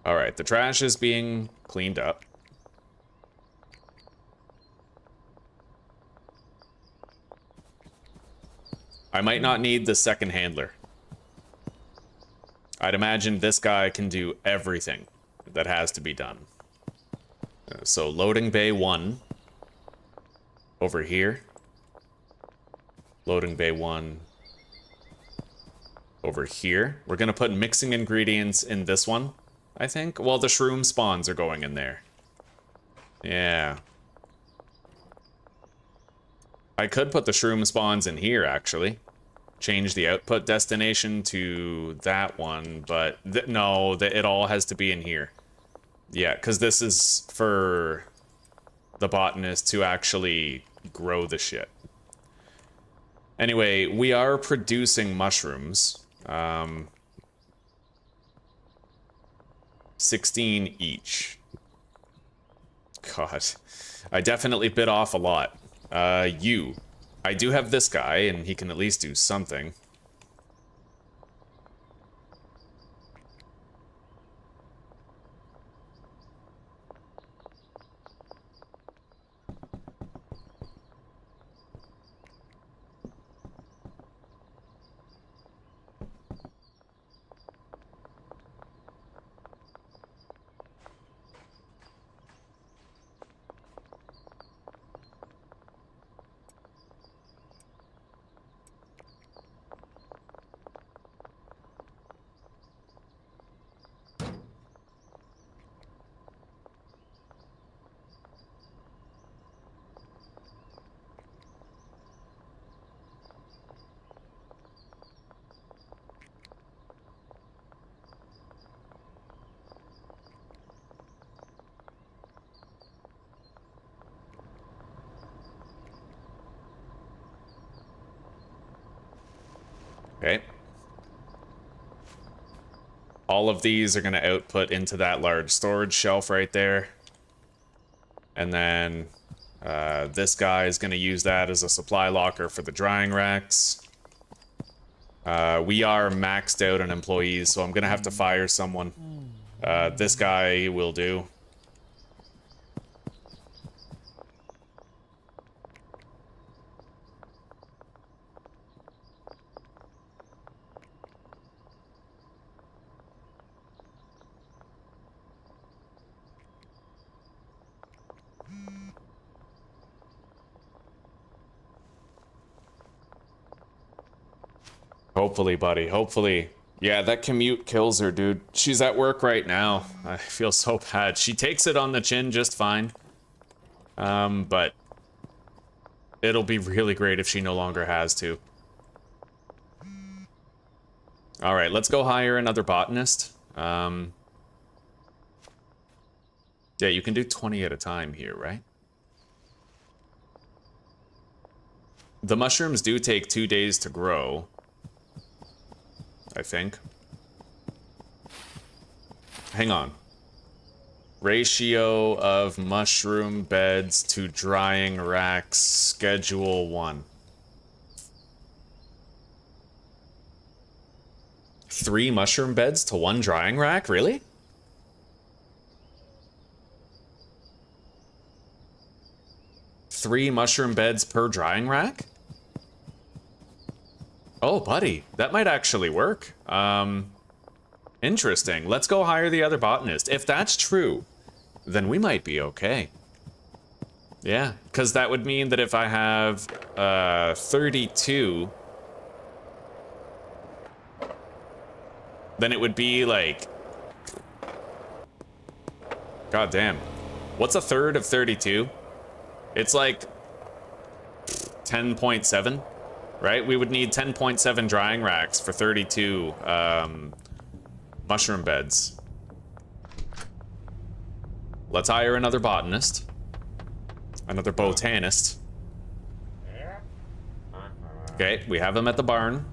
Alright, the trash is being cleaned up. I might not need the second handler. I'd imagine this guy can do everything that has to be done. So loading bay 1 over here. Loading bay 1 over here. We're gonna put mixing ingredients in this one, I think. Well, the shroom spawns are going in there. Yeah. I could put the shroom spawns in here, actually. Change the output destination to that one, but no, it all has to be in here. Yeah, because this is for the botanist to actually grow the shit. Anyway, we are producing mushrooms. 16 each. God, I definitely bit off a lot. I do have this guy, and he can at least do something. Okay. All of these are going to output into that large storage shelf right there. And then this guy is going to use that as a supply locker for the drying racks. We are maxed out on employees, so I'm going to have to fire someone. This guy will do. Hopefully, buddy. Hopefully. Yeah, that commute kills her, dude. She's at work right now. I feel so bad. She takes it on the chin just fine. But it'll be really great if she no longer has to. Alright, let's go hire another botanist. Yeah, you can do 20 at a time here, right? The mushrooms do take 2 days to grow, I think. Hang on. Ratio of mushroom beds to drying racks, schedule 1. 3 mushroom beds to 1 drying rack? Really? Three mushroom beds per drying rack? Oh, buddy, that might actually work. Interesting. Let's go hire the other botanist. If that's true, then we might be okay. Yeah, because that would mean that if I have 32, then it would be like... God damn. What's a third of 32? It's like 10.7, right? We would need 10.7 drying racks for 32 mushroom beds. Let's hire another botanist. Another botanist. Okay, we have them at the barn.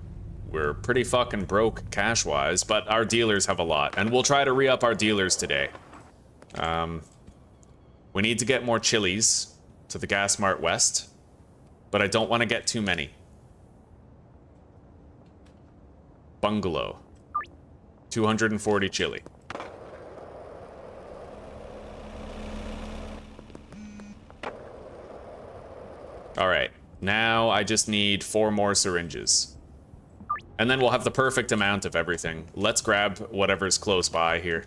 We're pretty fucking broke cash-wise, but our dealers have a lot. And we'll try to re-up our dealers today. We need to get more chilies to the Gas Mart West, but I don't want to get too many. Bungalow. 240 chili. Alright, now I just need 4 more syringes. And then we'll have the perfect amount of everything. Let's grab whatever's close by here.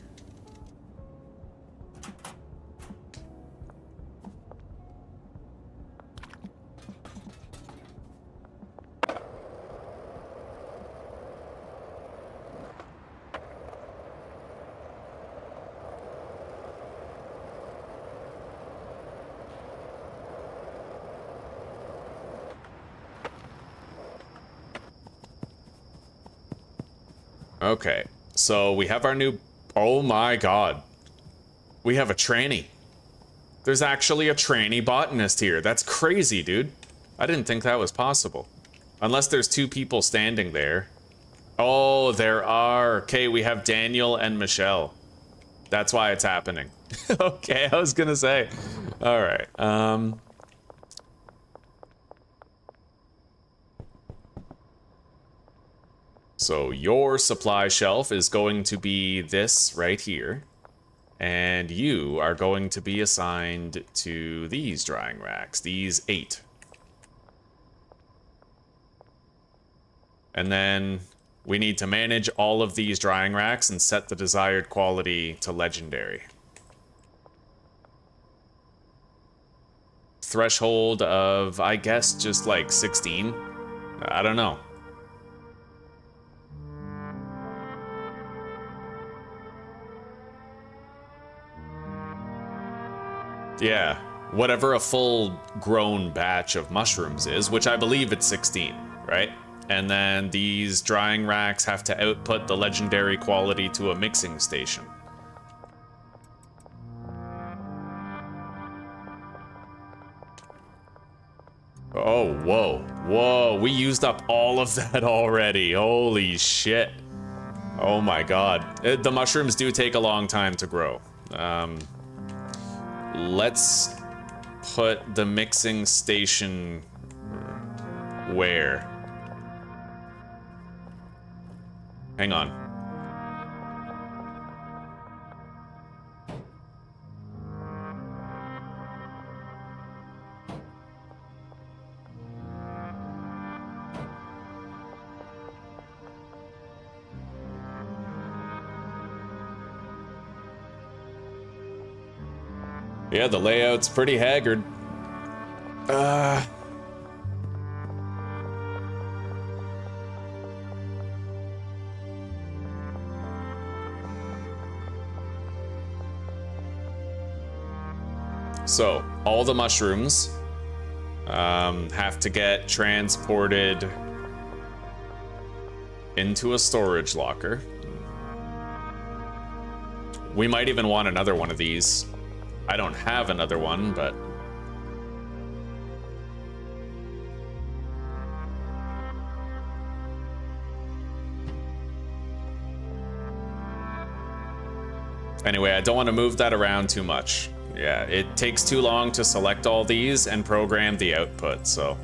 Okay, so we have our new... Oh my god. We have a tranny. There's actually a tranny botanist here. That's crazy, dude. I didn't think that was possible. Unless there's 2 people standing there. Oh, there are. Okay, we have Daniel and Michelle. That's why it's happening. Okay, I was gonna say. Alright, so your supply shelf is going to be this right here. And you are going to be assigned to these drying racks, these 8. And then we need to manage all of these drying racks and set the desired quality to legendary. Threshold of, I guess, just like 16? I don't know. Yeah, whatever a full-grown batch of mushrooms is, which I believe it's 16, right? And then these drying racks have to output the legendary quality to a mixing station. Oh, whoa. Whoa, we used up all of that already. Holy shit. Oh my god. The mushrooms do take a long time to grow. Let's put the mixing station where? Hang on. Yeah, the layout's pretty haggard. So, all the mushrooms have to get transported into a storage locker. We might even want another one of these. I don't have another one, but... Anyway, I don't want to move that around too much. Yeah, it takes too long to select all these and program the output, so.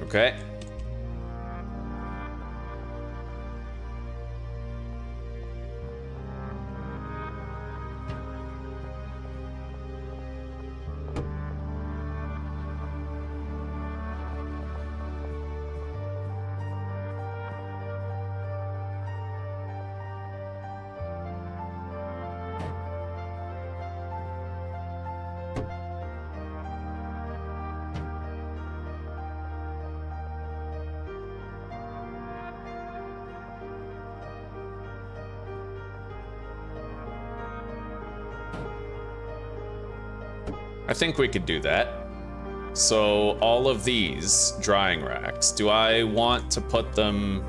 Okay. I think we could do that. So all of these drying racks, do I want to put them...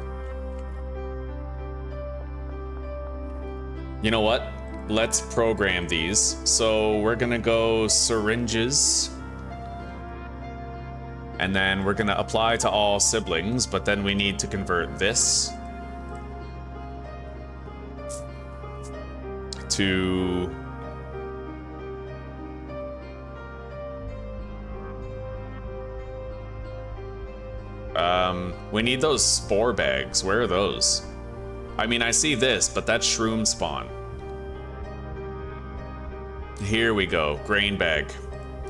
You know what? Let's program these. So we're gonna go syringes. And then we're gonna apply to all siblings, but then we need to convert this to... we need those spore bags. Where are those? I mean, I see this, but that's shroom spawn. Here we go, grain bag.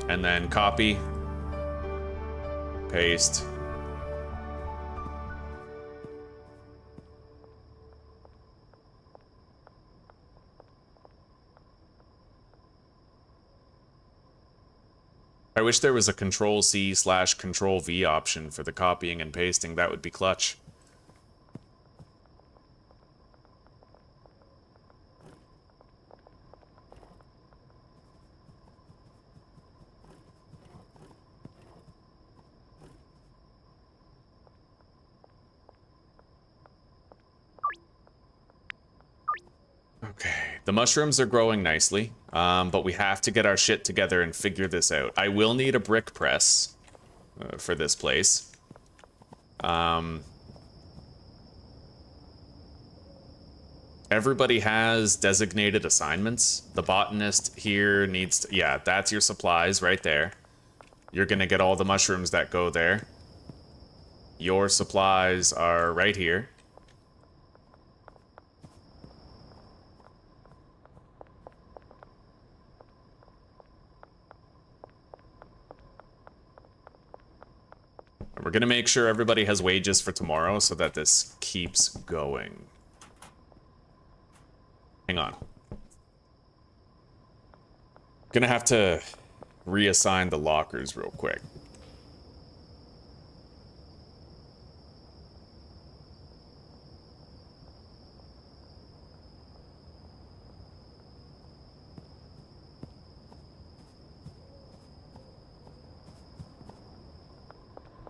And then copy, paste. I wish there was a Control-C/Control-V option for the copying and pasting. That would be clutch. Okay, the mushrooms are growing nicely, but we have to get our shit together and figure this out. I will need a brick press for this place. Everybody has designated assignments. The botanist here needs to... Yeah, that's your supplies right there. You're gonna get all the mushrooms that go there. Your supplies are right here. We're gonna make sure everybody has wages for tomorrow so that this keeps going. Hang on. Gonna have to reassign the lockers real quick.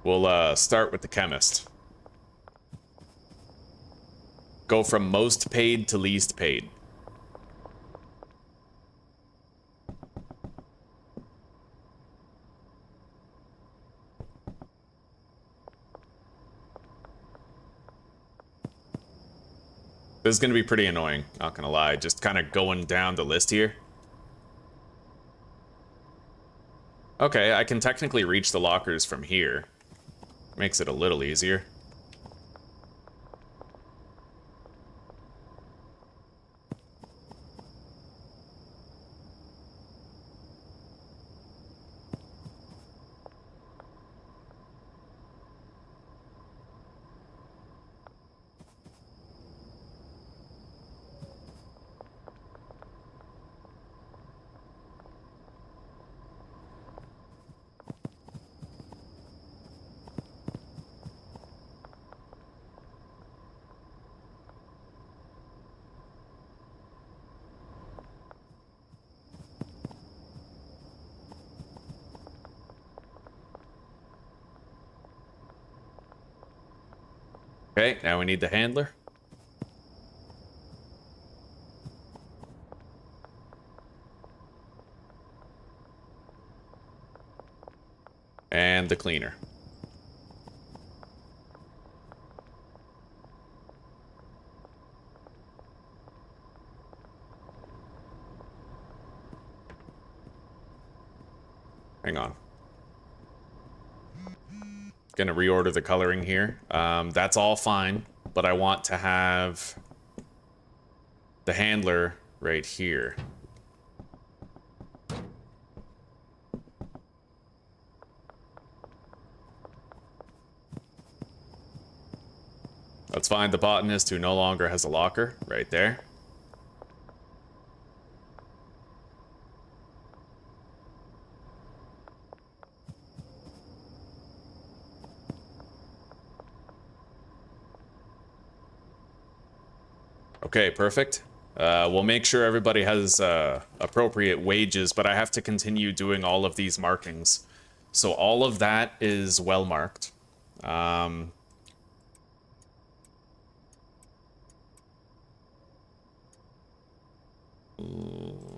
We'll start with the chemist. Go from most paid to least paid. This is going to be pretty annoying, not gonna lie, just kind of going down the list here. Okay, I can technically reach the lockers from here. Makes it a little easier. Okay, now we need the handler. And the cleaner. Hang on. Gonna reorder the coloring here. That's all fine, but I want to have the handler right here. Let's find the botanist who no longer has a locker right there. Okay, perfect. We'll make sure everybody has appropriate wages, but I have to continue doing all of these markings. So all of that is well marked.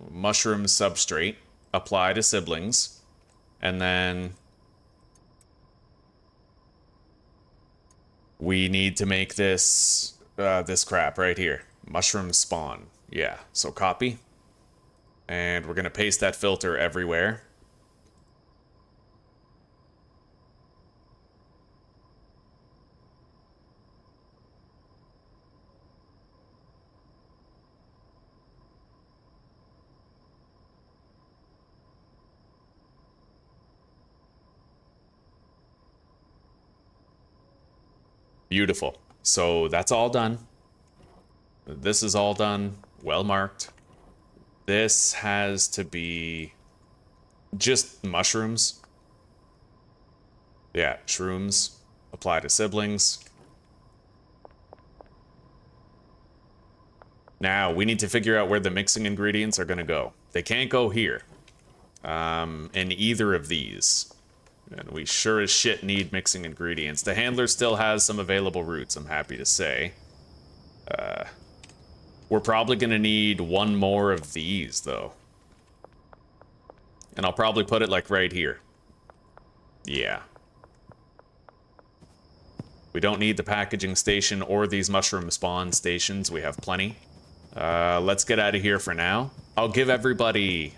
Mushroom substrate, apply to siblings, and then we need to make this this crap right here. Mushroom spawn. Yeah, so copy. And we're gonna paste that filter everywhere. Beautiful. So that's all done. This is all done, well marked. This has to be just mushrooms. Yeah, shrooms. Apply to siblings. Now, we need to figure out where the mixing ingredients are going to go. They can't go here. In either of these. And we sure as shit need mixing ingredients. The handler still has some available roots, I'm happy to say. We're probably going to need one more of these, though. And I'll probably put it, like, right here. Yeah. We don't need the packaging station or these mushroom spawn stations. We have plenty. Let's get out of here for now. I'll give everybody...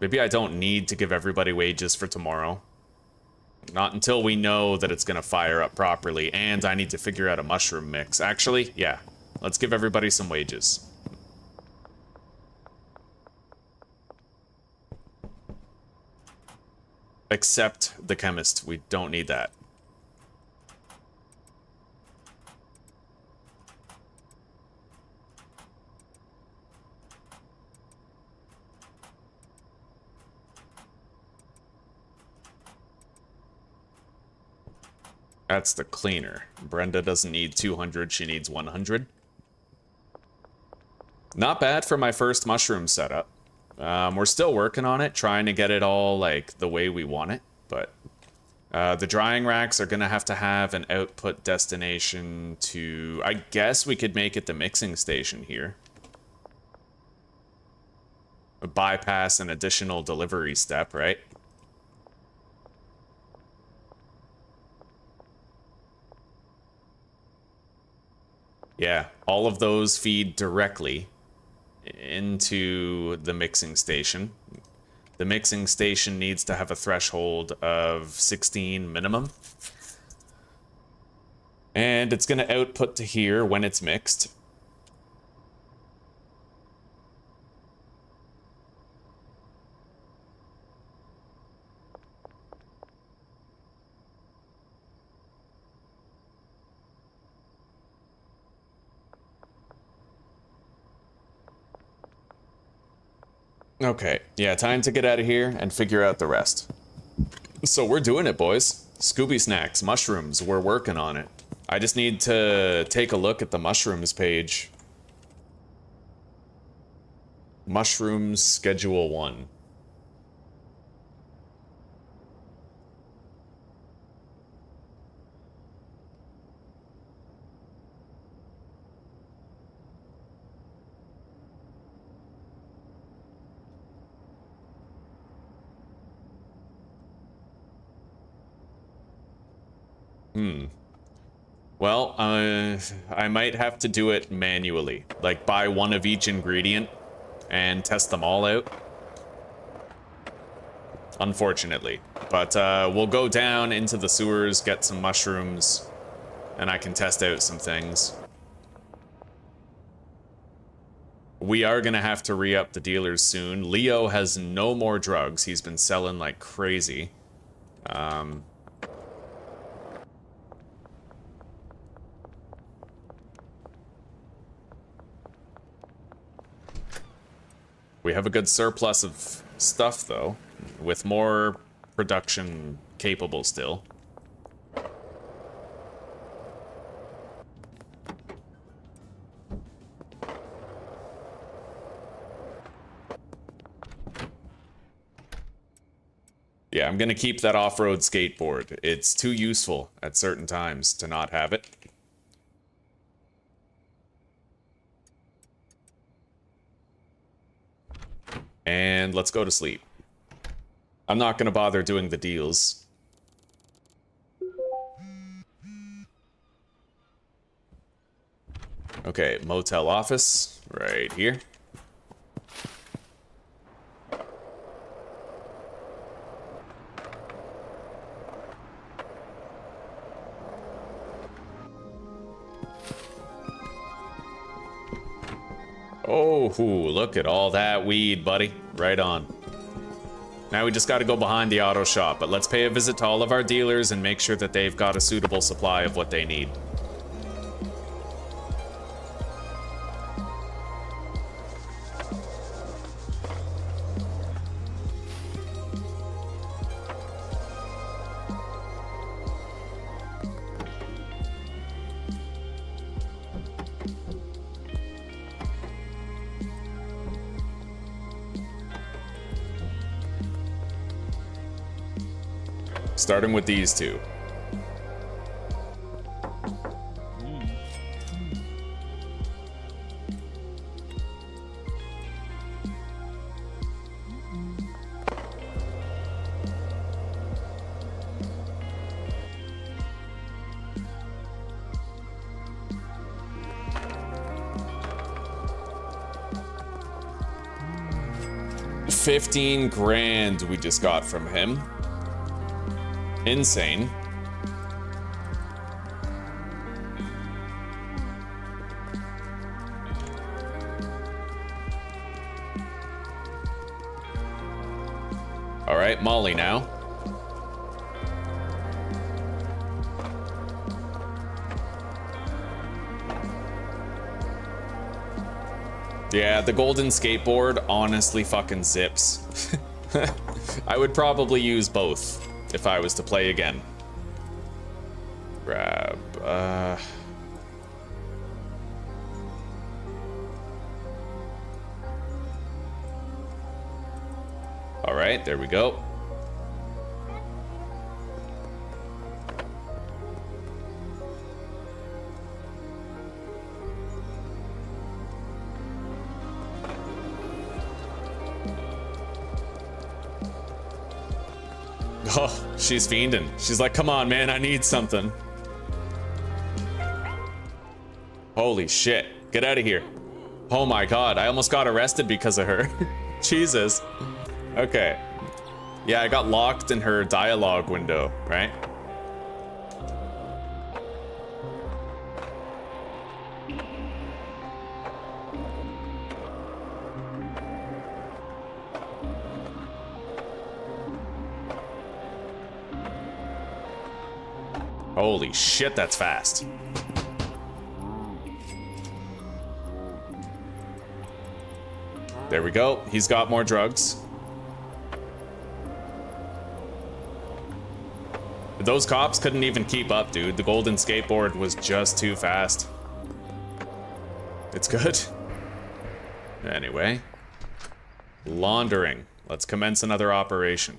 maybe I don't need to give everybody wages for tomorrow. Not until we know that it's gonna fire up properly, and I need to figure out a mushroom mix. Actually, yeah. Let's give everybody some wages. Except the chemist. We don't need that. That's the cleaner. Brenda doesn't need 200, she needs 100. Not bad for my first mushroom setup. We're still working on it, trying to get it all, like, the way we want it, but... the drying racks are gonna have to have an output destination to... I guess we could make it the mixing station here. Bypass an additional delivery step, right? Yeah, all of those feed directly into the mixing station. The mixing station needs to have a threshold of 16 minimum. And it's going to output to here when it's mixed. Okay, yeah, time to get out of here and figure out the rest. So we're doing it, boys. Scooby snacks, mushrooms, we're working on it. I just need to take a look at the mushrooms page. Mushrooms Schedule 1. Well, I might have to do it manually. Like, buy one of each ingredient and test them all out. Unfortunately. But we'll go down into the sewers, get some mushrooms, and I can test out some things. We are gonna have to re-up the dealers soon. Leo has no more drugs. He's been selling like crazy. We have a good surplus of stuff, though, with more production capable still. Yeah, I'm gonna keep that off-road skateboard. It's too useful at certain times to not have it. And let's go to sleep. I'm not gonna bother doing the deals. Okay, motel office, right here. Oh, look at all that weed, buddy. Right on. Now we just gotta go behind the auto shop, but let's pay a visit to all of our dealers and make sure that they've got a suitable supply of what they need. Starting with these two. $15,000 we just got from him. Insane. All right, Molly now. Yeah, the golden skateboard honestly fucking zips. I would probably use both if I was to play again. Grab, all right, there we go. Oh, she's fiending. She's like, come on, man, I need something. Holy shit. Get out of here. Oh my god, I almost got arrested because of her. Jesus. Okay. Yeah, I got locked in her dialogue window, right? Holy shit, that's fast. There we go. He's got more drugs. Those cops couldn't even keep up, dude. The golden skateboard was just too fast. It's good. Anyway. Laundering. Let's commence another operation.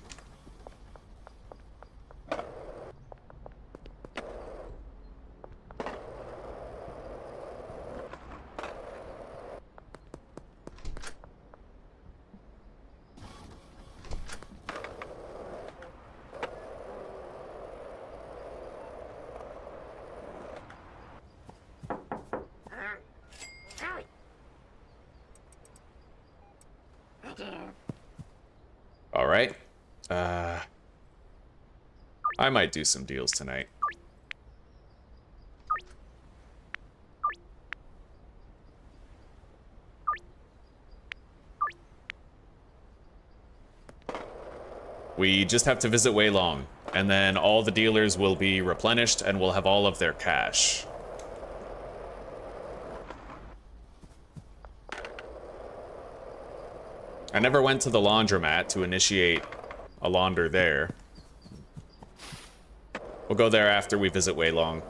I might do some deals tonight. We just have to visit Wei Long, and then all the dealers will be replenished and we'll have all of their cash. I never went to the laundromat to initiate a launder there. We'll go there after we visit Wei Long.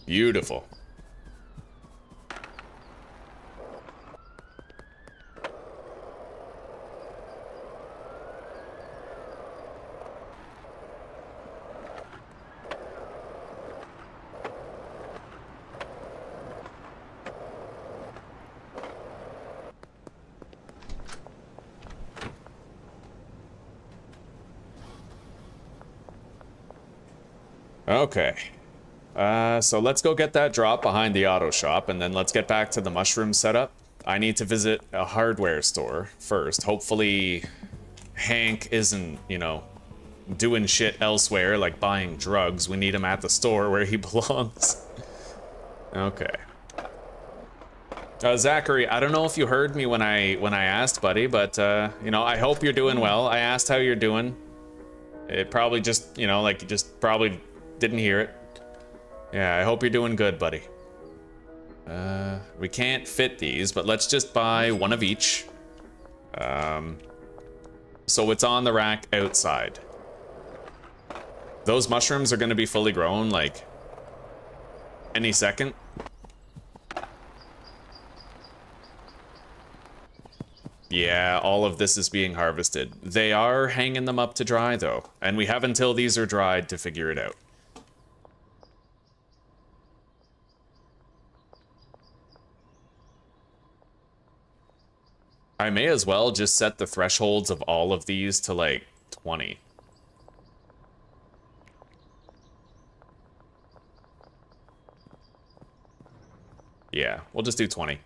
Beautiful. Okay. So let's go get that drop behind the auto shop, and then let's get back to the mushroom setup. I need to visit a hardware store first. Hopefully Hank isn't, you know, doing shit elsewhere, like buying drugs. We need him at the store where he belongs. Okay. Zachary, I don't know if you heard me when I asked, buddy, but, you know, I hope you're doing well. I asked how you're doing. It probably just, you know, like, you just probably didn't hear it. Yeah, I hope you're doing good, buddy. We can't fit these, but let's just buy one of each. So it's on the rack outside. Those mushrooms are going to be fully grown, like, any second. Yeah, all of this is being harvested. They are hanging them up to dry, though, and we have until these are dried to figure it out. I may as well just set the thresholds of all of these to, like, 20. Yeah, we'll just do 20.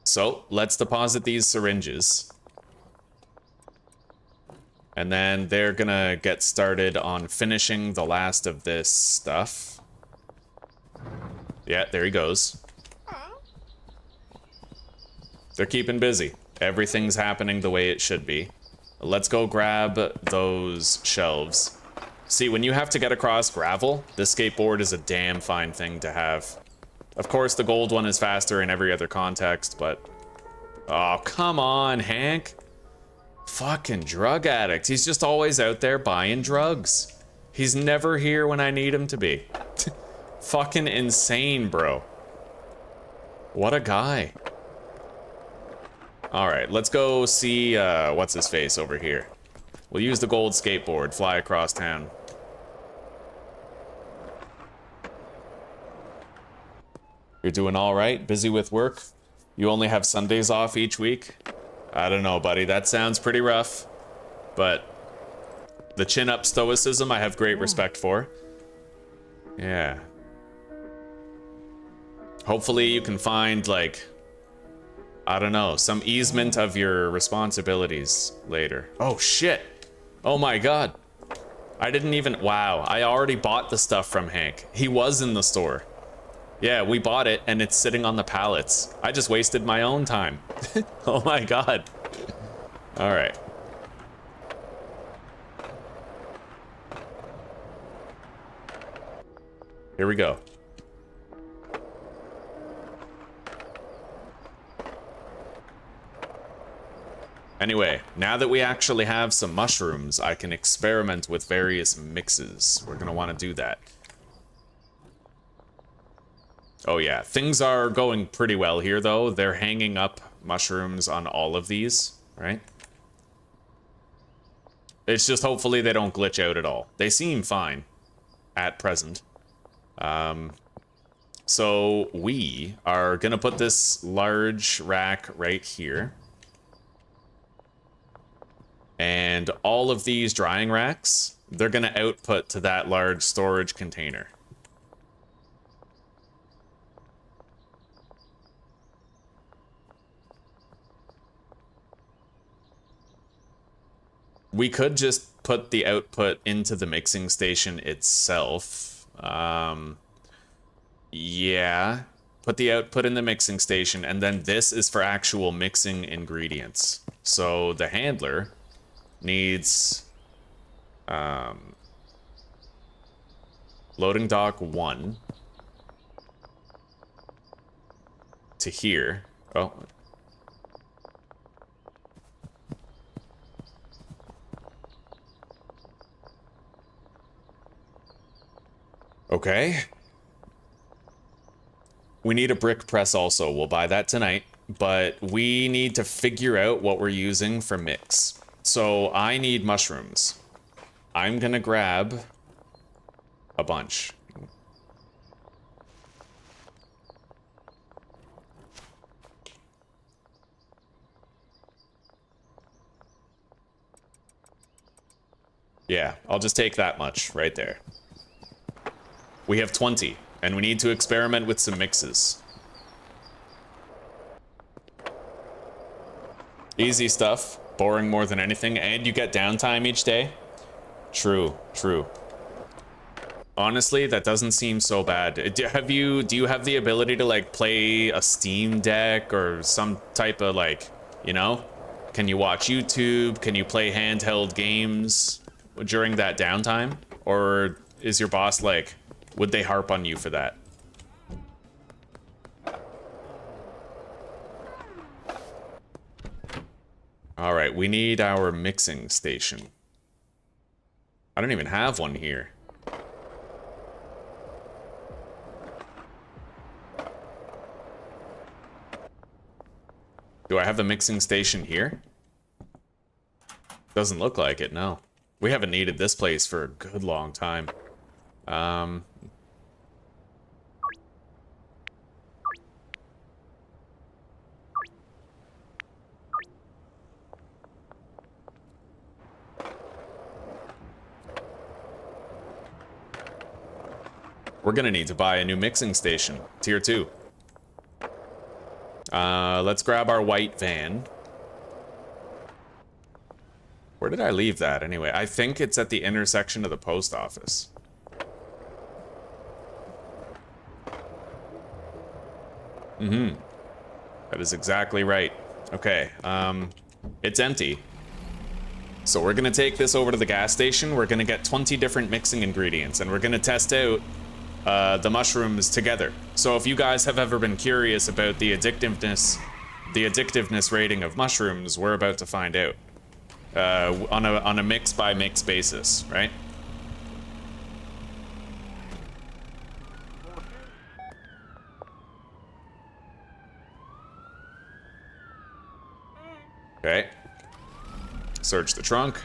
So, let's deposit these syringes. And then they're gonna get started on finishing the last of this stuff. Yeah, there he goes. They're keeping busy. Everything's happening the way it should be. Let's go grab those shelves. See, when you have to get across gravel, this skateboard is a damn fine thing to have. Of course, the gold one is faster in every other context, but... Oh, come on, Hank. Fucking drug addict. He's just always out there buying drugs. He's never here when I need him to be. Fucking insane, bro. What a guy. Alright, let's go see, what's his face over here. We'll use the gold skateboard, fly across town. You're doing alright? Busy with work? You only have Sundays off each week? I don't know, buddy. That sounds pretty rough. But the chin-up stoicism I have great respect for. Yeah. Hopefully you can find, like... I don't know, some easement of your responsibilities later. Oh, shit. Oh, my God. I didn't even... Wow, I already bought the stuff from Hank. He was in the store. Yeah, we bought it, and it's sitting on the pallets. I just wasted my own time. Oh, my God. All right. Here we go. Anyway, now that we actually have some mushrooms, I can experiment with various mixes. We're gonna want to do that. Oh yeah, things are going pretty well here though. They're hanging up mushrooms on all of these, right? It's just hopefully they don't glitch out at all. They seem fine at present. So we are gonna put this large rack right here. And And all of these drying racks, they're going to output to that large storage container. We could just put the output into the mixing station itself. Yeah, put the output in the mixing station, and then this is for actual mixing ingredients. So the handler needs loading dock 1 to here. Oh. Okay. We need a brick press also. We'll buy that tonight. But we need to figure out what we're using for mix. So I need mushrooms. I'm gonna grab a bunch. Yeah, I'll just take that much right there. We have 20, and we need to experiment with some mixes. Easy stuff, boring more than anything, and you get downtime each day. True, true. Honestly, that doesn't seem so bad. Do you have the ability to like play a Steam Deck or some type of like, you know? Can you watch YouTube? Can you play handheld games during that downtime? Or is your boss like, would they harp on you for that? All right, we need our mixing station. I don't even have one here. Do I have the mixing station here? Doesn't look like it, no. We haven't needed this place for a good long time. We're gonna need to buy a new mixing station, tier 2. Let's grab our white van. Where did I leave that anyway? I think it's at the intersection of the post office. Mm-hmm. That is exactly right. Okay, it's empty. So we're gonna take this over to the gas station. We're gonna get 20 different mixing ingredients, and we're gonna test out the mushrooms together. So if you guys have ever been curious about the addictiveness rating of mushrooms, we're about to find out on a mix by mix basis, right? Okay. Search the trunk.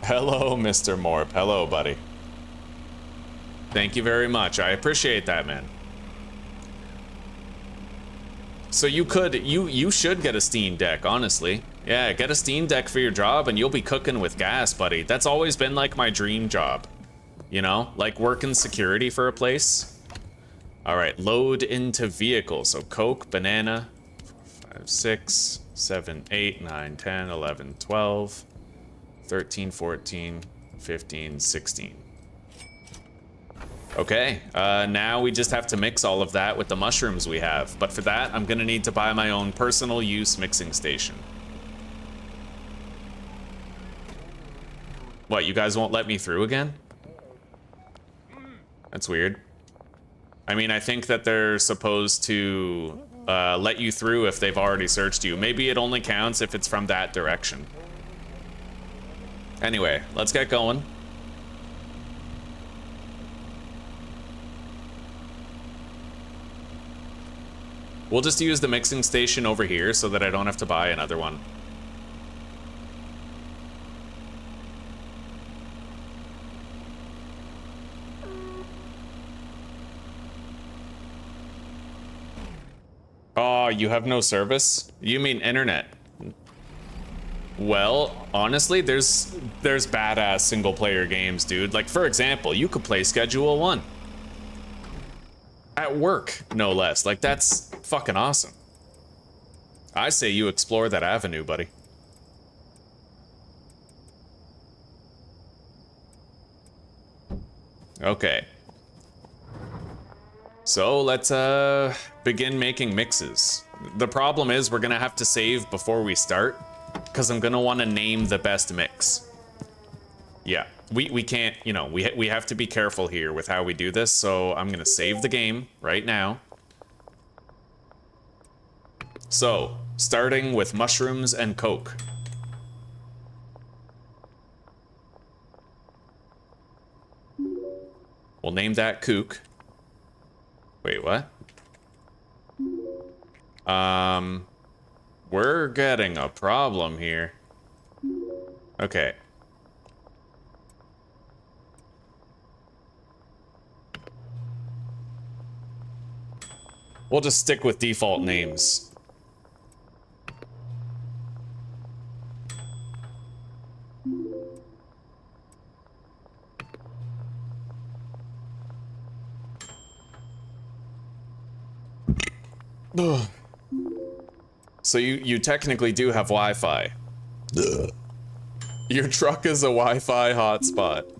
Hello, Mr. Morp. Hello, buddy. Thank you very much. I appreciate that, man. So you should get a Steam Deck, honestly. Yeah, get a Steam Deck for your job and you'll be cooking with gas, buddy. That's always been like my dream job. You know, like working security for a place. All right, load into vehicle. So Coke, banana, 4, 5, 6, 7, 8, 9, 10, 11, 12, 13, 14, 15, 16. Okay, now we just have to mix all of that with the mushrooms we have. But for that, I'm gonna need to buy my own personal use mixing station. What, you guys won't let me through again? That's weird. I mean, I think that they're supposed to let you through if they've already searched you. Maybe it only counts if it's from that direction. Anyway, let's get going. We'll just use the mixing station over here so that I don't have to buy another one. Oh, Oh, you have no service? You mean internet? Well, honestly, there's badass single player games, dude. Like, for example, you could play Schedule 1. At work, no less. Like, that's fucking awesome. I say you explore that avenue, buddy. Okay. So let's begin making mixes. The problem is we're gonna have to save before we start, because I'm gonna want to name the best mix. Yeah, we can't, you know, we have to be careful here with how we do this, so I'm gonna save the game right now. So, starting with mushrooms and Coke. We'll name that Kook. Wait, what? We're getting a problem here. Okay. We'll just stick with default names. Ugh. So you technically do have Wi-Fi. Your truck is a Wi-Fi hotspot.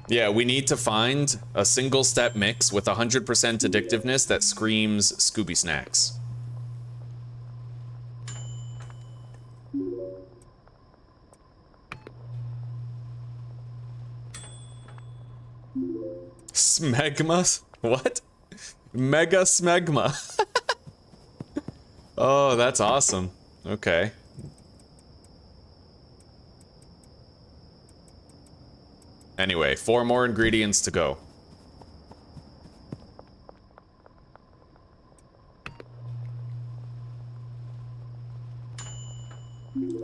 Yeah, we need to find a single step mix with 100% addictiveness that screams Scooby Snacks. Smegma? What? Mega Smegma. Oh, that's awesome. Okay. Anyway, 4 more ingredients to go.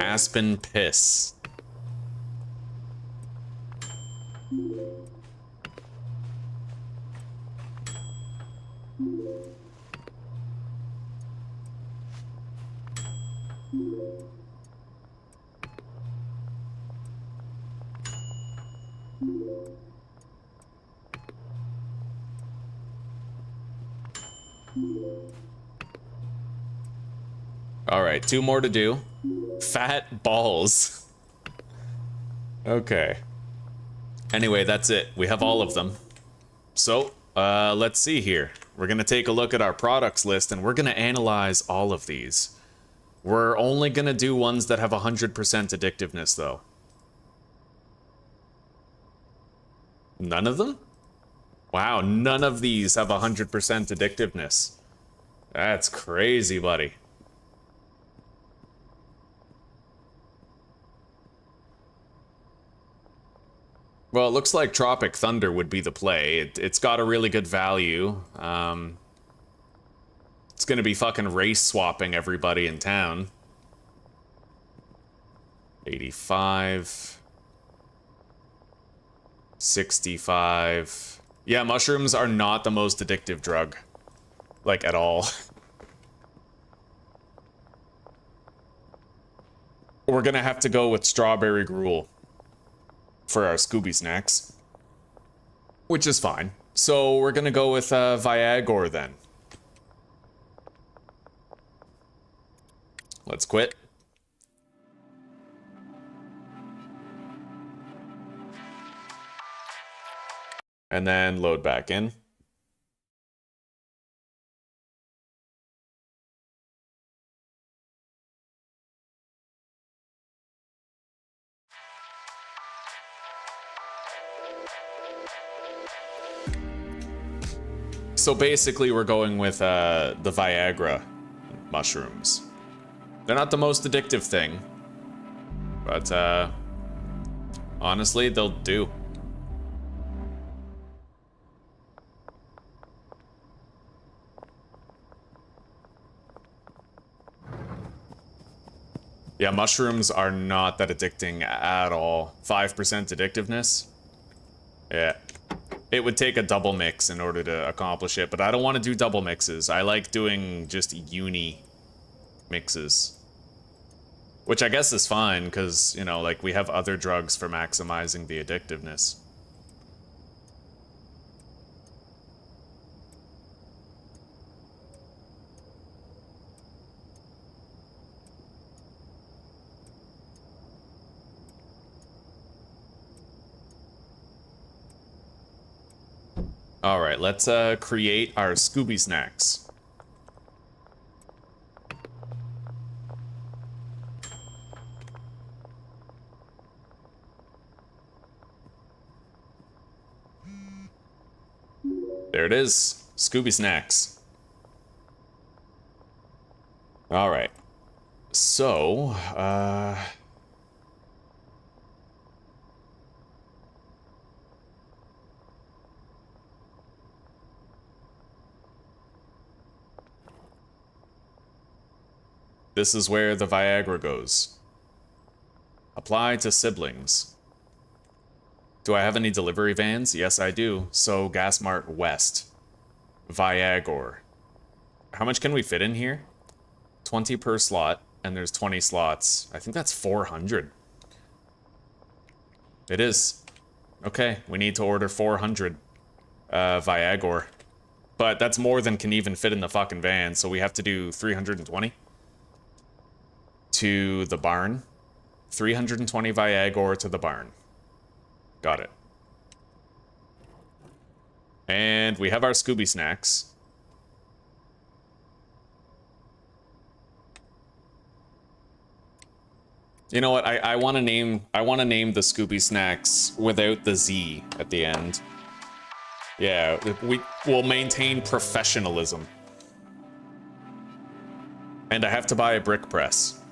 Aspen piss. All right, 2 more to do. Fat balls. Okay. Anyway, that's it. We have all of them. So, let's see here. We're gonna take a look at our products list and we're gonna analyze all of these. We're only gonna do ones that have 100% addictiveness, though. None of them? Wow, none of these have 100% addictiveness. That's crazy, buddy. Well, it looks like Tropic Thunder would be the play. It's got a really good value. It's gonna be fucking race swapping everybody in town. 85. 65. Yeah, mushrooms are not the most addictive drug. Like, at all. We're gonna have to go with strawberry gruel for our Scooby Snacks, which is fine. So we're gonna go with Viagra then. Let's quit. And then load back in. So basically we're going with the Viagra mushrooms. They're not the most addictive thing, but honestly, they'll do. Yeah, mushrooms are not that addicting at all. 5% addictiveness. Yeah. it would take a double mix in order to accomplish it, but I don't want to do double mixes. I like doing just uni mixes. Which I guess is fine, because, you know, like, we have other drugs for maximizing the addictiveness. All right, let's create our Scooby Snacks. There it is, Scooby Snacks. All right, so, this is where the Viagra goes. Apply to siblings. Do I have any delivery vans? Yes, I do. So, Gasmart West. Viagra. How much can we fit in here? 20 per slot, and there's 20 slots. I think that's 400. It is. Okay, we need to order 400 Viagra. But that's more than can even fit in the fucking van, so we have to do 320. To the barn. 320 Viagra to the barn. Got it. And we have our Scooby Snacks. You know what? I want to name the Scooby Snacks without the Z at the end. Yeah, we will maintain professionalism. And I have to buy a brick press.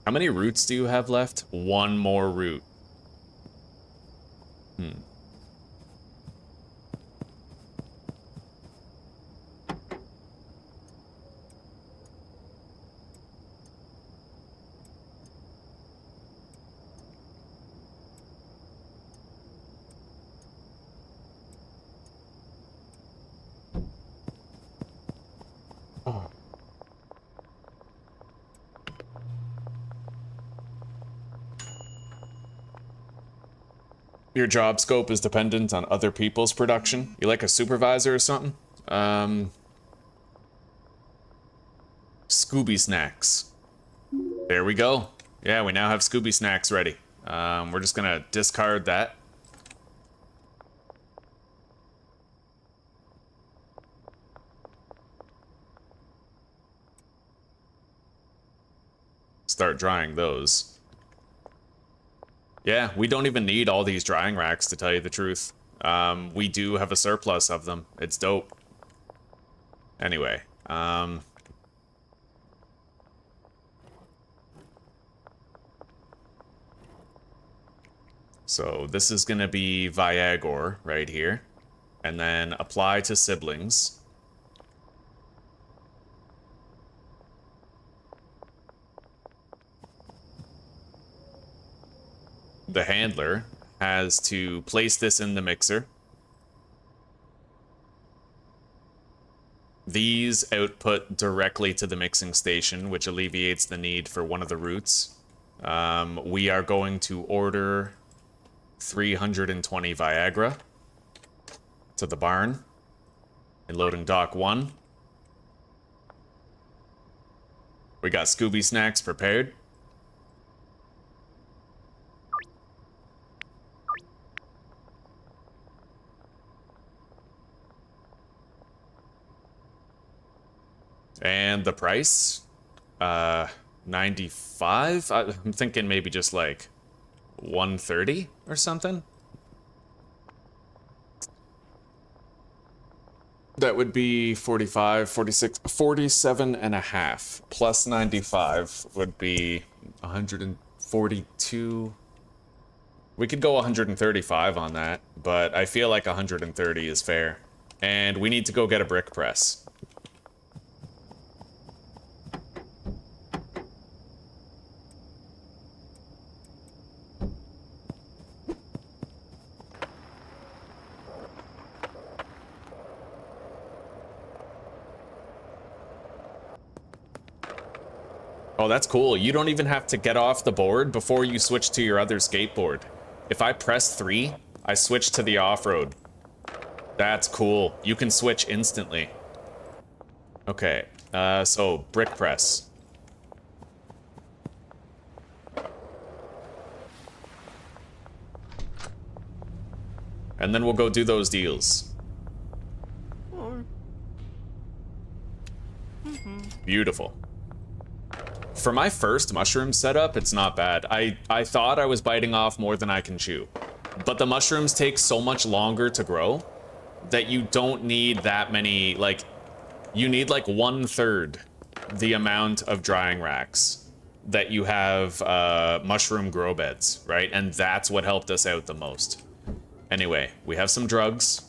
How many roots do you have left? One more root. Your job scope is dependent on other people's production. You like a supervisor or something? Scooby Snacks. There we go. Yeah, we now have Scooby Snacks ready. We're just gonna discard that. Start drying those. Yeah, we don't even need all these drying racks, to tell you the truth. We do have a surplus of them. It's dope. Anyway, so this is gonna be Viagra right here. And then apply to siblings. The handler has to place this in the mixer. These output directly to the mixing station, which alleviates the need for one of the roots. We are going to order 320 Viagra to the barn in loading dock 1. We got Scooby Snacks prepared. And the price? 95? I'm thinking maybe just like 130 or something. That would be 45, 46, 47 and a half. Plus 95 would be 142. We could go 135 on that, but I feel like 130 is fair. And we need to go get a brick press. Oh, that's cool. You don't even have to get off the board before you switch to your other skateboard. If I press 3, I switch to the off-road. That's cool. You can switch instantly. Okay, so brick press. And then we'll go do those deals. Beautiful. For my first mushroom setup, it's not bad. I thought I was biting off more than I can chew. But the mushrooms take so much longer to grow that you don't need that many, like, you need like 1/3 the amount of drying racks that you have mushroom grow beds, right? And that's what helped us out the most. Anyway, we have some drugs.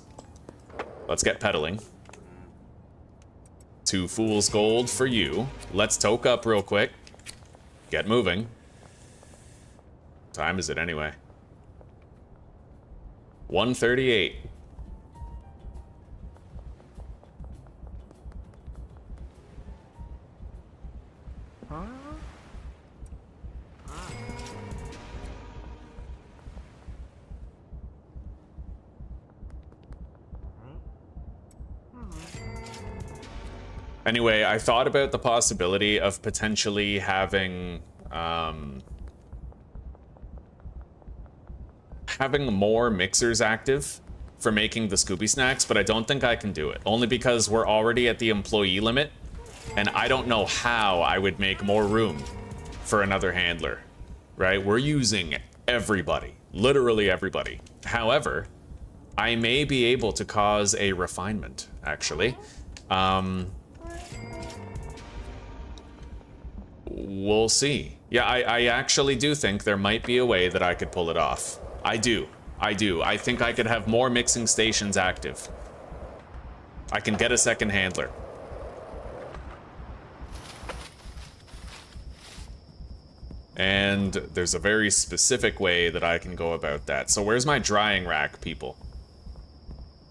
Let's get pedaling. 2 fool's gold for you. Let's toke up real quick. Get moving. What time is it anyway? 1:38. Anyway, I thought about the possibility of potentially having more mixers active for making the Scooby snacks, but I don't think I can do it. Only because we're already at the employee limit, and I don't know how I would make more room for another handler, right? We're using everybody, literally everybody. However, I may be able to cause a refinement, actually. We'll see. Yeah, I actually do think there might be a way that I could pull it off. I do. I think I could have more mixing stations active. I can get a second handler. And there's a very specific way that I can go about that. So where's my drying rack, people?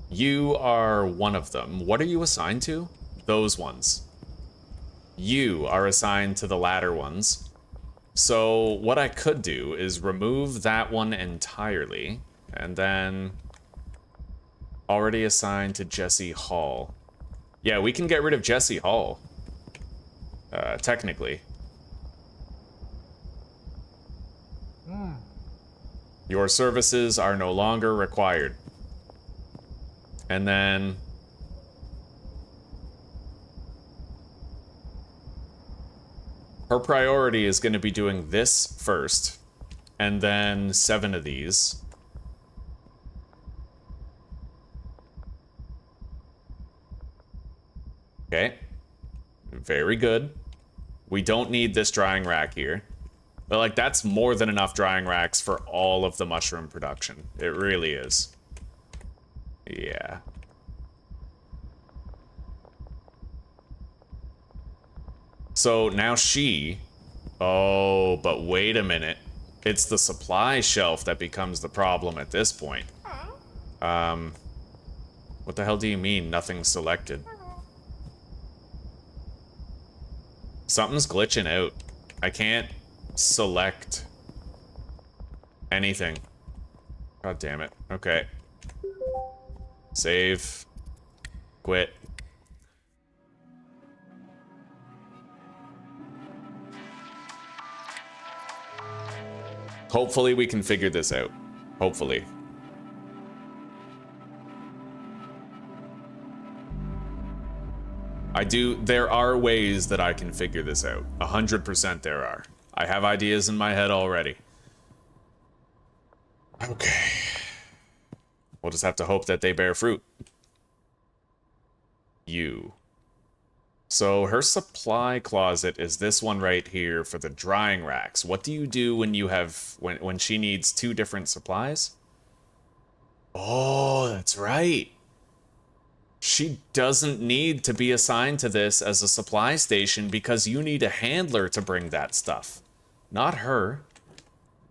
You are one of them. What are you assigned to? Those ones. You are assigned to the latter ones. So what I could do is remove that one entirely, and then already assigned to Jesse Hall. Yeah, we can get rid of Jesse Hall, technically. Your services are no longer required. And then her priority is going to be doing this first, and then 7 of these. Okay. Very good. We don't need this drying rack here. But, like, that's more than enough drying racks for all of the mushroom production. It really is. Yeah. So now she... Oh, but wait a minute. It's the supply shelf that becomes the problem at this point. What the hell do you mean, nothing selected? Something's glitching out. I can't select anything. God damn it. Okay. Save. Quit. Hopefully we can figure this out. Hopefully. There are ways that I can figure this out. 100% there are. I have ideas in my head already. Okay. We'll just have to hope that they bear fruit. you. So her supply closet is this one right here for the drying racks. What do you do when you have when she needs 2 different supplies? Oh, that's right. She doesn't need to be assigned to this as a supply station because you need a handler to bring that stuff. Not her.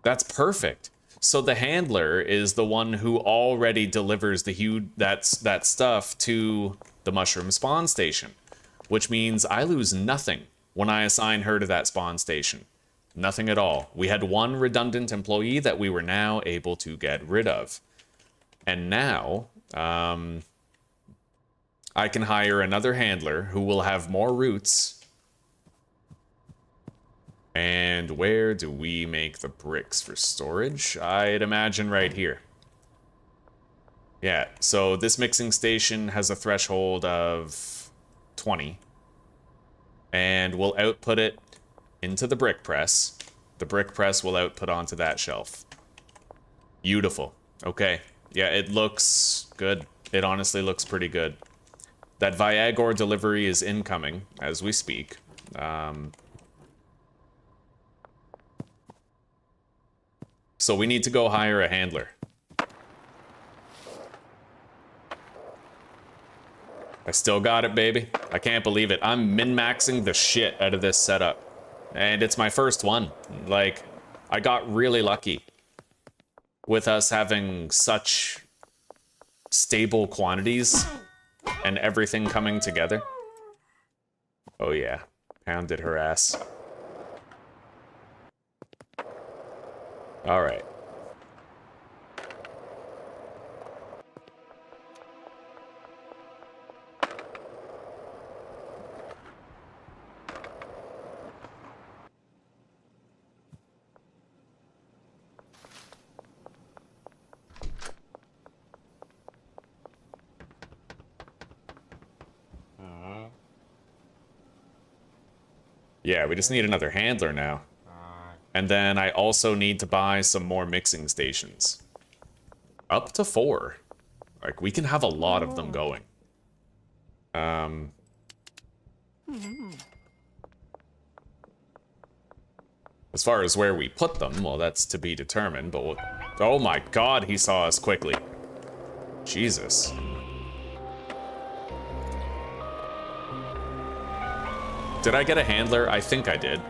That's perfect. So the handler is the one who already delivers that stuff to the mushroom spawn station, which means I lose nothing when I assign her to that spawn station. Nothing at all. We had 1 redundant employee that we were now able to get rid of. And now, I can hire another handler who will have more routes. And where do we make the bricks for storage? I'd imagine right here. Yeah, so this mixing station has a threshold of 20. And we'll output it into the brick press. The brick press will output onto that shelf. Beautiful. Okay. Yeah, it looks good. It honestly looks pretty good. That Viagor delivery is incoming as we speak. So we need to go hire a handler. I still got it, baby. I can't believe it. I'm min-maxing the shit out of this setup. And it's my first one. Like, I got really lucky with us having such stable quantities and everything coming together. Oh yeah, pounded her ass. All right. Yeah, we just need another handler now. And then I also need to buy some more mixing stations. Up to 4. Like, we can have a lot of them going. As far as where we put them, well, that's to be determined, but we'll... Oh my god, he saw us quickly. Jesus. Did I get a handler? I think I did.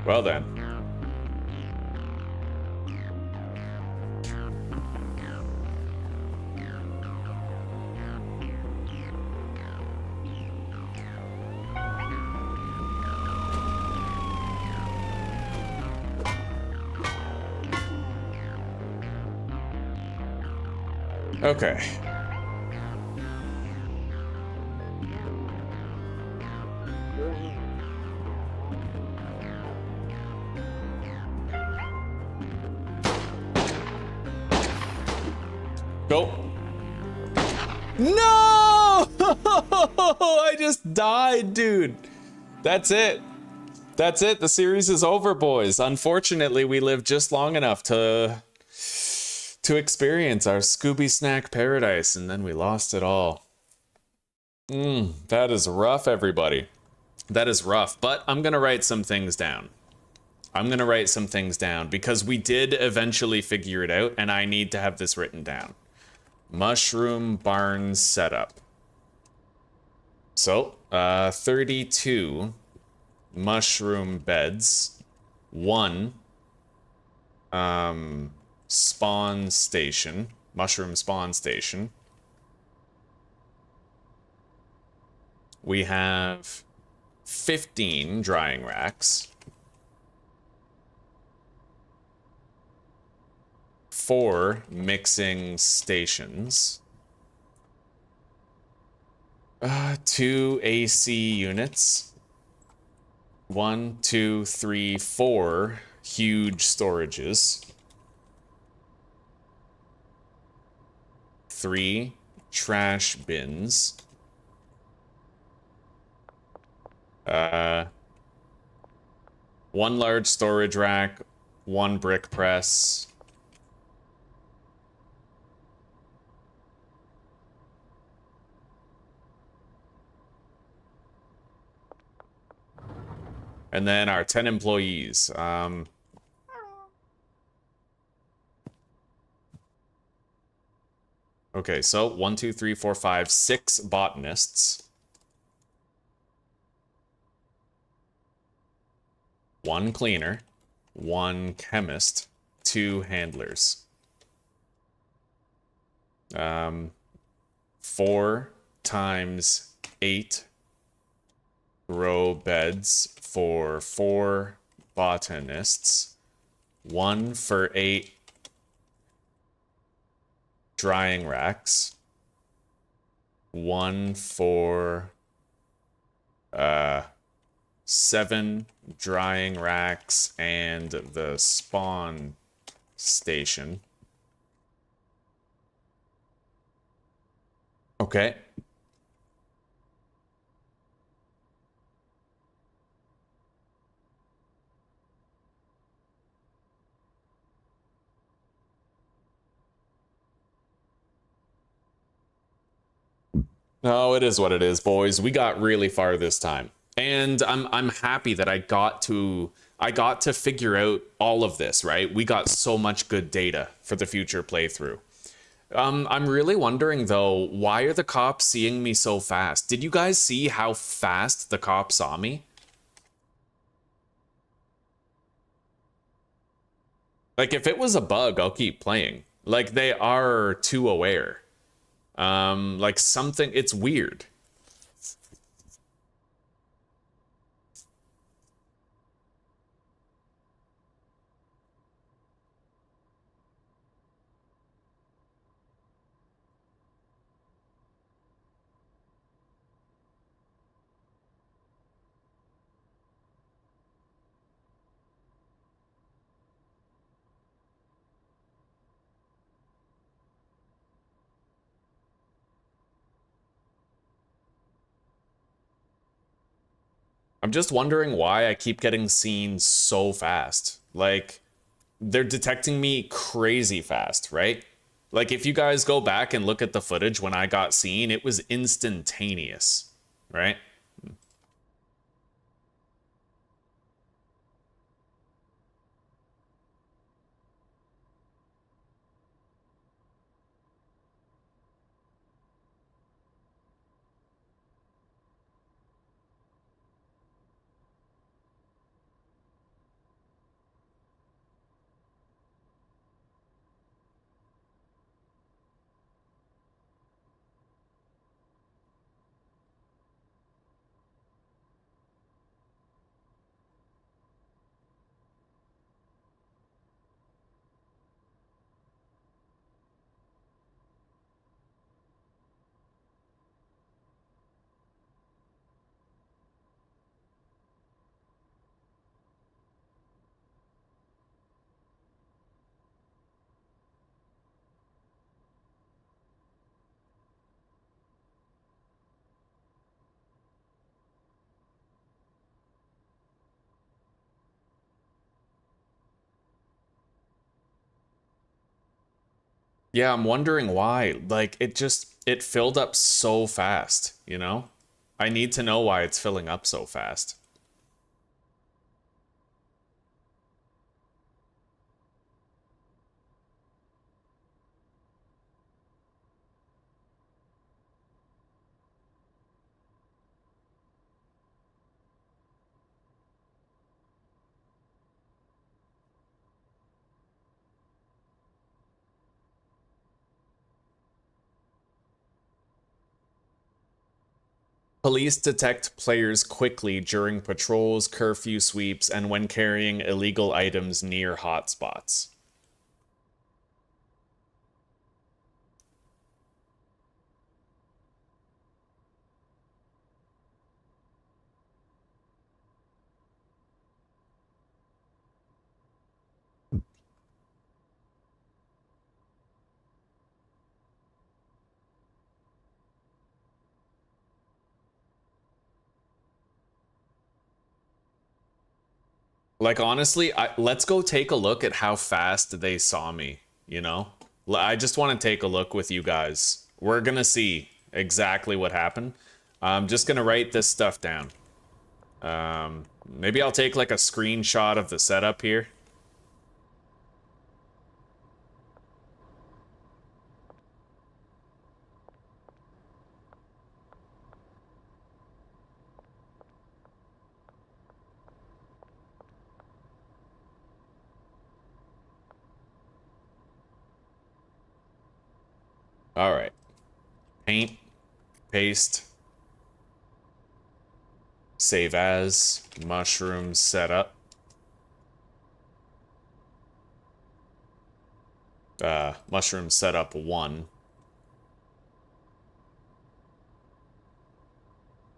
Well then. Okay. Go. No! I just died, dude. That's it. That's it. The series is over, boys. Unfortunately, we lived just long enough to experience our Scooby Snack paradise, and then we lost it all. That is rough, everybody. That is rough, but I'm gonna write some things down. I'm gonna write some things down because we did eventually figure it out, and I need to have this written down. Mushroom barn setup. So, 32 mushroom beds, 1 spawn station, mushroom spawn station. We have 15 drying racks, 4 mixing stations, 2 AC units, 1, 2, 3, 4 huge storages. 3 trash bins. 1 large storage rack, 1 brick press. And then our 10 employees. Okay, so 1, 2, 3, 4, 5, 6 botanists. 1 cleaner, 1 chemist, 2 handlers. 4 times 8 row beds for 4 botanists. 1 for 8 drying racks. 1 for 7 drying racks and the spawn station. Okay. No, it is what it is, boys. We got really far this time. And I'm happy that I got to figure out all of this, right? We got so much good data for the future playthrough. I'm really wondering though, why are the cops seeing me so fast? Did you guys see how fast the cops saw me? Like if it was a bug, I'll keep playing. Like they are too aware. Like something, it's weird. I'm just wondering why I keep getting seen so fast. Like, they're detecting me crazy fast, right? Like, if you guys go back and look at the footage when I got seen, it was instantaneous, right? Yeah, I'm wondering why. Like, it filled up so fast, you know? I need to know why it's filling up so fast. Police detect players quickly during patrols, curfew sweeps, and when carrying illegal items near hotspots. Like, honestly, let's go take a look at how fast they saw me, you know? I just want to take a look with you guys. We're going to see exactly what happened. I'm just going to write this stuff down. Maybe I'll take, like, a screenshot of the setup here. All right. Paint, paste, save as, mushroom setup. Mushroom setup 1.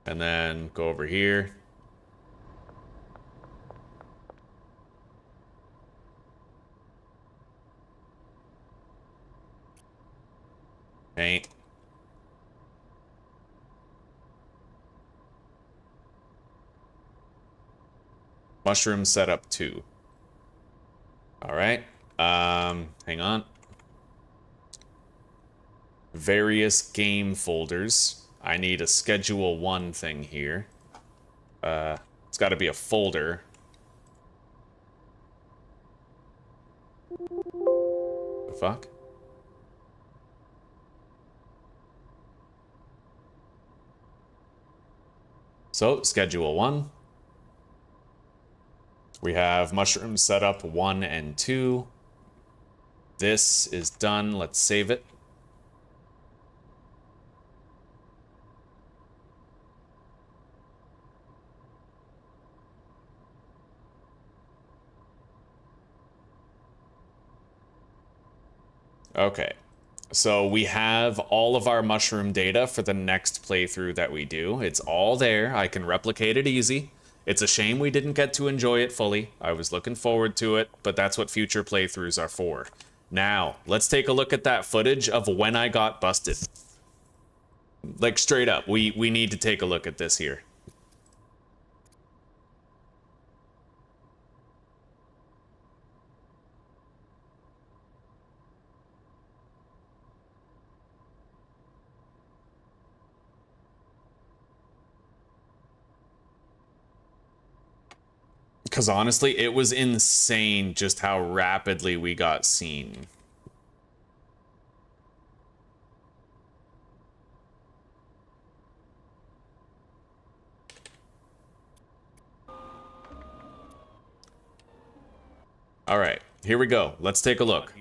And then go over here. Paint. Mushroom setup 2. All right. Hang on. Various game folders. I need a schedule 1 thing here. It's got to be a folder. The fuck? So, schedule 1. We have mushroom setup 1 and 2. This is done. Let's save it. Okay, so we have all of our mushroom data for the next playthrough that we do. It's all there. I can replicate it easy. It's a shame we didn't get to enjoy it fully. I was looking forward to it, but that's what future playthroughs are for. Now, let's take a look at that footage of when I got busted. Like, straight up, we need to take a look at this here. Because honestly, it was insane just how rapidly we got seen. All right, here we go. Let's take a look.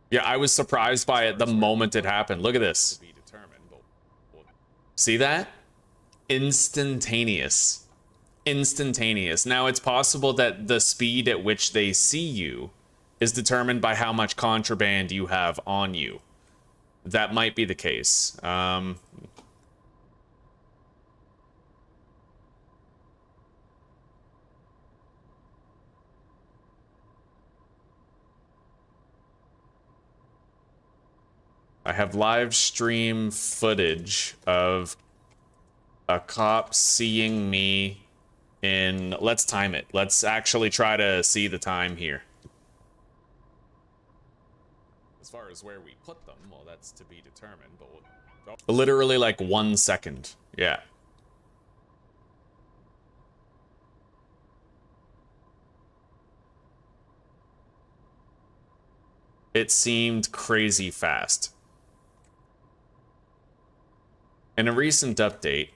Yeah, I was surprised by it the moment it happened. Look at this. See that? Instantaneous. Instantaneous. Now, it's possible that the speed at which they see you is determined by how much contraband you have on you. That might be the case. I have live stream footage of a cop seeing me in... Let's time it. Let's actually try to see the time here. As far as where we put them, well, that's to be determined, but we'll... Literally like 1 second. Yeah. It seemed crazy fast. In a recent update,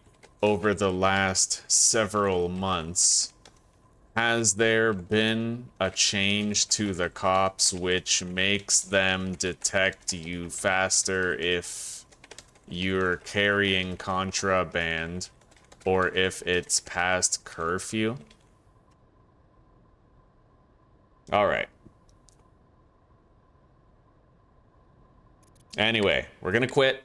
over the last several months, has there been a change to the cops which makes them detect you faster if you're carrying contraband or if it's past curfew? All right. Anyway, we're gonna quit.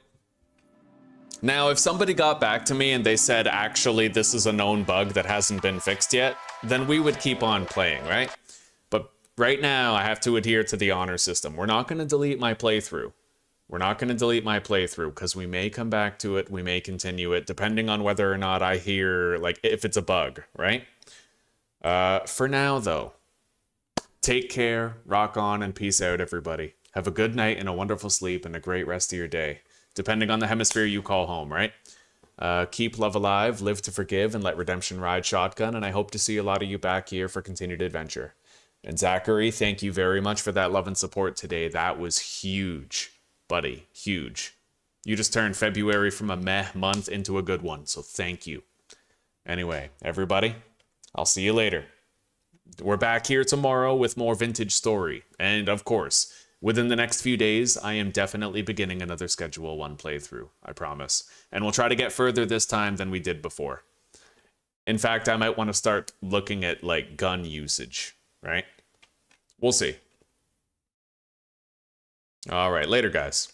Now, if somebody got back to me and they said, actually, this is a known bug that hasn't been fixed yet, then we would keep on playing, right? But right now, I have to adhere to the honor system. We're not going to delete my playthrough. We're not going to delete my playthrough because we may come back to it. We may continue it, depending on whether or not I hear, like, if it's a bug, right? For now, though, take care, rock on, and peace out, everybody. Have a good night and a wonderful sleep and a great rest of your day, depending on the hemisphere you call home, right? Keep love alive, live to forgive, and let redemption ride shotgun, and I hope to see a lot of you back here for continued adventure. And Zachary, thank you very much for that love and support today. That was huge, buddy, huge. You just turned February from a meh month into a good one, so thank you. Anyway, everybody, I'll see you later. We're back here tomorrow with more vintage story, and of course, within the next few days, I am definitely beginning another Schedule 1 playthrough, I promise. And we'll try to get further this time than we did before. In fact, I might want to start looking at, like, gun usage, right? We'll see. All right, later, guys.